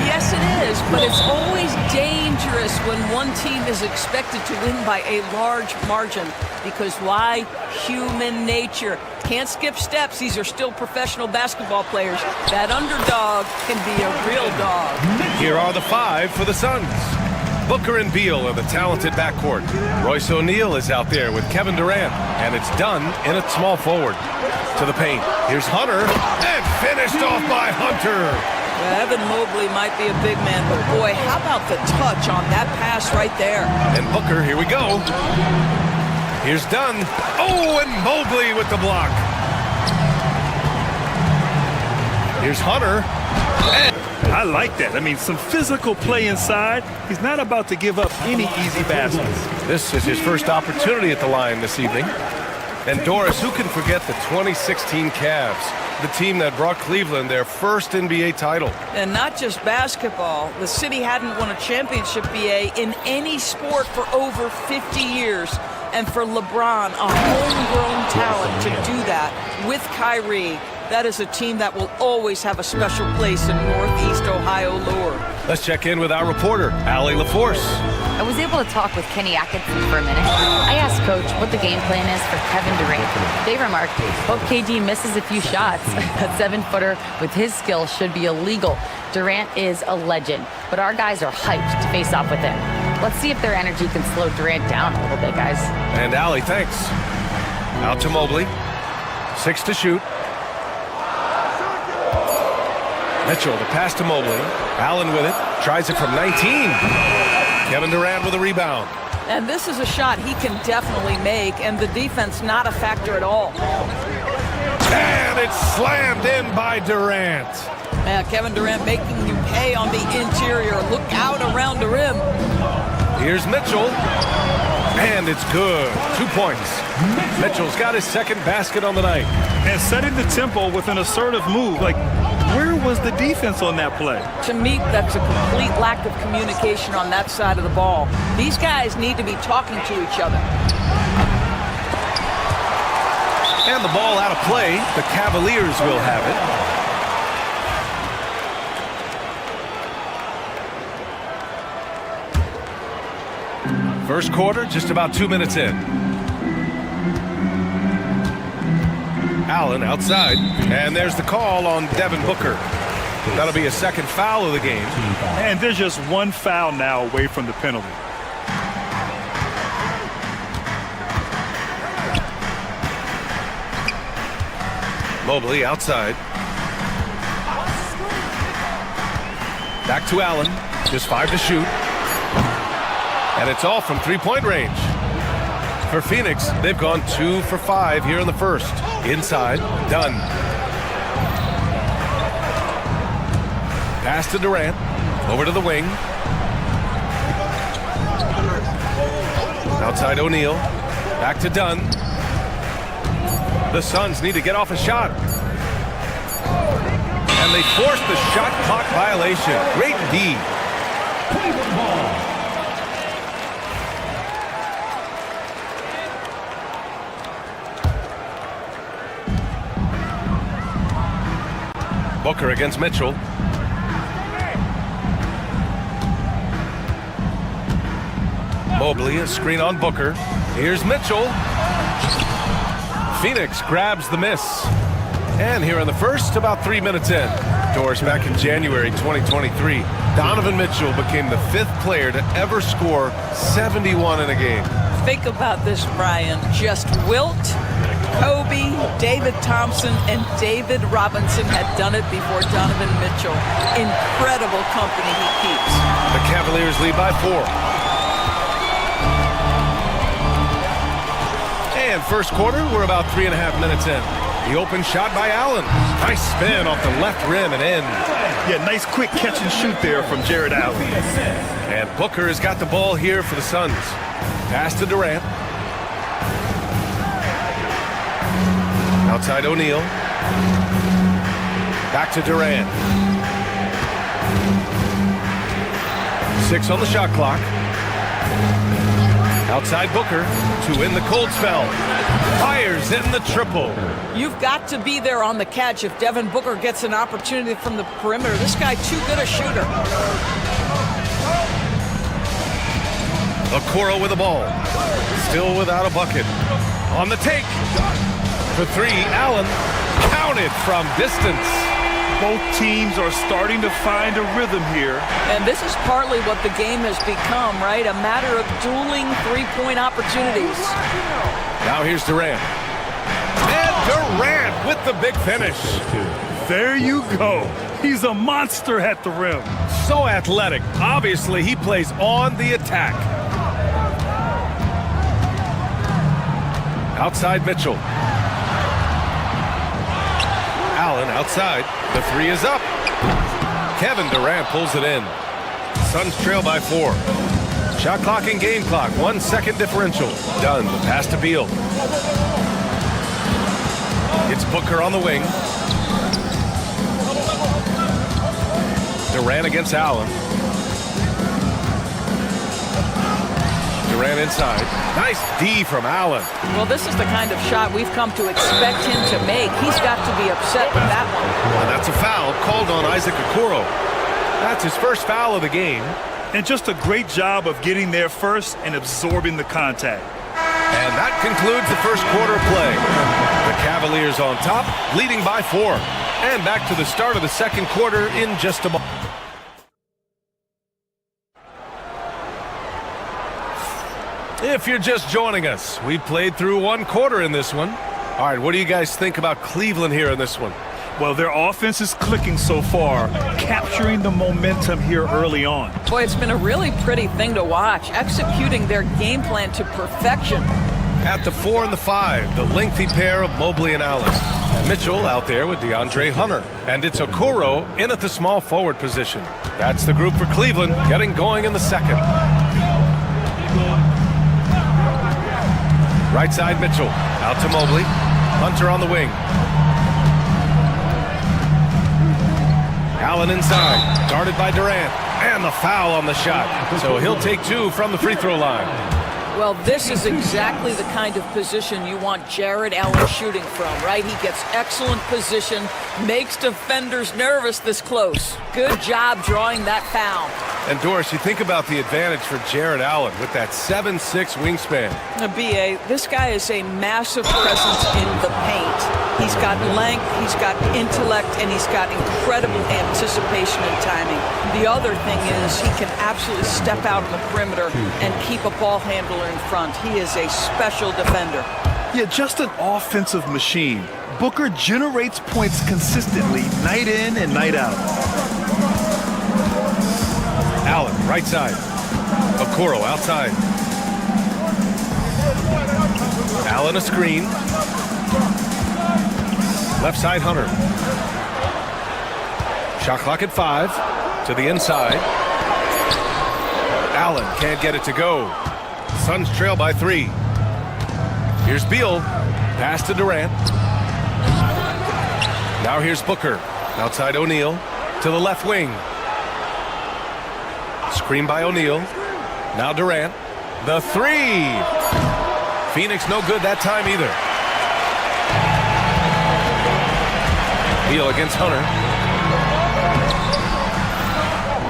Yes, it is, but it's always dangerous when one team is expected to win by a large margin. Because why? Human nature. Can't skip steps. These are still professional basketball players. That underdog can be a real dog. Here are the five for the Suns. Booker and Beal are the talented backcourt. Royce O'Neal is out there with Kevin Durant, and it's done in a small forward. To the paint. Here's Hunter, and finished off by Hunter. Well, Evan Mobley might be a big man, but boy, how about the touch on that pass right there? And Booker, here we go. Here's Dunn. Oh, and Mobley with the block. Here's Hunter. I like that. I mean, some physical play inside. He's not about to give up any easy baskets. This is his first opportunity at the line this evening. And Doris, who can forget the 2016 Cavs, the team that brought Cleveland their first NBA title? And not just basketball. The city hadn't won a championship, BA, in any sport for over 50 years. And for LeBron, a homegrown talent, to do that with Kyrie, that is a team that will always have a special place in Northeast Ohio lore. Let's check in with our reporter, Allie LaForce. I was able to talk with Kenny Atkinson for a minute. I asked Coach what the game plan is for Kevin Durant. They remarked, hope KD misses a few shots. A 7-footer with his skill should be illegal. Durant is a legend, but our guys are hyped to face off with him. Let's see if their energy can slow Durant down a little bit, guys. And Allie, thanks. Out to Mobley. 6 to shoot. Mitchell, the pass to Mobley. Allen with it. Tries it from 19. Kevin Durant with a rebound. And this is a shot he can definitely make, and the defense not a factor at all. And it's slammed in by Durant. Kevin Durant making you pay on the interior. Look out around the rim. Here's Mitchell. And it's good. 2 points. Mitchell's got his second basket on the night. And setting the tempo with an assertive move. Like, where was the defense on that play? To me, that's a complete lack of communication on that side of the ball. These guys need to be talking to each other. And the ball out of play. The Cavaliers will have it. First quarter, just about 2 minutes in. Allen outside, and there's the call on Devin Booker. That'll be a second foul of the game. And there's just one foul now away from the penalty. Mobley outside. Back to Allen, just 5 to shoot. And it's all from three-point range. For Phoenix, they've gone 2 for 5 here in the first. Inside, Dunn. Pass to Durant. Over to the wing. Outside O'Neal. Back to Dunn. The Suns need to get off a shot. And they forced the shot clock violation. Great D. Booker against Mitchell. Mobley, a screen on Booker. Here's Mitchell. Phoenix grabs the miss. And here in the first, about 3 minutes in. Doris, back in January 2023, Donovan Mitchell became the 5th player to ever score 71 in a game. Think about this, Brian. Just Wilt, Kobe, David Thompson, and David Robinson had done it before Donovan Mitchell. Incredible company he keeps. The Cavaliers lead by 4. And first quarter, we're about 3.5 minutes in. The open shot by Allen. Nice spin off the left rim and in. Yeah, nice quick catch and shoot there from Jared Allen. And Booker has got the ball here for the Suns. Pass to Durant. Outside O'Neal. Back to Durant. 6 on the shot clock. Outside Booker to win the cold spell. Fires in the triple. You've got to be there on the catch if Devin Booker gets an opportunity from the perimeter. This guy too good a shooter. Okoro with the ball. Still without a bucket. On the take. For 3, Allen counted from distance. Both teams are starting to find a rhythm here. And this is partly what the game has become, right? A matter of dueling three-point opportunities. Now here's Durant. And Durant with the big finish. There you go. He's a monster at the rim. So athletic. Obviously, he plays on the attack. Outside Mitchell. Allen outside. The 3 is up. Kevin Durant pulls it in. Suns trail by 4. Shot clock and game clock. 1 second differential. Done. The pass to Beal. It's Booker on the wing. Durant against Allen. Durant inside. Nice D from Allen. Well, this is the kind of shot we've come to expect him to make. He's got to be upset with that one. And that's a foul called on Isaac Okoro. That's his first foul of the game. And just a great job of getting there first and absorbing the contact. And that concludes the first quarter play. The Cavaliers on top, leading by 4. And back to the start of the second quarter in just a moment. If you're just joining us, we played through 1 quarter in this one. All right, what do you guys think about Cleveland here in this one? Well, their offense is clicking so far, capturing the momentum here early on. Boy, it's been a really pretty thing to watch, executing their game plan to perfection. At the 4 and the 5, the lengthy pair of Mobley and Allen. Mitchell out there with DeAndre Hunter. And it's Okoro in at the small forward position. That's the group for Cleveland, getting going in the second. Right side Mitchell, out to Mobley. Hunter on the wing. Allen inside, guarded by Durant. And the foul on the shot. So he'll take 2 from the free throw line. Well, this is exactly the kind of position you want Jared Allen shooting from, right? He gets excellent position, makes defenders nervous this close. Good job drawing that foul. And Doris, you think about the advantage for Jared Allen with that 7'6" wingspan. B.A., this guy is a massive presence in the paint. He's got length, he's got intellect, and he's got incredible anticipation and timing. The other thing is he can absolutely step out on the perimeter and keep a ball handler in front. He is a special defender. Yeah, just an offensive machine. Booker generates points consistently, night in and night out. Allen, right side. Okoro outside. Allen a screen. Left side Hunter. Shot clock at 5. To the inside. Allen can't get it to go. Suns trail by 3. Here's Beal. Pass to Durant. Now here's Booker. Outside O'Neal. To the left wing. Screen by O'Neal. Now Durant. The 3. Phoenix no good that time either. Beal against Hunter.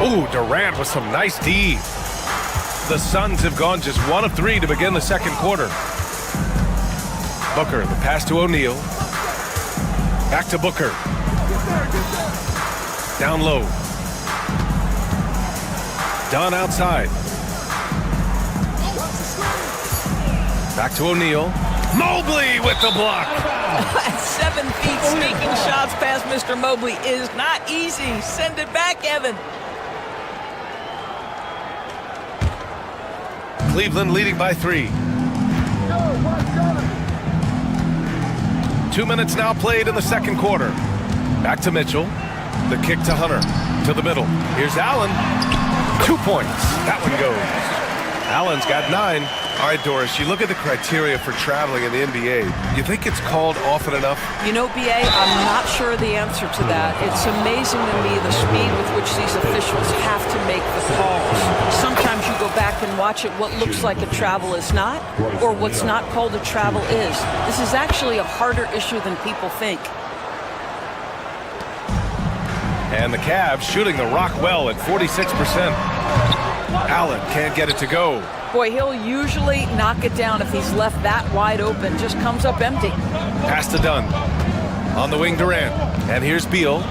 Ooh, Durant with some nice D. The Suns have gone just 1 of 3 to begin the second quarter. Booker, the pass to O'Neal. Back to Booker. Down low. Dunn outside. Back to O'Neal. Mobley with the block. 7 feet sneaking shots past Mr. Mobley is not easy. Send it back, Evan. Cleveland leading by 3. 2 minutes now played in the second quarter. Back to Mitchell. The kick to Hunter. To the middle. Here's Allen. 2 points. That one goes. Allen's got 9. All right, Doris, you look at the criteria for traveling in the NBA. You think it's called often enough? You know, BA, I'm not sure the answer to that. It's amazing to me the speed with which these officials have to make the calls. Sometimes you go back and watch it, what looks like a travel is not, or what's not called a travel is. This is actually a harder issue than people think. And the Cavs shooting the rock well at 46%. Allen can't get it to go. Boy, he'll usually knock it down if he's left that wide open. Just comes up empty. Pass to Dunn. On the wing, Durant. And here's Beal.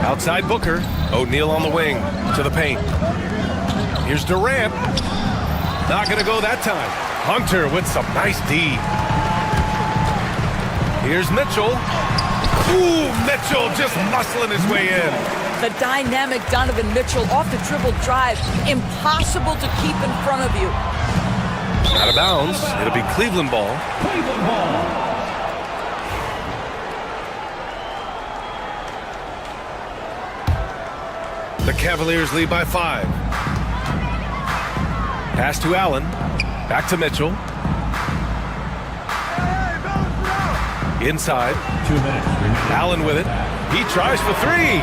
Outside Booker. O'Neal on the wing. To the paint. Here's Durant. Not going to go that time. Hunter with some nice D. Here's Mitchell. Ooh, Mitchell just muscling his way in. The dynamic Donovan Mitchell off the dribble drive. Impossible to keep in front of you. Out of bounds. It'll be Cleveland ball. The Cavaliers lead by 5. Pass to Allen. Back to Mitchell. Inside. 2 minutes. Allen with it. He tries for 3.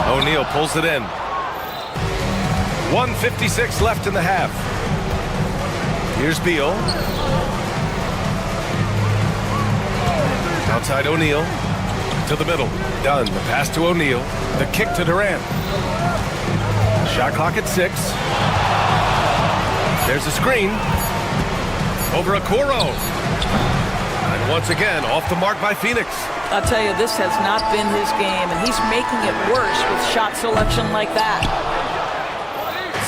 O'Neal pulls it in. 1:56 left in the half. Here's Beal. Outside O'Neal. To the middle. Dunn. The pass to O'Neal. The kick to Durant. Shot clock at 6. There's a screen. Over Okoro. And once again, off the mark by Phoenix. I'll tell you, this has not been his game, and he's making it worse with shot selection like that.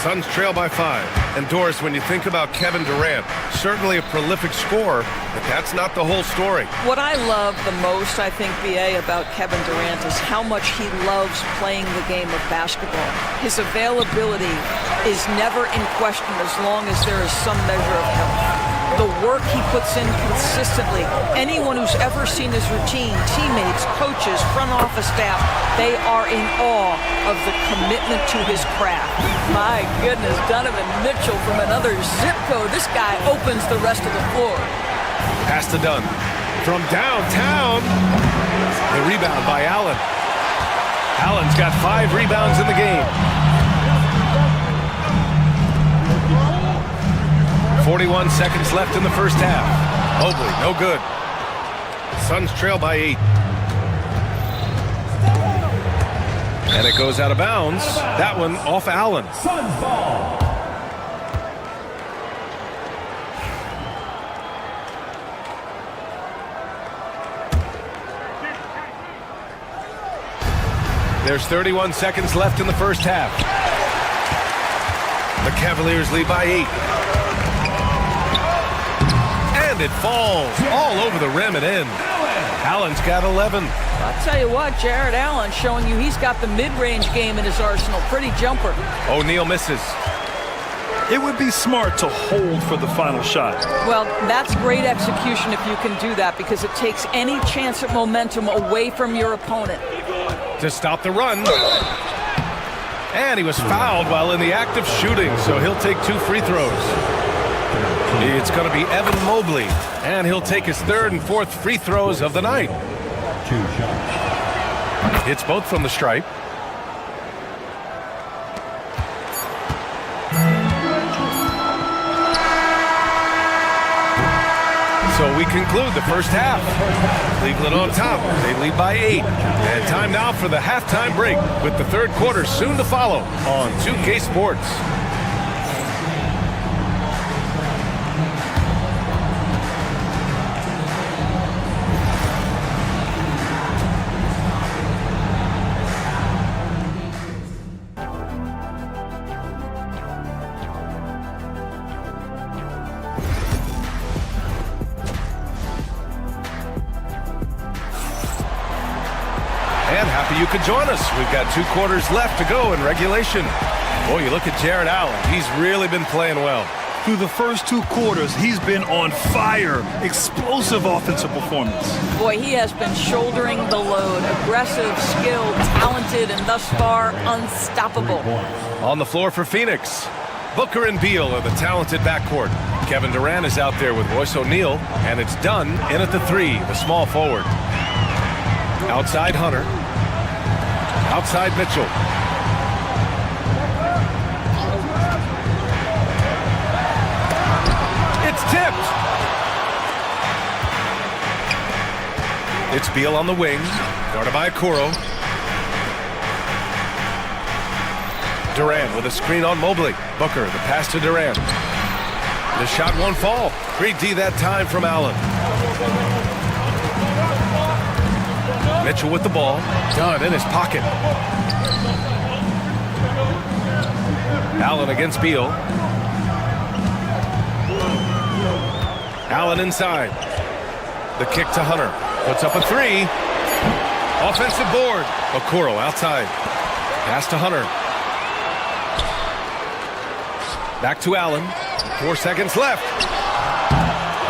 Suns trail by 5. And Doris, when you think about Kevin Durant, certainly a prolific scorer, but that's not the whole story. What I love the most, I think, BA, about Kevin Durant is how much he loves playing the game of basketball. His availability is never in question as long as there is some measure of health. The work he puts in consistently. Anyone who's ever seen his routine, teammates, coaches, front office staff, they are in awe of the commitment to his craft. My goodness, Donovan Mitchell from another zip code. This guy opens the rest of the floor. Pass to Dunn. From downtown. The rebound by Allen. Allen's got 5 rebounds in the game. 41 seconds left in the first half. Mobley, no good. Suns trail by 8. And it goes out of bounds. That one off Allen. Suns ball. There's 31 seconds left in the first half. The Cavaliers lead by 8. And it falls all over the rim and in. Allen's got 11. I'll tell you what, Jared Allen showing you he's got the mid-range game in his arsenal. Pretty jumper. O'Neal misses. It would be smart to hold for the final shot. Well, that's great execution if you can do that, because it takes any chance at momentum away from your opponent. To stop the run. And he was fouled while in the act of shooting, so he'll take 2 free throws. It's going to be Evan Mobley, and he'll take his 3rd and 4th free throws of the night. 2 shots. It's both from the stripe. So we conclude the first half. Cleveland on top. They lead by 8. And time now for the halftime break with the third quarter soon to follow on 2K Sports. happy you could join us. We've got 2 quarters left to go in regulation. Boy, you look at Jared Allen. He's really been playing well. Through the first 2 quarters, he's been on fire. Explosive offensive performance. Boy, he has been shouldering the load. Aggressive, skilled, talented, and thus far, unstoppable. On the floor for Phoenix, Booker and Beal are the talented backcourt. Kevin Durant is out there with Royce O'Neal, and it's Dunn in at the 3, the small forward. Outside Hunter. Outside Mitchell. It's tipped. It's Beal on the wing, guarded by Okoro. Durant with a screen on Mobley. Booker, the pass to Durant. The shot won't fall. Great D that time from Allen. Mitchell with the ball. Dunn in his pocket. Allen against Beal. Allen inside. The kick to Hunter. Puts up a 3. Offensive board. Okoro outside. Pass to Hunter. Back to Allen. 4 seconds left.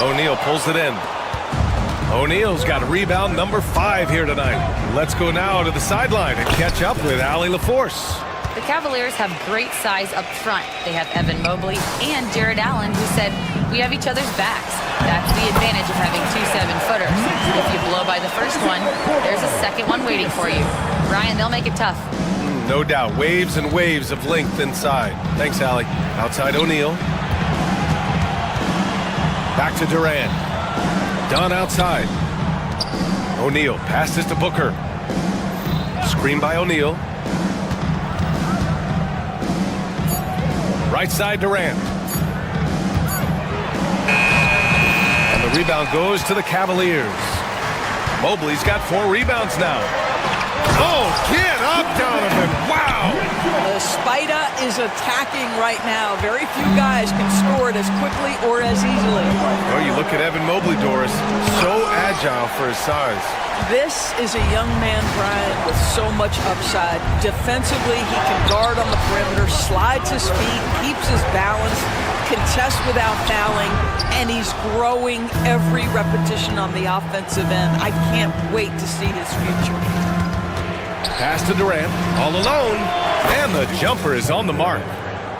O'Neal pulls it in. O'Neal's got rebound number 5 here tonight. Let's go now to the sideline and catch up with Allie LaForce. The Cavaliers have great size up front. They have Evan Mobley and Jared Allen, who said, "We have each other's backs." That's the advantage of having 2 7-footers. If you blow by the first one, there's a second one waiting for you. Ryan, they'll make it tough. No doubt. Waves and waves of length inside. Thanks, Allie. Outside O'Neal. Back to Durant. Dunn outside. O'Neal passes to Booker. Screen by O'Neal. Right side Durant. And the rebound goes to the Cavaliers. Mobley's got 4 rebounds now. Oh, get up, Donovan. Wow. The Spider is attacking right now. Very few guys can score it as quickly or as easily. Oh, you look at Evan Mobley, Doris. So agile for his size. This is a young man, Brian, with so much upside. Defensively, he can guard on the perimeter, slides his feet, keeps his balance, contests without fouling, and he's growing every repetition on the offensive end. I can't wait to see his future. Pass to Durant, all alone, and the jumper is on the mark.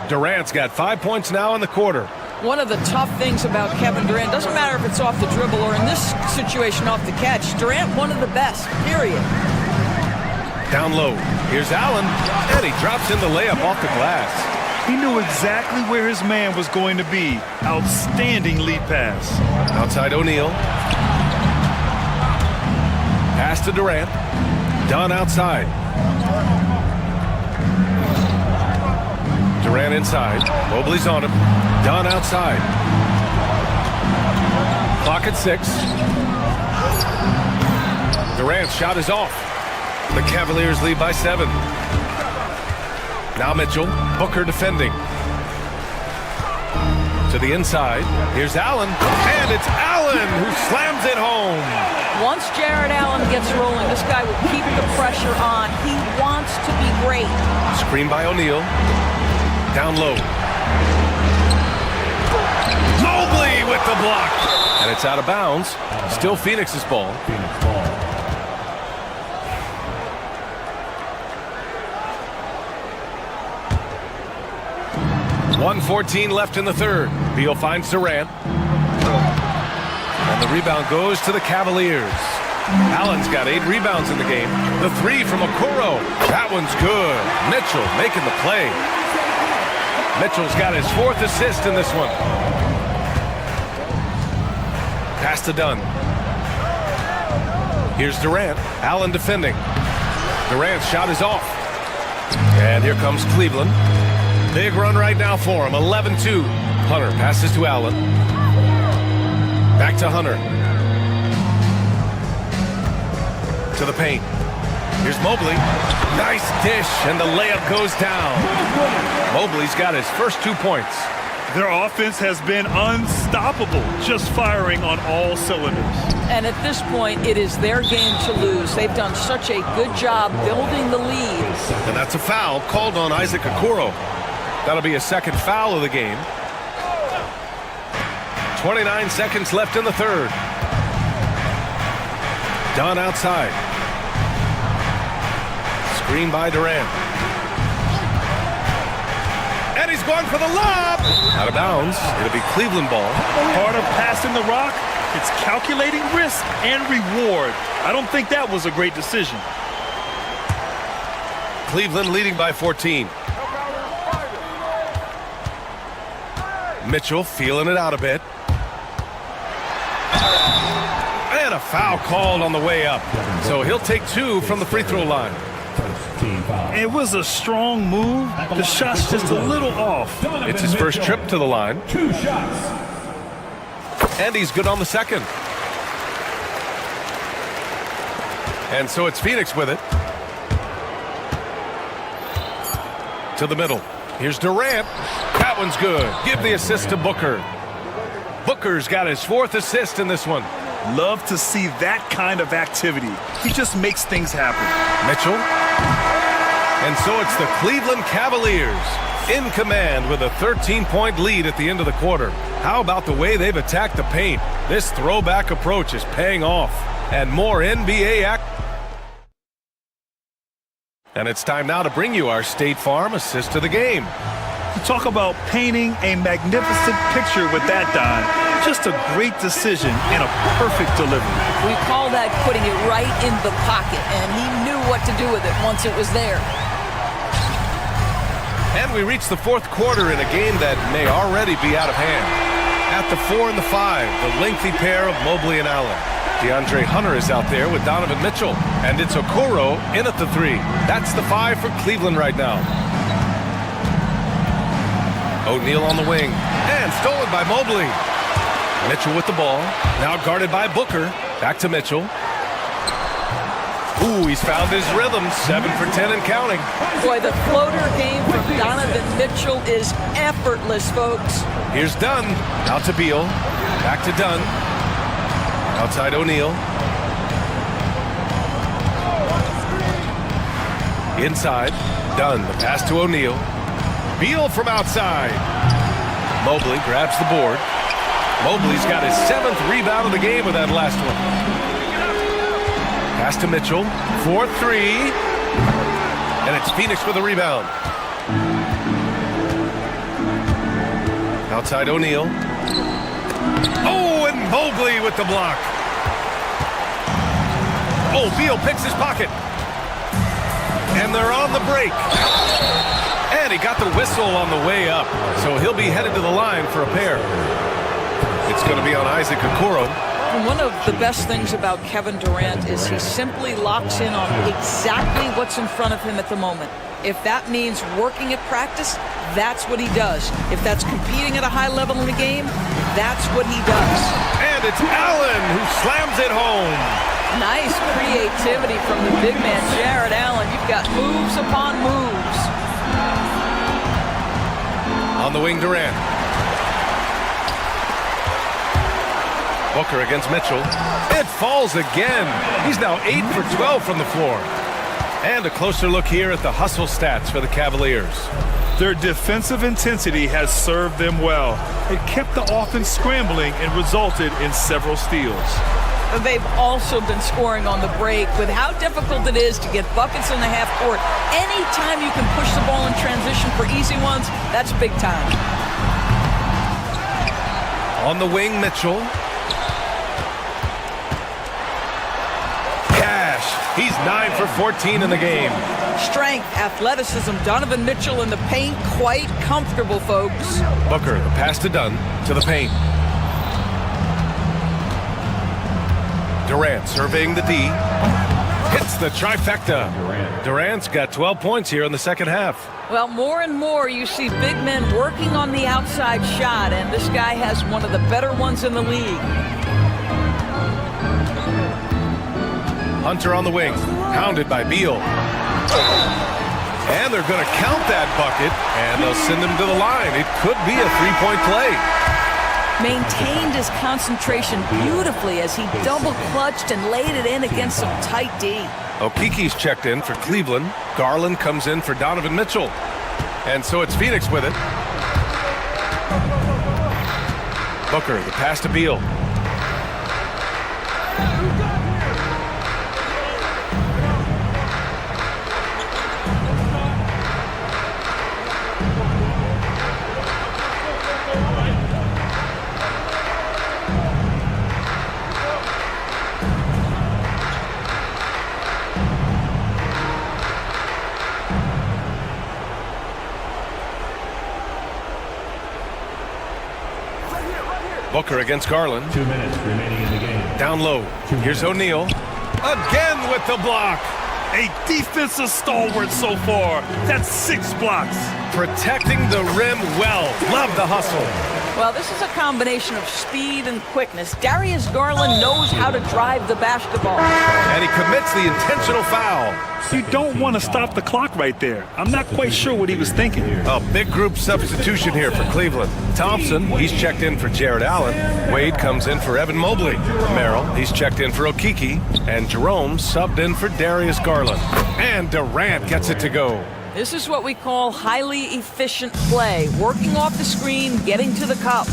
Durant's got 5 points now in the quarter. One of the tough things about Kevin Durant, doesn't matter if it's off the dribble or in this situation off the catch, Durant one of the best, period. Down low, here's Allen, and he drops in the layup off the glass. He knew exactly where his man was going to be. Outstanding lead pass. Outside O'Neal. Pass to Durant. Dunn outside. Durant inside. Mobley's on him. Dunn outside. Clock at 6. Durant's shot is off. The Cavaliers lead by 7. Now Mitchell. Booker defending. To the inside. Here's Allen. And it's Allen who slams it home. Once Jared Allen gets rolling, this guy will keep the pressure on. He wants to be great. Screen by O'Neal. Down low. Mobley with the block. And it's out of bounds. Still Phoenix's ball. 1:14 left in the third. Beal finds Durant. And the rebound goes to the Cavaliers. Allen's got 8 rebounds in the game. The 3 from Okoro. That one's good. Mitchell making the play. Mitchell's got his 4th assist in this one. Pass to Dunn. Here's Durant. Allen defending. Durant's shot is off. And here comes Cleveland. Big run right now for him. 11-2. Hunter passes to Allen. Back to Hunter. To the paint. Here's Mobley. Nice dish, and the layup goes down. Mobley's got his first 2 points. Their offense has been unstoppable, just firing on all cylinders. And at this point, it is their game to lose. They've done such a good job building the lead. And that's a foul called on Isaac Okoro. That'll be a second foul of the game. 29 seconds left in the third. Dunn outside. Screen by Durant. And he's going for the lob. Out of bounds. It'll be Cleveland ball. Part of passing the rock, it's calculating risk and reward. I don't think that was a great decision. Cleveland leading by 14. Mitchell feeling it out a bit. And a foul called on the way up. So he'll take 2 from the free throw line. It was a strong move. The shot's just a little off. It's his first trip to the line. 2 shots. And he's good on the second. And so it's Phoenix with it. To the middle. Here's Durant. That one's good. Give the assist to Booker. Booker's got his 4th assist in this one. Love to see that kind of activity. He just makes things happen. Mitchell. And so it's the Cleveland Cavaliers in command with a 13-point lead at the end of the quarter. How about the way they've attacked the paint? This throwback approach is paying off. And more NBA act. And it's time now to bring you our State Farm assist of the game. You talk about painting a magnificent picture with that, Don. Just a great decision and a perfect delivery. We call that putting it right in the pocket, and he knew what to do with it once it was there. And we reach the 4th quarter in a game that may already be out of hand. At the 4 and the 5, the lengthy pair of Mobley and Allen. DeAndre Hunter is out there with Donovan Mitchell. And it's Okoro in at the 3. That's the 5 for Cleveland right now. O'Neal on the wing. And stolen by Mobley. Mitchell with the ball. Now guarded by Booker. Back to Mitchell. Ooh, he's found his rhythm. 7 for 10 and counting. Boy, the floater game from Donovan Mitchell is effortless, folks. Here's Dunn. Out to Beal. Back to Dunn. Outside O'Neal. Inside. Dunn. The pass to O'Neal. Beal from outside. Mobley grabs the board. Mobley's got his 7th rebound of the game with that last one. Pass to Mitchell. 4-3. And it's Phoenix with a rebound. Outside O'Neal. Oh, and Mobley with the block. Oh, Beal picks his pocket. And they're on the break. And he got the whistle on the way up. So he'll be headed to the line for a pair. It's going to be on Isaac Okoro. One of the best things about Kevin Durant is he simply locks in on exactly what's in front of him at the moment. If that means working at practice, that's what he does. If that's competing at a high level in the game, that's what he does. And it's Allen who slams it home. Nice creativity from the big man, Jared Allen. You've got moves upon moves. On the wing, Durant. Booker against Mitchell. It falls again. He's now 8 for 12 from the floor. And a closer look here at the hustle stats for the Cavaliers. Their defensive intensity has served them well. It kept the offense scrambling and resulted in several steals. They've also been scoring on the break. With how difficult it is to get buckets in the half court, anytime you can push the ball in transition for easy ones, that's big time. On the wing, Mitchell. He's 9 for 14 in the game. Strength, athleticism, Donovan Mitchell in the paint, quite comfortable, folks. Booker, the pass to Dunn, to the paint. Durant surveying the D. Hits the trifecta. Durant's got 12 points here in the second half. Well, more and more you see big men working on the outside shot, and this guy has one of the better ones in the league. Hunter on the wing, pounded by Beal. And they're going to count that bucket, and they'll send him to the line. It could be a three-point play. Maintained his concentration beautifully as he double-clutched and laid it in against some tight D. Okiki's checked in for Cleveland. Garland comes in for Donovan Mitchell. And so it's Phoenix with it. Booker, the pass to Beal. Booker against Garland. 2 minutes remaining in the game. Down low. Here's O'Neal. Again with the block. A defensive stalwart so far. That's 6 blocks. Protecting the rim well. Love the hustle. Well, this is a combination of speed and quickness. Darius Garland knows how to drive the basketball. And he commits the intentional foul. You don't want to stop the clock right there. I'm not quite sure what he was thinking. A big group substitution here for Cleveland. Thompson, he's checked in for Jared Allen. Wade comes in for Evan Mobley. Merrill, he's checked in for Okiki. And Jerome subbed in for Darius Garland. And Durant gets it to go. This is what we call highly efficient play. Working off the screen, getting to the cup.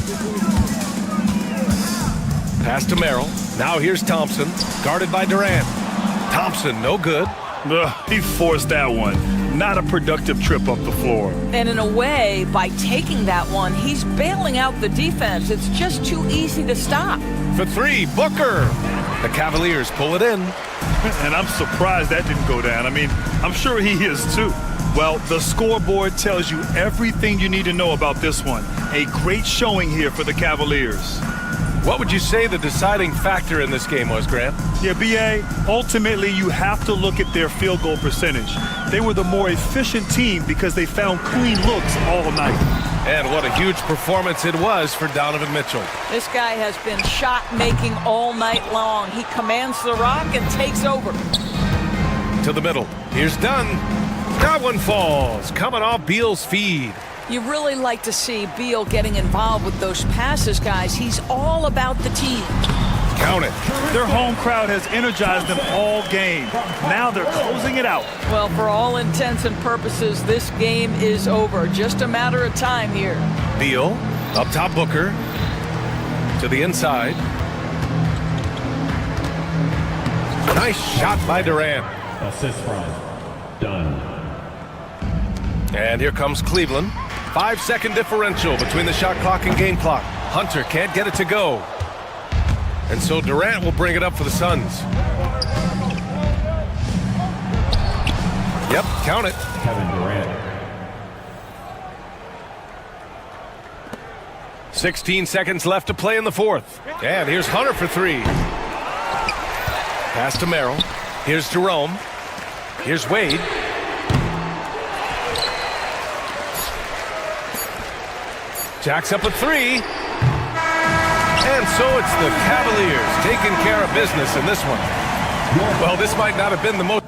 Pass to Merrill. Now here's Thompson, guarded by Durant. Thompson, no good. He forced that one. Not a productive trip up the floor. And in a way, by taking that one, he's bailing out the defense. It's just too easy to stop. For three, Booker. The Cavaliers pull it in. And I'm surprised that didn't go down. I mean, I'm sure he is too. Well, the scoreboard tells you everything you need to know about this one. A great showing here for the Cavaliers. What would you say the deciding factor in this game was, Grant? Yeah, B.A., ultimately you have to look at their field goal percentage. They were the more efficient team because they found clean looks all night. And what a huge performance it was for Donovan Mitchell. This guy has been shot-making all night long. He commands the rock and takes over. To the middle. Here's Dunn. That one falls, coming off Beal's feed. You really like to see Beal getting involved with those passes, guys. He's all about the team. Count it. Their home crowd has energized them all game. Now they're closing it out. Well, for all intents and purposes, this game is over. Just a matter of time here. Beal, up top Booker, to the inside. Nice shot by Durant. Assist from Dunn. And here comes Cleveland. 5-second differential between the shot clock and game clock. Hunter can't get it to go. And so Durant will bring it up for the Suns. Yep, count it. Kevin Durant. 16 seconds left to play in the fourth. And here's Hunter for three. Pass to Merrill. Here's Jerome. Here's Wade. Jacks up a three. And so it's the Cavaliers taking care of business in this one. Well, this might not have been the most...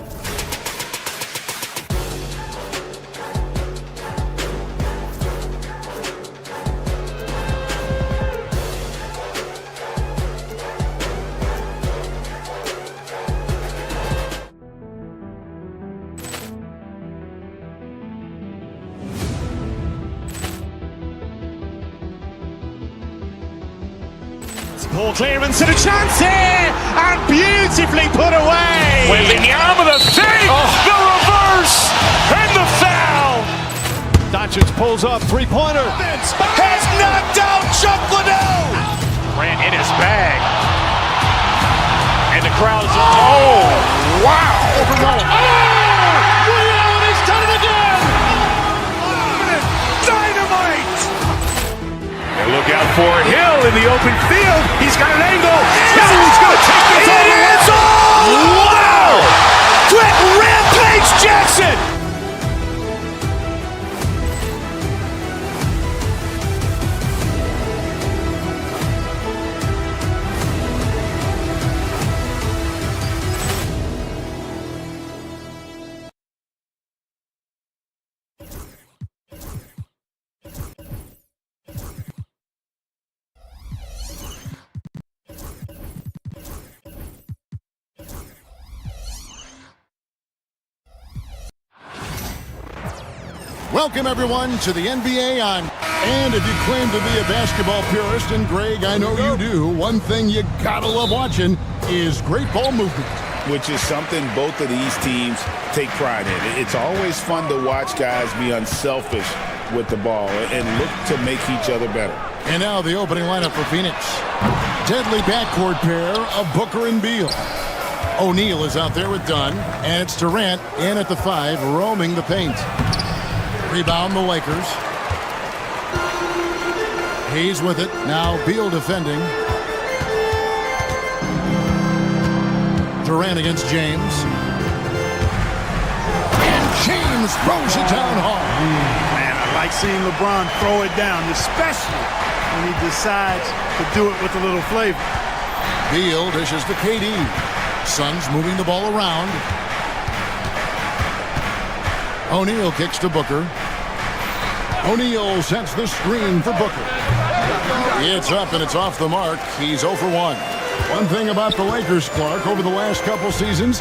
Poor clearance and a chance here, and beautifully put away. Wembanyama the save, the reverse, and the foul. Doncic pulls up, three-pointer. Has knocked out Chuck Liddell. Grant in his bag. And the crowd is, oh, wow. Ray Allen has done it again. Dynamite. And look out for Hill in the open field. He's got an angle. He's going to take this all the way. Wow. Rampage Jackson. Welcome, everyone, to the NBA on. And if you claim to be a basketball purist, and Greg, I know you do, one thing you gotta love watching is great ball movement. Which is something both of these teams take pride in. It's always fun to watch guys be unselfish with the ball and look to make each other better. And now the opening lineup for Phoenix. Deadly backcourt pair of Booker and Beal. O'Neal is out there with Dunn, and it's Durant in at the 5, roaming the paint. Rebound the Lakers. He's with it. Now Beal defending. Durant against James. And James throws it down hard. Man, I like seeing LeBron throw it down, especially when he decides to do it with a little flavor. Beal dishes to KD. Suns moving the ball around. O'Neal kicks to Booker. O'Neal sets the screen for Booker. It's up and it's off the mark. He's 0 for 1. One thing about the Lakers, Clark, over the last couple seasons,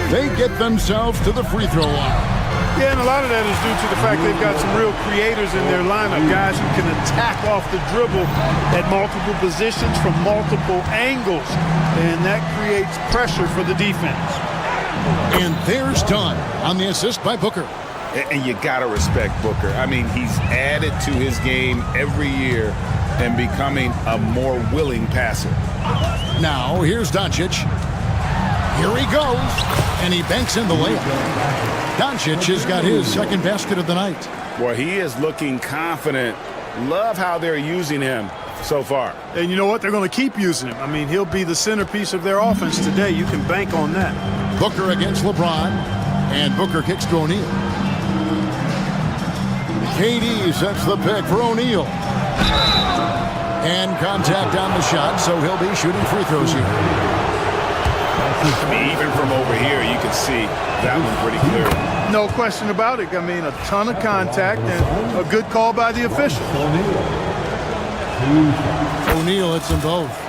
they get themselves to the free throw line. Yeah, and a lot of that is due to the fact they've got some real creators in their lineup, guys who can attack off the dribble at multiple positions from multiple angles, and that creates pressure for the defense. And there's Dunn on the assist by Booker. And you got to respect Booker. I mean, he's added to his game every year and becoming a more willing passer. Now, here's Doncic. Here he goes, and he banks in the layup. Doncic has got his second basket of the night. Boy, he is looking confident. Love how they're using him so far. And you know what? They're going to keep using him. I mean, he'll be the centerpiece of their offense today. You can bank on that. Booker against LeBron, and Booker kicks to O'Neal. KD sets the pick for O'Neal. And contact on the shot, so he'll be shooting free throws here. I mean, even from over here, you can see that one pretty clear. No question about it. I mean, a ton of contact and a good call by the official. O'Neal hits them both.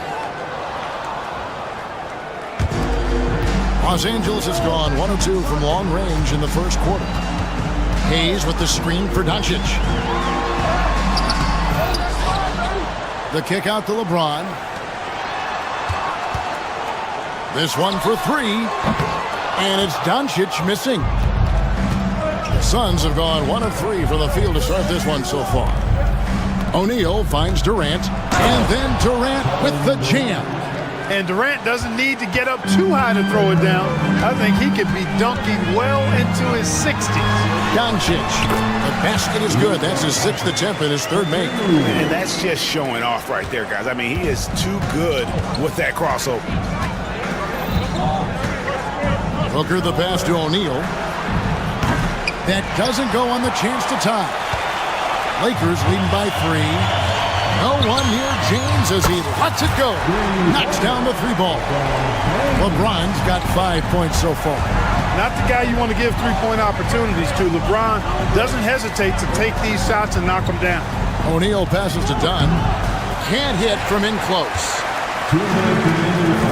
Los Angeles has gone 1 of 2 from long range in the first quarter. Hayes with the screen for Doncic. The kick out to LeBron. This one for 3. And it's Doncic missing. The Suns have gone 1 of 3 from the field to start this one so far. O'Neal finds Durant. And then Durant with the jam. And Durant doesn't need to get up too high to throw it down. I think he could be dunking well into his 60s. Doncic. The basket is good. That's his 6th attempt and his 3rd make. And that's just showing off right there, guys. I mean, he is too good with that crossover. Booker the pass to O'Neal. That doesn't go on the chance to tie. Lakers leading by 3. No one near James as he lets it go. Knocks down the 3 ball. LeBron's got 5 points so far. Not the guy you want to give 3-point opportunities to. LeBron doesn't hesitate to take these shots and knock them down. O'Neal passes to Dunn. Can't hit from in close.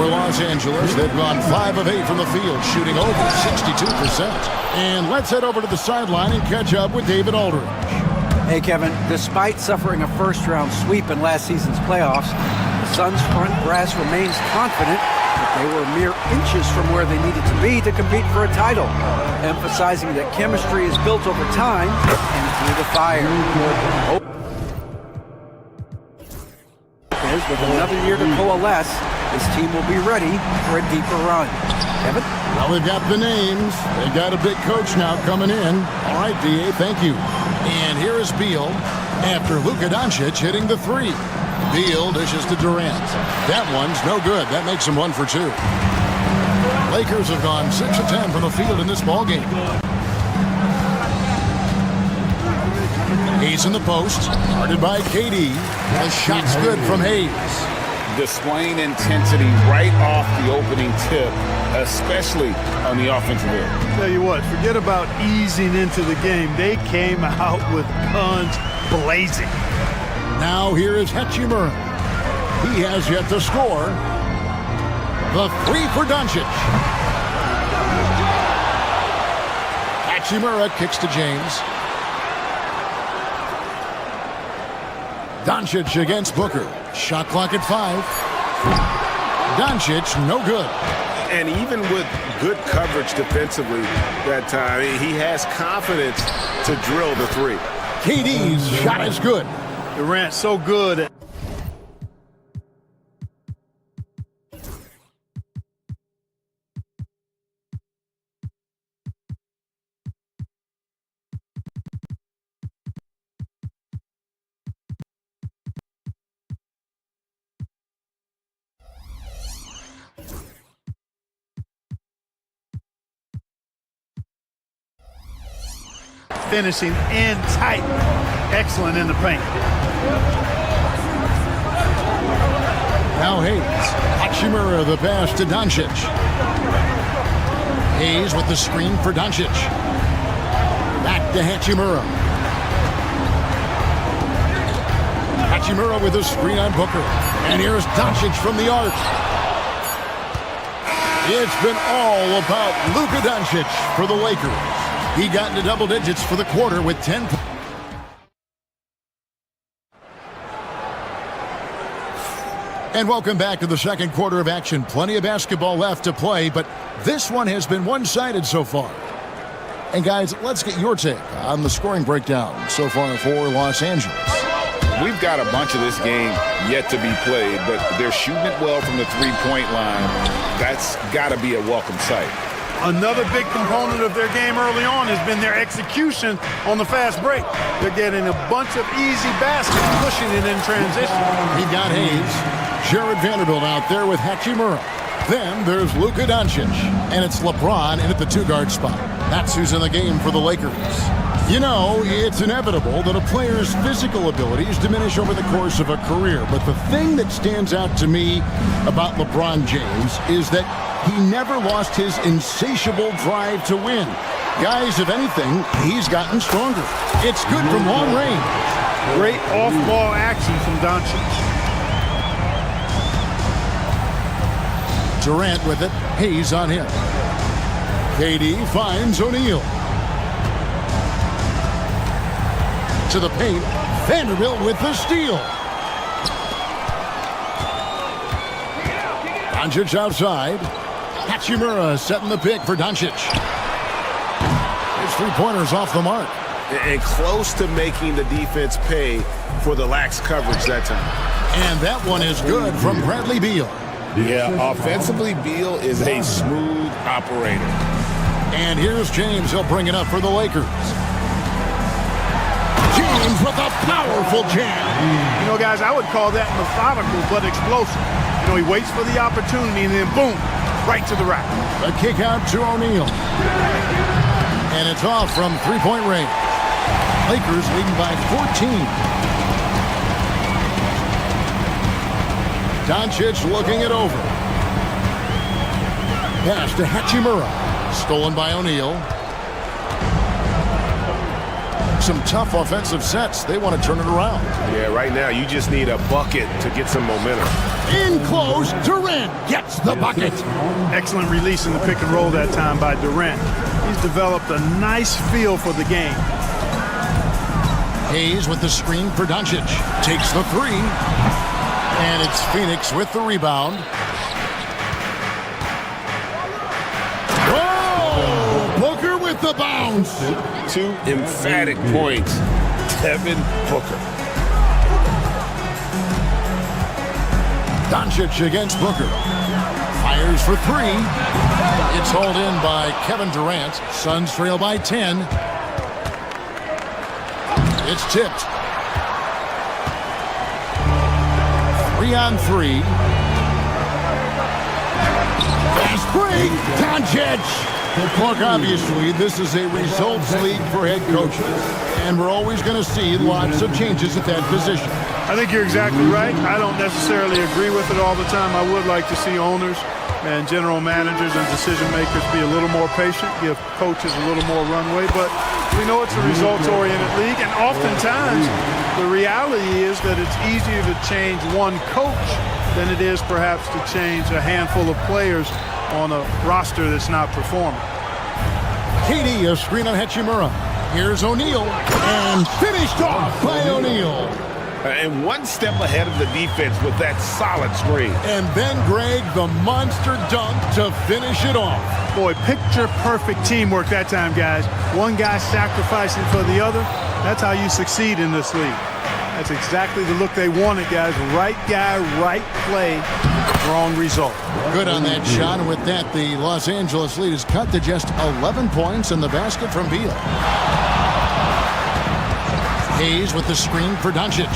For Los Angeles, they've gone 5 of 8 from the field, shooting over 62%. And let's head over to the sideline and catch up with David Aldridge. Hey, Kevin, despite suffering a first-round sweep in last season's playoffs, the Suns' front brass remains confident that they were mere inches from where they needed to be to compete for a title, emphasizing that chemistry is built over time and through the fire. With another year to coalesce, this team will be ready for a deeper run. Kevin? Well, we've got the names. They've got a big coach now coming in. All right, D.A., thank you. And here is Beal after Luka Doncic hitting the 3. Beal dishes to Durant. That one's no good. That makes him 1 for 2. Lakers have gone 6 of 10 from the field in this ballgame. Hayes in the post, guarded by KD. The shot's good from Hayes. Displaying intensity right off the opening tip, especially on the offensive end. Tell you what, forget about easing into the game. They came out with guns blazing. Now here is Hachimura. He has yet to score. The 3 for Doncic. Hachimura kicks to James. Doncic against Booker. Shot clock at 5. Doncic, no good. And even with good coverage defensively that time, he has confidence to drill the three. KD's shot is good. Durant so good at finishing in tight. Excellent in the paint. Now Hayes. Hachimura the pass to Doncic. Hayes with the screen for Doncic. Back to Hachimura. Hachimura with a screen on Booker. And here's Doncic from the arc. It's been all about Luka Doncic for the Lakers. He got into double digits for the quarter with 10 points. And welcome back to the second quarter of action. Plenty of basketball left to play, but this one has been one-sided so far. And guys, let's get your take on the scoring breakdown so far for Los Angeles. We've got a bunch of this game yet to be played, but they're shooting it well from the three-point line. That's got to be a welcome sight. Another big component of their game early on has been their execution on the fast break. They're getting a bunch of easy baskets, pushing it in transition. He got Hayes. Jared Vanderbilt out there with Hachimura. Then there's Luka Doncic, and it's LeBron in at the two-guard spot. That's who's in the game for the Lakers. You know, it's inevitable that a player's physical abilities diminish over the course of a career, but the thing that stands out to me about LeBron James is that he never lost his insatiable drive to win. Guys, if anything, he's gotten stronger. It's good from long range. Great off-ball action from Doncic. Durant with it. Hayes on him. KD finds O'Neal. To the paint. Vanderbilt with the steal. Doncic outside. Hachimura setting the pick for Doncic. His three-pointers off the mark. And close to making the defense pay for the lax coverage that time. And that one is good from Bradley Beal. Yeah, offensively, Beal is a smooth operator. And here's James. He'll bring it up for the Lakers. James with a powerful jam. You know, guys, I would call that methodical but explosive. You know, he waits for the opportunity and then boom, right to the rack. A kick out to O'Neal. And it's off from three-point range. Lakers leading by 14. Doncic looking it over. Pass to Hachimura. Stolen by O'Neal. Some tough offensive sets. They want to turn it around. Yeah, right now you just need a bucket to get some momentum. In close, Durant gets the bucket. Excellent release in the pick and roll that time by Durant. He's developed a nice feel for the game. Hayes with the screen for Doncic. Takes the three. And it's Phoenix with the rebound. Whoa! Booker with the bounce. 2 emphatic points. Devin Booker. Doncic against Booker. Fires for three. It's hauled in by Kevin Durant. Suns trail by 10. It's tipped. 3-on-3. Fast break. Doncic. Look, obviously, this is a results league for head coaches, and we're always going to see lots of changes at that position. I think you're exactly right. I don't necessarily agree with it all the time. I would like to see owners and general managers and decision makers be a little more patient, give coaches a little more runway, but we know it's a results-oriented league, and oftentimes the reality is that it's easier to change one coach than it is perhaps to change a handful of players on a roster that's not performing. KD, a screen on Hachimura. Here's O'Neal, and finished off by O'Neal. And one step ahead of the defense with that solid screen. And then, Greg, the monster dunk to finish it off. Boy, picture-perfect teamwork that time, guys. One guy sacrificing for the other. That's how you succeed in this league. That's exactly the look they wanted, guys. Right guy, right play, wrong result. Good on that shot. And with that, the Los Angeles lead is cut to just 11 points in the basket from Beal. Hayes with the screen for Doncic.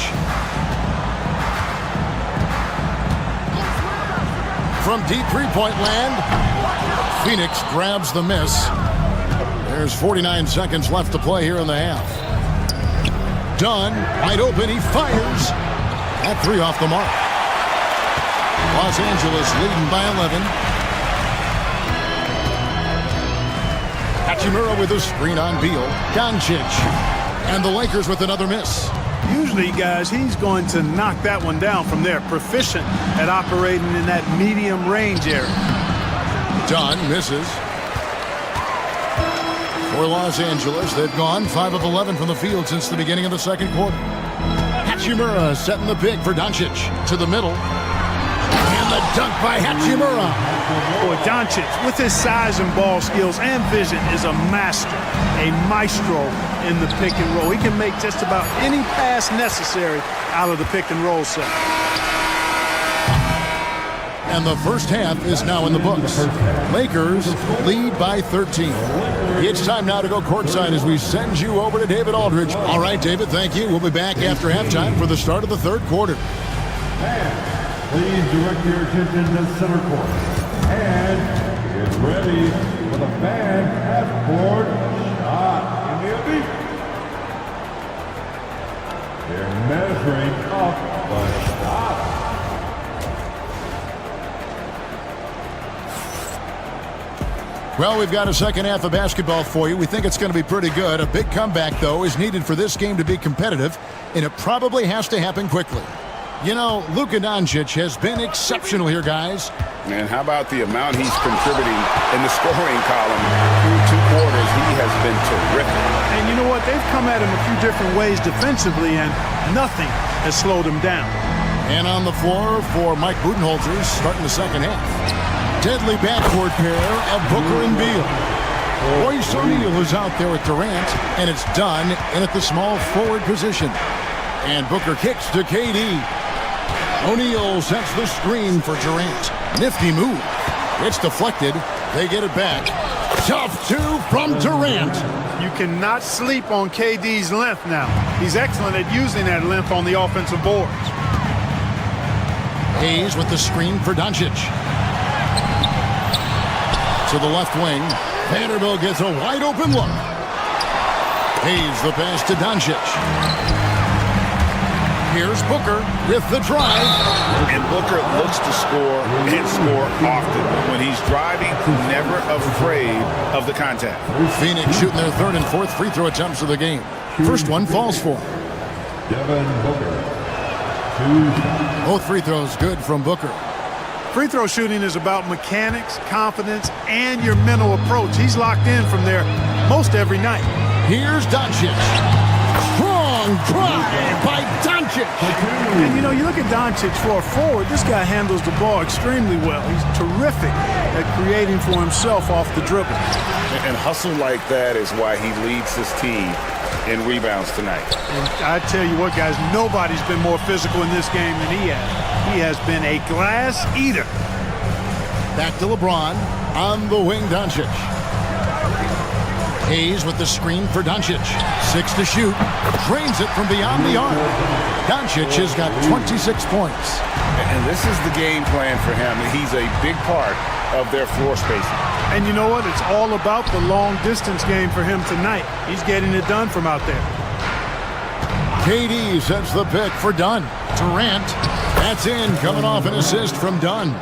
From deep three-point land, Phoenix grabs the miss. There's 49 seconds left to play here in the half. Dunn, wide open, he fires. That three off the mark. Los Angeles leading by 11. Hachimura with a screen on Beal. Doncic. And the Lakers with another miss. Usually, guys, he's going to knock that one down from there. Proficient at operating in that medium range area. Dunn misses. For Los Angeles, they've gone 5 of 11 from the field since the beginning of the second quarter. Hachimura setting the pick for Doncic to the middle. And the dunk by Hachimura. Boy, Doncic, with his size and ball skills and vision, is a master, a maestro in the pick and roll. He can make just about any pass necessary out of the pick and roll set. And the first half is now in the books. Lakers lead by 13. It's time now to go courtside as we send you over to David Aldridge. All right, David, thank you. We'll be back after halftime for the start of the third quarter. Please direct your attention to center court. And get ready for the fan half-court shot in the elite. They're measuring up the shot. Well, we've got a second half of basketball for you. We think it's going to be pretty good. A big comeback, though, is needed for this game to be competitive, and it probably has to happen quickly. You know, Luka Doncic has been exceptional here, guys. And how about the amount he's contributing in the scoring column through 2 quarters? He has been terrific. And you know what? They've come at him a few different ways defensively, and nothing has slowed him down. And on the floor for Mike Budenholzer starting the second half. Deadly backcourt pair of Booker and Beal. Royce O'Neal is out there with Durant, and it's done in at the small forward position. And Booker kicks to KD. O'Neal sets the screen for Durant. Nifty move. It's deflected. They get it back. Tough two from Durant. You cannot sleep on KD's length now. He's excellent at using that length on the offensive boards. Hayes with the screen for Doncic. To the left wing. Vanderbilt gets a wide open look. Hayes the pass to Doncic. Here's Booker with the drive. And Booker looks to score and score often. When he's driving, never afraid of the contact. Phoenix shooting their third and fourth free throw attempts of the game. First one falls for him. Devin Booker. Both free throws good from Booker. Free throw shooting is about mechanics, confidence, and your mental approach. He's locked in from there most every night. Here's Doncic. Strong drive by Doncic. And you know, you look at Doncic for a forward, this guy handles the ball extremely well. He's terrific at creating for himself off the dribble. And hustle like that is why he leads his team in rebounds tonight. And I tell you what, guys, nobody's been more physical in this game than he has. He has been a glass eater. Back to LeBron on the wing, Doncic. Hayes with the screen for Doncic. 6 to shoot. Drains it from beyond the arc. Doncic has got 26 points. And this is the game plan for him. He's a big part of their floor spacing. And you know what? It's all about the long distance game for him tonight. He's getting it done from out there. KD sets the pick for Dunn. Durant, that's in, coming off an assist from Dunn.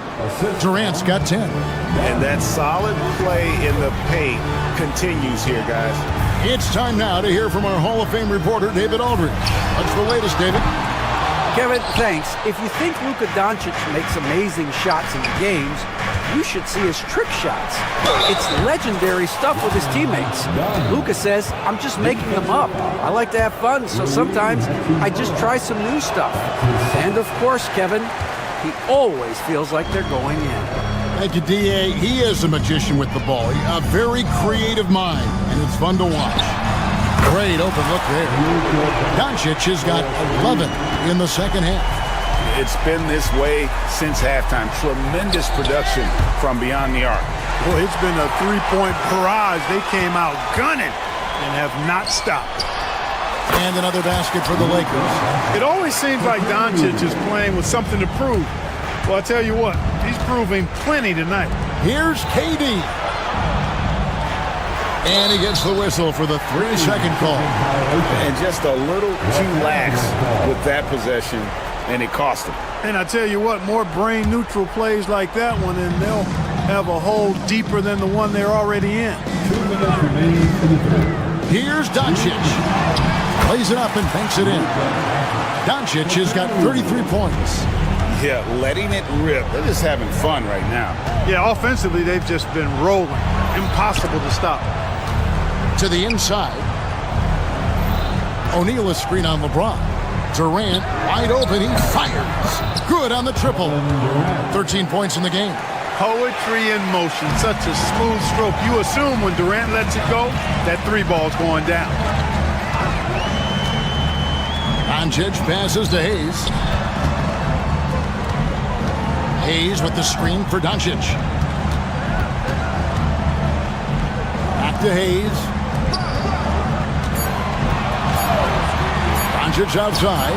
Durant's got 10. And that solid play in the paint continues here, guys. It's time now to hear from our Hall of Fame reporter, David Aldridge. What's the latest, David? Kevin, thanks. If you think Luka Doncic makes amazing shots in the games, you should see his trick shots. It's legendary stuff with his teammates. Luka says, I'm just making them up. I like to have fun, so sometimes I just try some new stuff. And of course, Kevin, he always feels like they're going in. Thank you, D.A. He is a magician with the ball. A very creative mind, and it's fun to watch. Great open look there. Doncic has got 11 in the second half. It's been this way since halftime. Tremendous production from beyond the arc. Well, it's been a three-point barrage. They came out gunning and have not stopped. And another basket for the Lakers. It always seems like Doncic is playing with something to prove. Well, I tell you what, he's proving plenty tonight. Here's KD. And he gets the whistle for the 3-second call. And just a little too lax with that possession, and it cost him. And I tell you what, more brain-neutral plays like that one, and they'll have a hole deeper than the one they're already in. 2 minutes remaining in the third. Here's Doncic. Plays it up and banks it in. Doncic has got 33 points. Yeah, letting it rip. They're just having fun right now. Yeah, offensively, they've just been rolling. Impossible to stop. To the inside. O'Neal is screen on LeBron. Durant wide open. He fires. Good on the triple. 13 points in the game. Poetry in motion. Such a smooth stroke. You assume when Durant lets it go, that three ball's going down. Doncic passes to Hayes. Hayes with the screen for Doncic. Back to Hayes. Doncic outside.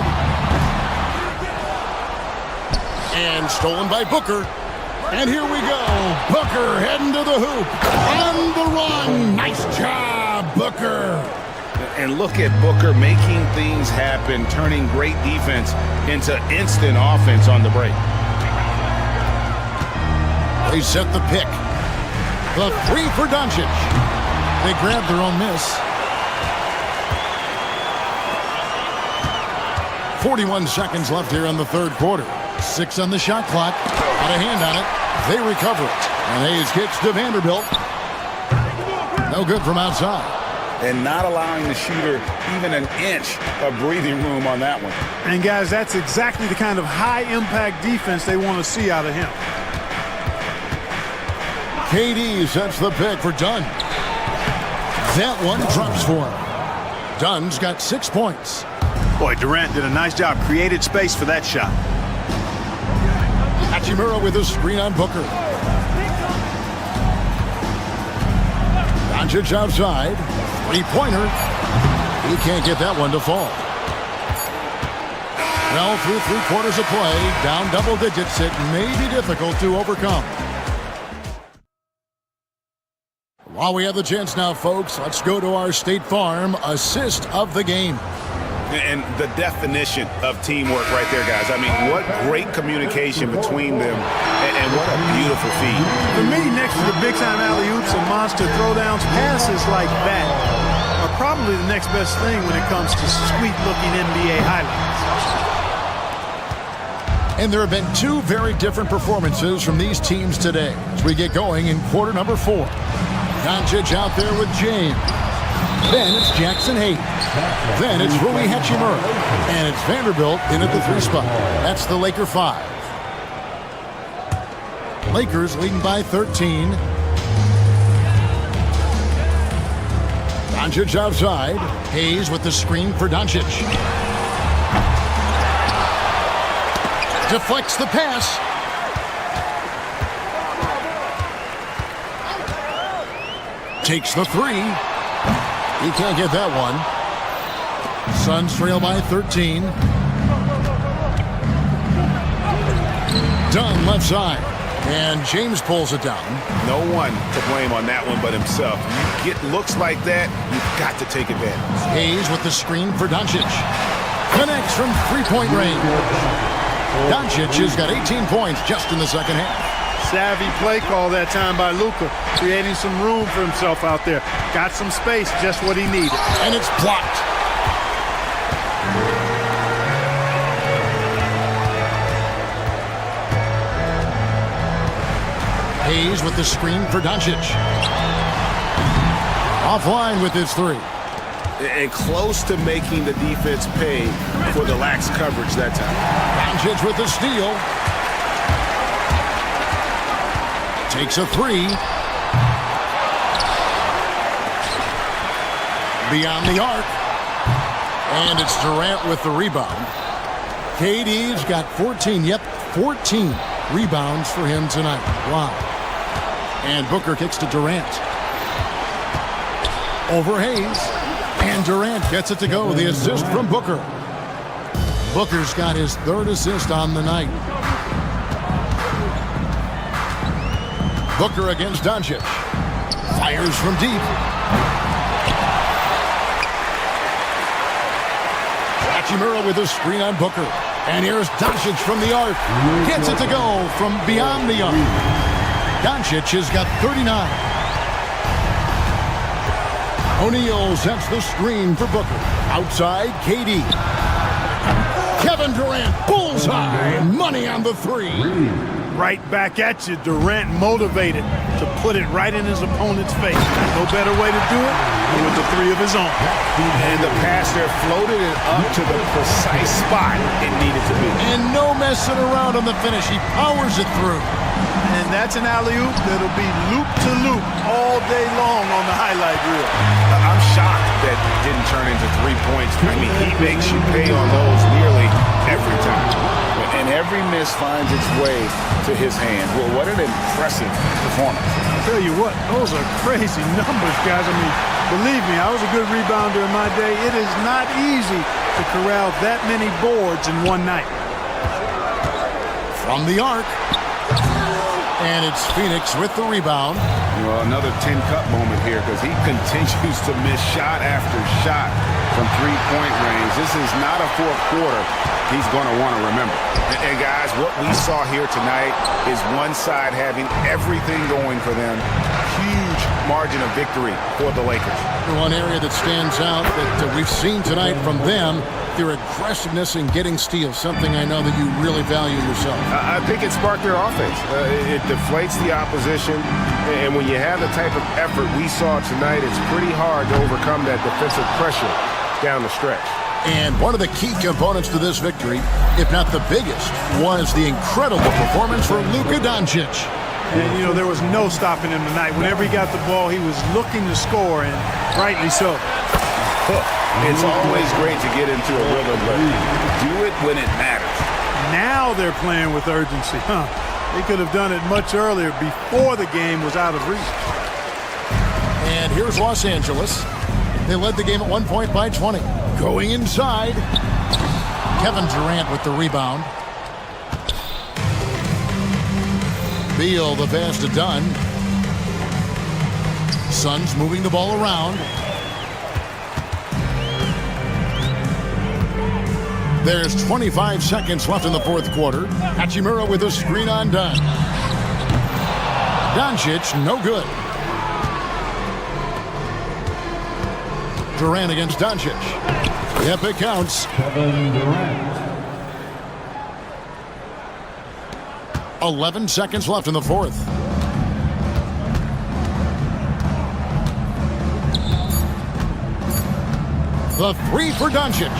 And stolen by Booker. And here we go. Booker heading to the hoop. On the run. Nice job, Booker. And look at Booker making things happen, turning great defense into instant offense on the break. They set the pick. The three for Doncic. They grab their own miss. 41 seconds left here in the third quarter. 6 on the shot clock. Got a hand on it. They recover it. And Hayes kicks to Vanderbilt. No good from outside. And not allowing the shooter even an inch of breathing room on that one. And guys, that's exactly the kind of high-impact defense they want to see out of him. KD sets the pick for Dunn. That one drops for him. Dunn's got 6 points. Boy, Durant did a nice job. Created space for that shot. Hachimura with a screen on Booker. Doncic outside. Three-pointer. He can't get that one to fall. Well, through 3 quarters of play, down double digits, it may be difficult to overcome. While we have the chance now, folks, let's go to our State Farm assist of the game. And the definition of teamwork right there, guys. I mean, what great communication between them, and what a beautiful feed. For me, next to the big-time alley-oops and monster throwdowns, passes like that are probably the next best thing when it comes to sweet-looking NBA highlights. And there have been 2 very different performances from these teams today as we get going in quarter number 4. Doncic out there with James. Then it's Jackson Hayes. Then it's Rui Hachimura. And it's Vanderbilt in at the 3 spot. That's the Laker 5. Lakers leading by 13. Doncic outside. Hayes with the screen for Doncic. Deflects the pass. Takes the 3. He can't get that one. Suns trail by 13. Dunn left side. And James pulls it down. No one to blame on that one but himself. You get looks like that, you've got to take advantage. Hayes with the screen for Doncic. Connects from 3-point range. Doncic has got 18 points just in the second half. Savvy play call that time by Luka, creating some room for himself out there. Got some space, just what he needed. And it's blocked. Hayes with the screen for Doncic. Offline with his three. And close to making the defense pay for the lax coverage that time. Doncic with the steal. Takes a three. Beyond the arc. And it's Durant with the rebound. KD's got 14. Yep, 14 rebounds for him tonight. Wow. And Booker kicks to Durant. Over Hayes. And Durant gets it to go. The assist from Booker. Booker's got his third assist on the night. Booker against Doncic. Fires from deep. Hachimura with a screen on Booker. And here's Doncic from the arc. Gets it to go from beyond the arc. Doncic has got 39. O'Neal sets the screen for Booker. Outside, KD. Kevin Durant, bullseye. Money on the three. Right back at you. Durant motivated to put it right in his opponent's face. No better way to do it than with the three of his own. And the pass there floated it up to the precise spot it needed to be. And no messing around on the finish. He powers it through. And that's an alley-oop that'll be loop-to-loop all day long on the highlight reel. I'm shocked that it didn't turn into 3 points. I mean, he makes you pay on those nearly every time. And every miss finds its way to his hand. Well, what an impressive performance. I'll tell you what, those are crazy numbers, guys. I mean, believe me, I was a good rebounder in my day. It is not easy to corral that many boards in one night. From the arc. And it's Phoenix with the rebound. Well, another 10-cup moment here because he continues to miss shot after shot from three-point range. This is not a fourth quarter he's going to want to remember. And guys, what we saw here tonight is one side having everything going for them. Huge margin of victory for the Lakers. One area that stands out that we've seen tonight from them, their aggressiveness in getting steals, something I know that you really value yourself. I think it sparked their offense. It deflates the opposition, and when you have the type of effort we saw tonight, it's pretty hard to overcome that defensive pressure down the stretch. And one of the key components to this victory, if not the biggest, was the incredible performance from Luka Doncic. And, you know, there was no stopping him tonight. Whenever he got the ball, he was looking to score, and rightly so. It's always great to get into a rhythm, but do it when it matters. Now they're playing with urgency. They could have done it much earlier, before the game was out of reach. And here's Los Angeles. They led the game at 1 point by 20. Going inside. Kevin Durant with the rebound. Beal, the pass to Dunn. Suns moving the ball around. There's 25 seconds left in the fourth quarter. Hachimura with a screen on Dunn. Doncic, no good. Durant against Doncic. Yep, it counts. Kevin Durant. 11 seconds left in the fourth. The three for Doncic.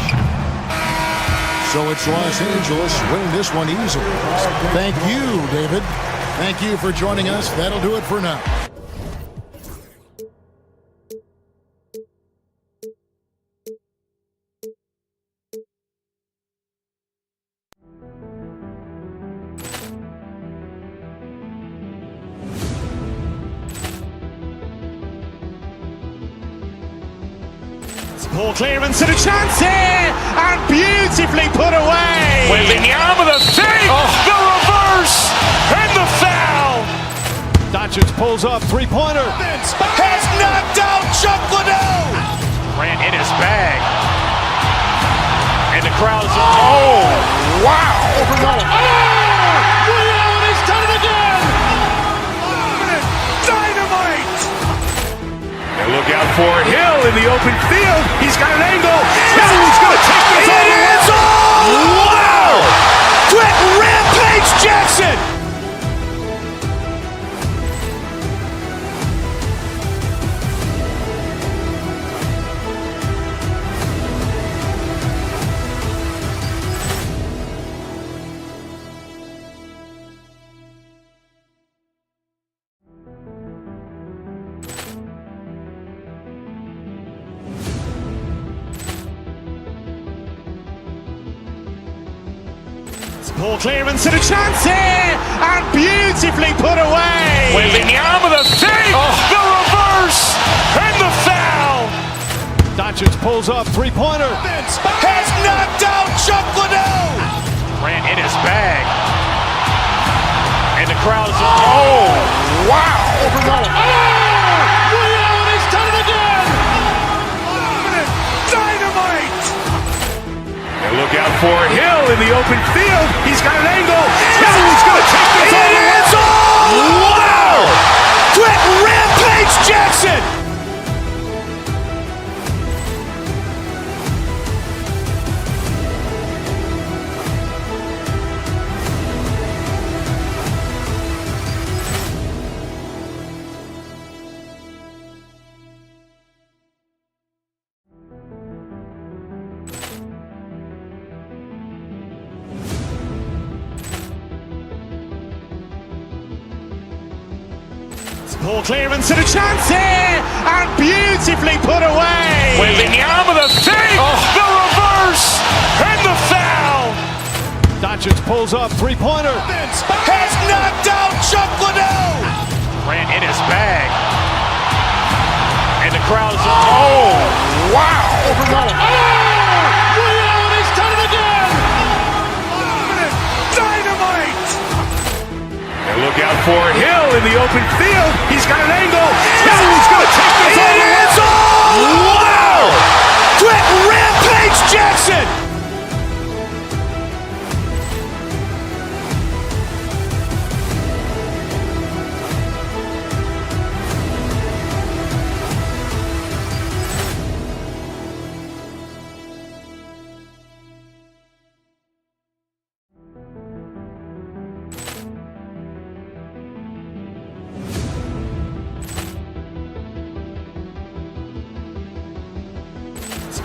So it's Los Angeles winning this one easily. Thank you, David. Thank you for joining us. That'll do it for now. Poor clearance and a chance here, and beautifully put away. Wembanyama the fake, the reverse, and the foul. Doncic pulls up, three-pointer. Has knocked out Chuck Liddell. Ran in his bag. And the crowd is, oh, wow. He's done it again. Dynamite. And look out for Hill in the open field. He's got an angle. He's going to take this all the way. Wow! Quick Rampage Jackson. Poor clearance and a chance here, and beautifully put away. Waving the arm of the save, the reverse, and the foul. Doncic pulls up, three-pointer. Has knocked out Chuck Liddell. Grant in his bag. And the crowd's, oh, wow. Ray Allen, he's done it again. Dynamite. And look out for Hill in the open field. He's got an angle. Hill's going to take this all the way. Wow. Quick Rampage Jackson. Poor clearance and a chance here, and beautifully put away. Waving the arm of the save, the reverse, and the foul. Doncic pulls up, three-pointer. Has knocked out Chuck Liddell. Grant in his bag. And the crowd's, oh, wow. Ray Allen, he's done it again. Dynamite. And look out for Hill in the open field. He's got an angle. Hill's going to take this all the way. Wow. Quick Rampage Jackson.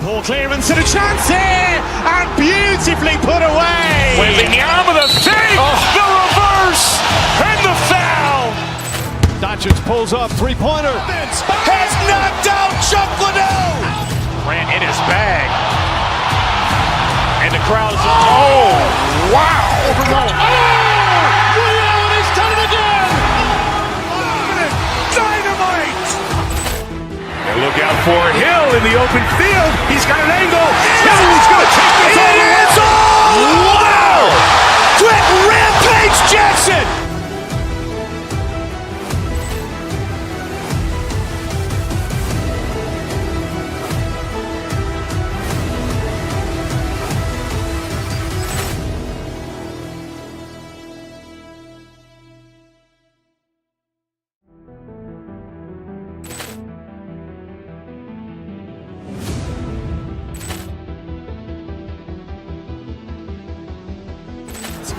Poor clearance and a chance here, and beautifully put away. Waving the arm of the save, the reverse, and the foul. Doncic pulls up, three-pointer. Has knocked out Chuck Liddell. Grant in his bag. And the crowd's, oh, wow. Ray Allen, he's done it again. Dynamite. And look out for Hill in the open field. He's got an angle. Hill's going to take this all the way. Wow. Quick Rampage Jackson.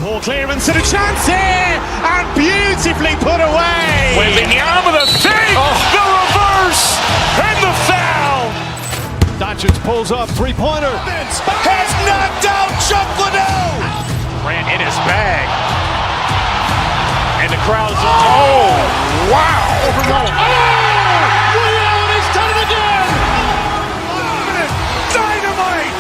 Poor clearance and a chance here, and beautifully put away. Waving the arm of the save, the reverse, and the foul. Doncic pulls up, three-pointer. Has knocked out Chuck Liddell. Grant in his bag. And the crowd's, oh, wow. Ray Allen, he's done it again. Dynamite.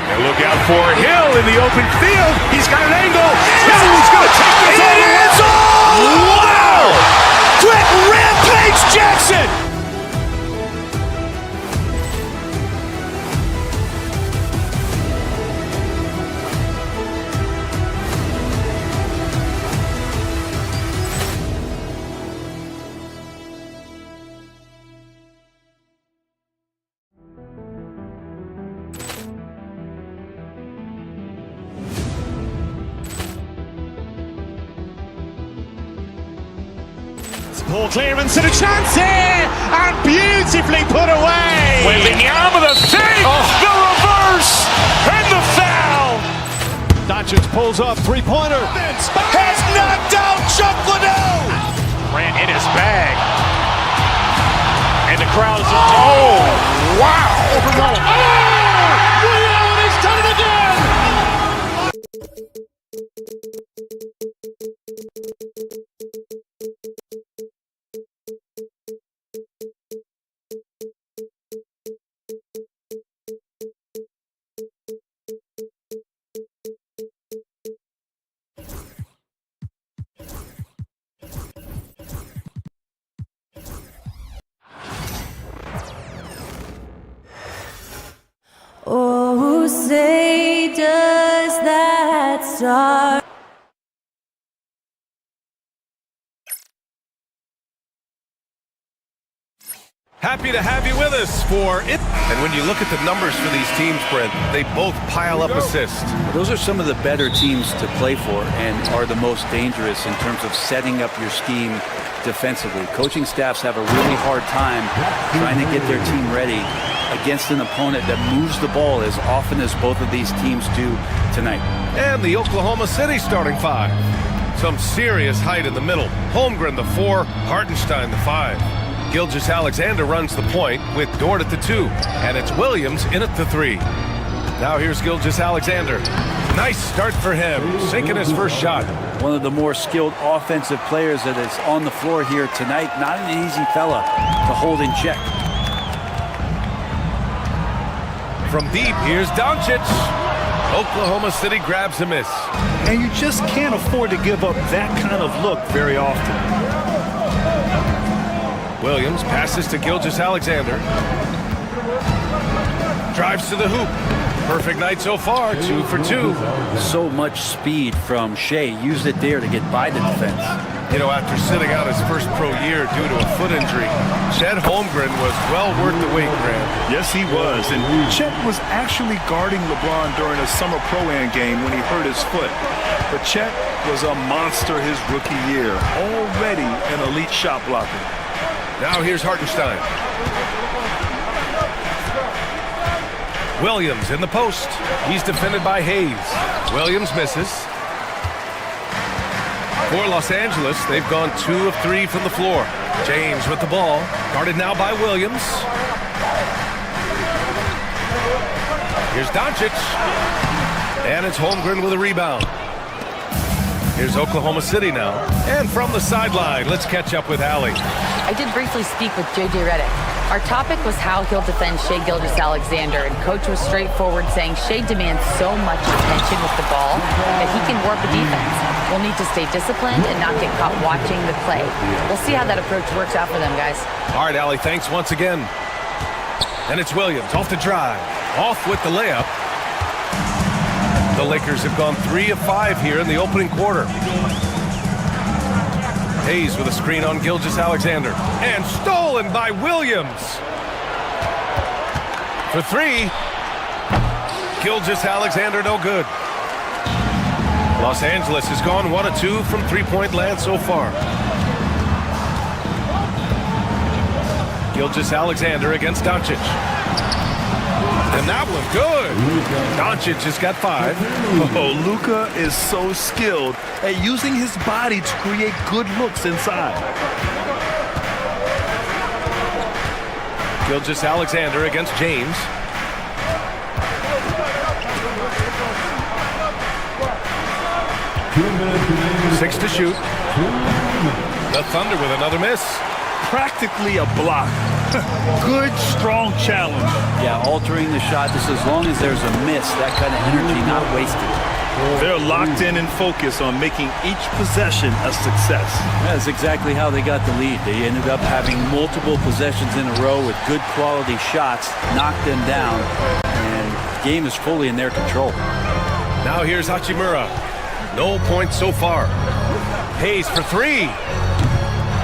And look out for Hill in the open field. He's got an angle. Hill's going to take this all the way. Wow. Quick Rampage Jackson. Poor clearance and a chance here, and beautifully put away. Waving the arm of the save, the reverse, and the foul. Doncic pulls up, three-pointer. Has knocked out Chuck Liddell. Grant in his bag. And the crowd's, oh, wow. Ray Allen, he's done it again. say, does that start? Happy to have you with us for it. And when you look at the numbers for these teams, Brent, they both pile up assists. Those are some of the better teams to play for and are the most dangerous in terms of setting up your scheme defensively. Coaching staffs have a really hard time trying to get their team ready against an opponent that moves the ball as often as both of these teams do tonight. And the Oklahoma City starting five. Some serious height in the middle. Holmgren, the 4, Hartenstein, the 5. Gilgeous-Alexander runs the point with Dort at the 2, and it's Williams in at the 3. Now here's Gilgeous-Alexander. Nice start for him, sinking his first shot. One of the more skilled offensive players that is on the floor here tonight. Not an easy fella to hold in check. From deep, here's Doncic. Oklahoma City grabs a miss. And you just can't afford to give up that kind of look very often. Williams passes to Gilgeous-Alexander. Drives to the hoop. Perfect night so far, 2 for 2. So much speed from Shea. Used it there to get by the defense. You know, after sitting out his first pro year due to a foot injury, Chet Holmgren was well worth the wait, Grant. Yes, he was. And Chet was actually guarding LeBron during a summer pro-am game when he hurt his foot. But Chet was a monster his rookie year. Already an elite shot blocker. Now here's Hartenstein. Williams in the post. He's defended by Hayes. Williams misses. For Los Angeles, they've gone 2 of 3 from the floor. James with the ball. Guarded now by Williams. Here's Doncic. And it's Holmgren with a rebound. Here's Oklahoma City now. And from the sideline, let's catch up with Allie. I did briefly speak with J.J. Redick. Our topic was how he'll defend Shai Gilgeous-Alexander, and Coach was straightforward, saying Shai demands so much attention with the ball that he can warp a defense. We'll need to stay disciplined and not get caught watching the play. We'll see how that approach works out for them, guys. All right, Allie, thanks once again. And it's Williams off the drive. Off with the layup. The Lakers have gone 3 of 5 here in the opening quarter. Hayes with a screen on Gilgeous-Alexander. And stolen by Williams. For 3. Gilgeous-Alexander no good. Los Angeles has gone 1 of 2 from three-point land so far. Gilgeous-Alexander against Doncic. And that was good. Doncic has got 5. Oh, Luka is so skilled at using his body to create good looks inside. Gilgeous-Alexander against James. Six to shoot. The Thunder with another miss. Practically a block. Good, strong challenge. Yeah, altering the shot just as long as there's a miss, that kind of energy not wasted. They're locked in and focused on making each possession a success. That's exactly how they got the lead. They ended up having multiple possessions in a row with good quality shots, knocked them down, and the game is fully in their control. Now here's Hachimura. No points so far. Hayes for 3.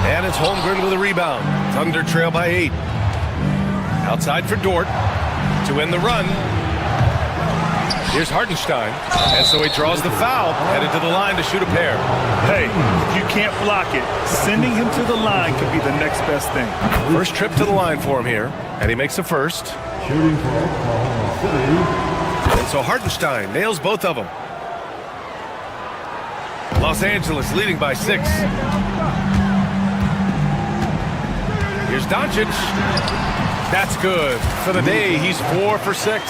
And it's Holmgren with a rebound. Thunder trail by 8. Outside for Dort to win the run. Here's Hartenstein. And so he draws the foul, headed to the line to shoot a pair. Hey, if you can't block it, sending him to the line could be the next best thing. First trip to the line for him here, and he makes a first. Shooting for Oklahoma City. And so Hartenstein nails both of them. Los Angeles leading by 6. Here's Doncic. That's good. For the day, he's 4 for 6.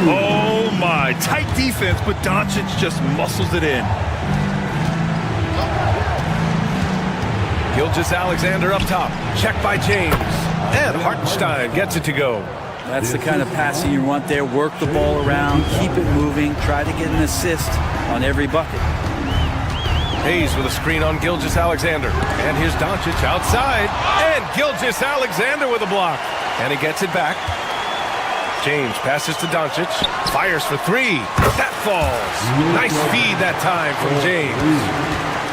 Oh, my. Tight defense, but Doncic just muscles it in. Gilgeous-Alexander up top. Check by James. And Hartenstein gets it to go. That's the kind of passing you want there. Work the ball around, keep it moving, try to get an assist on every bucket. Hayes with a screen on Gilgeous-Alexander. And here's Doncic outside. And Gilgeous-Alexander with a block. And he gets it back. James passes to Doncic. Fires for three. That falls. Nice feed that time from James.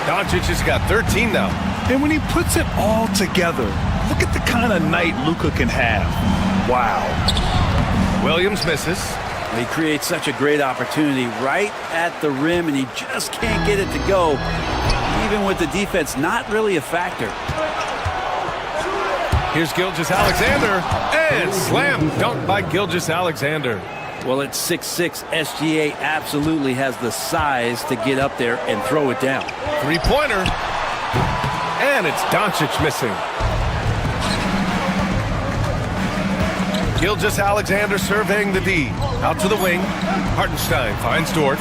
Doncic has got 13 now. And when he puts it all together, look at the kind of night Luka can have. Wow. Williams misses. He creates such a great opportunity right at the rim, and he just can't get it to go, even with the defense not really a factor. Here's Gilgeous-Alexander, and slam dunk by Gilgeous-Alexander. Well, at 6'6", SGA absolutely has the size to get up there and throw it down. Three-pointer, and it's Doncic missing. Gilgeous-Alexander surveying the D. Out to the wing. Hartenstein finds Dort.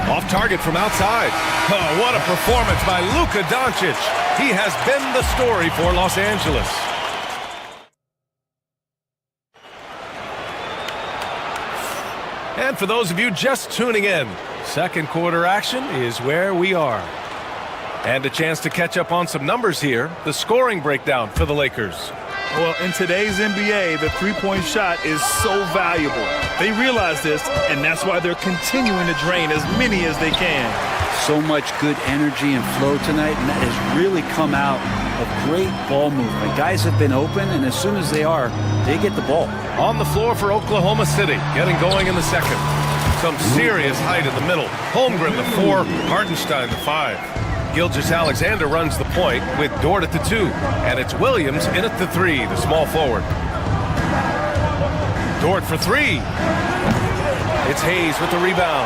Off target from outside. Oh, what a performance by Luka Doncic. He has been the story for Los Angeles. And for those of you just tuning in, second quarter action is where we are. And a chance to catch up on some numbers here. The scoring breakdown for the Lakers. Well, in today's NBA, the three-point shot is so valuable. They realize this, and that's why they're continuing to drain as many as they can. So much good energy and flow tonight, and that has really come out of great ball movement. Guys have been open, and as soon as they are, they get the ball. On the floor for Oklahoma City, getting going in the second. Some serious height in the middle. Holmgren, the 4, Hartenstein, the 5. Gilgeous-Alexander runs the point with Dort at the 2, and it's Williams in at the 3, the small forward. Dort for 3. It's Hayes with the rebound.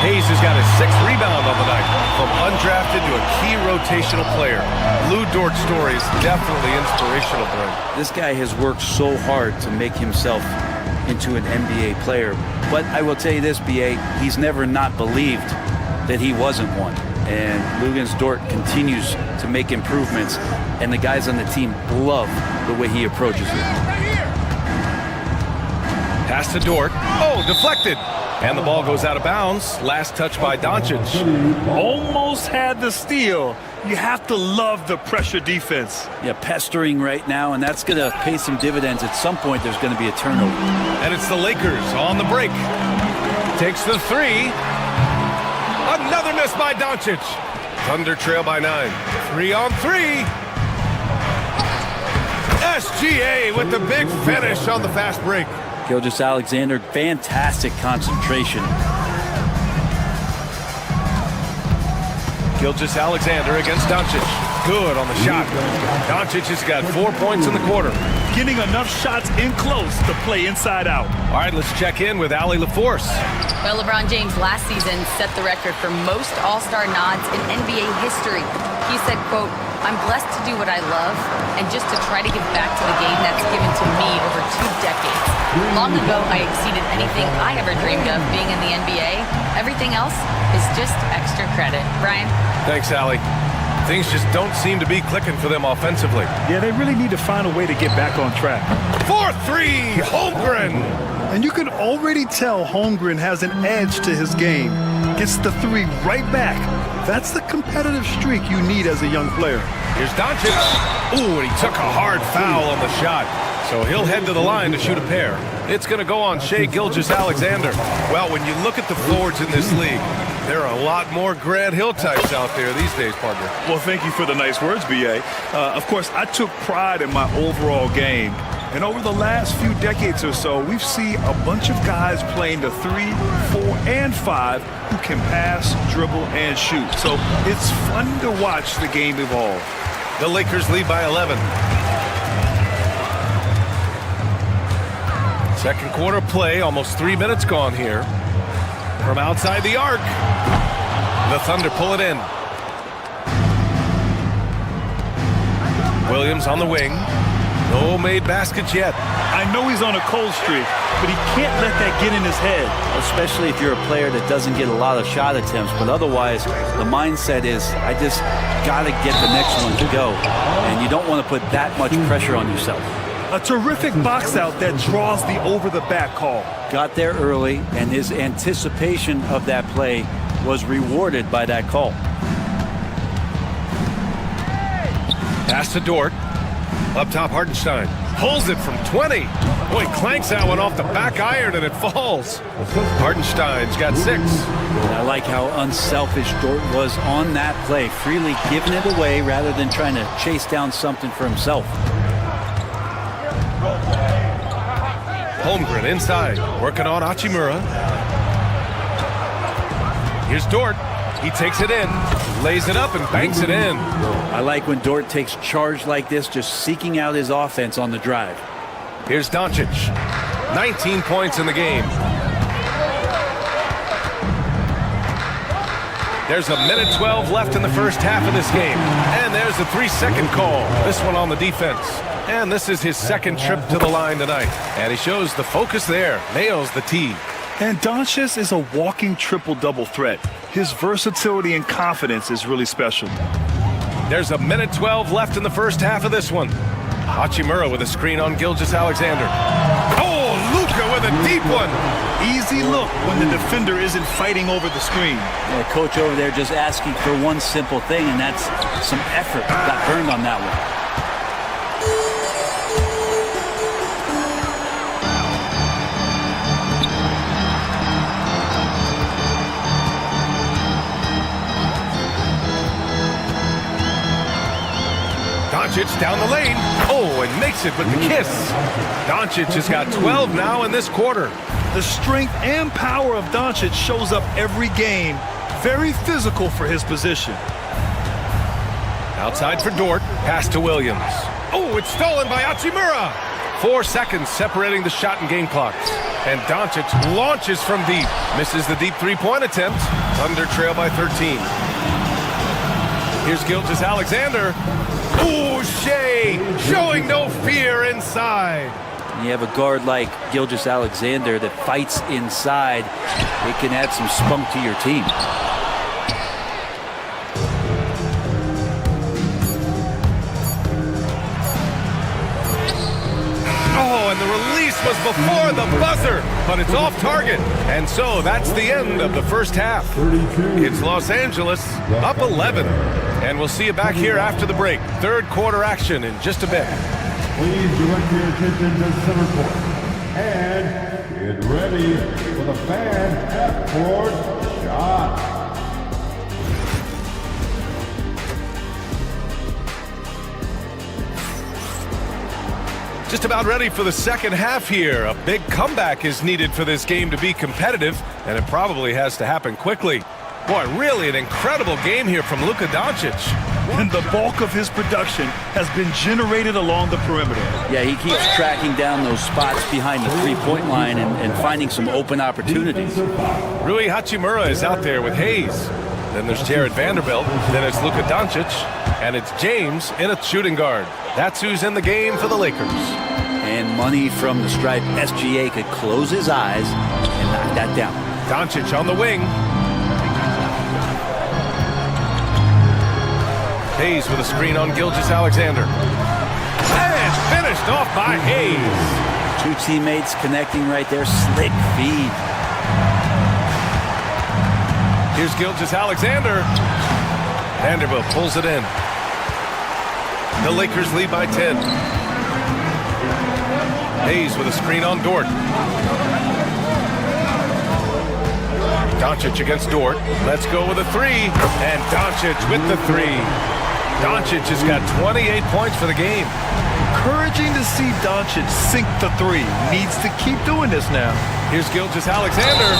Hayes has got his 6th rebound on the night. From undrafted to a key rotational player. Lou Dort's story is definitely inspirational, Brent. This guy has worked so hard to make himself into an NBA player. But I will tell you this, B.A., he's never not believed that he wasn't one. And Luguentz Dort continues to make improvements, and the guys on the team love the way he approaches it. Pass to Dort. Oh, deflected. And the ball goes out of bounds. Last touch by Doncic. Almost had the steal. You have to love the pressure defense. Yeah, pestering right now, and that's going to pay some dividends. At some point, there's going to be a turnover. And it's the Lakers on the break. Takes the 3. Another miss by Doncic. Thunder trail by 9. 3 on 3. SGA with the big finish on the fast break. Gilgeous-Alexander, fantastic concentration. Gilgeous-Alexander against Doncic. Good on the shot. Doncic has got 4 points in the quarter. Getting enough shots in close to play inside out. All right, let's check in with Allie LaForce. Well, LeBron James last season set the record for most All-Star nods in NBA history. He said, quote, "I'm blessed to do what I love and just to try to give back to the game that's given to me over 2 decades. Long ago, I exceeded anything I ever dreamed of being in the NBA. Everything else is just extra credit." Brian? Thanks, Allie. Things just don't seem to be clicking for them offensively. Yeah, they really need to find a way to get back on track. 4-3, Holmgren. And you can already tell Holmgren has an edge to his game. Gets the 3 right back. That's the competitive streak you need as a young player. Here's Doncic. Ooh, and he took a hard foul on the shot. So he'll head to the line to shoot a pair. It's going to go on Shai Gilgeous-Alexander. Well, when you look at the forwards in this league, there are a lot more Grant Hill types out there these days, partner. Well, thank you for the nice words, B.A. Of course, I took pride in my overall game. And over the last few decades or so, we've seen a bunch of guys playing the 3, 4, and 5 who can pass, dribble, and shoot. So it's fun to watch the game evolve. The Lakers lead by 11. Second quarter play, almost 3 minutes gone here. From outside the arc, the Thunder pull it in. Williams on the wing. No made baskets yet. I know he's on a cold streak, but he can't let that get in his head. Especially if you're a player that doesn't get a lot of shot attempts, but otherwise the mindset is, I just got to get the next one to go. And you don't want to put that much pressure on yourself. A terrific box out that draws the over-the-back call. Got there early, and his anticipation of that play was rewarded by that call. Pass to Dort. Up top, Hartenstein. pulls it from 20. Boy, clanks that one off the back iron and it falls. Hartenstein's got 6. I like how unselfish Dort was on that play, freely giving it away rather than trying to chase down something for himself. Holmgren inside, working on Hachimura. Here's Dort. He takes it in, lays it up, and banks it in. I like when Dort takes charge like this, just seeking out his offense on the drive. Here's Doncic. 19 points in the game. There's a minute 12 left in the first half of this game. And there's the 3-second call. This one on the defense. And this is his second trip to the line tonight. And he shows the focus there. Nails the tee. And Doncic is a walking triple-double threat. His versatility and confidence is really special. There's a minute 12 left in the first half of this one. Hachimura with a screen on Gilgeous-Alexander. Oh, Luka with a deep one. Easy look when the defender isn't fighting over the screen. Yeah, coach over there just asking for one simple thing, and that's some effort. Got burned on that one. Doncic down the lane. Oh, and makes it with the kiss. Doncic has got 12 now in this quarter. The strength and power of Doncic shows up every game. Very physical for his position. Outside for Dort. Pass to Williams. Oh, it's stolen by Hachimura. 4 seconds separating the shot and game clocks. And Doncic launches from deep. Misses the deep three-point attempt. Thunder trail by 13. Here's Gilgeous-Alexander. Ooh, Shea showing no fear inside. You have a guard like Gilgeous-Alexander that fights inside. It can add some spunk to your team. Oh, and the release was before the buzzer, but it's off target. And so that's the end of the first half. It's Los Angeles up 11. And we'll see you back here after the break. Third quarter action in just a bit. Please direct your attention to center court. And get ready for the fan half-court shot. Just about ready for the second half here. A big comeback is needed for this game to be competitive, and it probably has to happen quickly. Boy, really an incredible game here from Luka Doncic. And the bulk of his production has been generated along the perimeter. Yeah, he keeps tracking down those spots behind the three-point line and finding some open opportunities. Rui Hachimura is out there with Hayes. Then there's Jared Vanderbilt. Then it's Luka Doncic. And it's James in a shooting guard. That's who's in the game for the Lakers. And money from the stripe. SGA could close his eyes and knock that down. Doncic on the wing. Hayes with a screen on Gilgeous-Alexander. And finished off by Hayes. Two teammates connecting right there. Slick feed. Here's Gilgeous-Alexander. Vanderbilt pulls it in. The Lakers lead by 10. Hayes with a screen on Dort. Doncic against Dort. Let's go with a three. And Doncic with the three. Doncic has got 28 points for the game. Encouraging to see Doncic sink the three. Needs to keep doing this now. Here's Gilgeous-Alexander.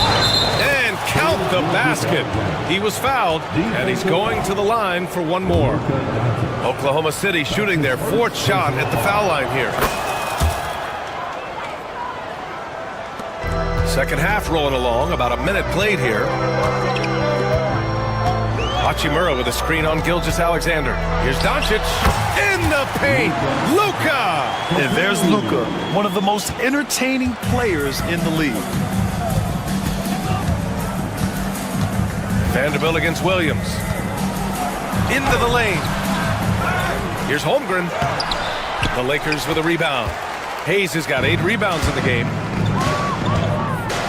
And count the basket. He was fouled, and he's going to the line for one more. Oklahoma City shooting their fourth shot at the foul line here. Second half rolling along, about a minute played here. Hachimura with a screen on Gilgeous-Alexander. Here's Doncic in the paint. Luka! And there's Luka, one of the most entertaining players in the league. Vanderbilt against Williams. Into the lane. Here's Holmgren. The Lakers with a rebound. Hayes has got 8 rebounds in the game.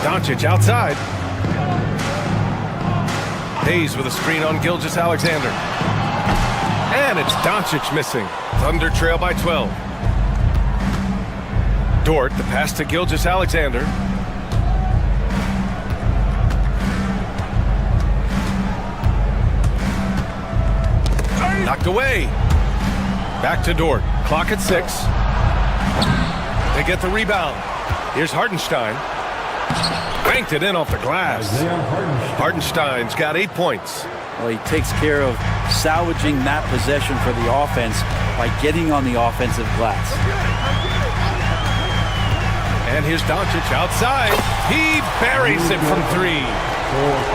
Doncic outside. Hayes with a screen on Gilgeous-Alexander. And it's Doncic missing. Thunder trail by 12. Dort, the pass to Gilgeous-Alexander. Knocked away. Back to Dort. Clock at 6. They get the rebound. Here's Hartenstein. Banked it in off the glass. Hartenstein's got 8 points. Well, he takes care of salvaging that possession for the offense by getting on the offensive glass. And here's Doncic outside. He buries it from 3.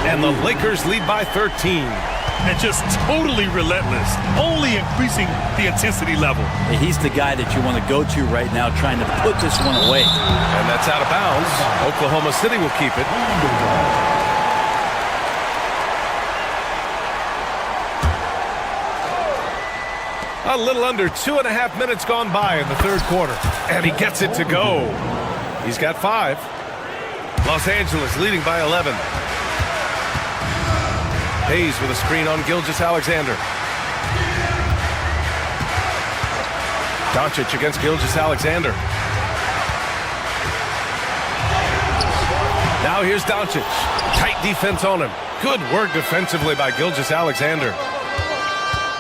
And the Lakers lead by 13. And just totally relentless, only increasing the intensity level. He's the guy that you want to go to right now, trying to put this one away. And that's out of bounds. Oklahoma City will keep it. A little under 2.5 minutes gone by in the third quarter. And he gets it to go. He's got 5. Los Angeles leading by 11. Hayes with a screen on Gilgeous-Alexander. Doncic against Gilgeous-Alexander. Now here's Doncic. Tight defense on him. Good work defensively by Gilgeous-Alexander.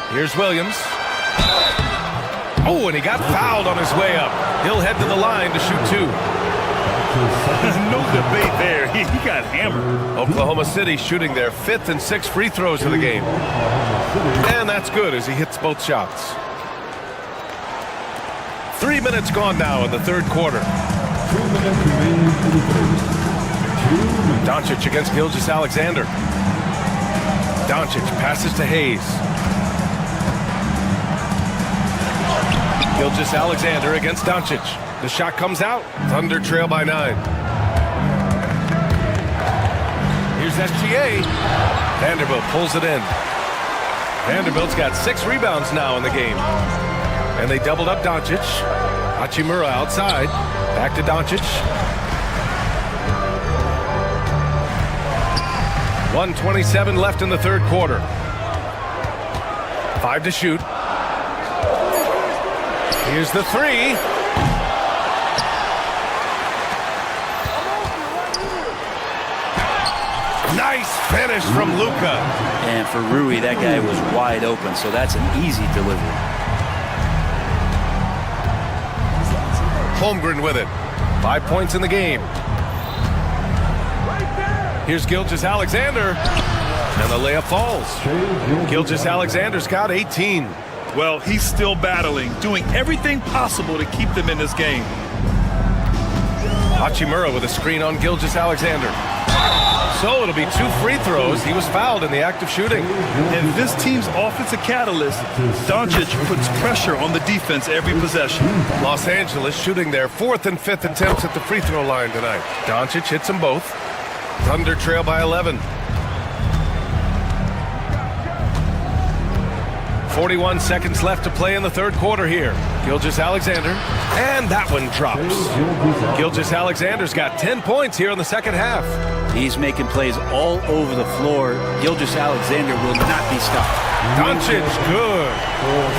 Here's Williams. Oh, and he got fouled on his way up. He'll head to the line to shoot 2. No debate there. He got hammered. Oklahoma City shooting their 5th and 6th free throws of the game. And that's good as he hits both shots. 3 minutes gone now in the third quarter. 2 minutes remaining in the third. 2 minutes. Doncic against Gilgeous-Alexander. Doncic passes to Hayes. Gilgeous-Alexander against Doncic. The shot comes out. Thunder trail by 9. Here's SGA. Vanderbilt pulls it in. Vanderbilt's got 6 rebounds now in the game. And they doubled up Doncic. Hachimura outside. Back to Doncic. 1:27 left in the third quarter. 5 to shoot. Here's the 3. Nice finish from Luka. And for Rui, that guy was wide open, so that's an easy delivery. Holmgren with it. 5 points in the game. Here's Gilgeous-Alexander. And the layup falls. Gilgeous-Alexander's got 18. Well, he's still battling, doing everything possible to keep them in this game. Hachimura with a screen on Gilgeous-Alexander. So it'll be 2 free throws. He was fouled in the act of shooting. And this team's offensive catalyst, Doncic, puts pressure on the defense every possession. Los Angeles shooting their 4th and 5th attempts at the free throw line tonight. Doncic hits them both. Thunder trail by 11. 41 seconds left to play in the third quarter here. Gilgeous-Alexander, and that one drops. Gilgeous-Alexander's got 10 points here in the second half. He's making plays all over the floor. Gilgeous-Alexander will not be stopped. Doncic, good.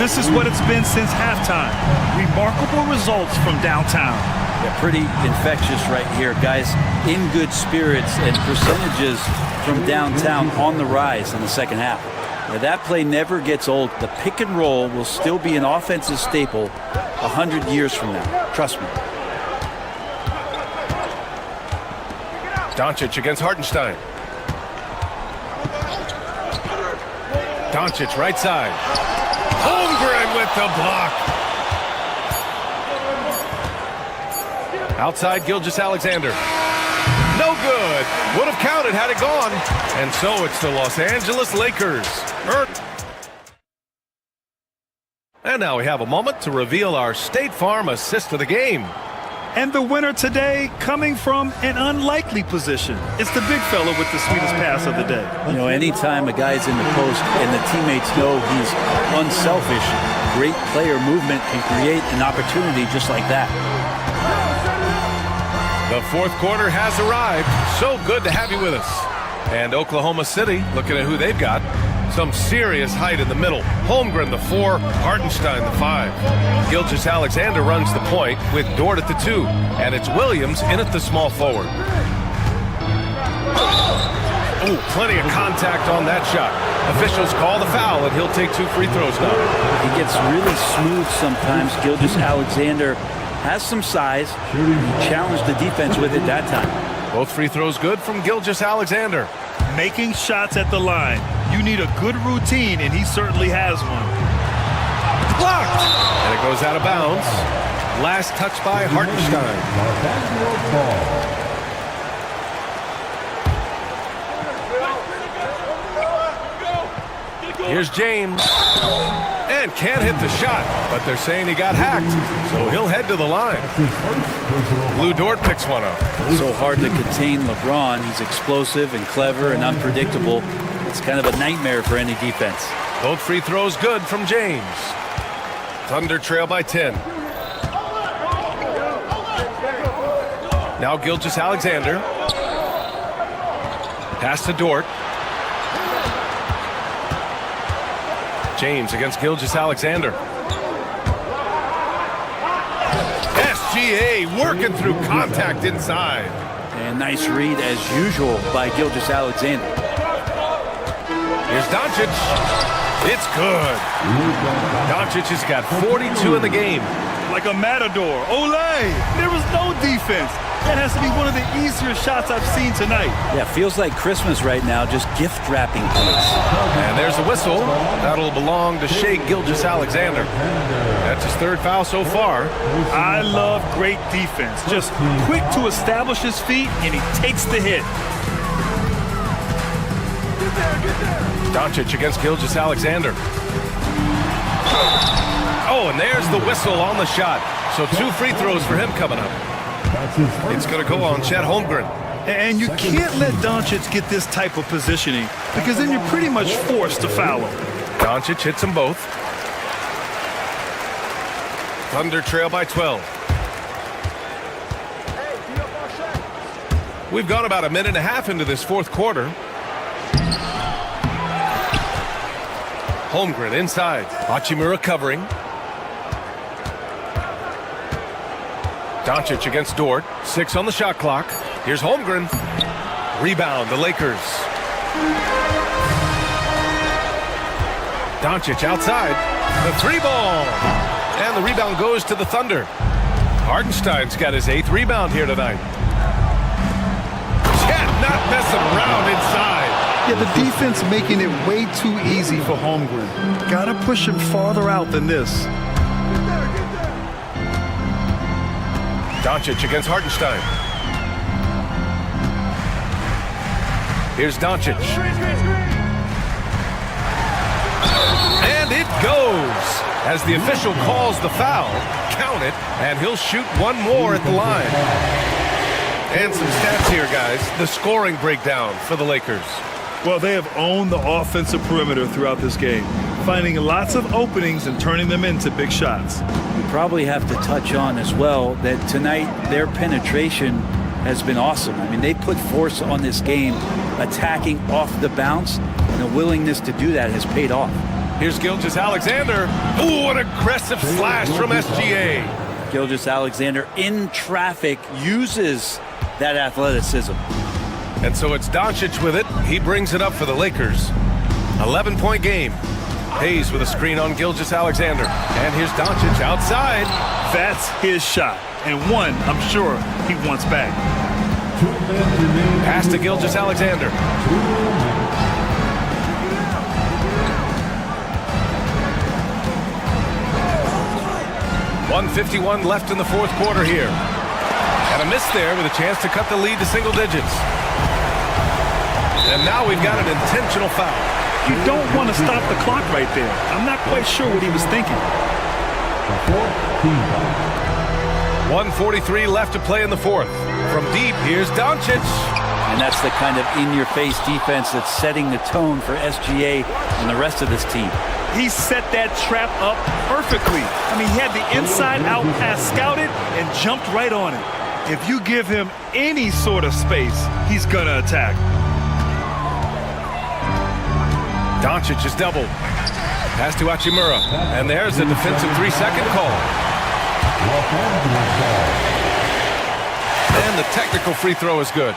This is what it's been since halftime. Remarkable results from downtown. Yeah, pretty infectious right here. Guys in good spirits and percentages from downtown on the rise in the second half. Now, that play never gets old. The pick and roll will still be an offensive staple 100 years from now. Trust me. Doncic against Hartenstein. Doncic right side. Holmgren with the block. Outside Gilgeous-Alexander. No good. Would have counted had it gone. And so it's the Los Angeles Lakers. And now we have a moment to reveal our State Farm assist of the game. And the winner today coming from an unlikely position. It's the big fella with the sweetest pass of the day. You know, anytime a guy's in the post and the teammates know he's unselfish, great player movement can create an opportunity just like that. The fourth quarter has arrived. So good to have you with us. And Oklahoma City, looking at who they've got, Some serious height in the middle. Holmgren, the 4, Hartenstein, the 5. Gilgeous-Alexander runs the point with Dort at the 2. And it's Williams in at the small forward. Oh, plenty of contact on that shot. Officials call the foul, and he'll take 2 free throws now. He gets really smooth sometimes. Gilgeous-Alexander has some size. He challenged the defense with it that time. Both free throws good from Gilgeous-Alexander. Making shots at the line. You need a good routine, and he certainly has one. Blocked! And it goes out of bounds. Last touch by Hartenstein. Here's James. And can't hit the shot, but they're saying he got hacked, so he'll head to the line. Lou Dort picks one up. So hard to contain LeBron. He's explosive and clever and unpredictable. It's kind of a nightmare for any defense. Both free throws good from James. Thunder trail by 10. Now Gilgeous-Alexander. Pass to Dort. James against Gilgeous-Alexander. SGA working through contact inside. And nice read as usual by Gilgeous-Alexander. Here's Doncic. It's good. Doncic has got 42 in the game. Like a matador. Olay! There was no defense. That has to be one of the easier shots I've seen tonight. Yeah, feels like Christmas right now, just gift wrapping points. And there's a whistle. That'll belong to Shai Gilgeous-Alexander. That's his 3rd foul so far. I love great defense. Just quick to establish his feet, and he takes the hit. Doncic against Gilgeous-Alexander. Oh, and there's the whistle on the shot. So 2 free throws for him coming up. It's going to go on Chet Holmgren. And you can't let Doncic get this type of positioning, because then you're pretty much forced to foul him. Doncic hits them both. Thunder trail by 12. We've gone about a minute and a half into this 4th quarter. Holmgren inside. Hachimura covering. Doncic against Dort. 6 on the shot clock. Here's Holmgren. Rebound, the Lakers. Doncic outside. The 3-ball. And the rebound goes to the Thunder. Hartenstein's got his 8th rebound here tonight. Chet not messing around inside. Yeah, the defense making it way too easy for Holmgren. Gotta push him farther out than this. Doncic against Hartenstein. Here's Doncic. And it goes. As the official calls the foul, count it, and he'll shoot one more at the line. And some stats here, guys. The scoring breakdown for the Lakers. Well, they have owned the offensive perimeter throughout this game, finding lots of openings and turning them into big shots. We probably have to touch on as well that tonight their penetration has been awesome. I mean, they put force on this game, attacking off the bounce, and the willingness to do that has paid off. Here's Gilgeous-Alexander. Ooh, an aggressive slash from SGA. Gilgeous-Alexander in traffic uses that athleticism. And so it's Doncic with it. He brings it up for the Lakers. 11-point game. Hayes with a screen on Gilgeous-Alexander. And here's Doncic outside. That's his shot. And one, I'm sure, he wants back. Pass to Gilgeous-Alexander. 1:51 left in the 4th quarter here. And a miss there with a chance to cut the lead to single digits. And now we've got an intentional foul. You don't want to stop the clock right there. I'm not quite sure what he was thinking. 1:43 left to play in the 4th. From deep, here's Doncic. And that's the kind of in-your-face defense that's setting the tone for SGA and the rest of this team. He set that trap up perfectly. I mean, he had the inside-out pass scouted and jumped right on it. If you give him any sort of space, he's going to attack. Doncic is doubled. Pass to Hachimura. And there's a defensive 3-second call. And the technical free throw is good.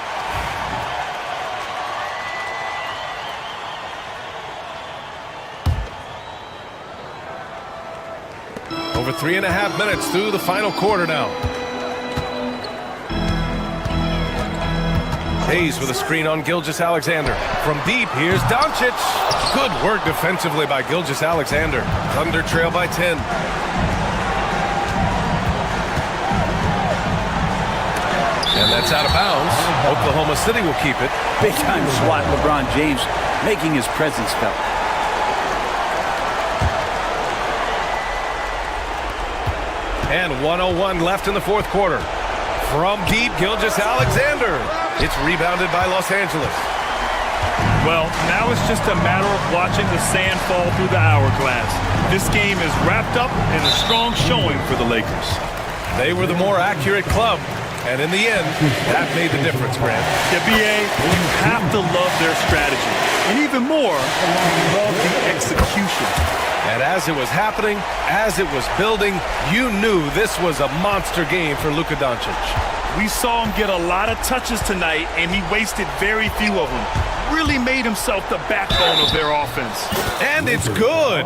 Over 3.5 minutes through the final quarter now. Hayes with a screen on Gilgeous-Alexander. From deep, here's Doncic. Good work defensively by Gilgeous-Alexander. Thunder trail by 10. And that's out of bounds. Oklahoma City will keep it. Big time swat, LeBron James making his presence felt. And 1:01 left in the fourth quarter. From deep, Gilgeous-Alexander. It's rebounded by Los Angeles. Well, now it's just a matter of watching the sand fall through the hourglass. This game is wrapped up in a strong showing for the Lakers. They were the more accurate club, and in the end, that made the difference, Grant. Yeah, BA, you have to love their strategy. And even more, love the execution. And as it was happening, as it was building, you knew this was a monster game for Luka Doncic. We saw him get a lot of touches tonight, and he wasted very few of them. Really made himself the backbone of their offense. And it's good.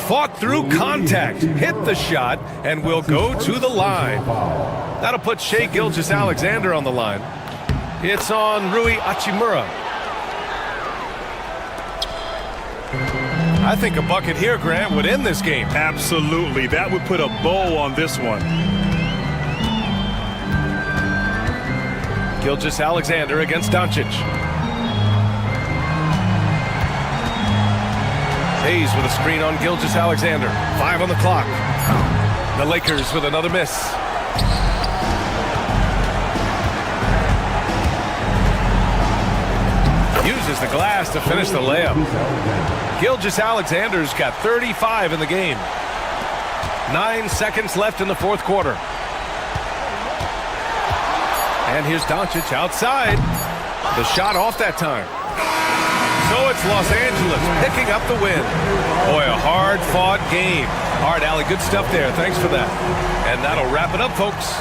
Fought through contact, hit the shot, and will go to the line. That'll put Shai Gilgeous-Alexander on the line. It's on Rui Hachimura. I think a bucket here, Grant, would end this game. Absolutely. That would put a bow on this one. Gilgeous-Alexander against Doncic. Hayes with a screen on Gilgeous-Alexander. 5 on the clock. The Lakers with another miss. Uses the glass to finish the layup. Gilgeous-Alexander's got 35 in the game. 9 seconds left in the fourth quarter. And here's Doncic outside. The shot off that time. So it's Los Angeles picking up the win. Boy, a hard-fought game. All right, Allie, good stuff there. Thanks for that. And that'll wrap it up, folks.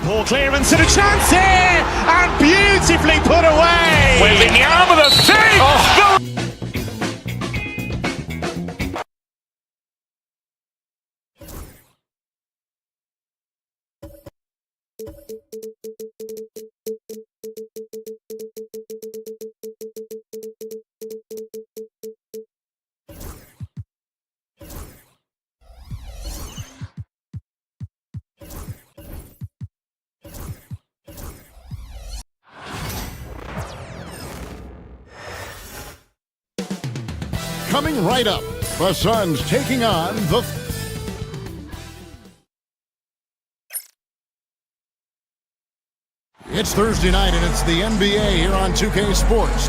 Poor clearance and a chance here, and beautifully put away. Waving the arm of the save. Oh. Coming right up, the Suns taking on the... It's Thursday night, and it's the NBA here on 2K Sports.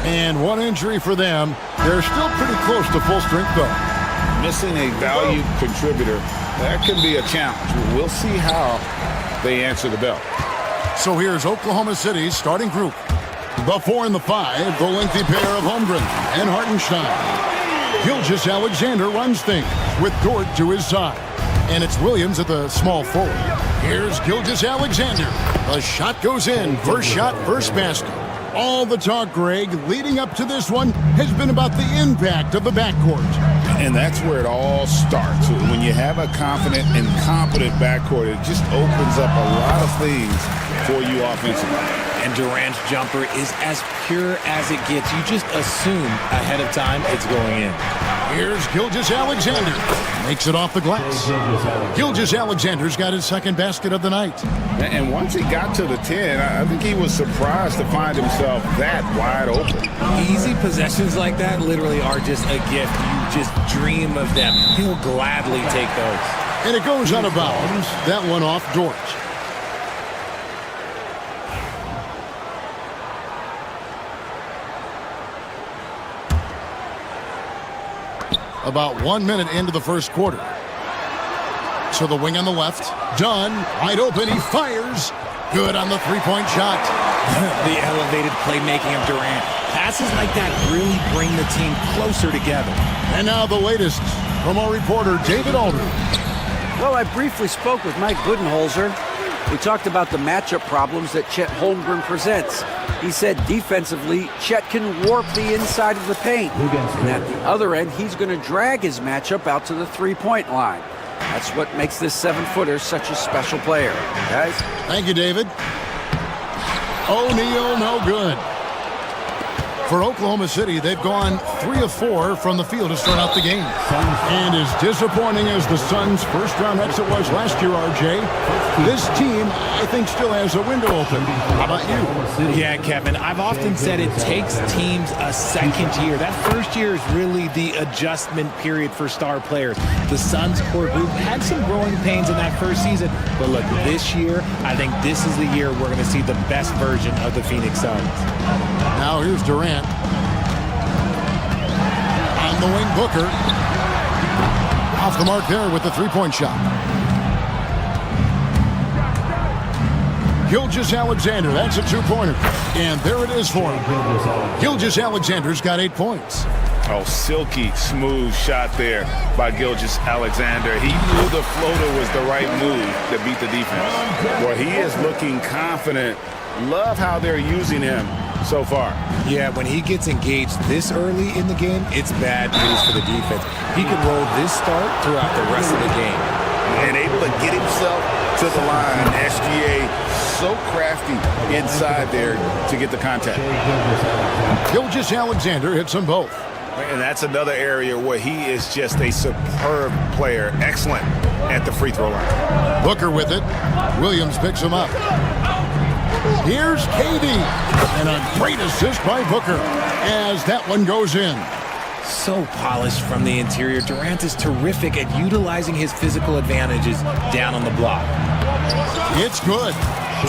And one injury for them. They're still pretty close to full strength, though. Missing a valued contributor, that can be a challenge. We'll see how they answer the bell. So here's Oklahoma City's starting group. The 4 and the 5, the lengthy pair of Holmgren and Hartenstein. Gilgeous-Alexander runs things with Dort to his side. And it's Williams at the small forward. Here's Gilgeous-Alexander. The shot goes in. First shot, first basket. All the talk, Greg, leading up to this one has been about the impact of the backcourt. And that's where it all starts. When you have a confident and competent backcourt, it just opens up a lot of things for you offensively. And Durant's jumper is as pure as it gets. You just assume ahead of time it's going in. Here's Gilgeous-Alexander. Makes it off the glass. Gilgeous-Alexander's got his second basket of the night. And once he got to the 10, I think he was surprised to find himself that wide open. Easy possessions like that literally are just a gift. You just dream of them. He'll gladly take those. And it goes out of bounds. That one off Dort. About 1 minute into the first quarter. To the wing on the left. Dunn, wide open, he fires. Good on the three-point shot. The elevated playmaking of Durant. Passes like that really bring the team closer together. And now the latest from our reporter, David Aldridge. Well, I briefly spoke with Mike Budenholzer. We talked about the matchup problems that Chet Holmgren presents. He said defensively, Chet can warp the inside of the paint. And at the other end, he's going to drag his matchup out to the three-point line. That's what makes this 7-footer such a special player. Guys? Thank you, David. O'Neal, no good. For Oklahoma City, they've gone 3 of 4 from the field to start out the game. And as disappointing as the Suns' first-round exit was last year, RJ, this team, I think, still has a window open. How about you? Yeah, Kevin, I've often said it takes teams a second year. That first year is really the adjustment period for star players. The Suns' core group had some growing pains in that first season, but look, this year, I think this is the year we're going to see the best version of the Phoenix Suns. Now here's Durant. On the wing, Booker. Off the mark there with the three-point shot. Gilgeous-Alexander, that's a two-pointer. And there it is for him. Gilgeous-Alexander's got 8 points. Oh, silky smooth shot there by Gilgeous-Alexander. He knew the floater was the right move to beat the defense. Well, he is looking confident. Love how they're using him so far. Yeah, when he gets engaged this early in the game, it's bad news for the defense. He can roll this start throughout the rest of the game. And able to get himself to the line. SGA so crafty inside there to get the contact. Gilgeous-Alexander hits them both. And that's another area where he is just a superb player. Excellent at the free throw line. Booker with it. Williams picks him up. Here's KD. And a great assist by Booker as that one goes in. So polished from the interior. Durant is terrific at utilizing his physical advantages down on the block. It's good.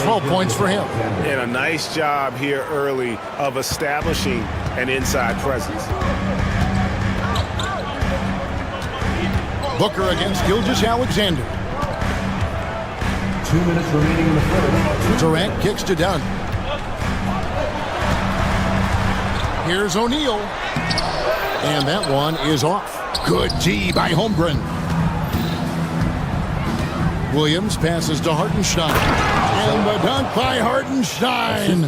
12 points for him. And a nice job here early of establishing an inside presence. Booker against Gilgeous-Alexander. 2 minutes remaining in the first. Durant kicks to Dunn. Here's O'Neal. And that one is off. Good D by Holmgren. Williams passes to Hartenstein. And the dunk by Hartenstein.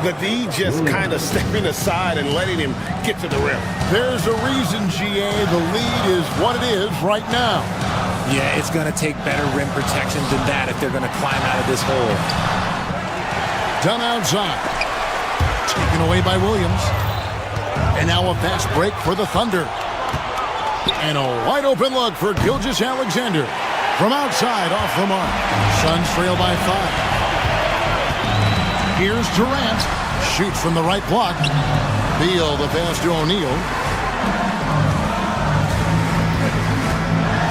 The D just kind of stepping aside and letting him get to the rim. There's a reason, GA. The lead is what it is right now. Yeah, it's going to take better rim protection than that if they're going to climb out of this hole. Dunn outside. Taken away by Williams. And now a fast break for the Thunder. And a wide open look for Gilgeous-Alexander. From outside, off the mark. Suns trail by 5. Here's Durant. Shoots from the right block. Beal the pass to O'Neal.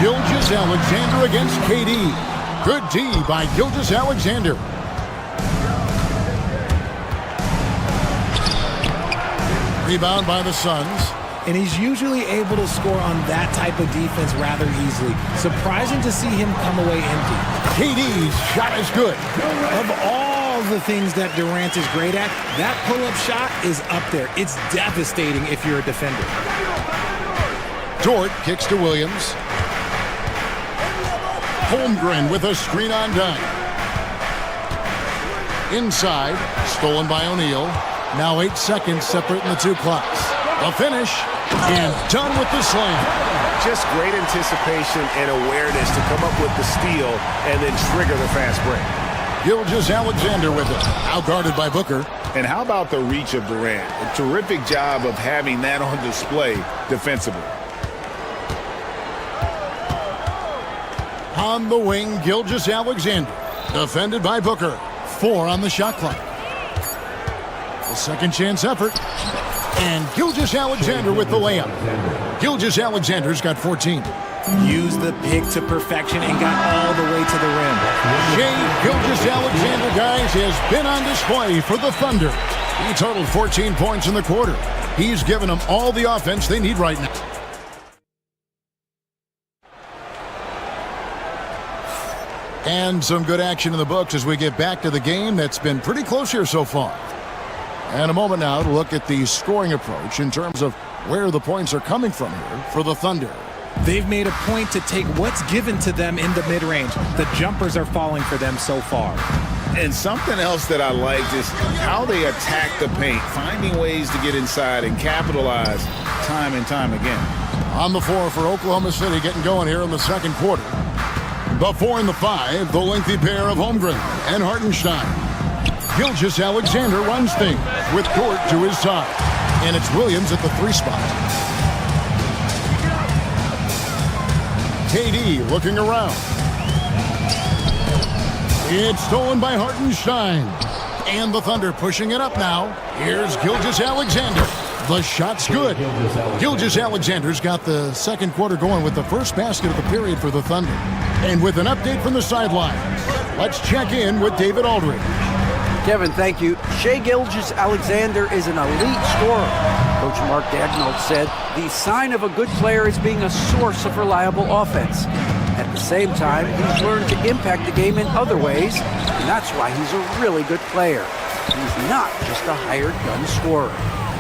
Gilgeous-Alexander against KD. Good D by Gilgeous-Alexander. Rebound by the Suns. And he's usually able to score on that type of defense rather easily. Surprising to see him come away empty. KD's shot is good. Of all the things that Durant is great at, that pull-up shot is up there. It's devastating if you're a defender. Dort kicks to Williams. Holmgren with a screen on Dunn. Inside, stolen by O'Neal. Now 8 seconds separating the two clocks. The finish, and Dunn with the slam. Just great anticipation and awareness to come up with the steal and then trigger the fast break. Gilgeous-Alexander with it, out-guarded by Booker. And how about the reach of Durant? A terrific job of having that on display defensively. On the wing, Gilgeous-Alexander, defended by Booker. 4 on the shot clock. The second chance effort. And Gilgeous-Alexander with the layup. Gilgeous-Alexander's got 14. Used the pick to perfection and got all the way to the rim. Shai Gilgeous-Alexander, guys, has been on display for the Thunder. He totaled 14 points in the quarter. He's given them all the offense they need right now. And some good action in the books as we get back to the game that's been pretty close here so far. And a moment now to look at the scoring approach in terms of where the points are coming from here for the Thunder. They've made a point to take what's given to them in the mid-range. The jumpers are falling for them so far. And something else that I liked is how they attack the paint, finding ways to get inside and capitalize time and time again. On the floor for Oklahoma City, getting going here in the second quarter. The 4 and the 5, the lengthy pair of Holmgren and Hartenstein. Gilgeous-Alexander runs things with Dort to his side. And it's Williams at the 3 spot. KD looking around. It's stolen by Hartenstein. And the Thunder pushing it up now. Here's Gilgeous-Alexander. The shot's good. Gilgeous-Alexander's got the second quarter going with the first basket of the period for the Thunder. And with an update from the sidelines, let's check in with David Aldridge. Kevin, thank you. Shai Gilgeous-Alexander is an elite scorer. Coach Mark Daigneault said the sign of a good player is being a source of reliable offense. At the same time, he's learned to impact the game in other ways, and that's why he's a really good player. He's not just a hired gun scorer.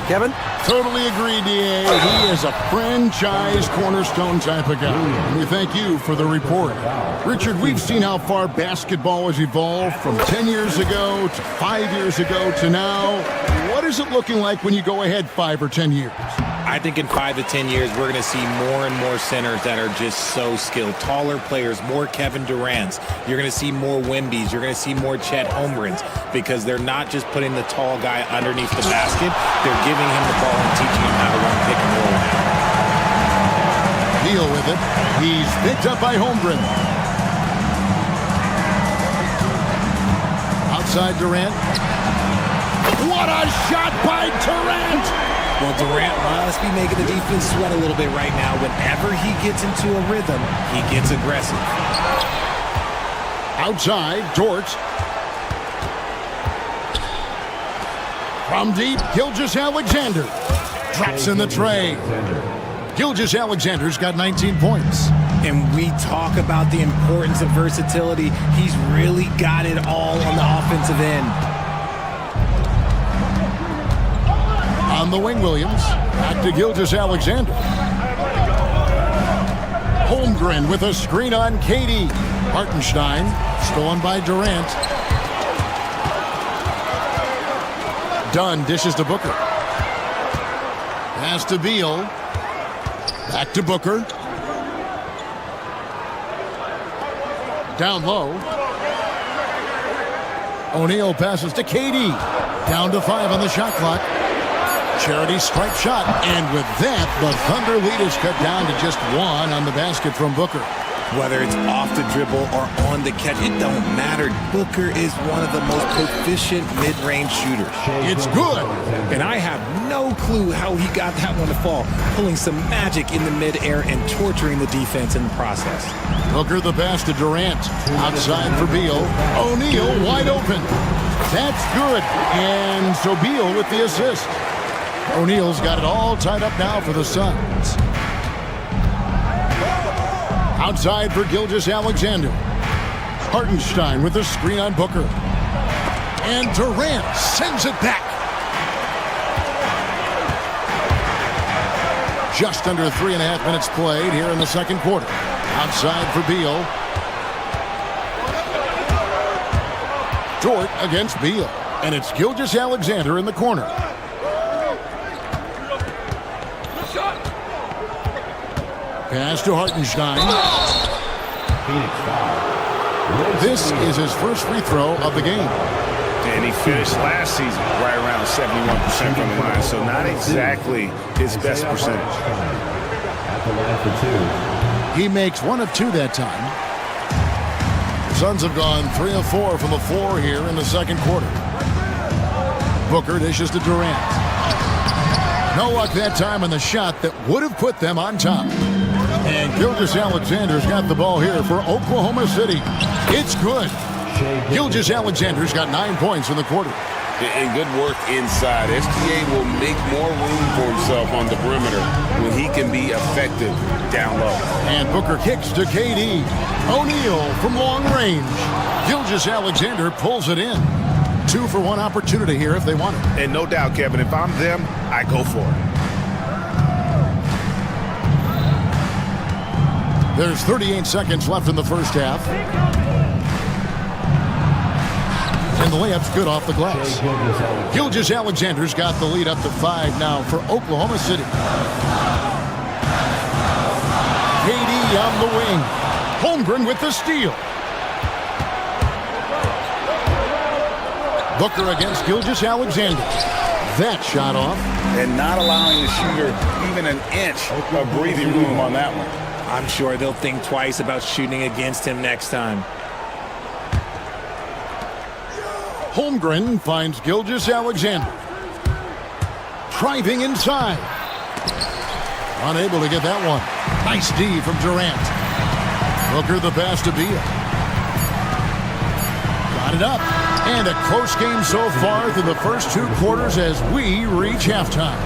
Kevin? Totally agree, D.A. He is a franchise cornerstone type of guy. And we thank you for the report. Richard, we've seen how far basketball has evolved from 10 years ago to 5 years ago to now. What is it looking like when you go ahead 5 or 10 years? I think in 5 to 10 years, we're going to see more and more centers that are just so skilled. Taller players, more Kevin Durant's. You're going to see more Wembys. You're going to see more Chet Holmgrens because they're not just putting the tall guy underneath the basket. They're giving him the ball and teaching him how to run pick and roll now. Deal with it. He's picked up by Holmgren. Outside Durant. What a shot by Durant! Well, Durant must be making the defense sweat a little bit right now. Whenever he gets into a rhythm, he gets aggressive. Outside, Dort. From deep, Gilgeous-Alexander. Drops in the tray. Gilgeous-Alexander's got 19 points. And we talk about the importance of versatility. He's really got it all on the offensive end. On the wing, Williams. Back to Gilgeous-Alexander. Holmgren with a screen on KD. Hartenstein, stolen by Durant. Dunn dishes to Booker. Pass to Beal. Back to Booker. Down low. O'Neal passes to KD. Down to 5 on the shot clock. Charity stripe shot, and with that, the Thunder lead is cut down to just 1 on the basket from Booker. Whether it's off the dribble or on the catch, it don't matter. Booker is one of the most proficient mid-range shooters. It's good. And I have no clue how he got that one to fall, pulling some magic in the mid-air and torturing the defense in the process. Booker the pass to Durant. Outside for Beal. O'Neal wide open. That's good. And so Beal with the assist. O'Neal's got it all tied up now for the Suns. Outside for Gilgeous-Alexander. Hartenstein with the screen on Booker. And Durant sends it back. Just under 3.5 minutes played here in the second quarter. Outside for Beal. Dort against Beal. And it's Gilgeous-Alexander in the corner. Pass to Hartenstein. This is his first free throw of the game. And he finished last season right around 71% from the line, so not exactly his best percentage. He makes 1 of 2 that time. The Suns have gone 3 of 4 from the floor here in the second quarter. Booker dishes to Durant. No luck that time on the shot that would have put them on top. And Gilgeous-Alexander's got the ball here for Oklahoma City. It's good. Gilgeous-Alexander's got 9 points in the quarter. And good work inside. SGA will make more room for himself on the perimeter when he can be effective down low. And Booker kicks to KD. O'Neal from long range. Gilgeous-Alexander pulls it in. 2-for-1 opportunity here if they want it. And no doubt, Kevin, if I'm them, I go for it. There's 38 seconds left in the first half. And the layup's good off the glass. Gilgeous-Alexander's got the lead up to 5 now for Oklahoma City. KD on the wing. Holmgren with the steal. Booker against Gilgeous-Alexander. That shot off. And not allowing the shooter even an inch of breathing room on that one. I'm sure they'll think twice about shooting against him next time. Holmgren finds Gilgeous-Alexander. Driving inside. Unable to get that one. Nice D from Durant. Booker the pass to Beal. Got it up. And a close game so far through the first 2 quarters as we reach halftime.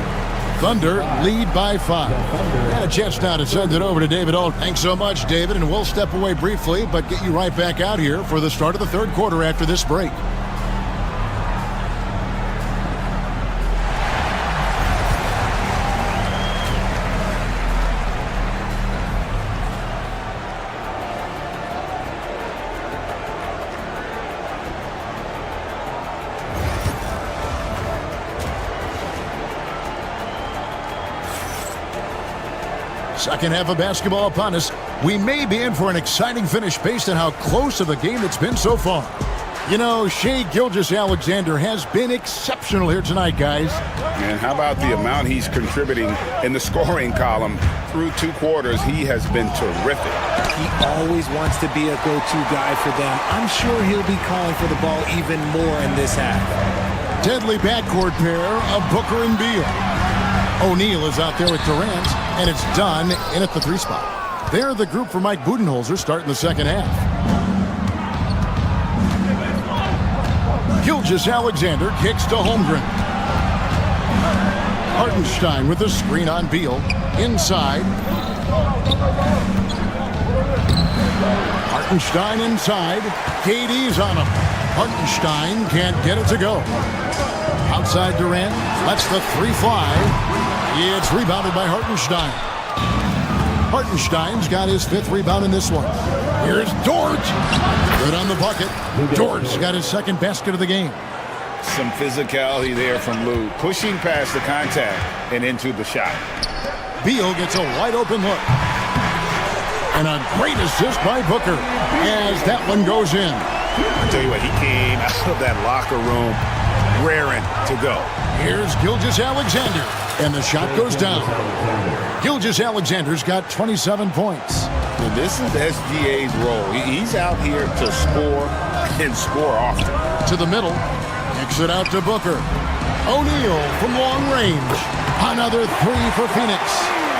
Thunder lead by 5. And a chance now to send it over to David Alt. Thanks so much, David. And we'll step away briefly, but get you right back out here for the start of the third quarter after this break. Second half of basketball upon us. We may be in for an exciting finish based on how close of a game it's been so far. You know, Shai Gilgeous-Alexander has been exceptional here tonight, guys. And how about the amount he's contributing in the scoring column through 2 quarters? He has been terrific. He always wants to be a go-to guy for them. I'm sure he'll be calling for the ball even more in this half. Deadly backcourt pair of Booker and Beal. O'Neal is out there with Durant, and it's done in at the 3 spot. They're the group for Mike Budenholzer starting the second half. Gilgeous-Alexander kicks to Holmgren. Hartenstein with the screen on Beal. Inside. Hartenstein inside. KD's on him. Hartenstein can't get it to go. Outside Durant. Lets the 3 fly. It's rebounded by Hartenstein. Hartenstein's got his 5th rebound in this one. Here's Dort. Good on the bucket. Dort's got his 2nd basket of the game. Some physicality there from Lou. Pushing past the contact and into the shot. Beal gets a wide open look. And a great assist by Booker as that one goes in. I tell you what, he came out of that locker room raring to go. Here's Gilgeous-Alexander. And the shot goes down. Gilgeous-Alexander's got 27 points. And this is SGA's role. He's out here to score and score often. To the middle. Kicks it out to Booker. O'Neal from long range. Another 3 for Phoenix.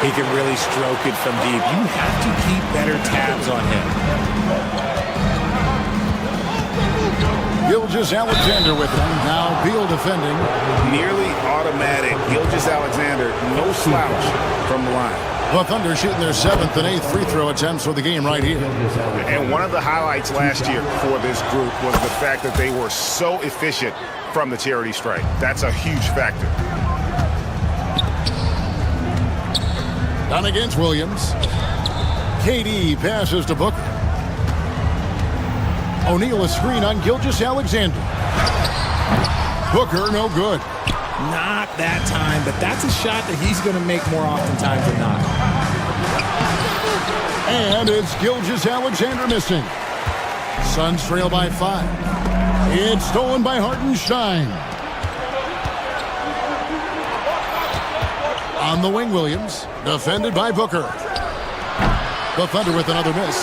He can really stroke it from deep. You have to keep better tabs on him. Gilgeous-Alexander with him. Now Beal defending. Nearly automatic. Gilgeous-Alexander, no slouch from the line. The Thunder shooting their 7th and 8th free throw attempts for the game right here. And one of the highlights last year for this group was the fact that they were so efficient from the charity stripe. That's a huge factor. Down against Williams. KD passes to Booker. O'Neal a screen on Gilgeous-Alexander. Booker no good. Not that time, but that's a shot that he's going to make more oftentimes than not. And it's Gilgeous-Alexander missing. Suns trail by 5. It's stolen by Hartenstein. On the wing, Williams. Defended by Booker. The Thunder with another miss.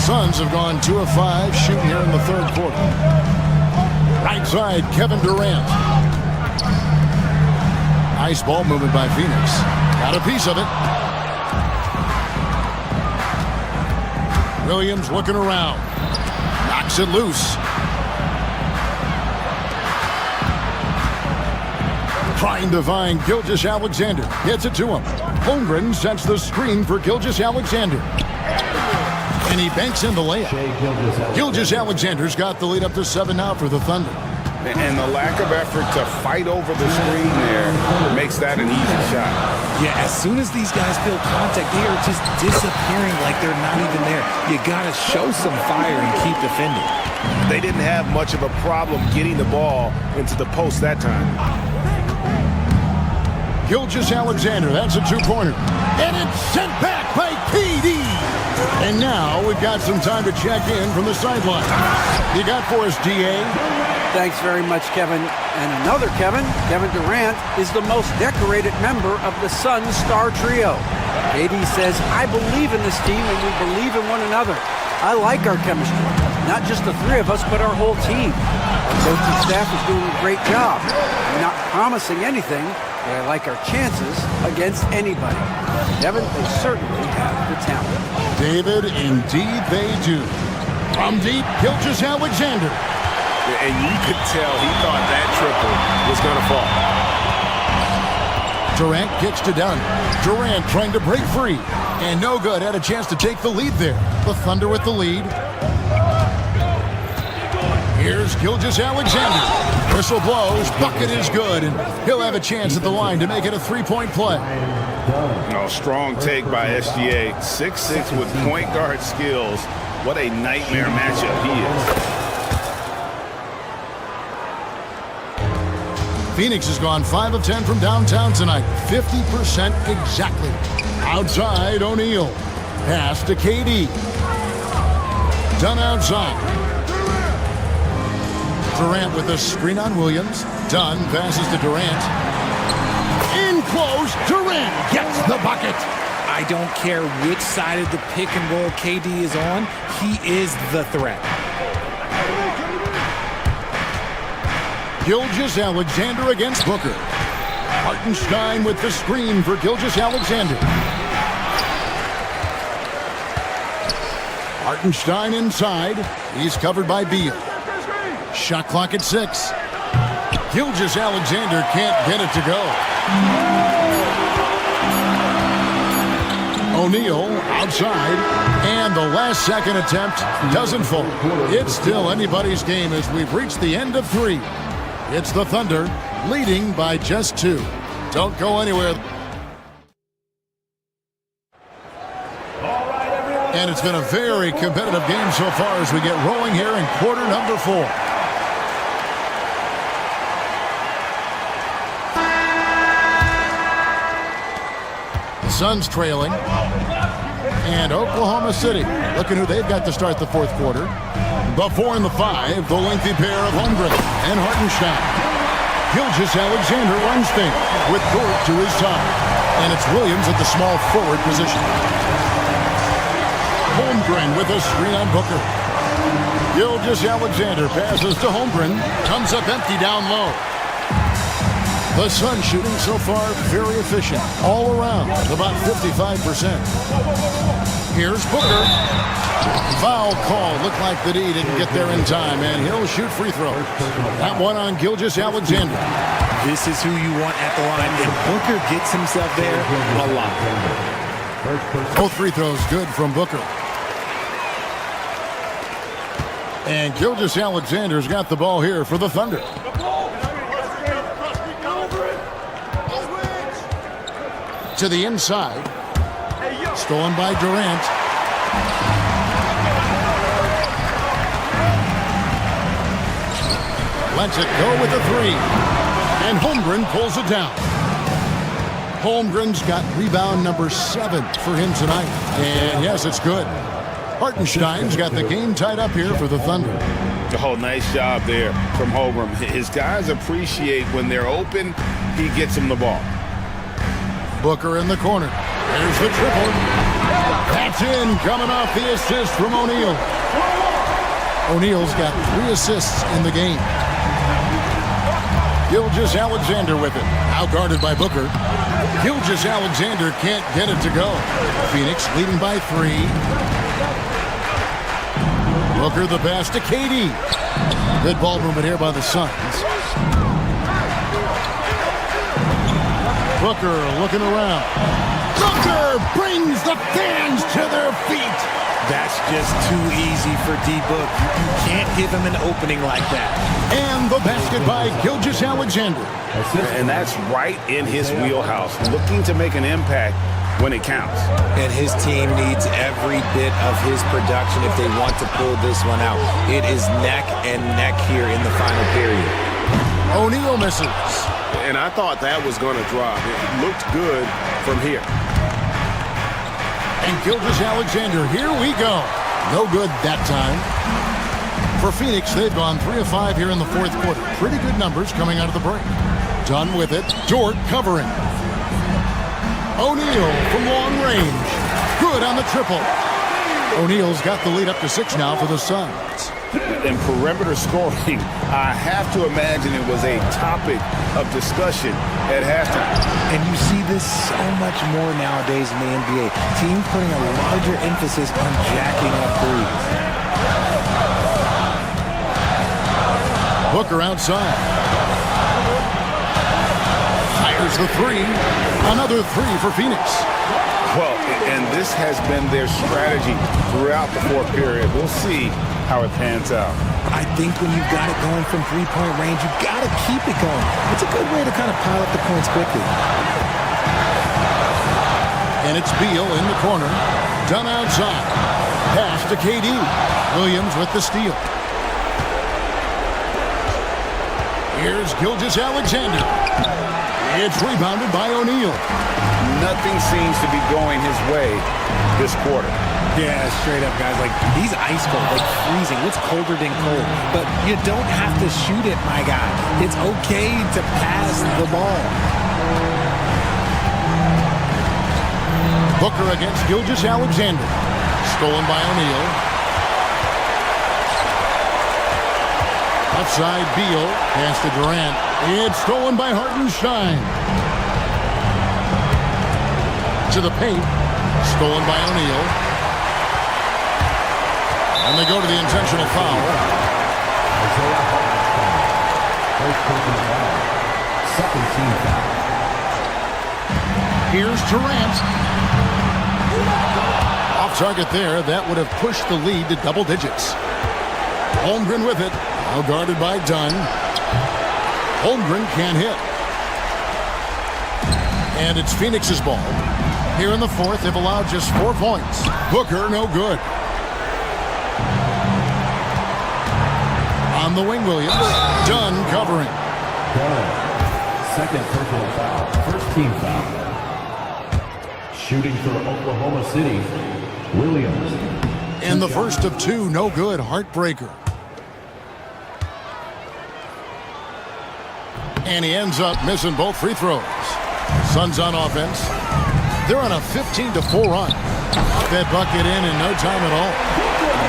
Suns have gone 2 of 5 shooting here in the third quarter. Right side, Kevin Durant. Nice ball movement by Phoenix. Got a piece of it. Williams looking around. Knocks it loose. Trying to find Gilgeous Alexander. Gets it to him. Holmgren sets the screen for Gilgeous Alexander. And he banks in the layup. Gilgeous Alexander's got the lead up to 7 now for the Thunder. And the lack of effort to fight over the screen there makes that an easy shot. Yeah, as soon as these guys feel contact, they are just disappearing like they're not even there. You got to show some fire and keep defending. They didn't have much of a problem getting the ball into the post that time. Gilgeous Alexander, that's a two-pointer. And it's sent back by KD. And now we've got some time to check in from the sideline. You got for us, DA? Thanks very much, Kevin. And another Kevin Durant, is the most decorated member of the Suns star trio. KD says, I believe in this team and we believe in one another. I like our chemistry. Not just the three of us, but our whole team. Our coaching staff is doing a great job. I'm not promising anything, but I like our chances against anybody. Kevin, they certainly have the talent. David, indeed they do. From deep, Gilgeous Alexander. And you could tell he thought that triple was going to fall. Durant kicks to Dunn. Durant trying to break free. And no good. Had a chance to take the lead there. The Thunder with the lead. Here's Gilgeous Alexander. Whistle blows. Bucket is good. And he'll have a chance at the line to make it a three-point play. Strong take by SGA. 6'6" with point guard skills. What a nightmare matchup he is. Phoenix has gone 5 of 10 from downtown tonight. 50% exactly. Outside, O'Neal. Pass to KD. Dunn outside. Durant with a screen on Williams. Dunn passes to Durant. In close, Durant gets the bucket. I don't care which side of the pick and roll KD is on. He is the threat. Gilgeous Alexander against Booker. Hartenstein with the screen for Gilgeous Alexander. Hartenstein inside. He's covered by Beal. Shot clock at 6. Gilgeous Alexander can't get it to go. O'Neal outside. And the last second attempt doesn't fall. It's still anybody's game as we've reached the end of 3. It's the Thunder leading by just 2. Don't go anywhere. And it's been a very competitive game so far as we get rolling here in quarter number 4. The Suns trailing. And Oklahoma City looking who they've got to start the fourth quarter. The 4 and the 5, the lengthy pair of Holmgren and Hartenstein. Gilgeous Alexander runs things with Dort to his side. And it's Williams at the small forward position. Holmgren with a screen on Booker. Gilgeous Alexander passes to Holmgren. Comes up empty down low. The Suns shooting so far very efficient. All around, about 55%. Here's Booker. Foul call. Looked like the D didn't get there in time, and he'll shoot free throws. That one on Gilgeous Alexander. This is who you want at the line, and Booker gets himself there a lot. Both free throws good from Booker. And Gilgeous Alexander's got the ball here for the Thunder. To the inside. Stolen by Durant. Lets it go with a 3. And Holmgren pulls it down. Holmgren's got rebound number 7 for him tonight. And yes, it's good. Hartenstein's got the game tied up here for the Thunder. Oh, nice job there from Holmgren. His guys appreciate when they're open, he gets them the ball. Booker in the corner. There's the triple. That's in, coming off the assist from O'Neal. O'Neal's got 3 assists in the game. Gilgeous Alexander with it. Outguarded by Booker. Gilgeous Alexander can't get it to go. Phoenix leading by 3. Booker the pass to KD. Good ball movement here by the Suns. Booker looking around. Booker brings the fans to their feet. That's just too easy for D-Book. You can't give him an opening like that. And the basket by Gilgeous-Alexander. And that's right in his wheelhouse, looking to make an impact when it counts. And his team needs every bit of his production if they want to pull this one out. It is neck and neck here in the final period. O'Neal misses. And I thought that was going to drop. It looked good from here. And Gilgeous-Alexander, here we go. No good that time. For Phoenix, they've gone 3 of 5 here in the fourth quarter. Pretty good numbers coming out of the break. Done with it. Dort covering. O'Neal from long range. Good on the triple. O'Neal's got the lead up to 6 now for the Suns. And perimeter scoring, I have to imagine it was a topic of discussion at halftime. And you see this so much more nowadays in the NBA. Teams putting a larger emphasis on jacking up threes. Booker outside. Fires the 3. Another 3 for Phoenix. Well, and this has been their strategy throughout the fourth period. We'll see how it pans out. I think when you've got it going from three-point range, you've got to keep it going. It's a good way to kind of pile up the points quickly. And it's Beal in the corner. Done outside. Pass to KD. Williams with the steal. Here's Gilgeous-Alexander. It's rebounded by O'Neal. Nothing seems to be going his way this quarter. Yeah, straight up, guys. Like, he's ice cold, like freezing. What's colder than cold? But you don't have to shoot it, my guy. It's okay to pass the ball. Booker against Gilgeous-Alexander. Stolen by O'Neal. Outside Beal. Pass to Durant. It's stolen by Hartenstein. To the paint. Stolen by O'Neal. And they go to the intentional foul. Second team foul. Here's Durant. Off target there. That would have pushed the lead to double digits. Holmgren with it. Now guarded by Dunn. Holmgren can't hit. And it's Phoenix's ball. Here in the fourth, they've allowed just 4 points. Booker, no good. On the wing, Williams. Dunn covering. Second personal foul. First team foul. Shooting for Oklahoma City, Williams. And the first of 2, no good. Heartbreaker. And he ends up missing both free throws. Suns on offense. They're on a 15-4 run. That bucket in no time at all.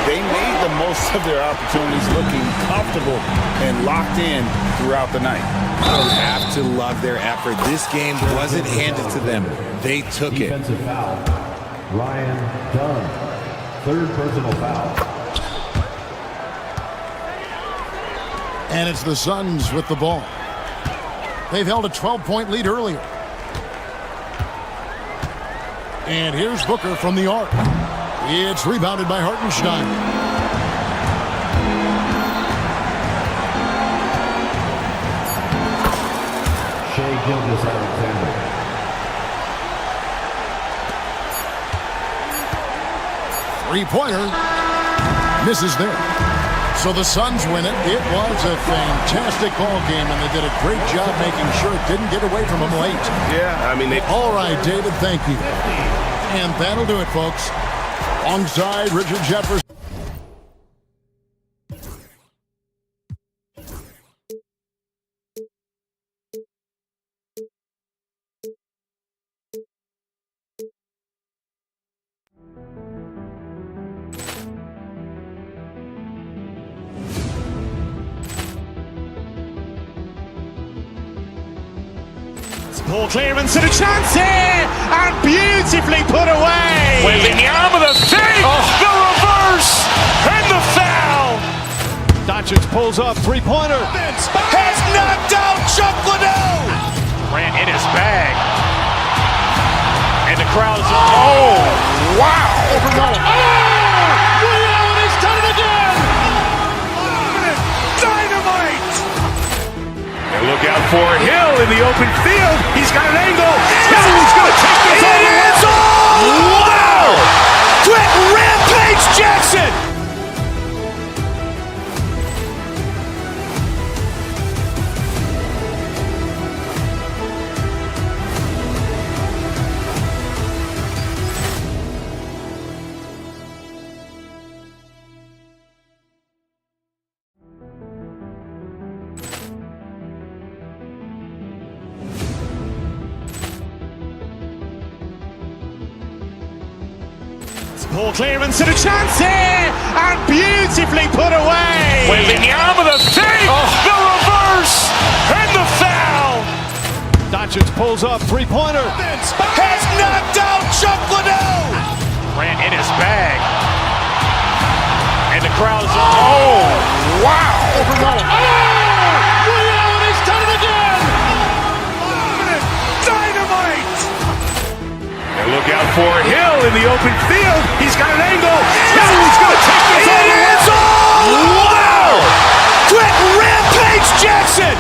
They made the most of their opportunities, looking comfortable and locked in throughout the night. You have to love their effort. This game wasn't handed to them. They took it. Defensive foul. Ryan Dunn. Third personal foul. And it's the Suns with the ball. They've held a 12-point lead earlier. And here's Booker from the arc. It's rebounded by Hartenstein. Shai Gilgeous-Alexander. Three-pointer. Misses there. So the Suns win it. It was a fantastic ball game, and they did a great job making sure it didn't get away from them late. Yeah, I mean, All right, David, thank you. And that'll do it, folks. Alongside Richard Jefferson. Ball clearance and a chance here, and beautifully put away. Wembanyama the fake, the reverse, and the foul. Doncic pulls up, three-pointer. Has knocked out Chuck Liddell. Durant in his bag. crowd's, oh, wow! Ray Allen has done it again! Dynamite! And look out for Hill in the open field. He's got an angle. Hill's going to take this all the way. Wow! Quick Rampage Jackson! Ball clearance and a chance here, and beautifully put away. Wembanyama the fake, the reverse, and the foul. Doncic pulls up, three-pointer. Has knocked out Chuck Liddell. Ran in his bag. And the crowd's, oh, wow. Ray Allen has done it again! Dynamite! And look out for Hill in the open field. He's got an angle. Hill's going to take this all the way. Wow! Quick Rampage Jackson!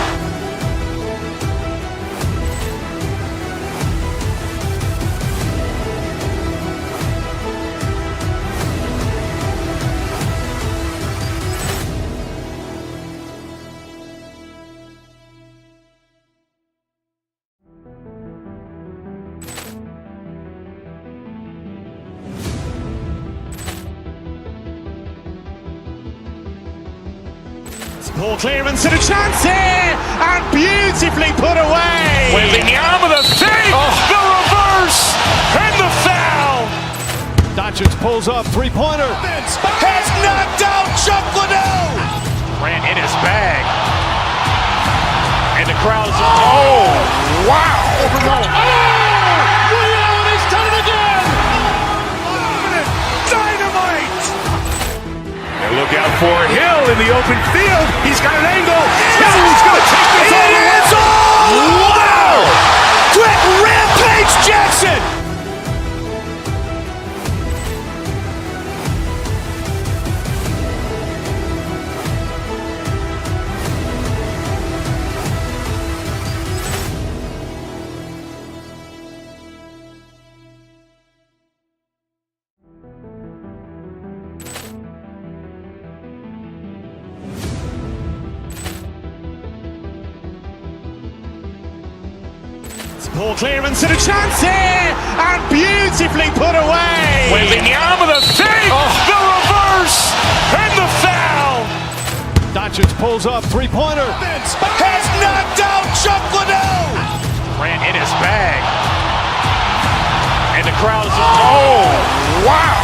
Ball clearance and a chance here, and beautifully put away. Wembanyama the fake, the reverse, and the foul. Doncic pulls up, three-pointer. Has knocked out Chuck Liddell. Ran in his bag. And the crowd's, oh, wow. Ray Allen has done it again! Dynamite! And look out for Hill in the open field. He's got an angle. Hill's going to take this all the way. Wow! Quick Rampage Jackson! Ball clearance and a chance here, and beautifully put away. Wembanyama the fake, the reverse, and the foul. Doncic pulls up, three-pointer. Has knocked out Chuck Liddell. Ran in his bag. And the crowd's, oh, wow.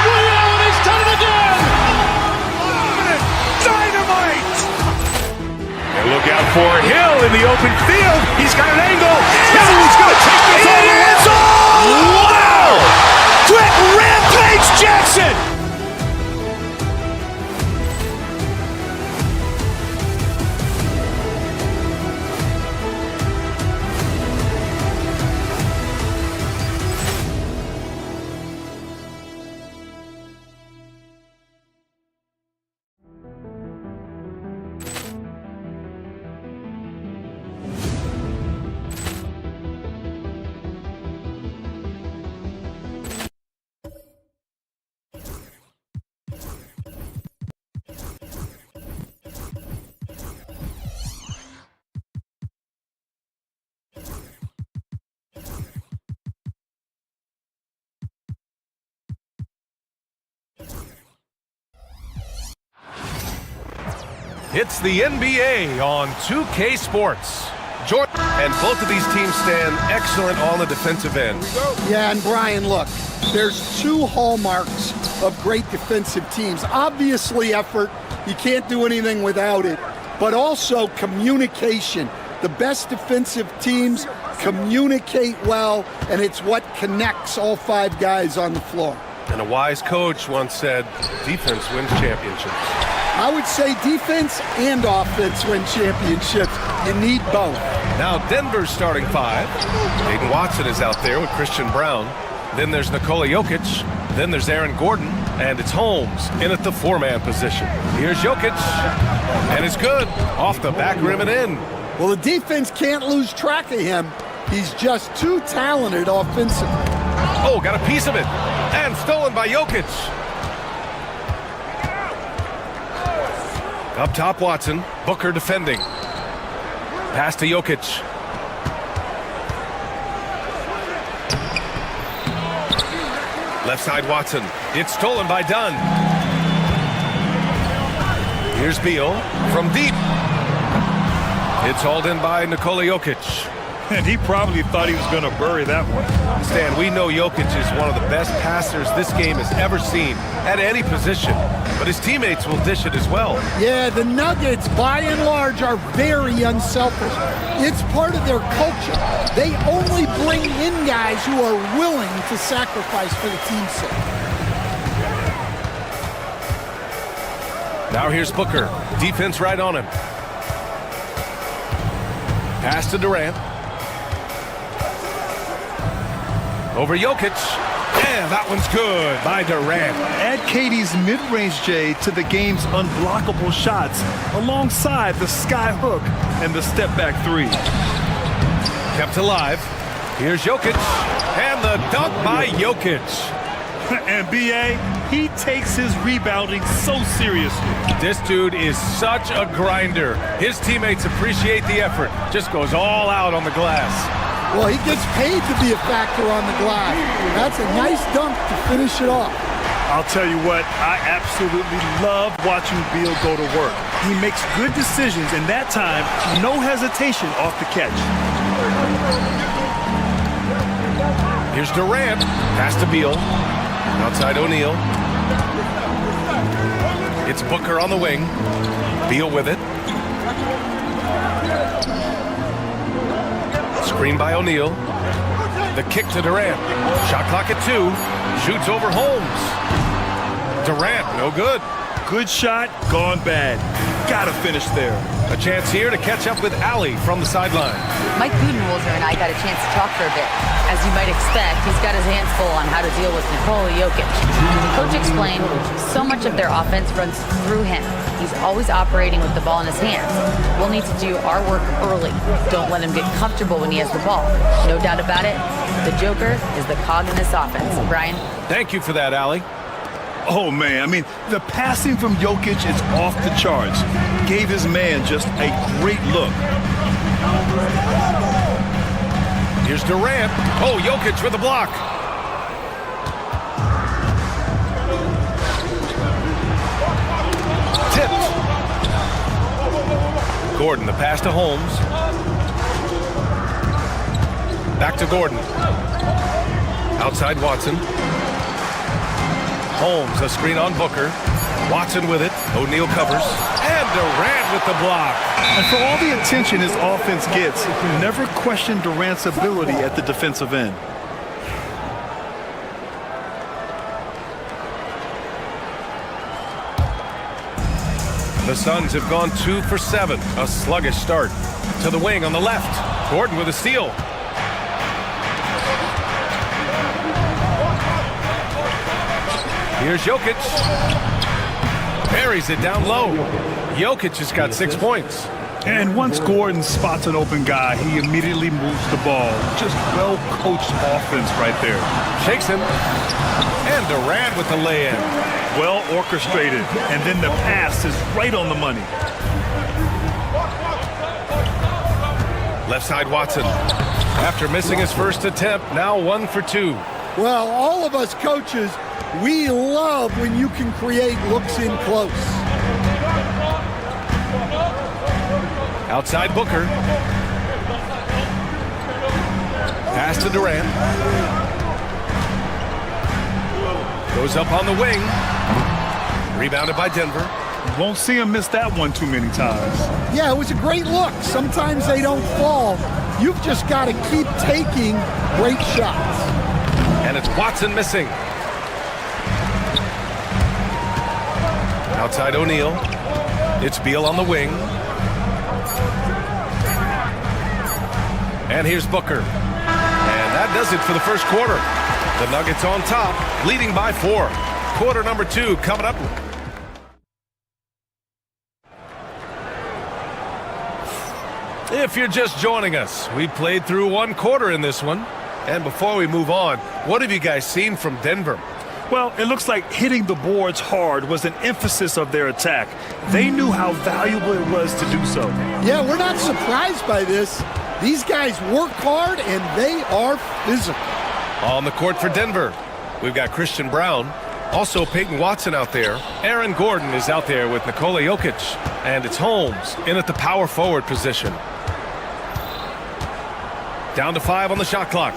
Ray Allen has done it again! Dynamite! And look out for Hill in the open field. He's got an angle. Hill's going to take this all the way. Wow! Quick Rampage Jackson! It's the NBA on 2K Sports. Jordan and both of these teams stand excellent on the defensive end. Yeah, and Brian, look, there's two hallmarks of great defensive teams. Obviously effort, you can't do anything without it, but also communication. The best defensive teams communicate well, and it's what connects all five guys on the floor. And a wise coach once said, defense wins championships. I would say defense and offense win championships. You need both. Now Denver's starting five. Aiden Watson is out there with Christian Brown. Then there's Nikola Jokic. Then there's Aaron Gordon. And it's Holmes in at the four-man position. Here's Jokic. And it's good. Off the back rim and in. Well, the defense can't lose track of him. He's just too talented offensively. Oh, got a piece of it. And stolen by Jokic. Up top, Watson. Booker defending. Pass to Jokic. Left side, Watson. It's stolen by Dunn. Here's Beal from deep. It's hauled in by Nikola Jokic. And he probably thought he was going to bury that one. Stan, we know Jokic is one of the best passers this game has ever seen at any position, but his teammates will dish it as well. Yeah, the Nuggets, by and large, are very unselfish. It's part of their culture. They only bring in guys who are willing to sacrifice for the team's sake. Now here's Booker. Defense right on him. Pass to Durant. Over Jokic. And that one's good by Durant. Add KD's mid-range J to the game's unblockable shots alongside the sky hook and the step-back three. Kept alive. Here's Jokic. And the dunk by Jokic. And B.A., he takes his rebounding so seriously. This dude is such a grinder. His teammates appreciate the effort. Just goes all out on the glass. Well, he gets paid to be a factor on the glass. That's a nice dunk to finish it off. I'll tell you what, I absolutely love watching Beal go to work. He makes good decisions, and that time, no hesitation off the catch. Here's Durant. Pass to Beal. Outside O'Neal. It's Booker on the wing. Beal with it. Screen by O'Neal. The kick to Durant. Shot clock at 2. Shoots over Holmes. Durant, no good. Good shot, gone bad. Gotta finish there. A chance here to catch up with Allie from the sideline. Mike Budenholzer and I got a chance to talk for a bit. As you might expect, he's got his hands full on how to deal with Nikola Jokic. Coach explained so much of their offense runs through him. He's always operating with the ball in his hands. We'll need to do our work early. Don't let him get comfortable when he has the ball. No doubt about it, the Joker is the cog in this offense. Brian? Thank you for that, Allie. Oh, man, I mean, the passing from Jokic is off the charts. Gave his man just a great look. Here's Durant. Oh, Jokic with the block. Tipped. Gordon, the pass to Holmes. Back to Gordon. Outside Watson. Holmes, a screen on Booker. Watson with it. O'Neal covers. And Durant with the block. And for all the attention his offense gets, never question Durant's ability at the defensive end. The Suns have gone 2 for 7. A sluggish start. To the wing on the left. Gordon with a steal. Here's Jokic. Buries it down low. Jokic has got 6 points. And once Gordon spots an open guy, he immediately moves the ball. Just well-coached offense right there. Shakes him. And Durant with the lay-in. Well orchestrated. And then the pass is right on the money. Left side Watson. After missing his first attempt, now 1 for 2. Well, all of us coaches, we love when you can create looks in close. Outside Booker. Pass to Durant. Goes up on the wing. Rebounded by Denver. You won't see him miss that one too many times. Yeah, it was a great look. Sometimes they don't fall. You've just got to keep taking great shots. And it's Watson missing. Outside O'Neal. It's Beal on the wing. And here's Booker. And that does it for the first quarter. The Nuggets on top, leading by 4. Quarter number 2 coming up. If you're just joining us, we played through 1 quarter in this one. And before we move on, what have you guys seen from Denver? Well, it looks like hitting the boards hard was an emphasis of their attack. They knew how valuable it was to do so. Yeah, we're not surprised by this. These guys work hard, and they are physical. On the court for Denver, we've got Christian Brown. Also Peyton Watson out there. Aaron Gordon is out there with Nikola Jokic. And it's Holmes in at the power forward position. Down to 5 on the shot clock.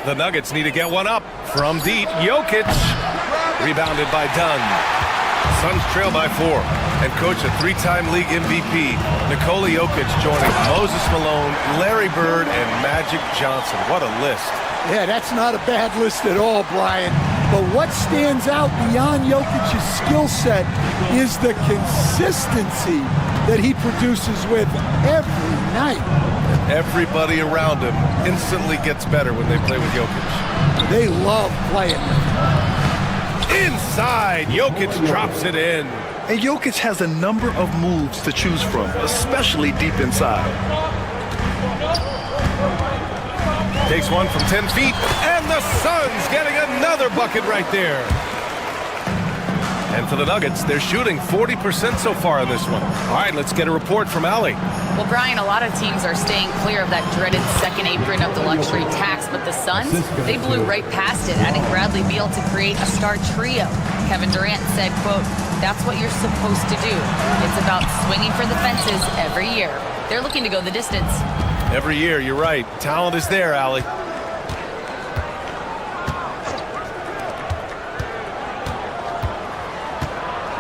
The Nuggets need to get one up from deep. Jokic rebounded by Dunn. Suns trail by 4. And coach, a 3-time league MVP, Nikola Jokic joining Moses Malone, Larry Bird, and Magic Johnson. What a list. Yeah, that's not a bad list at all, Brian. But what stands out beyond Jokic's skill set is the consistency that he produces with every night. Everybody around him instantly gets better when they play with Jokic. They love playing with him. Inside, Jokic drops it in. And Jokic has a number of moves to choose from, especially deep inside. Takes one from 10 feet, and the Suns getting another bucket right there. And for the Nuggets, they're shooting 40% so far in this one. All right, let's get a report from Allie. Well, Brian, a lot of teams are staying clear of that dreaded second apron of the luxury tax, but the Suns, they blew right past it, adding Bradley Beal to create a star trio. Kevin Durant said, quote, "That's what you're supposed to do. It's about swinging for the fences every year." They're looking to go the distance. Every year, you're right. Talent is there, Allie.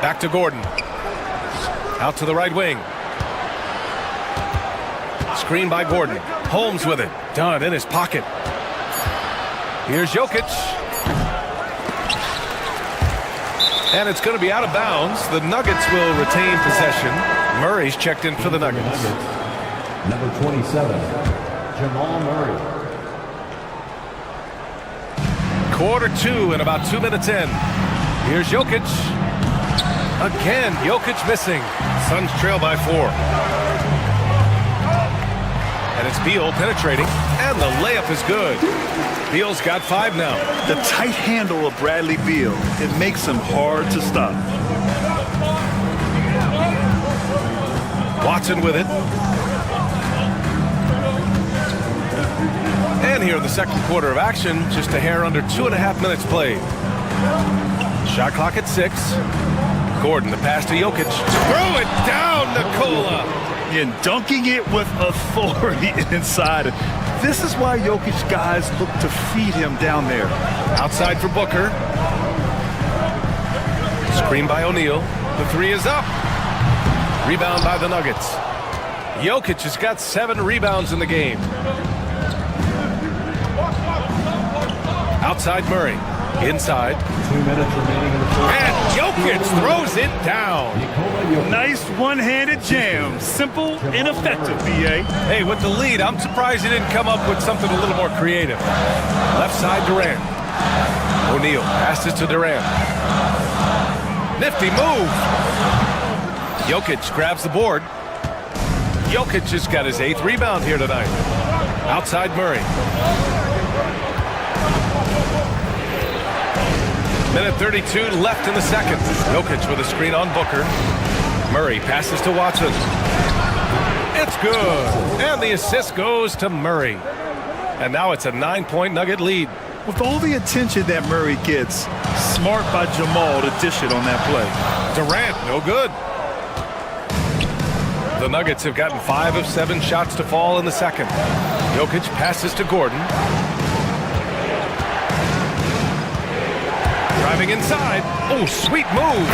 Back to Gordon. Out to the right wing. Screen by Gordon. Holmes with it. Dunn in his pocket. Here's Jokic. And it's going to be out of bounds. The Nuggets will retain possession. Murray's checked in for the Nuggets. Number 27, Jamal Murray. Quarter 2 and about 2 minutes in. Here's Jokic. Again, Jokic missing. Suns trail by 4. And it's Beal penetrating, and the layup is good. Beal's got 5 now. The tight handle of Bradley Beal, it makes him hard to stop. Watson with it. And here in the second quarter of action, just a hair under 2.5 minutes played. Shot clock at 6. Gordon, the pass to Jokic. Throw it down, Nikola. And dunking it with authority inside. This is why Jokic guys look to feed him down there. Outside for Booker. Screen by O'Neal. The 3 is up. Rebound by the Nuggets. Jokic has got 7 rebounds in the game. Outside Murray. Inside. 2 minutes remaining in the first. And Jokic throws it down. Nice one-handed jam. Simple and effective, B.A. Hey, with the lead, I'm surprised he didn't come up with something a little more creative. Left side Durant. O'Neal passes to Durant. Nifty move. Jokic grabs the board. Jokic just got his 8th rebound here tonight. Outside Murray. Minute 32 left in the second. Jokic with a screen on Booker. Murray passes to Watson. It's good. And the assist goes to Murray. And now it's a 9-point Nugget lead. With all the attention that Murray gets, smart by Jamal to dish it on that play. Durant, no good. The Nuggets have gotten 5 of 7 shots to fall in the second. Jokic passes to Gordon. Driving inside. Oh, sweet move.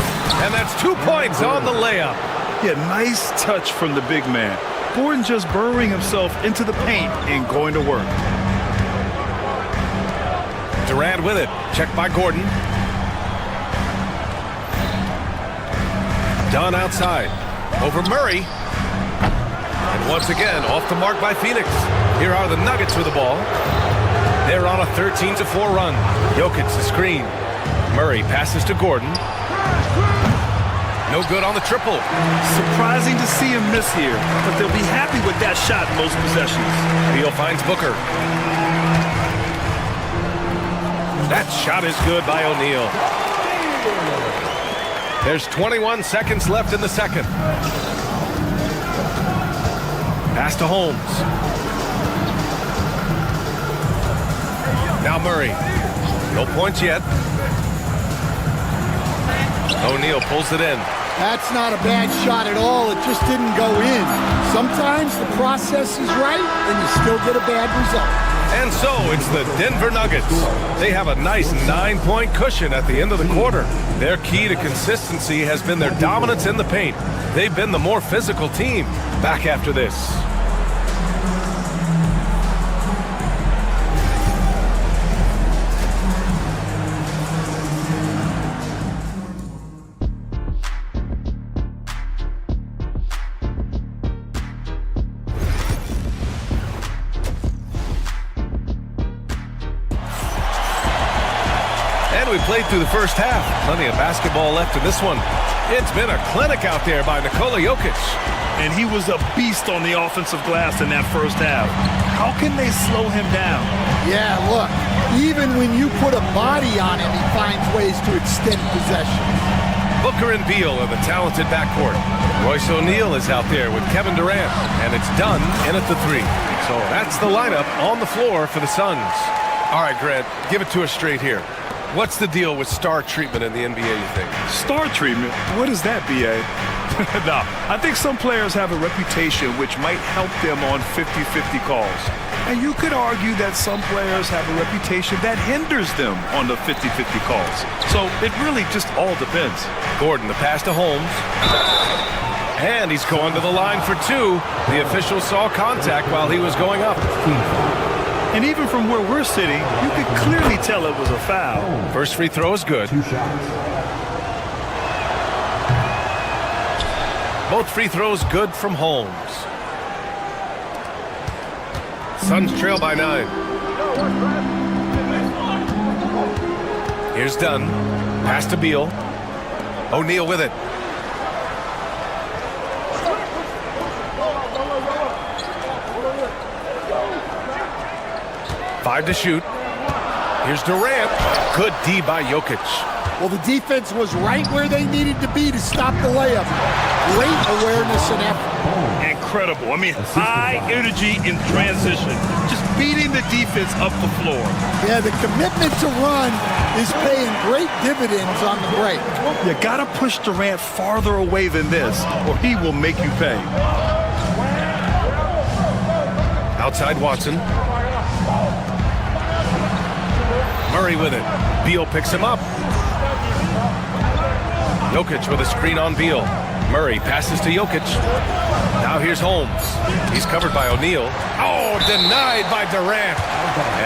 And that's 2 points on the layup. Yeah, nice touch from the big man. Gordon just burrowing himself into the paint and going to work. Durant with it. Checked by Gordon. Dunn outside. Over Murray. And once again, off the mark by Phoenix. Here are the Nuggets with the ball. They're on a 13-4 run. Jokic the screen. Murray passes to Gordon. No good on the triple. Surprising to see him miss here, but they'll be happy with that shot in most possessions. Beal finds Booker. That shot is good by O'Neal. There's 21 seconds left in the second. Pass to Holmes. Now Murray. No points yet. O'Neal pulls it in. That's not a bad shot at all. It just didn't go in. Sometimes the process is right, and you still get a bad result. And so it's the Denver Nuggets. They have a nice 9-point cushion at the end of the quarter. Their key to consistency has been their dominance in the paint. They've been the more physical team. Back after this. We played through the first half. Plenty of basketball left in this one. It's been a clinic out there by Nikola Jokic. And he was a beast on the offensive glass in that first half. How can they slow him down? Yeah, look, even when you put a body on him, he finds ways to extend possession. Booker and Beal are the talented backcourt. Royce O'Neal is out there with Kevin Durant, and it's done in at the three. So that's the lineup on the floor for the Suns. All right, Grant, give it to us straight here. What's the deal with star treatment in the NBA, you think? Star treatment? What is that, B.A.? No, I think some players have a reputation which might help them on 50-50 calls. And you could argue that some players have a reputation that hinders them on the 50-50 calls. So it really just all depends. Gordon, the pass to Holmes. And he's going to the line for two. The official saw contact while he was going up. And even from where we're sitting, you could clearly tell it was a foul. First free throw is good. Both free throws good from Holmes. Suns trail by 9. Here's Dunn. Pass to Beal. O'Neal with it. Five to shoot. Here's Durant. Good D by Jokic. Well, the defense was right where they needed to be to stop the layup. Great awareness and effort. Incredible. I mean, high energy in transition. Just beating the defense up the floor. Yeah, the commitment to run is paying great dividends on the break. You got to push Durant farther away than this, or he will make you pay. Outside Watson. Murray with it. Beal picks him up. Jokic with a screen on Beal. Murray passes to Jokic. Now here's Holmes. He's covered by O'Neal. Oh, denied by Durant.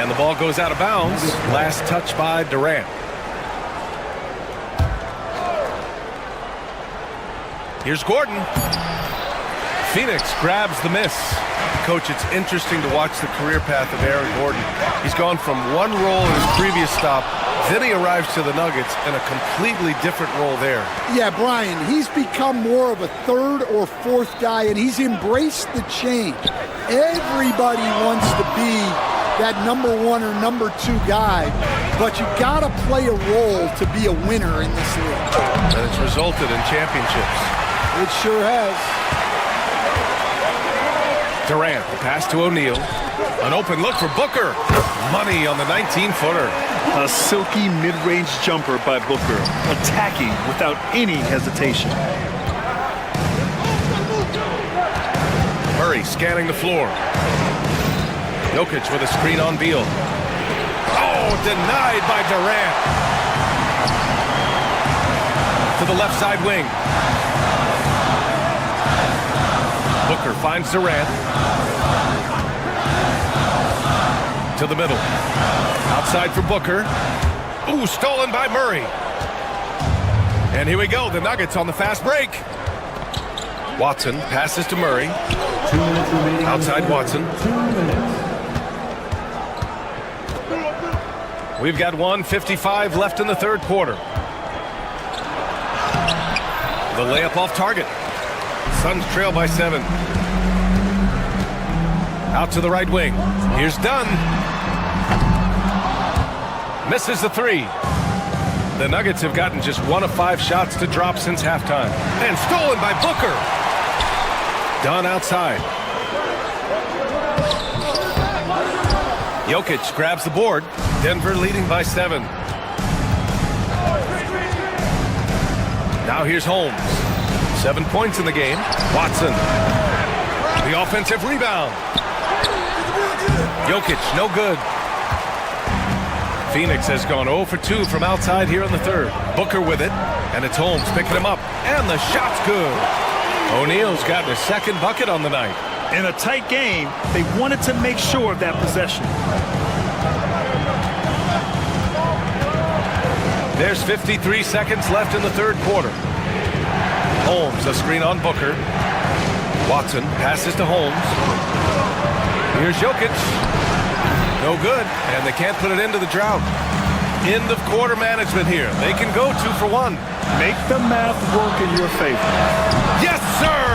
And the ball goes out of bounds. Last touch by Durant. Here's Gordon. Phoenix grabs the miss. Coach, it's interesting to watch the career path of Aaron Gordon. He's gone from one role in his previous stop, then he arrives to the Nuggets in a completely different role there. Yeah, Brian, he's become more of a third or fourth guy, and he's embraced the change. Everybody wants to be that number one or number two guy, but you got to play a role to be a winner in this league. And it's resulted in championships. It sure has. Durant, the pass to O'Neal. An open look for Booker. Money on the 19-footer. A silky mid-range jumper by Booker, attacking without any hesitation. Murray scanning the floor. Jokic with a screen on Beal. Oh, denied by Durant. To the left side wing. Booker finds Durant. To the middle. Outside for Booker. Ooh, stolen by Murray. And here we go, the Nuggets on the fast break. Watson passes to Murray. Outside Watson. We've got 1:55 left in the third quarter. The layup off target. Suns trail by 7. Out to the right wing. Here's Dunn. Misses the 3. The Nuggets have gotten just 1 of 5 shots to drop since halftime. And stolen by Booker. Dunn outside. Jokic grabs the board. Denver leading by 7. Now here's Holmes. 7 points in the game. Watson. The offensive rebound. Jokic, no good. Phoenix has gone 0 for 2 from outside here in the third. Booker with it, and it's Holmes picking him up. And the shot's good. O'Neal's got his second bucket on the night. In a tight game, they wanted to make sure of that possession. There's 53 seconds left in the third quarter. Holmes, a screen on Booker. Watson passes to Holmes. Here's Jokic. No good, and they can't put it into the drought. End of quarter management here. They can go 2 for 1. Make the math work in your favor. Yes, sir!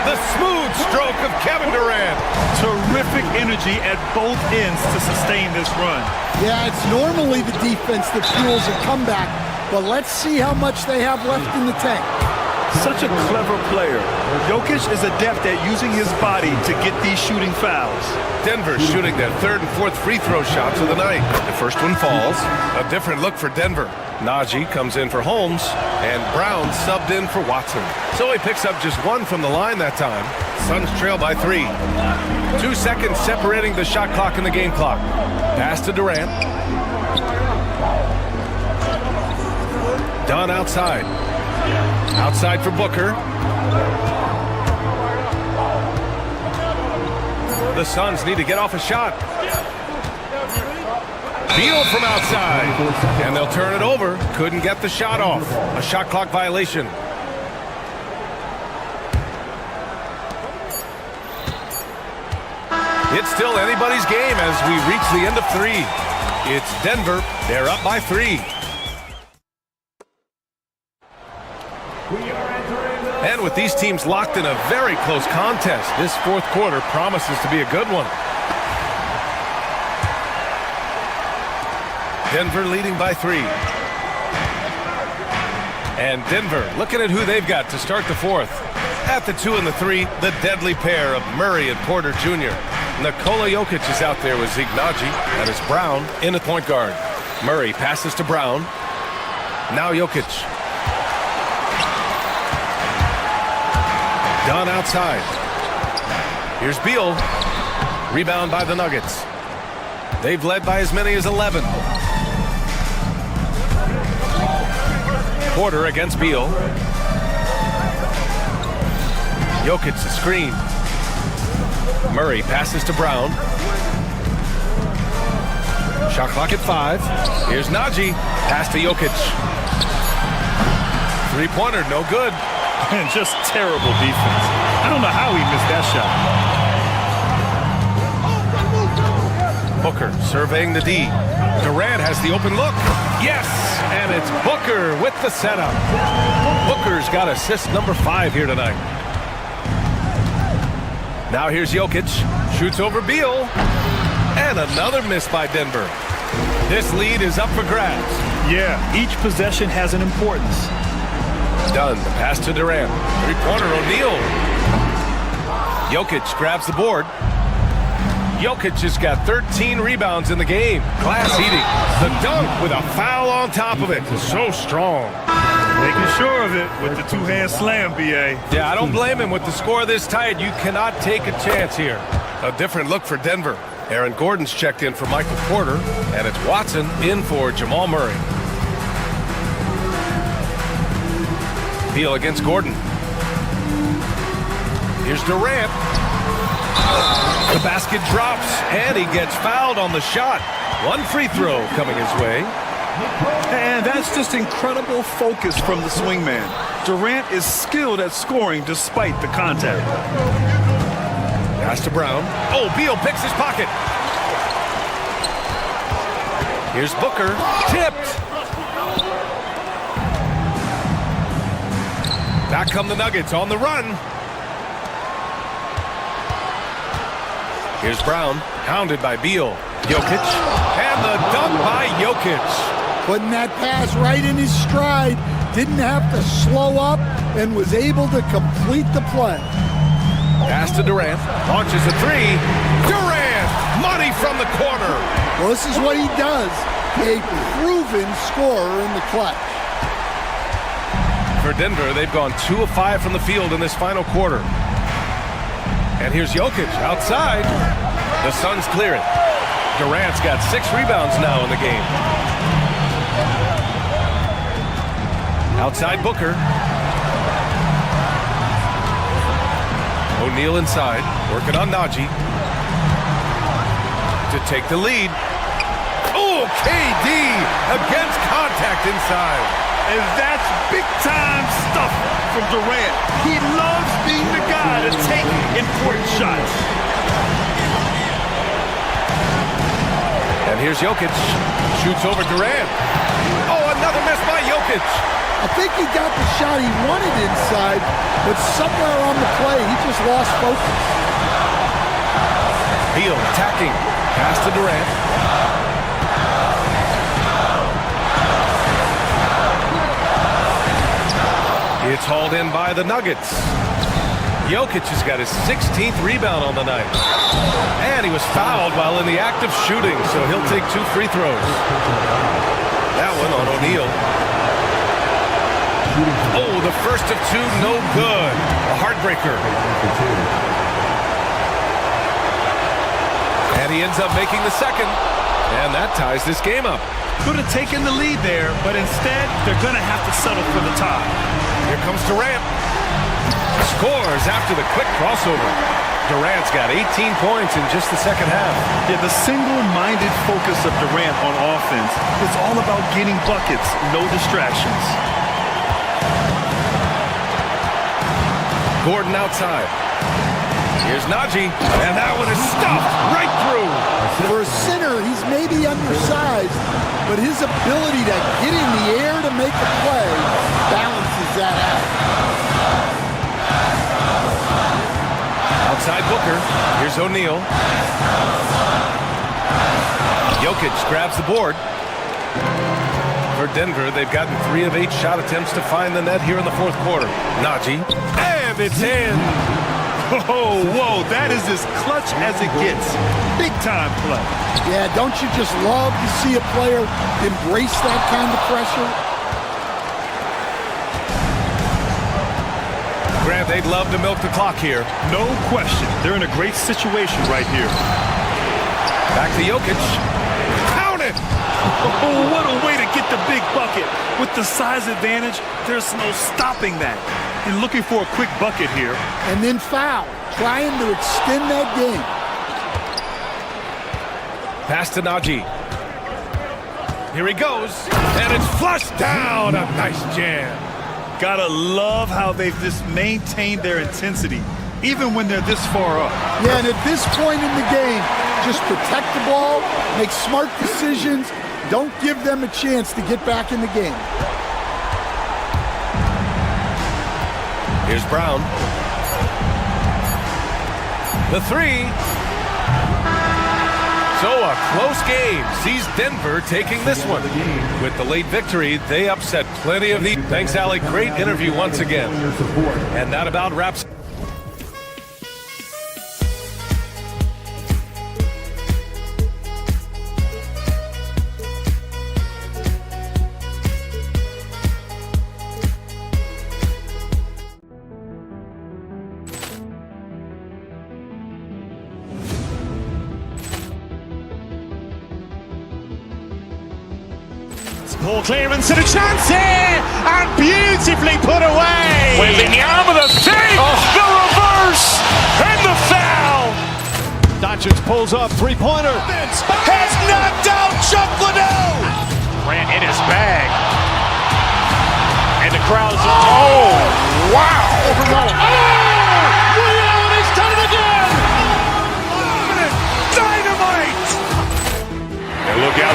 The smooth stroke of Kevin Durant. Terrific energy at both ends to sustain this run. Yeah, it's normally the defense that fuels a comeback, but let's see how much they have left in the tank. Such a clever player. Jokic is adept at using his body to get these shooting fouls. Denver shooting their third and fourth free throw shots of the night. The first one falls. A different look for Denver. Najee comes in for Holmes, and Brown subbed in for Watson. So he picks up just 1 from the line that time. Suns trail by 3. 2 seconds separating the shot clock and the game clock. Pass to Durant. Dunn outside. Outside for Booker. The Suns need to get off a shot. Beal from outside. And they'll turn it over. Couldn't get the shot off. A shot clock violation. It's still anybody's game as we reach the end of 3. It's Denver. They're up by 3. And with these teams locked in a very close contest, this fourth quarter promises to be a good one. Denver leading by 3. And Denver looking at who they've got to start the fourth. At the 2 and the 3, the deadly pair of Murray and Porter Jr. Nikola Jokic is out there with Zeke Naji, and it's Brown in at point guard. Murray passes to Brown. Now Jokic. Dunn outside. Here's Beal. Rebound by the Nuggets. They've led by as many as 11. Porter against Beal. Jokic the screen. Murray passes to Brown. Shot clock at 5. Here's Najee. Pass to Jokic. Three-pointer, no good. And just terrible defense. I don't know how he missed that shot. Booker surveying the D. Durant has the open look. Yes! And it's Booker with the setup. Booker's got assist number 5 here tonight. Now here's Jokic. Shoots over Beal. And another miss by Denver. This lead is up for grabs. Yeah, each possession has an importance. Dunn, the pass to Durant. Three-pointer, O'Neal. Jokic grabs the board. Jokic has got 13 rebounds in the game. Class eating. The dunk with a foul on top of it. So strong. Making sure of it with the two-hand slam, B.A. Yeah, I don't blame him. With the score this tight, you cannot take a chance here. A different look for Denver. Aaron Gordon's checked in for Michael Porter, and it's Watson in for Jamal Murray. Beal against Gordon. Here's Durant. The basket drops, and he gets fouled on the shot. One free throw coming his way. And that's just incredible focus from the swingman. Durant is skilled at scoring despite the contact. Pass to Brown. Oh, Beal picks his pocket. Here's Booker. Tipped. Back come the Nuggets on the run. Here's Brown. Pounded by Beal. Jokic. And the dunk by Jokic. Putting that pass right in his stride. Didn't have to slow up and was able to complete the play. Pass to Durant. Launches a three. Durant! Money from the corner. Well, this is what he does. A proven scorer in the clutch. For Denver, they've gone 2 of 5 from the field in this final quarter. And here's Jokic outside. The Suns clear it. Durant's got 6 rebounds now in the game. Outside Booker. O'Neal inside, working on Najee to take the lead. Oh, KD against contact inside. And that's big-time stuff from Durant. He loves being the guy to take important shots. And here's Jokic. Shoots over Durant. Oh, another miss by Jokic. I think he got the shot he wanted inside, but somewhere on the play, he just lost focus. Beal attacking. Pass to Durant. It's hauled in by the Nuggets. Jokic has got his 16th rebound on the night. And he was fouled while in the act of shooting, so he'll take 2 free throws. That one on O'Neal. Oh, the first of 2, no good. A heartbreaker. And he ends up making the second. And that ties this game up. Could have taken the lead there, but instead, they're going to have to settle for the tie. Here comes Durant. Scores after the quick crossover. Durant's got 18 points in just the second half. Yeah, the single-minded focus of Durant on offense is all about getting buckets, no distractions. Gordon outside. Here's Najee, and that one is stuffed right through. For a center, he's maybe undersized, but his ability to get in the air to make a play balances that out. Outside Booker. Here's O'Neal. Jokic grabs the board. For Denver, they've gotten 3 of 8 shot attempts to find the net here in the fourth quarter. Najee. And it's in. Oh, whoa, that is as clutch as it gets. Big time play. Yeah, don't you just love to see a player embrace that kind of pressure? Grant, they'd love to milk the clock here. No question. They're in a great situation right here. Back to Jokic. Count it! Oh, what a way to get the big bucket. With the size advantage, there's no stopping that. And looking for a quick bucket here. And then foul, trying to extend that game. Pass to Najee. Here he goes, and it's flushed down. A nice jam. Gotta love how they've just maintained their intensity, even when they're this far up. Yeah, and at this point in the game, just protect the ball, make smart decisions, don't give them a chance to get back in the game. Here's Brown. The 3. So a close game sees Denver taking this one. With the late victory, they upset plenty of the... Thanks, Alec. Great interview once again. And that about wraps... Poor clearance and a chance here, and beautifully put away. Wembanyama the fake, the reverse, and the foul. Doncic pulls up, 3-pointer. Has knocked out Chuck Liddell. Grant in his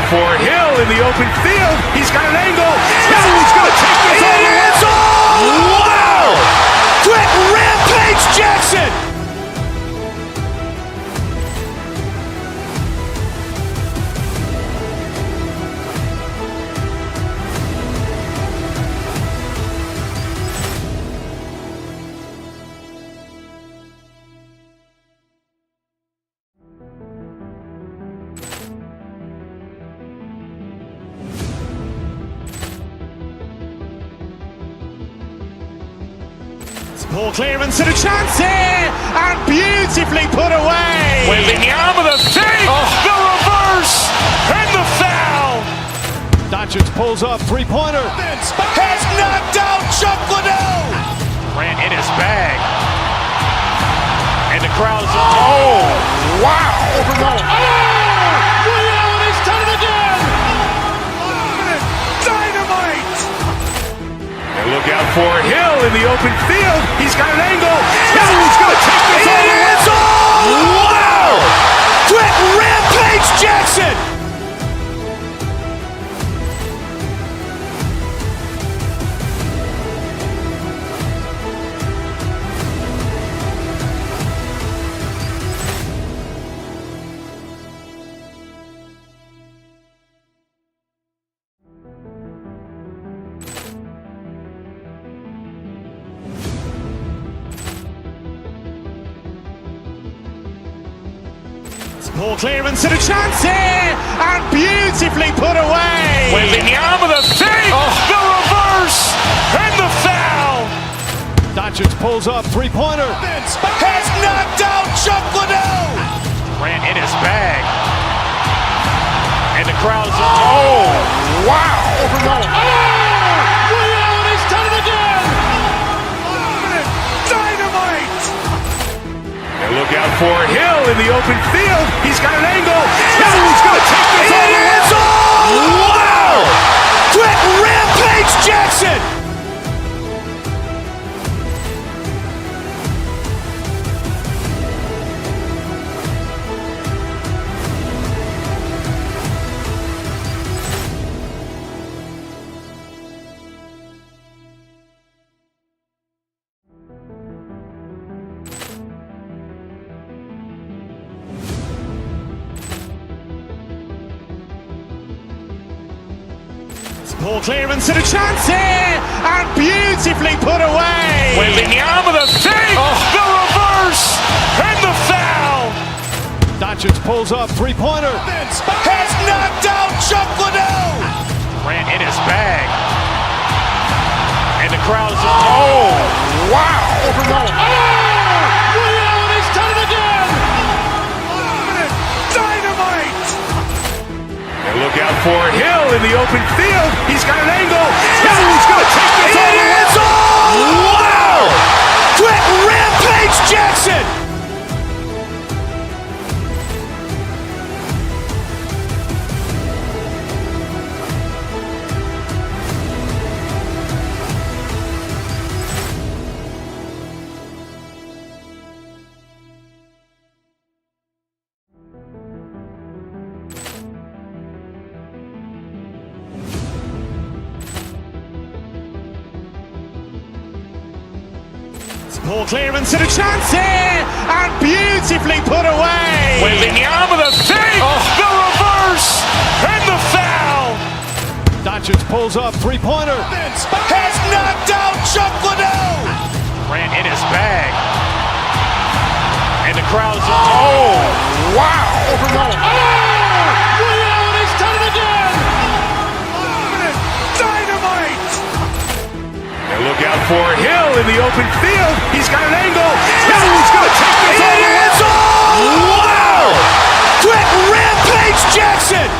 for Hill in the open field. He's got an angle. Hill is going to take this all the way. Wow! Quick rampage Jackson! Poor clearance and a chance here, and beautifully put away. Wembanyama the save, the reverse, and the foul. Doncic pulls up, three-pointer. Has knocked out Chuck Liddell. Grant in his bag. And the crowd's, oh, wow. Ray Allen has done it again. Dynamite. And look out for Hill in the open field. He's got an angle. Hill's going to take this all the way. Wow. Quick rampage Jackson. Poor clearance and a chance here, and beautifully put away. Wembanyama the save, the reverse, and the foul. Doncic pulls up, three-pointer. Has knocked out Chuck Liddell. Grant in his bag. And the crowd's, oh, wow. Ray Allen has done it again. Dynamite. And look out for Hill in the open field. He's got an angle. Hill's going to take this all the way. Wow. Quick rampage Jackson. Poor clearance and a chance here, and beautifully put away. Wembanyama the save, the reverse, and the foul. Doncic pulls up, three-pointer. Has knocked out Chuck Liddell. Grant in his bag. And the crowd's, oh, wow. Ray Allen has done it again. Dynamite. And look out for Hill in the open field. He's got an angle. Hill's going to take this all the way. Wow. Quick rampage Jackson. Poor clearance and a chance here, and beautifully put away. Wembanyama the save, the reverse, and the foul. Doncic pulls up, three-pointer. Has knocked out Chuck Liddell. Grant in his bag. And the crowd's, oh, wow. Ray Allen has done it again. Dynamite. And look out for Hill in the open field. He's got an angle. Hill's going to take this all the way. Wow. Quick rampage Jackson.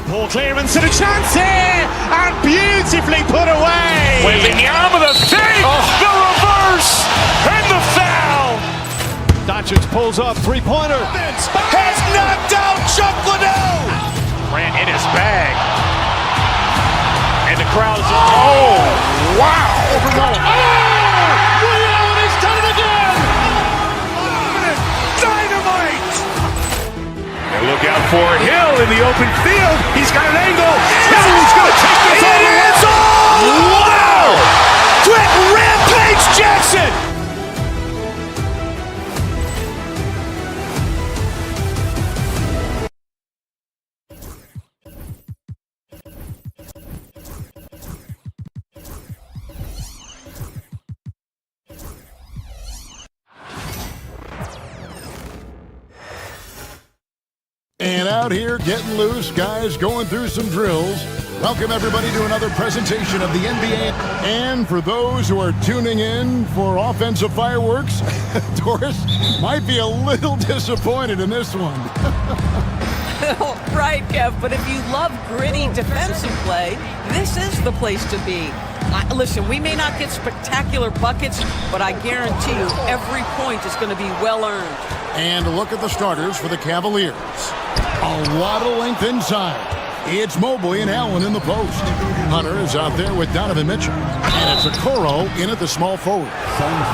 Poor clearance and a chance here, and beautifully pulls up, three-pointer. Has knocked out Chuck Liddell. Ran in his bag. And the crowd is, oh, wow. Ray Allen has done it again! Dynamite! And look out for Hill in the open field. He's got an angle. Hill's going to take this all the way. Wow! Quick Rampage Jackson! And out here getting loose, guys going through some drills. Welcome everybody to another presentation of the NBA. And for those who are tuning in for offensive fireworks, Doris might be a little disappointed in this one. Right, Kev, but if you love gritty defensive play, this is the place to be. Listen, we may not get spectacular buckets, but I guarantee you every point is going to be well earned. And look at the starters for the Cavaliers. A lot of length inside. It's Mobley and Allen in the post. Hunter is out there with Donovan Mitchell. And it's Okoro in at the small forward.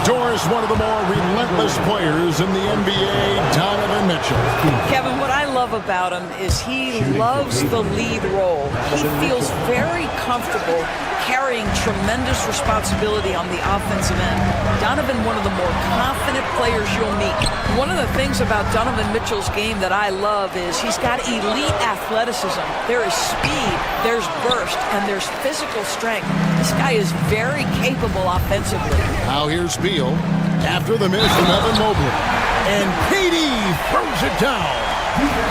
Doris, one of the more relentless players in the NBA, Donovan Mitchell. Kevin, what I love about him is he loves the lead role. He feels very comfortable carrying tremendous responsibility on the offensive end. Donovan, one of the more confident players you'll meet. One of the things about Donovan Mitchell's game that I love is he's got elite athleticism. There is speed, there's burst, and there's physical strength. This guy is very capable offensively. Now here's Beal after the miss from Evan Mobley. And KD throws it down.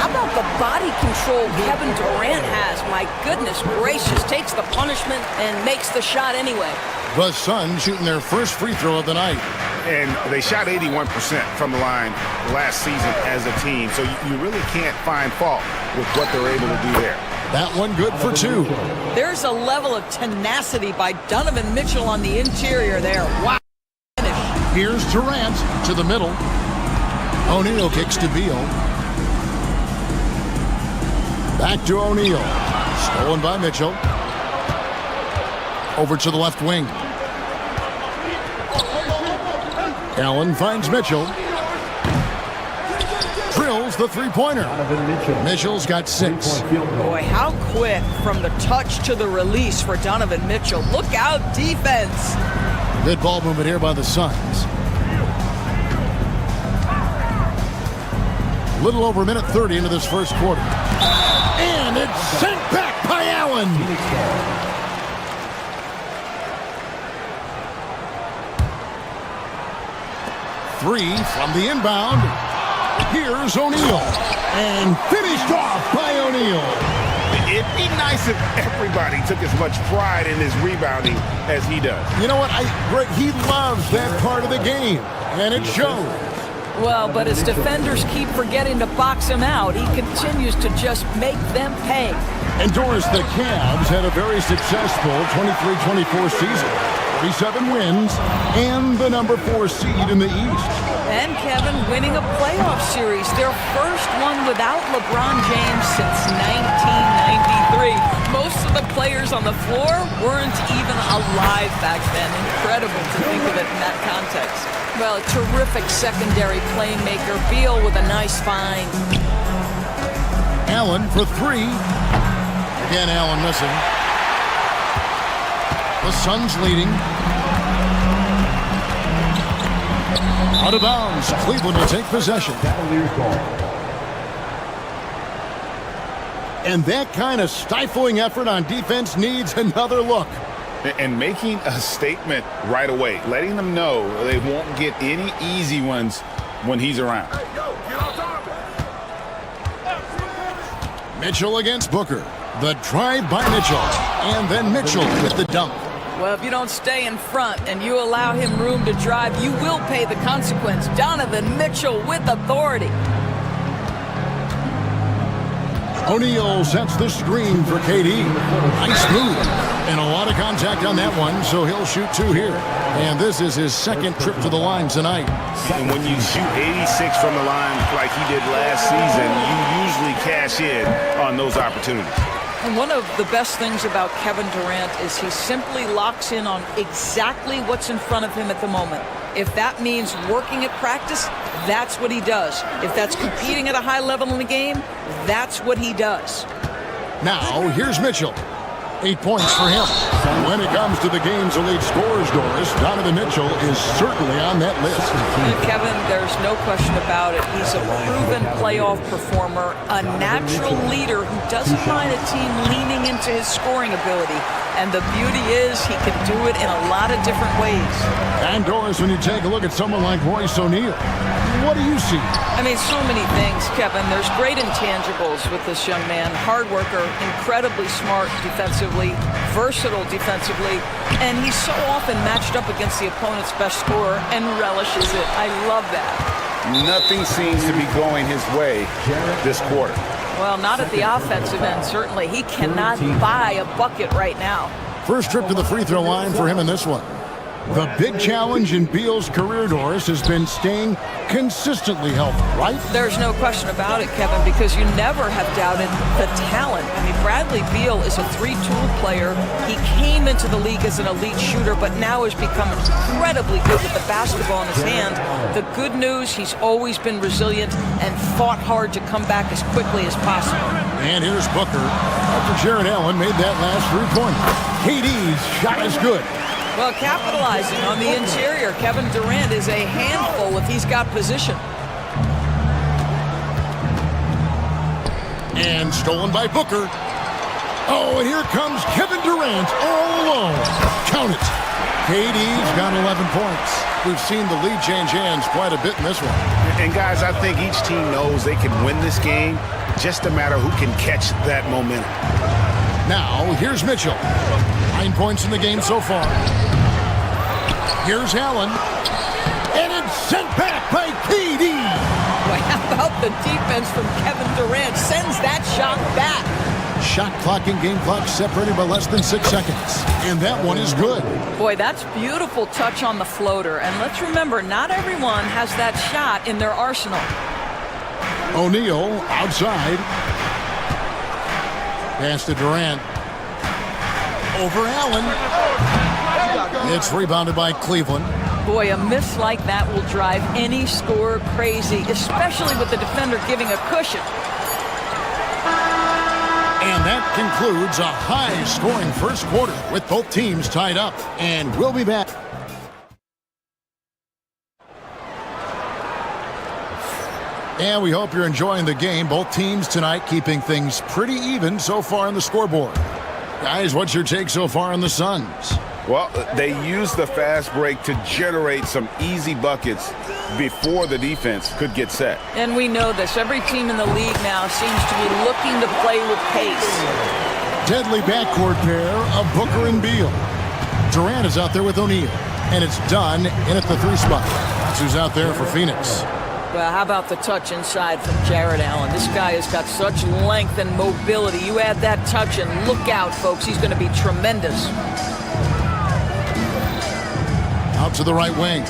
How about the body control Kevin Durant has? My goodness gracious, takes the punishment and makes the shot anyway. The Suns shooting their first free throw of the night. And they shot 81% from the line last season as a team, so you really can't find fault with what they're able to do there. That one good for two. There's a level of tenacity by Donovan Mitchell on the interior there. Wow. Here's Durant to the middle. O'Neal kicks to Beal. Back to O'Neal. Stolen by Mitchell. Over to the left wing. Allen finds Mitchell. Drills the three-pointer. Mitchell's got 6. Boy, how quick from the touch to the release for Donovan Mitchell. Look out, defense. Good ball movement here by the Suns. Little over a minute 30 into this first quarter. And it's sent back by Allen. Three from the inbound. Here's O'Neal. And finished off by O'Neal. It'd be nice if everybody took as much pride in his rebounding as he does. You know what? He loves that part of the game, and it shows. Well, but as defenders keep forgetting to box him out, he continues to just make them pay. And Doris, the Cavs had a very successful 23-24 season. 37 wins and the number 4 seed in the East. And Kevin winning a playoff series, their first one without LeBron James since 1993. Most of the players on the floor weren't even alive back then. Incredible to think of it in that context. Well, a terrific secondary playmaker. Beal with a nice find. Allen for 3. Again, Allen missing. The Suns leading. Out of bounds. Cleveland will take possession. And that kind of stifling effort on defense needs another look. And making a statement right away, letting them know they won't get any easy ones when he's around. Mitchell against Booker. The drive by Mitchell. And then Mitchell with the dunk. Well, if you don't stay in front and you allow him room to drive, you will pay the consequence. Donovan Mitchell with authority. O'Neal sets the screen for KD. Nice move. And a lot of contact on that one, so he'll shoot 2 here. And this is his second trip to the line tonight. And when you shoot 86 from the line like he did last season, you usually cash in on those opportunities. And one of the best things about Kevin Durant is he simply locks in on exactly what's in front of him at the moment. If that means working at practice, that's what he does. If that's competing at a high level in the game, that's what he does. Now, here's Mitchell. 8 points for him. When it comes to the game's elite scorers, Doris, Donovan Mitchell is certainly on that list. And Kevin, there's no question about it. He's a proven playoff performer, a natural leader who doesn't mind a team leaning into his scoring ability. And the beauty is he can do it in a lot of different ways. And Doris, when you take a look at someone like Royce O'Neal, what do you see? I mean, so many things, Kevin. There's great intangibles with this young man. Hard worker, incredibly smart defensively, versatile defensively, and he's so often matched up against the opponent's best scorer and relishes it. I love that. Nothing seems to be going his way this quarter. Well, not at the offensive end, certainly. He cannot buy a bucket right now. First trip to the free throw line for him in this one. The big challenge in Beal's career, Doris, has been staying consistently healthy, right? There's no question about it, Kevin, because you never have doubted the talent. I mean, Bradley Beal is a 3-tool player. He came into the league as an elite shooter, but now has become incredibly good with the basketball in his hand. The good news, he's always been resilient and fought hard to come back as quickly as possible. And here's Booker after Jared Allen made that last 3-pointer. KD's shot is good. Well, capitalizing on the interior, Kevin Durant is a handful if he's got position. And stolen by Booker. Oh, and here comes Kevin Durant all alone. Count it. KD's got 11 points. We've seen the lead change hands quite a bit in this one. And guys, I think each team knows they can win this game, just a matter who can catch that momentum. Now, here's Mitchell. 9 points in the game so far. Here's Allen. And it's sent back by KD. Well, how about the defense from Kevin Durant? Sends that shot back. Shot clock and game clock separated by less than 6 seconds. And that one is good. Boy, that's beautiful touch on the floater. And let's remember, not everyone has that shot in their arsenal. O'Neal outside. Pass to Durant. Over Allen. It's rebounded by Cleveland. Boy, a miss like that will drive any scorer crazy, especially with the defender giving a cushion. And that concludes a high-scoring first quarter with both teams tied up. And we'll be back. And we hope you're enjoying the game. Both teams tonight keeping things pretty even so far on the scoreboard. Guys, what's your take so far on the Suns? Well, they used the fast break to generate some easy buckets before the defense could get set. And we know this. Every team in the league now seems to be looking to play with pace. Deadly backcourt pair of Booker and Beal. Durant is out there with O'Neal. And it's done in at the 3 spot. That's who's out there for Phoenix. Well, how about the touch inside from Jared Allen? This guy has got such length and mobility. You add that touch and look out, folks. He's going to be tremendous. Out to the right wing.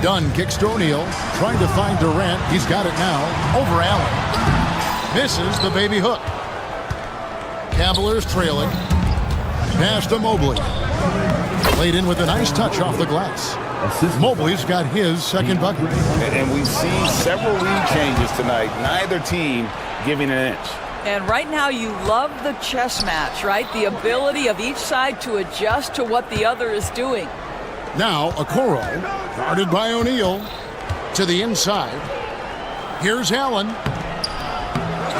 Dunn kicks to O'Neal. Trying to find Durant. He's got it now. Over Allen. Misses the baby hook. Cavaliers trailing. Pass to Mobley. Played in with a nice touch off the glass. Mobley's got his second bucket. And we've seen several lead changes tonight. Neither team giving an inch. And right now you love the chess match, right? The ability of each side to adjust to what the other is doing. Now Okoro, guarded by O'Neal, to the inside. Here's Allen.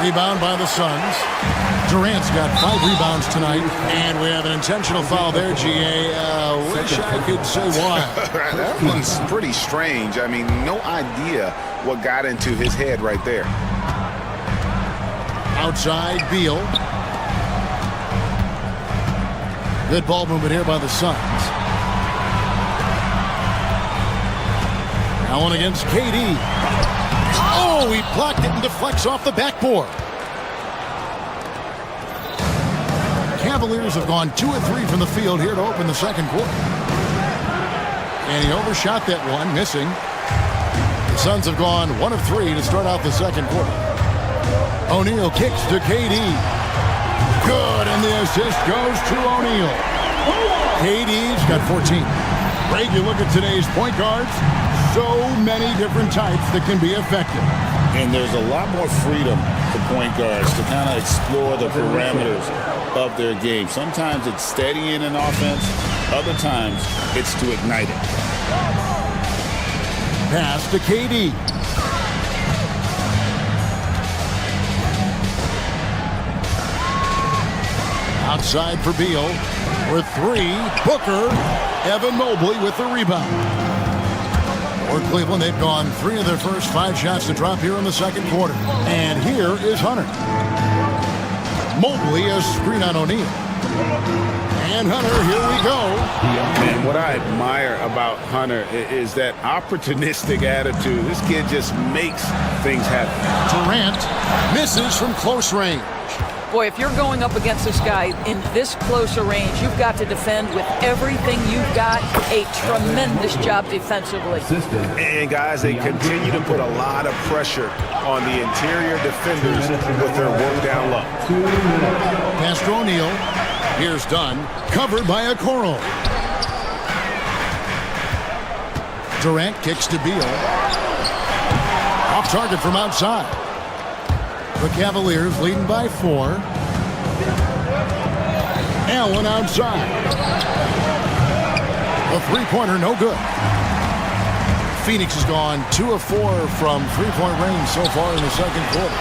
Rebound by the Suns. Durant's got 5 rebounds tonight, and we have an intentional foul there, GA. Wish I could say why. That one's pretty strange. I mean, no idea what got into his head right there. Outside, Beal. Good ball movement here by the Suns. Allen against KD. Oh, he blocked it and deflects off the backboard. Cavaliers have gone 2 of 3 from the field here to open the second quarter. And he overshot that one, missing. The Suns have gone 1 of 3 to start out the second quarter. O'Neal kicks to KD. Good, and the assist goes to O'Neal. KD's got 14. Greg, you look at today's point guards, so many different types that can be effective. And there's a lot more freedom for point guards to kind of explore the parameters of their game. Sometimes it's steadying an offense. Other times it's to ignite it. Pass to KD. Outside for Beal. For 3, Booker. Evan Mobley with the rebound. For Cleveland, they've gone 3 of their first 5 shots to drop here in the second quarter. And here is Hunter. Mobley, a screen on O'Neal. And Hunter, here we go. And what I admire about Hunter is that opportunistic attitude. This kid just makes things happen. Durant misses from close range. Boy, if you're going up against this guy in this close a range, you've got to defend with everything you've got. A tremendous job defensively. And guys, they continue to put a lot of pressure on the interior defenders with their work down low. Pass to O'Neal. Here's Dunn, covered by Okoro. Durant kicks to Beal. Off target from outside. The Cavaliers leading by 4. Allen outside. A three-pointer, no good. Phoenix has gone 2 of 4 from three-point range so far in the second quarter.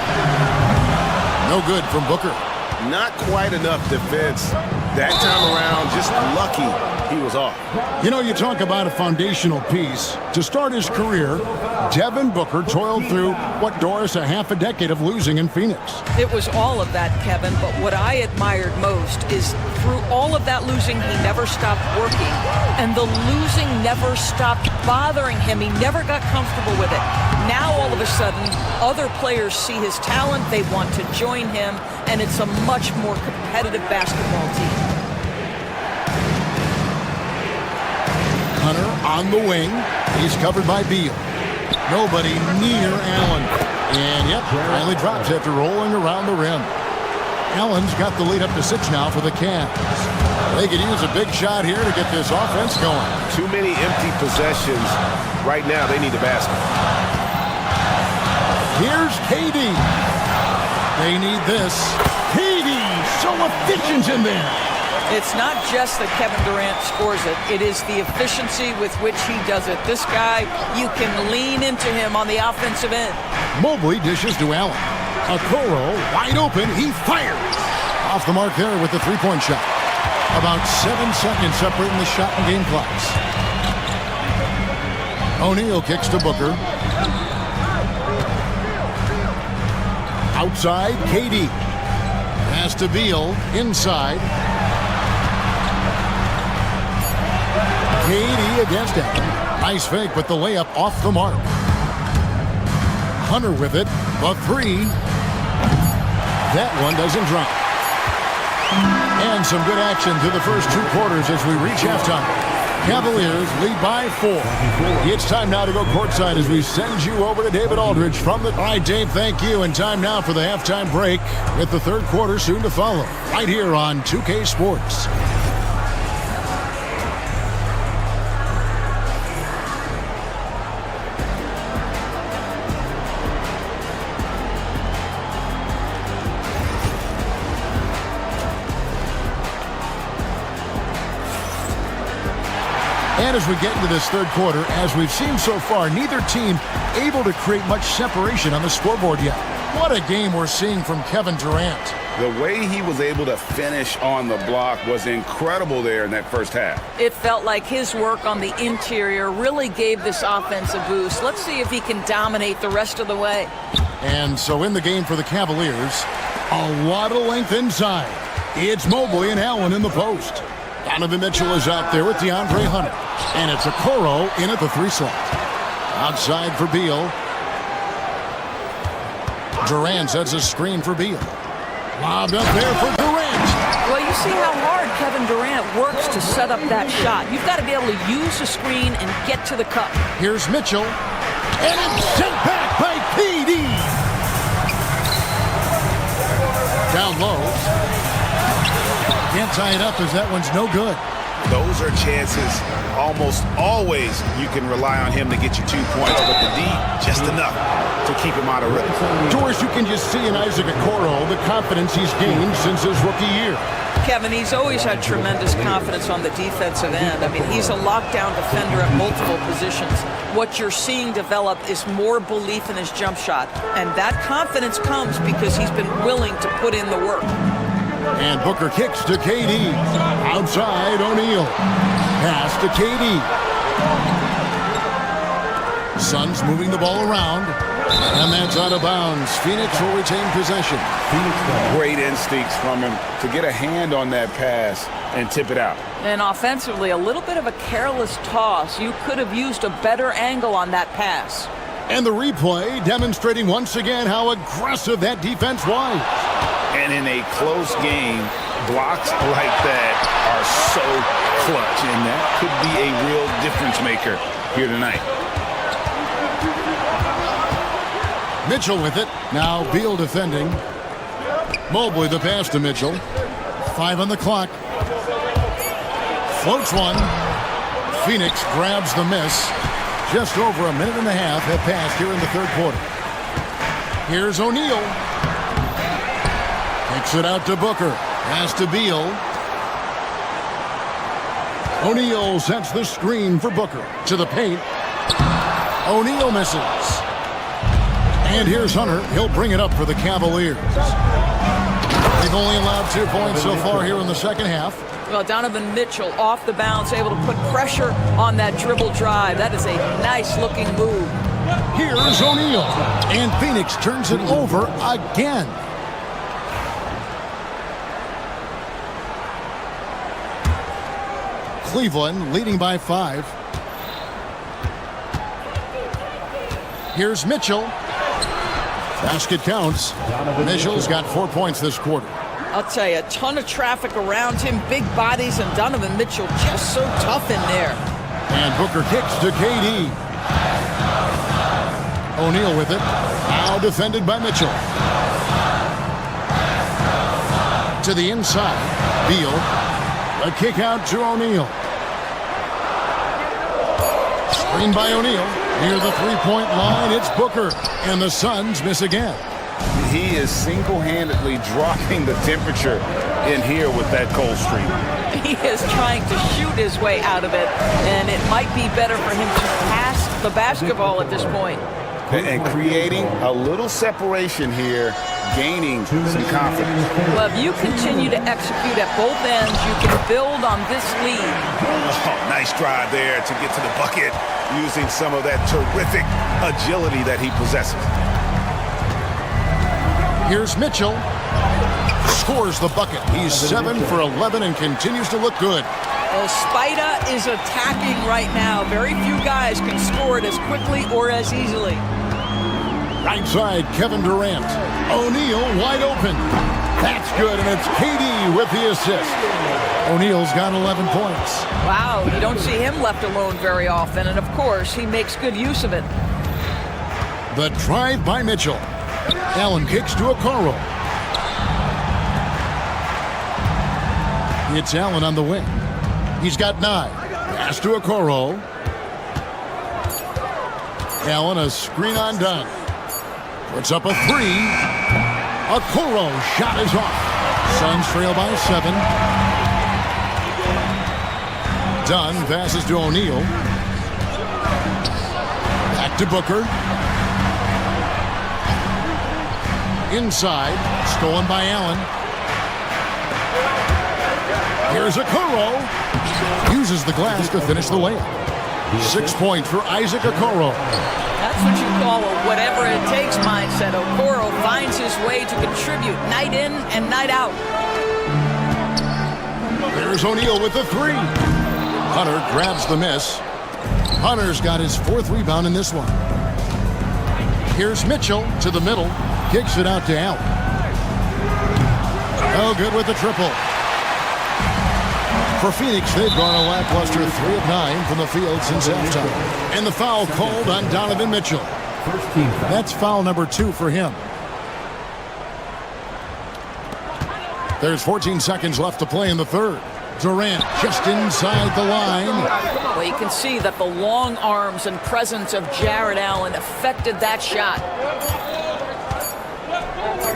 No good from Booker. Not quite enough defense that time around. Just lucky he was off. You know, you talk about a foundational piece. To start his career, Devin Booker toiled through, what, Doris, a half a decade of losing in Phoenix. It was all of that, Kevin, but what I admired most is through all of that losing, he never stopped working. And the losing never stopped bothering him. He never got comfortable with it. Now, all of a sudden, other players see his talent, they want to join him, and it's a much more competitive basketball team. Hunter on the wing. He's covered by Beal. Nobody near Allen. And, yep, finally drops after rolling around the rim. Allen's got the lead up to 6 now for the Cavs. They could use a big shot here to get this offense going. Too many empty possessions. Right now, they need a basket. Here's KD. They need this. KD, so efficient in there. It's not just that Kevin Durant scores it. It is the efficiency with which he does it. This guy, you can lean into him on the offensive end. Mobley dishes to Allen. Okoro wide open. He fires. Off the mark there with the three-point shot. About 7 seconds separating the shot and game clocks. O'Neal kicks to Booker. Outside, KD. Pass to Beal. Inside. KD against Allen. Nice fake, but the layup off the mark. Hunter with it. A 3. That one doesn't drop. And some good action through the first 2 quarters as we reach halftime. Cavaliers lead by 4. It's time now to go courtside as we send you over to David Aldridge from the... All right, Dave, thank you. And time now for the halftime break with the third quarter soon to follow. Right here on 2K Sports. And as we get into this third quarter, as we've seen so far, neither team able to create much separation on the scoreboard yet. What a game we're seeing from Kevin Durant. The way he was able to finish on the block was incredible there in that first half. It felt like his work on the interior really gave this offense a boost. Let's see if he can dominate the rest of the way. And so in the game for the Cavaliers, a lot of length inside. It's Mobley and Allen in the post. Donovan Mitchell is out there with DeAndre Hunter. And it's Okoro in at the 3 slot. Outside for Beal. Durant sets a screen for Beal. Lobbed up there for Durant. Well, you see how hard Kevin Durant works to set up that shot. You've got to be able to use the screen and get to the cup. Here's Mitchell. And it's sent back by KD. Down low. Can't tie it up as that one's no good. Those are chances almost always you can rely on him to get you 2 points, but the D, just enough to keep him out of rhythm. Doris, you can just see in Isaac Okoro the confidence he's gained since his rookie year. Kevin, he's always had tremendous confidence on the defensive end. I mean, he's a lockdown defender at multiple positions. What you're seeing develop is more belief in his jump shot, and that confidence comes because he's been willing to put in the work. And Booker kicks to KD. Outside, O'Neal. Pass to KD. Suns moving the ball around. And that's out of bounds. Phoenix will retain possession. Great instincts from him to get a hand on that pass and tip it out. And offensively, a little bit of a careless toss. You could have used a better angle on that pass. And the replay demonstrating once again how aggressive that defense was. And in a close game, blocks like that are so clutch, and that could be a real difference maker here tonight. Mitchell with it. Now Beal defending. Mobley the pass to Mitchell. 5 on the clock. Floats one. Phoenix grabs the miss. Just over a minute and a half have passed here in the third quarter. Here's O'Neal. Takes it out to Booker. Pass to Beal. O'Neal sets the screen for Booker. To the paint. O'Neal misses. And here's Hunter. He'll bring it up for the Cavaliers. They've only allowed 2 points so far here in the second half. Well, Donovan Mitchell off the bounce, able to put pressure on that dribble drive. That is a nice-looking move. Here's O'Neal. And Phoenix turns it over again. Cleveland leading by 5. Here's Mitchell. Basket counts. Mitchell's got 4 points this quarter. I'll tell you, a ton of traffic around him, big bodies, and Donovan Mitchell just so tough in there. And Booker kicks to KD. O'Neal with it. Now defended by Mitchell. To the inside. Beal. A kick out to O'Neal. Screen by O'Neal. Near the three-point line, it's Booker. And the Suns miss again. He is single-handedly dropping the temperature in here with that cold streak. He is trying to shoot his way out of it, and it might be better for him to pass the basketball at this point. And creating a little separation here, gaining some confidence. Well, if you continue to execute at both ends, you can build on this lead. Oh, nice drive there to get to the bucket, using some of that terrific agility that he possesses. Here's Mitchell. Scores the bucket. He's 7 for 11 and continues to look good. Well, Spida is attacking right now. Very few guys can score it as quickly or as easily. Right side, Kevin Durant. O'Neal wide open. That's good, and it's KD with the assist. O'Neal's got 11 points. Wow, you don't see him left alone very often, and of course, he makes good use of it. The drive by Mitchell. Allen kicks to Okoro. It's Allen on the wing. He's got 9. Pass to Okoro. Allen, a screen on Dunn. Puts up a 3. Okoro shot is off. Suns trail by 7. Dunn passes to O'Neal. Back to Booker. Inside, stolen by Allen. Here's Okoro. Uses the glass to finish the layup. 6 points for Isaac Okoro. That's what you call a whatever it takes mindset. Okoro finds his way to contribute night in and night out. There's O'Neal with the 3. Hunter grabs the miss. Hunter's got his 4th rebound in this one. Here's Mitchell to the middle. Kicks it out to Allen. Oh, good with the triple. For Phoenix, they've gone a lackluster 3 of 9 from the field since halftime. And the foul called on Donovan Mitchell. That's foul number 2 for him. There's 14 seconds left to play in the third. Durant just inside the line. Well, you can see that the long arms and presence of Jared Allen affected that shot.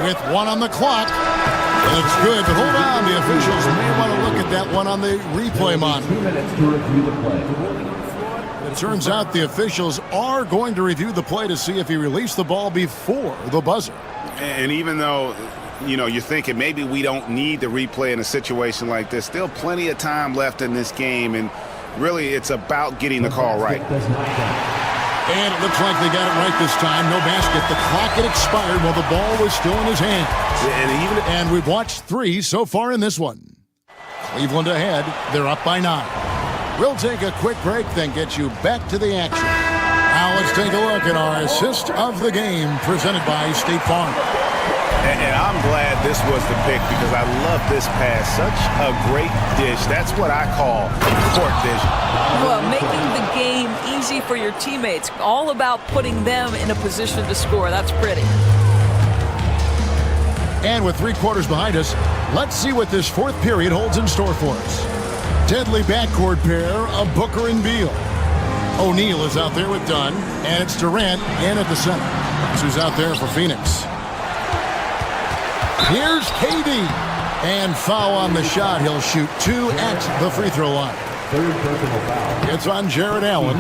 With 1 on the clock. It's good, but hold on. The officials may want to look at that one on the replay monitor. 2 minutes to review the play. It turns out the officials are going to review the play to see if he released the ball before the buzzer. And even though, you know, you're thinking maybe we don't need the replay in a situation like this, still plenty of time left in this game, and really it's about getting the call right. And it looks like they got it right this time. No basket. The clock had expired while the ball was still in his hand. And we've watched 3 so far in this one. Cleveland ahead. They're up by 9. We'll take a quick break, then get you back to the action. Now let's take a look at our assist of the game presented by State Farm. And I'm glad this was the pick because I love this pass. Such a great dish. That's what I call court vision. Well, making the game easy for your teammates. All about putting them in a position to score. That's pretty. And with 3 quarters behind us, let's see what this 4th period holds in store for us. Deadly backcourt pair of Booker and Beal. O'Neal is out there with Dunn, and it's Durant in at the center. That's who's out there for Phoenix. Here's KD. And foul on the shot. He'll shoot 2 at the free throw line. 3rd personal foul. It's on Jared Allen.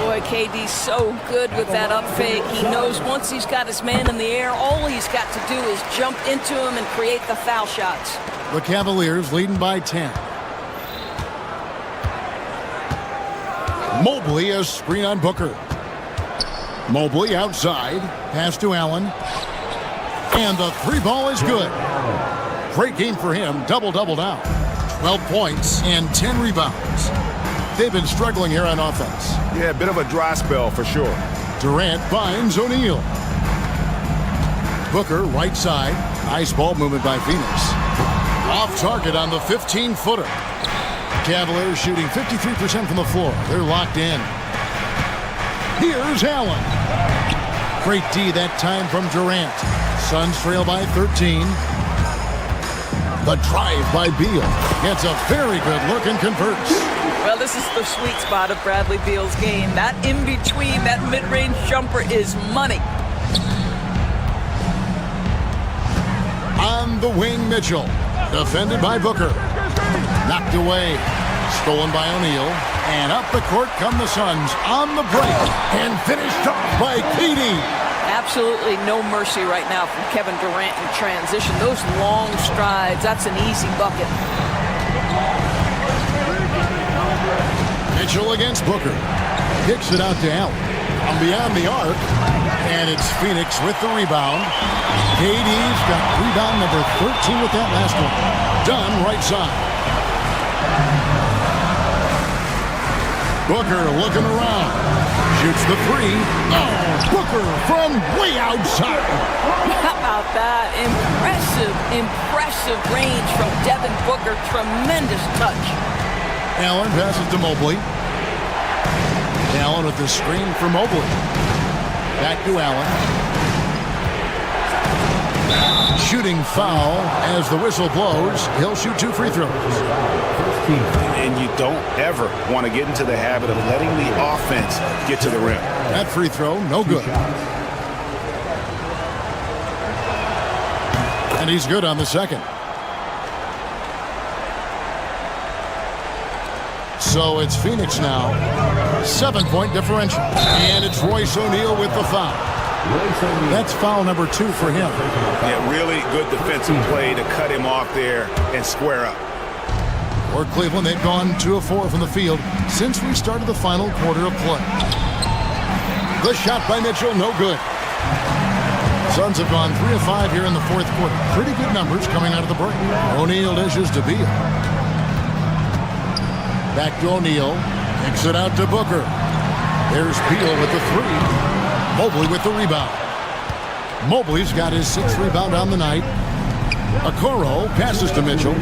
Boy, KD's so good with that up fake. He knows once he's got his man in the air, all he's got to do is jump into him and create the foul shots. The Cavaliers leading by 10. Mobley a screen on Booker. Mobley outside. Pass to Allen. And the 3 ball is good. Great game for him. Double-double now. 12 points and 10 rebounds. They've been struggling here on offense. Yeah, a bit of a dry spell for sure. Durant finds O'Neal. Booker right side. Nice ball movement by Phoenix. Off target on the 15-footer. Cavaliers shooting 53% from the floor. They're locked in. Here's Allen. Great D that time from Durant. Suns trail by 13. The drive by Beal. Gets a very good look and converts. Well, this is the sweet spot of Bradley Beal's game. That in-between, that mid-range jumper is money. On the wing, Mitchell. Defended by Booker. Knocked away. Stolen by O'Neal. And up the court come the Suns on the break. And finished off by KD. Absolutely no mercy right now from Kevin Durant in transition. Those long strides, that's an easy bucket. Mitchell against Booker. Kicks it out to Allen. From beyond the arc. And it's Phoenix with the rebound. KD's got rebound number 13 with that last one. Dunn right side. Booker looking around. Shoots the 3. Oh, Booker from way outside. How about that? Impressive range from Devin Booker. Tremendous touch. Allen passes to Mobley. Allen with the screen for Mobley. Back to Allen. Shooting foul as the whistle blows. He'll shoot 2 free throws. And you don't ever want to get into the habit of letting the offense get to the rim. That free throw, no good. And he's good on the second. So it's Phoenix now. 7-point differential. And it's Royce O'Neal with the foul. That's foul number 2 for him. Yeah, really good defensive play to cut him off there and square up. For Cleveland, they've gone 2 of 4 from the field since we started the final quarter of play. The shot by Mitchell, no good. Suns have gone 3 of 5 here in the 4th quarter. Pretty good numbers coming out of the break. O'Neal dishes to Beal. Back to O'Neal. Kicks it out to Booker. There's Beal with the 3. Mobley with the rebound. Mobley's got his 6th rebound on the night. Okoro passes to Mitchell.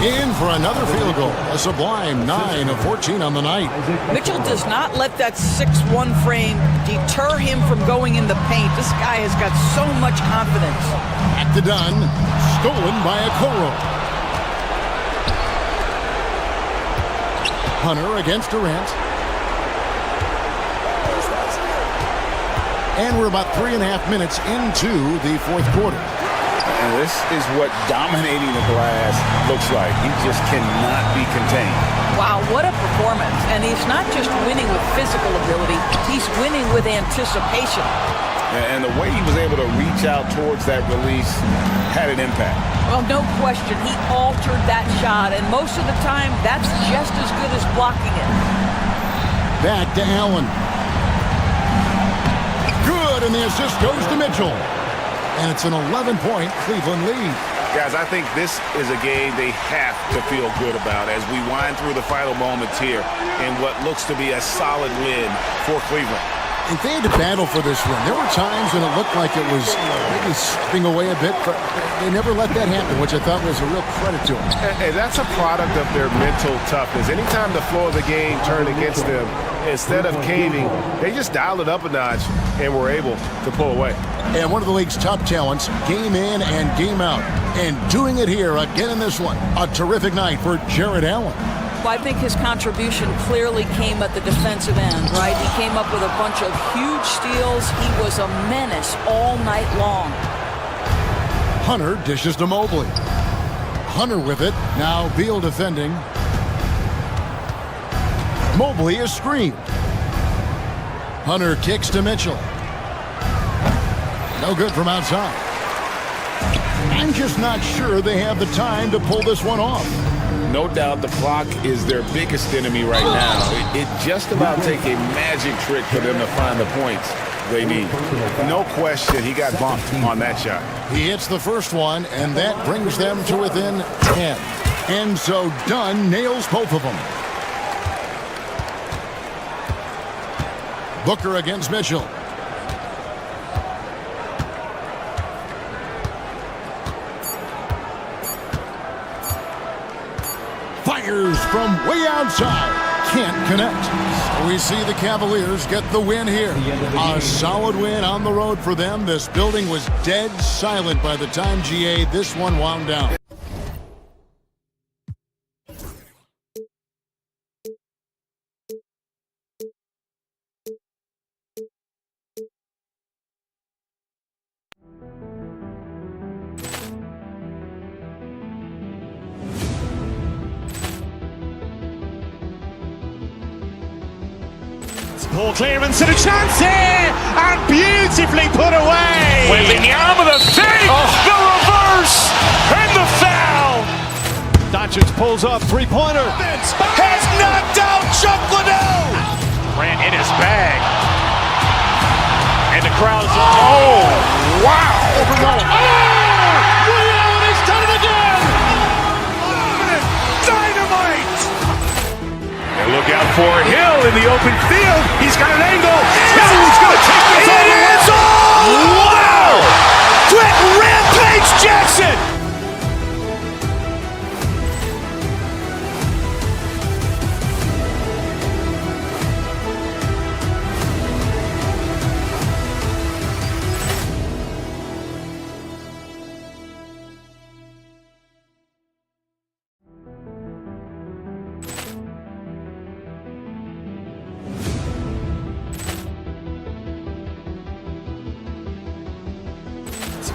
In for another field goal. A sublime 9 of 14 on the night. Mitchell does not let that 6'1" frame deter him from going in the paint. This guy has got so much confidence. At the done, stolen by Okoro. Hunter against Durant. And we're about 3.5 minutes into the fourth quarter. And this is what dominating the glass looks like. He just cannot be contained. Wow, what a performance. And he's not just winning with physical ability, he's winning with anticipation. And the way he was able to reach out towards that release had an impact. Well, no question, he altered that shot, and most of the time, that's just as good as blocking it. Back to Allen. Good, and the assist goes to Mitchell. And it's an 11-point Cleveland lead. Guys, I think this is a game they have to feel good about as we wind through the final moments here in what looks to be a solid win for Cleveland. If they had to battle for this one, there were times when it looked like it was maybe slipping away a bit, but they never let that happen, which I thought was a real credit to them. And that's a product of their mental toughness. Anytime the flow of the game turned against them, instead of caving, they just dialed it up a notch and were able to pull away. And one of the league's top talents, game in and game out. And doing it here again in this one. A terrific night for Jared Allen. Well, I think his contribution clearly came at the defensive end, right? He came up with a bunch of huge steals. He was a menace all night long. Hunter dishes to Mobley. Hunter with it. Now Beal defending. Mobley is screened. Hunter kicks to Mitchell. No good from outside. I'm just not sure they have the time to pull this one off. No doubt the clock is their biggest enemy right now. It just about takes a magic trick for them to find the points they need. No question, he got bumped on that shot. He hits the first one, and that brings them to within 10. And so Dunn nails both of them. Booker against Mitchell. Fires from way outside. Can't connect. So we see the Cavaliers get the win here. A solid win on the road for them. This building was dead silent by the time GA this one wound down. Ball clearance and a chance here, and beautifully put away. Wembanyama the fake, the reverse, and the foul. Doncic pulls up, three-pointer. Has knocked out Chuck Liddell. Ran in his bag. And the crowd is, oh, wow. Ray Allen has done it again. Dynamite. And look out for Hill in the open field. He's got an angle. Hill's going to take this all the way. Wow! Quick Rampage Jackson.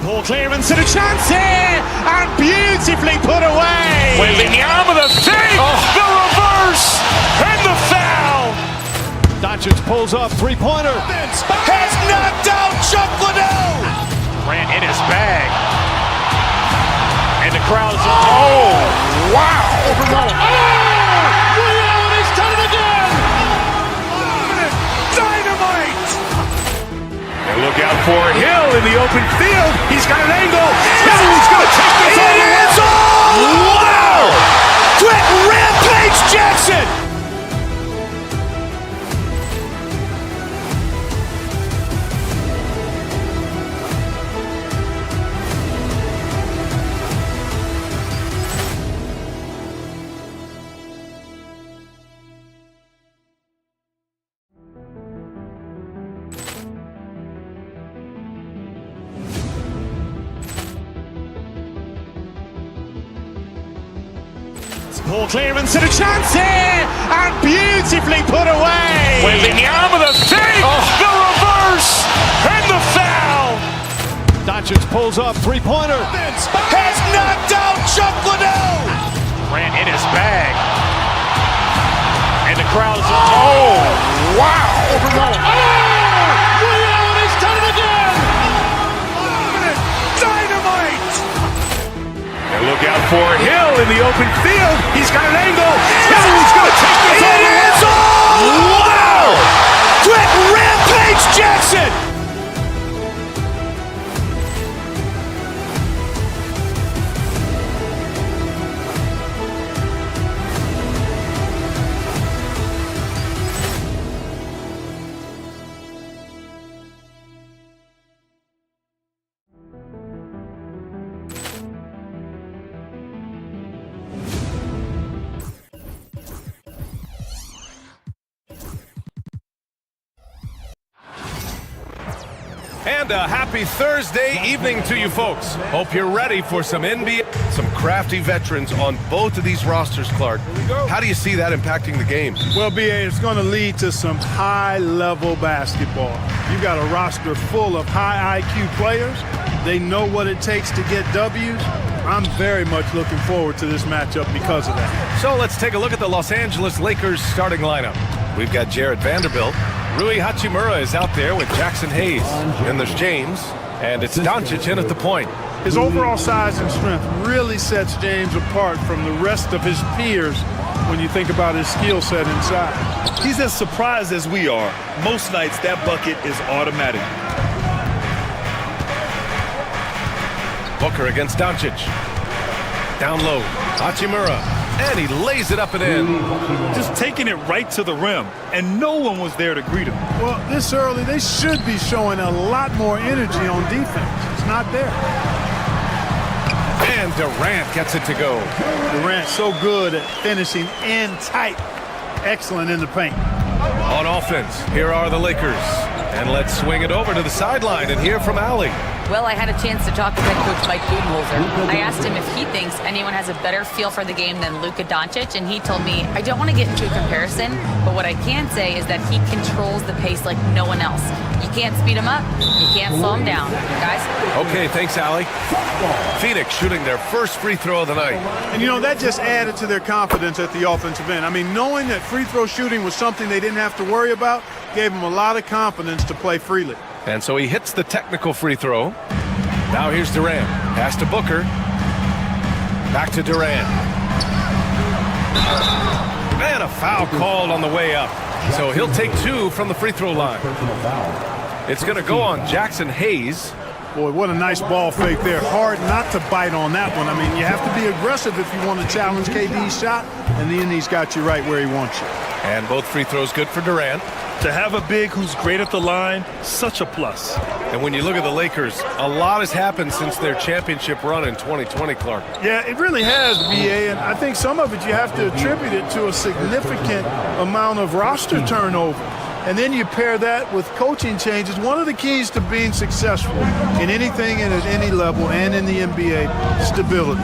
Ball clearance and a chance here, and beautifully put away. Wembanyama the fake, the reverse, and the foul. Doncic pulls up, three-pointer. Has knocked out Chuck Liddell. Ran in his bag. And the crowd is, oh, wow. Ray Allen has done it again. Dynamite. And look out for Hill in the open field. He's got an angle. Hill's going to take this all the way. Wow! Quick Rampage Jackson. Ball clearance and a chance here, and beautifully put away. Wembanyama with a fake, the reverse, and the foul. Doncic pulls up, three-pointer. Has knocked out Chuck Liddell. Ran in his bag. And the crowd is, oh, wow. He's done it again! Dynamite. And look out for Hill in the open field. He's got an angle. Hill's going to take this all the way. It is all! Wow! Quick Rampage Jackson! And a happy Thursday evening to you folks. Hope you're ready for some NBA, some crafty veterans on both of these rosters, Clark. How do you see that impacting the game? Well, BA, it's going to lead to some high-level basketball. You got a roster full of high IQ players. They know what it takes to get W's. I'm very much looking forward to this matchup because of that. So let's take a look at the Los Angeles Lakers starting lineup. We've got Jared Vanderbilt. Rui Hachimura is out there with Jackson Hayes. And there's James. And it's Doncic in at the point. His overall size and strength really sets James apart from the rest of his peers when you think about his skill set inside. He's as surprised as we are. Most nights, that bucket is automatic. Booker against Doncic. Down low, Hachimura. And he lays it up and in. Just taking it right to the rim, and no one was there to greet him. Well, this early, they should be showing a lot more energy on defense. It's not there. And Durant gets it to go. Durant so good at finishing in tight. Excellent in the paint. On offense, here are the Lakers. And let's swing it over to the sideline and hear from Allie. Well, I had a chance to talk to head coach Mike Budenholzer. I asked him if he thinks anyone has a better feel for the game than Luka Doncic, and he told me, I don't want to get into a comparison, but what I can say is that he controls the pace like no one else. You can't speed him up, you can't slow him down. Guys? Okay, thanks, Allie. Phoenix shooting their first free throw of the night. And, you know, that just added to their confidence at the offensive end. I mean, knowing that free throw shooting was something they didn't have to worry about gave them a lot of confidence to play freely. And so he hits the technical free throw. Now here's Durant. Pass to Booker. Back to Durant. And a foul called on the way up. So he'll take two from the free throw line. It's going to go on Jackson Hayes. Boy, what a nice ball fake there. Hard not to bite on that one. I mean, you have to be aggressive if you want to challenge KD's shot, and then he's got you right where he wants you. And both free throws good for Durant. To have a big who's great at the line, such a plus. And when you look at the Lakers, a lot has happened since their championship run in 2020, Clark. Yeah, it really has, BA, and I think some of it you have to attribute it to a significant amount of roster turnover. And then you pair that with coaching changes. One of the keys to being successful in anything and at any level and in the NBA, stability,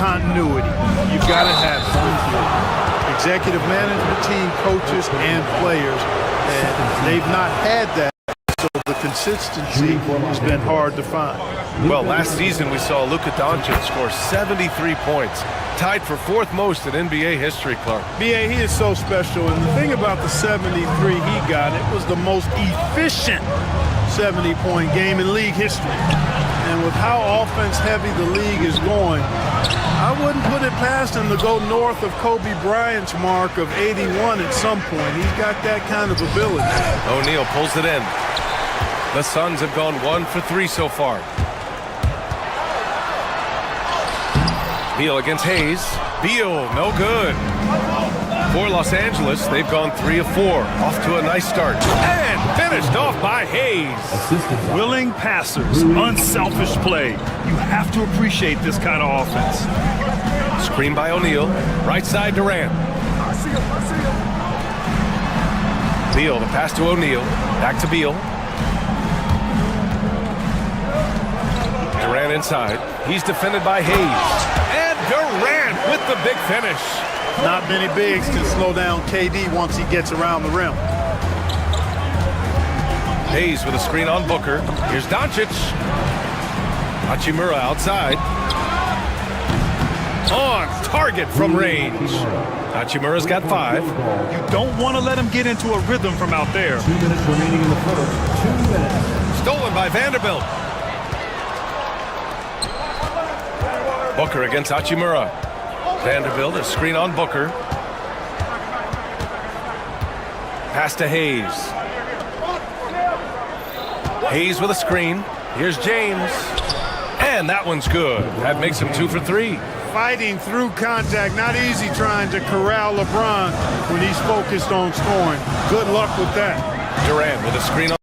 continuity. You've got to have it. Executive management team, coaches, and players. And they've not had that, so the consistency has been hard to find. Well, last season we saw Luka Doncic score 73 points, tied for fourth most in NBA history, Clark. BA, he is so special, and the thing about the 73 he got, it was the most efficient 70-point game in league history. And with how offense-heavy the league is going, I wouldn't put it past him to go north of Kobe Bryant's mark of 81 at some point. He's got that kind of ability. O'Neal pulls it in. The Suns have gone 1 for 3 so far. Beal against Hayes. Beal, no good. For Los Angeles, they've gone 3 of 4. Off to a nice start. And finished off by Hayes. Willing passers, unselfish play. You have to appreciate this kind of offense. Screen by O'Neal. Right side Durant. Beal, the pass to O'Neal. Back to Beal. Durant inside. He's defended by Hayes. And Durant with the big finish. Not many bigs can slow down KD once he gets around the rim. Hayes with a screen on Booker. Here's Doncic. Hachimura outside. On target from range. Hachimura's got 5. You don't want to let him get into a rhythm from out there. 2 minutes remaining in the first. 2 minutes. Stolen by Vanderbilt. Booker against Hachimura. Vanderbilt, a screen on Booker. Pass to Hayes. Hayes with a screen. Here's James. And that one's good. That makes him 2 for 3. Fighting through contact, not easy trying to corral LeBron when he's focused on scoring. Good luck with that. Durant with a screen on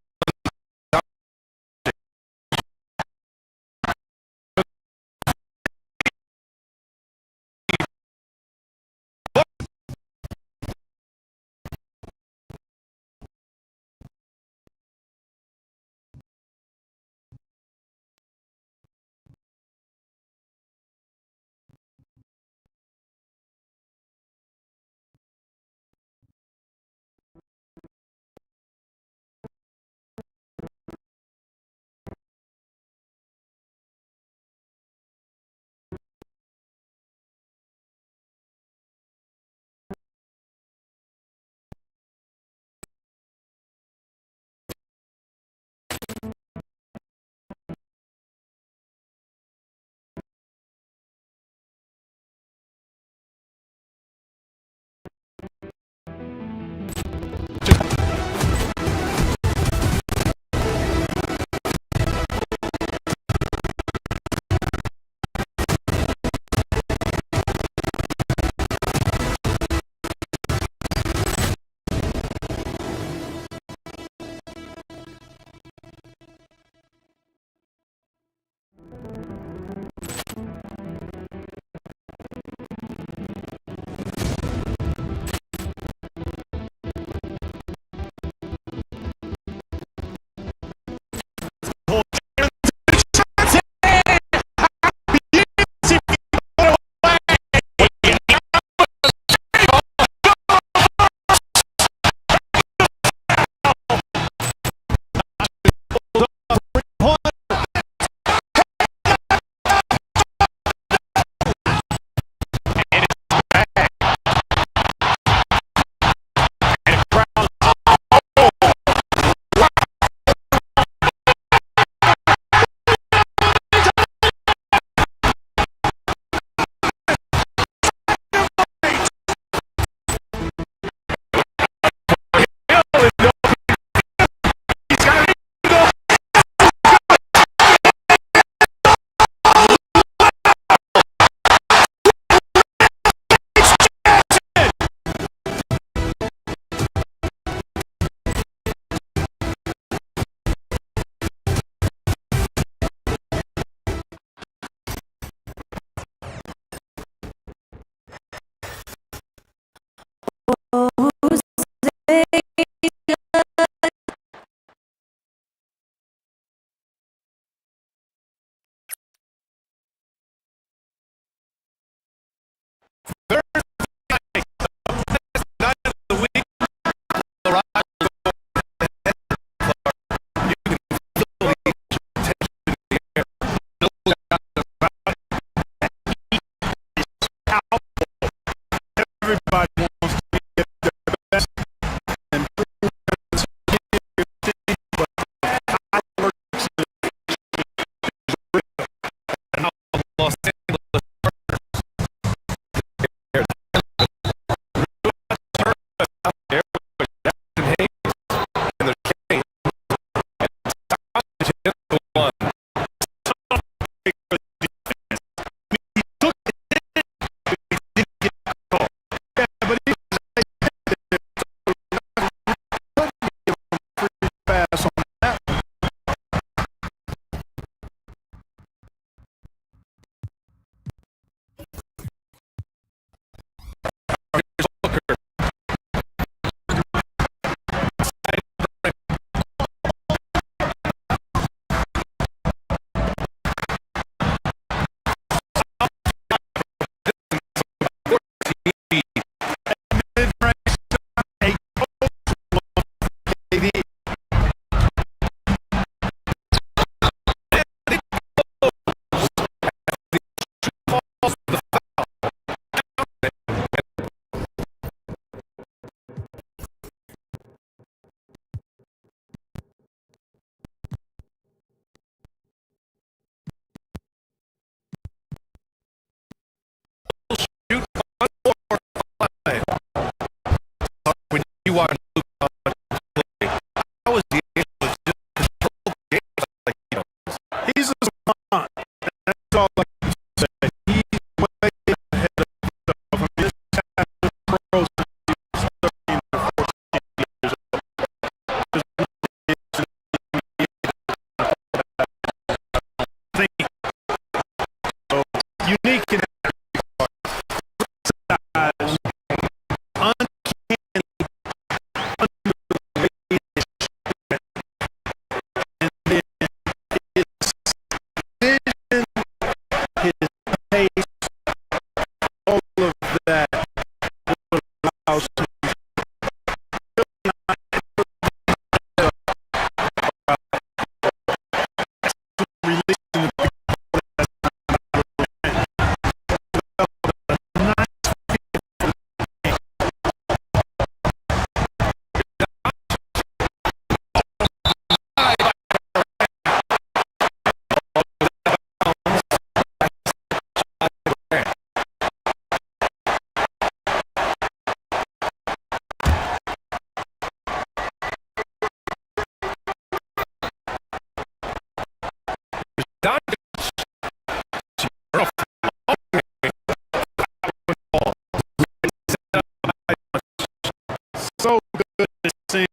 so good at seeing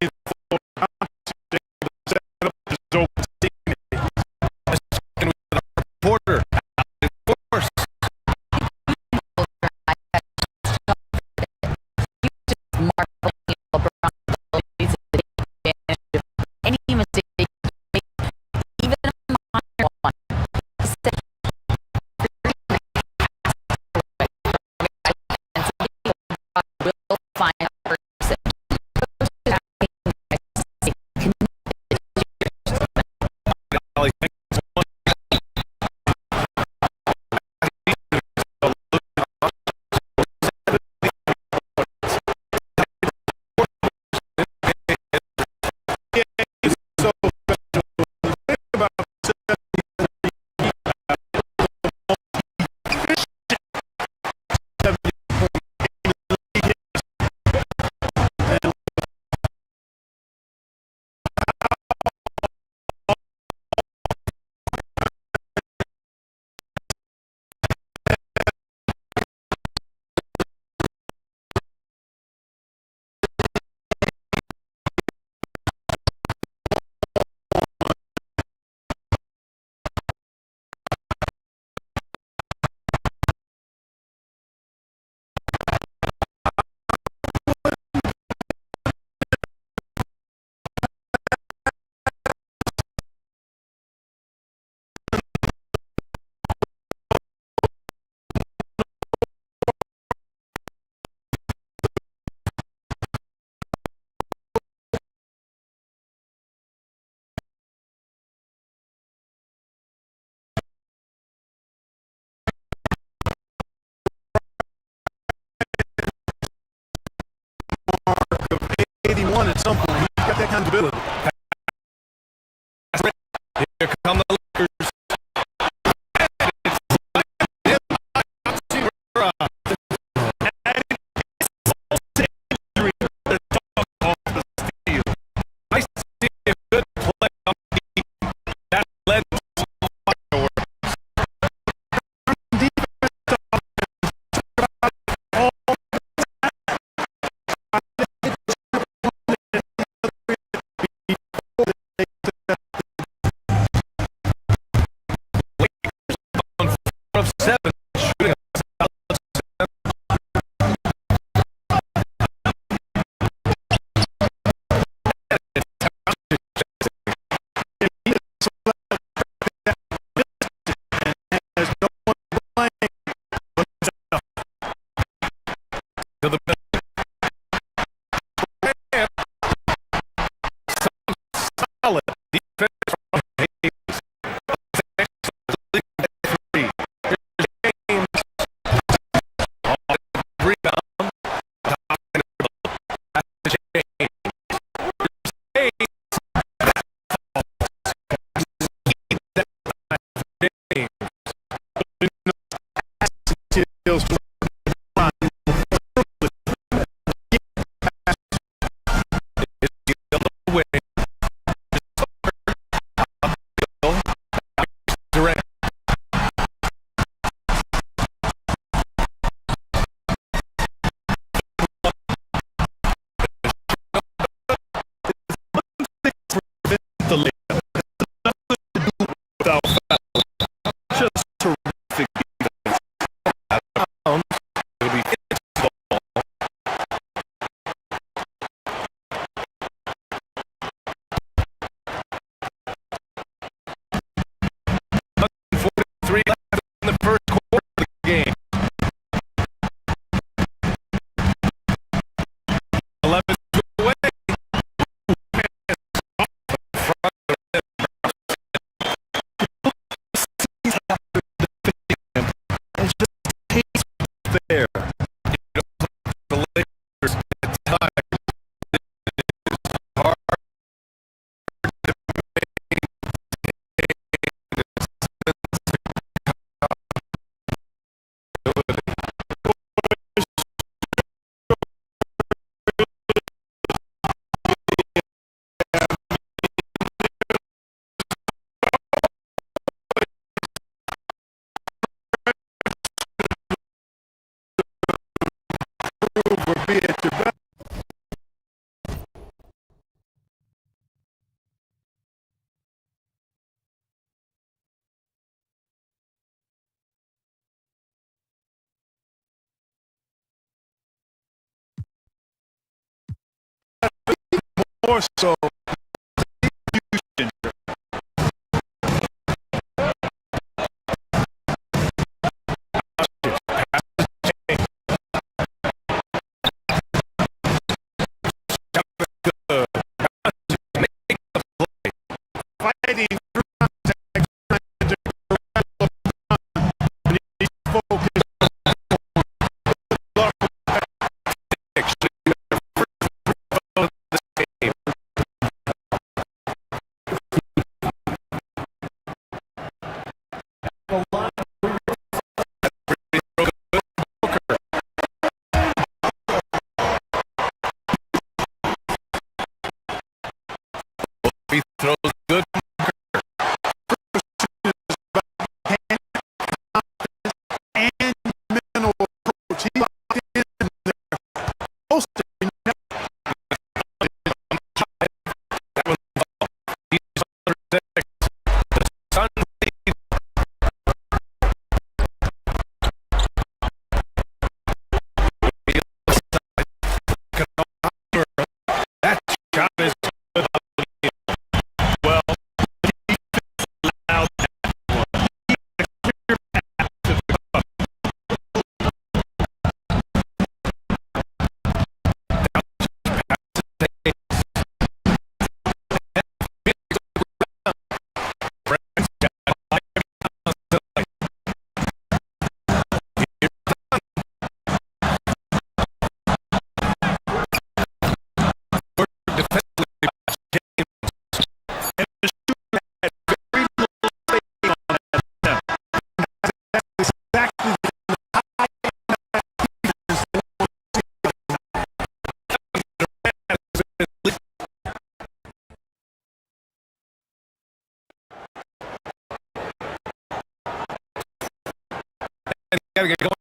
Porter. more so. Fighting through contact, He throws good. and mental approach. He locked in there. Most That shot is good. Well, allowed gotta get going.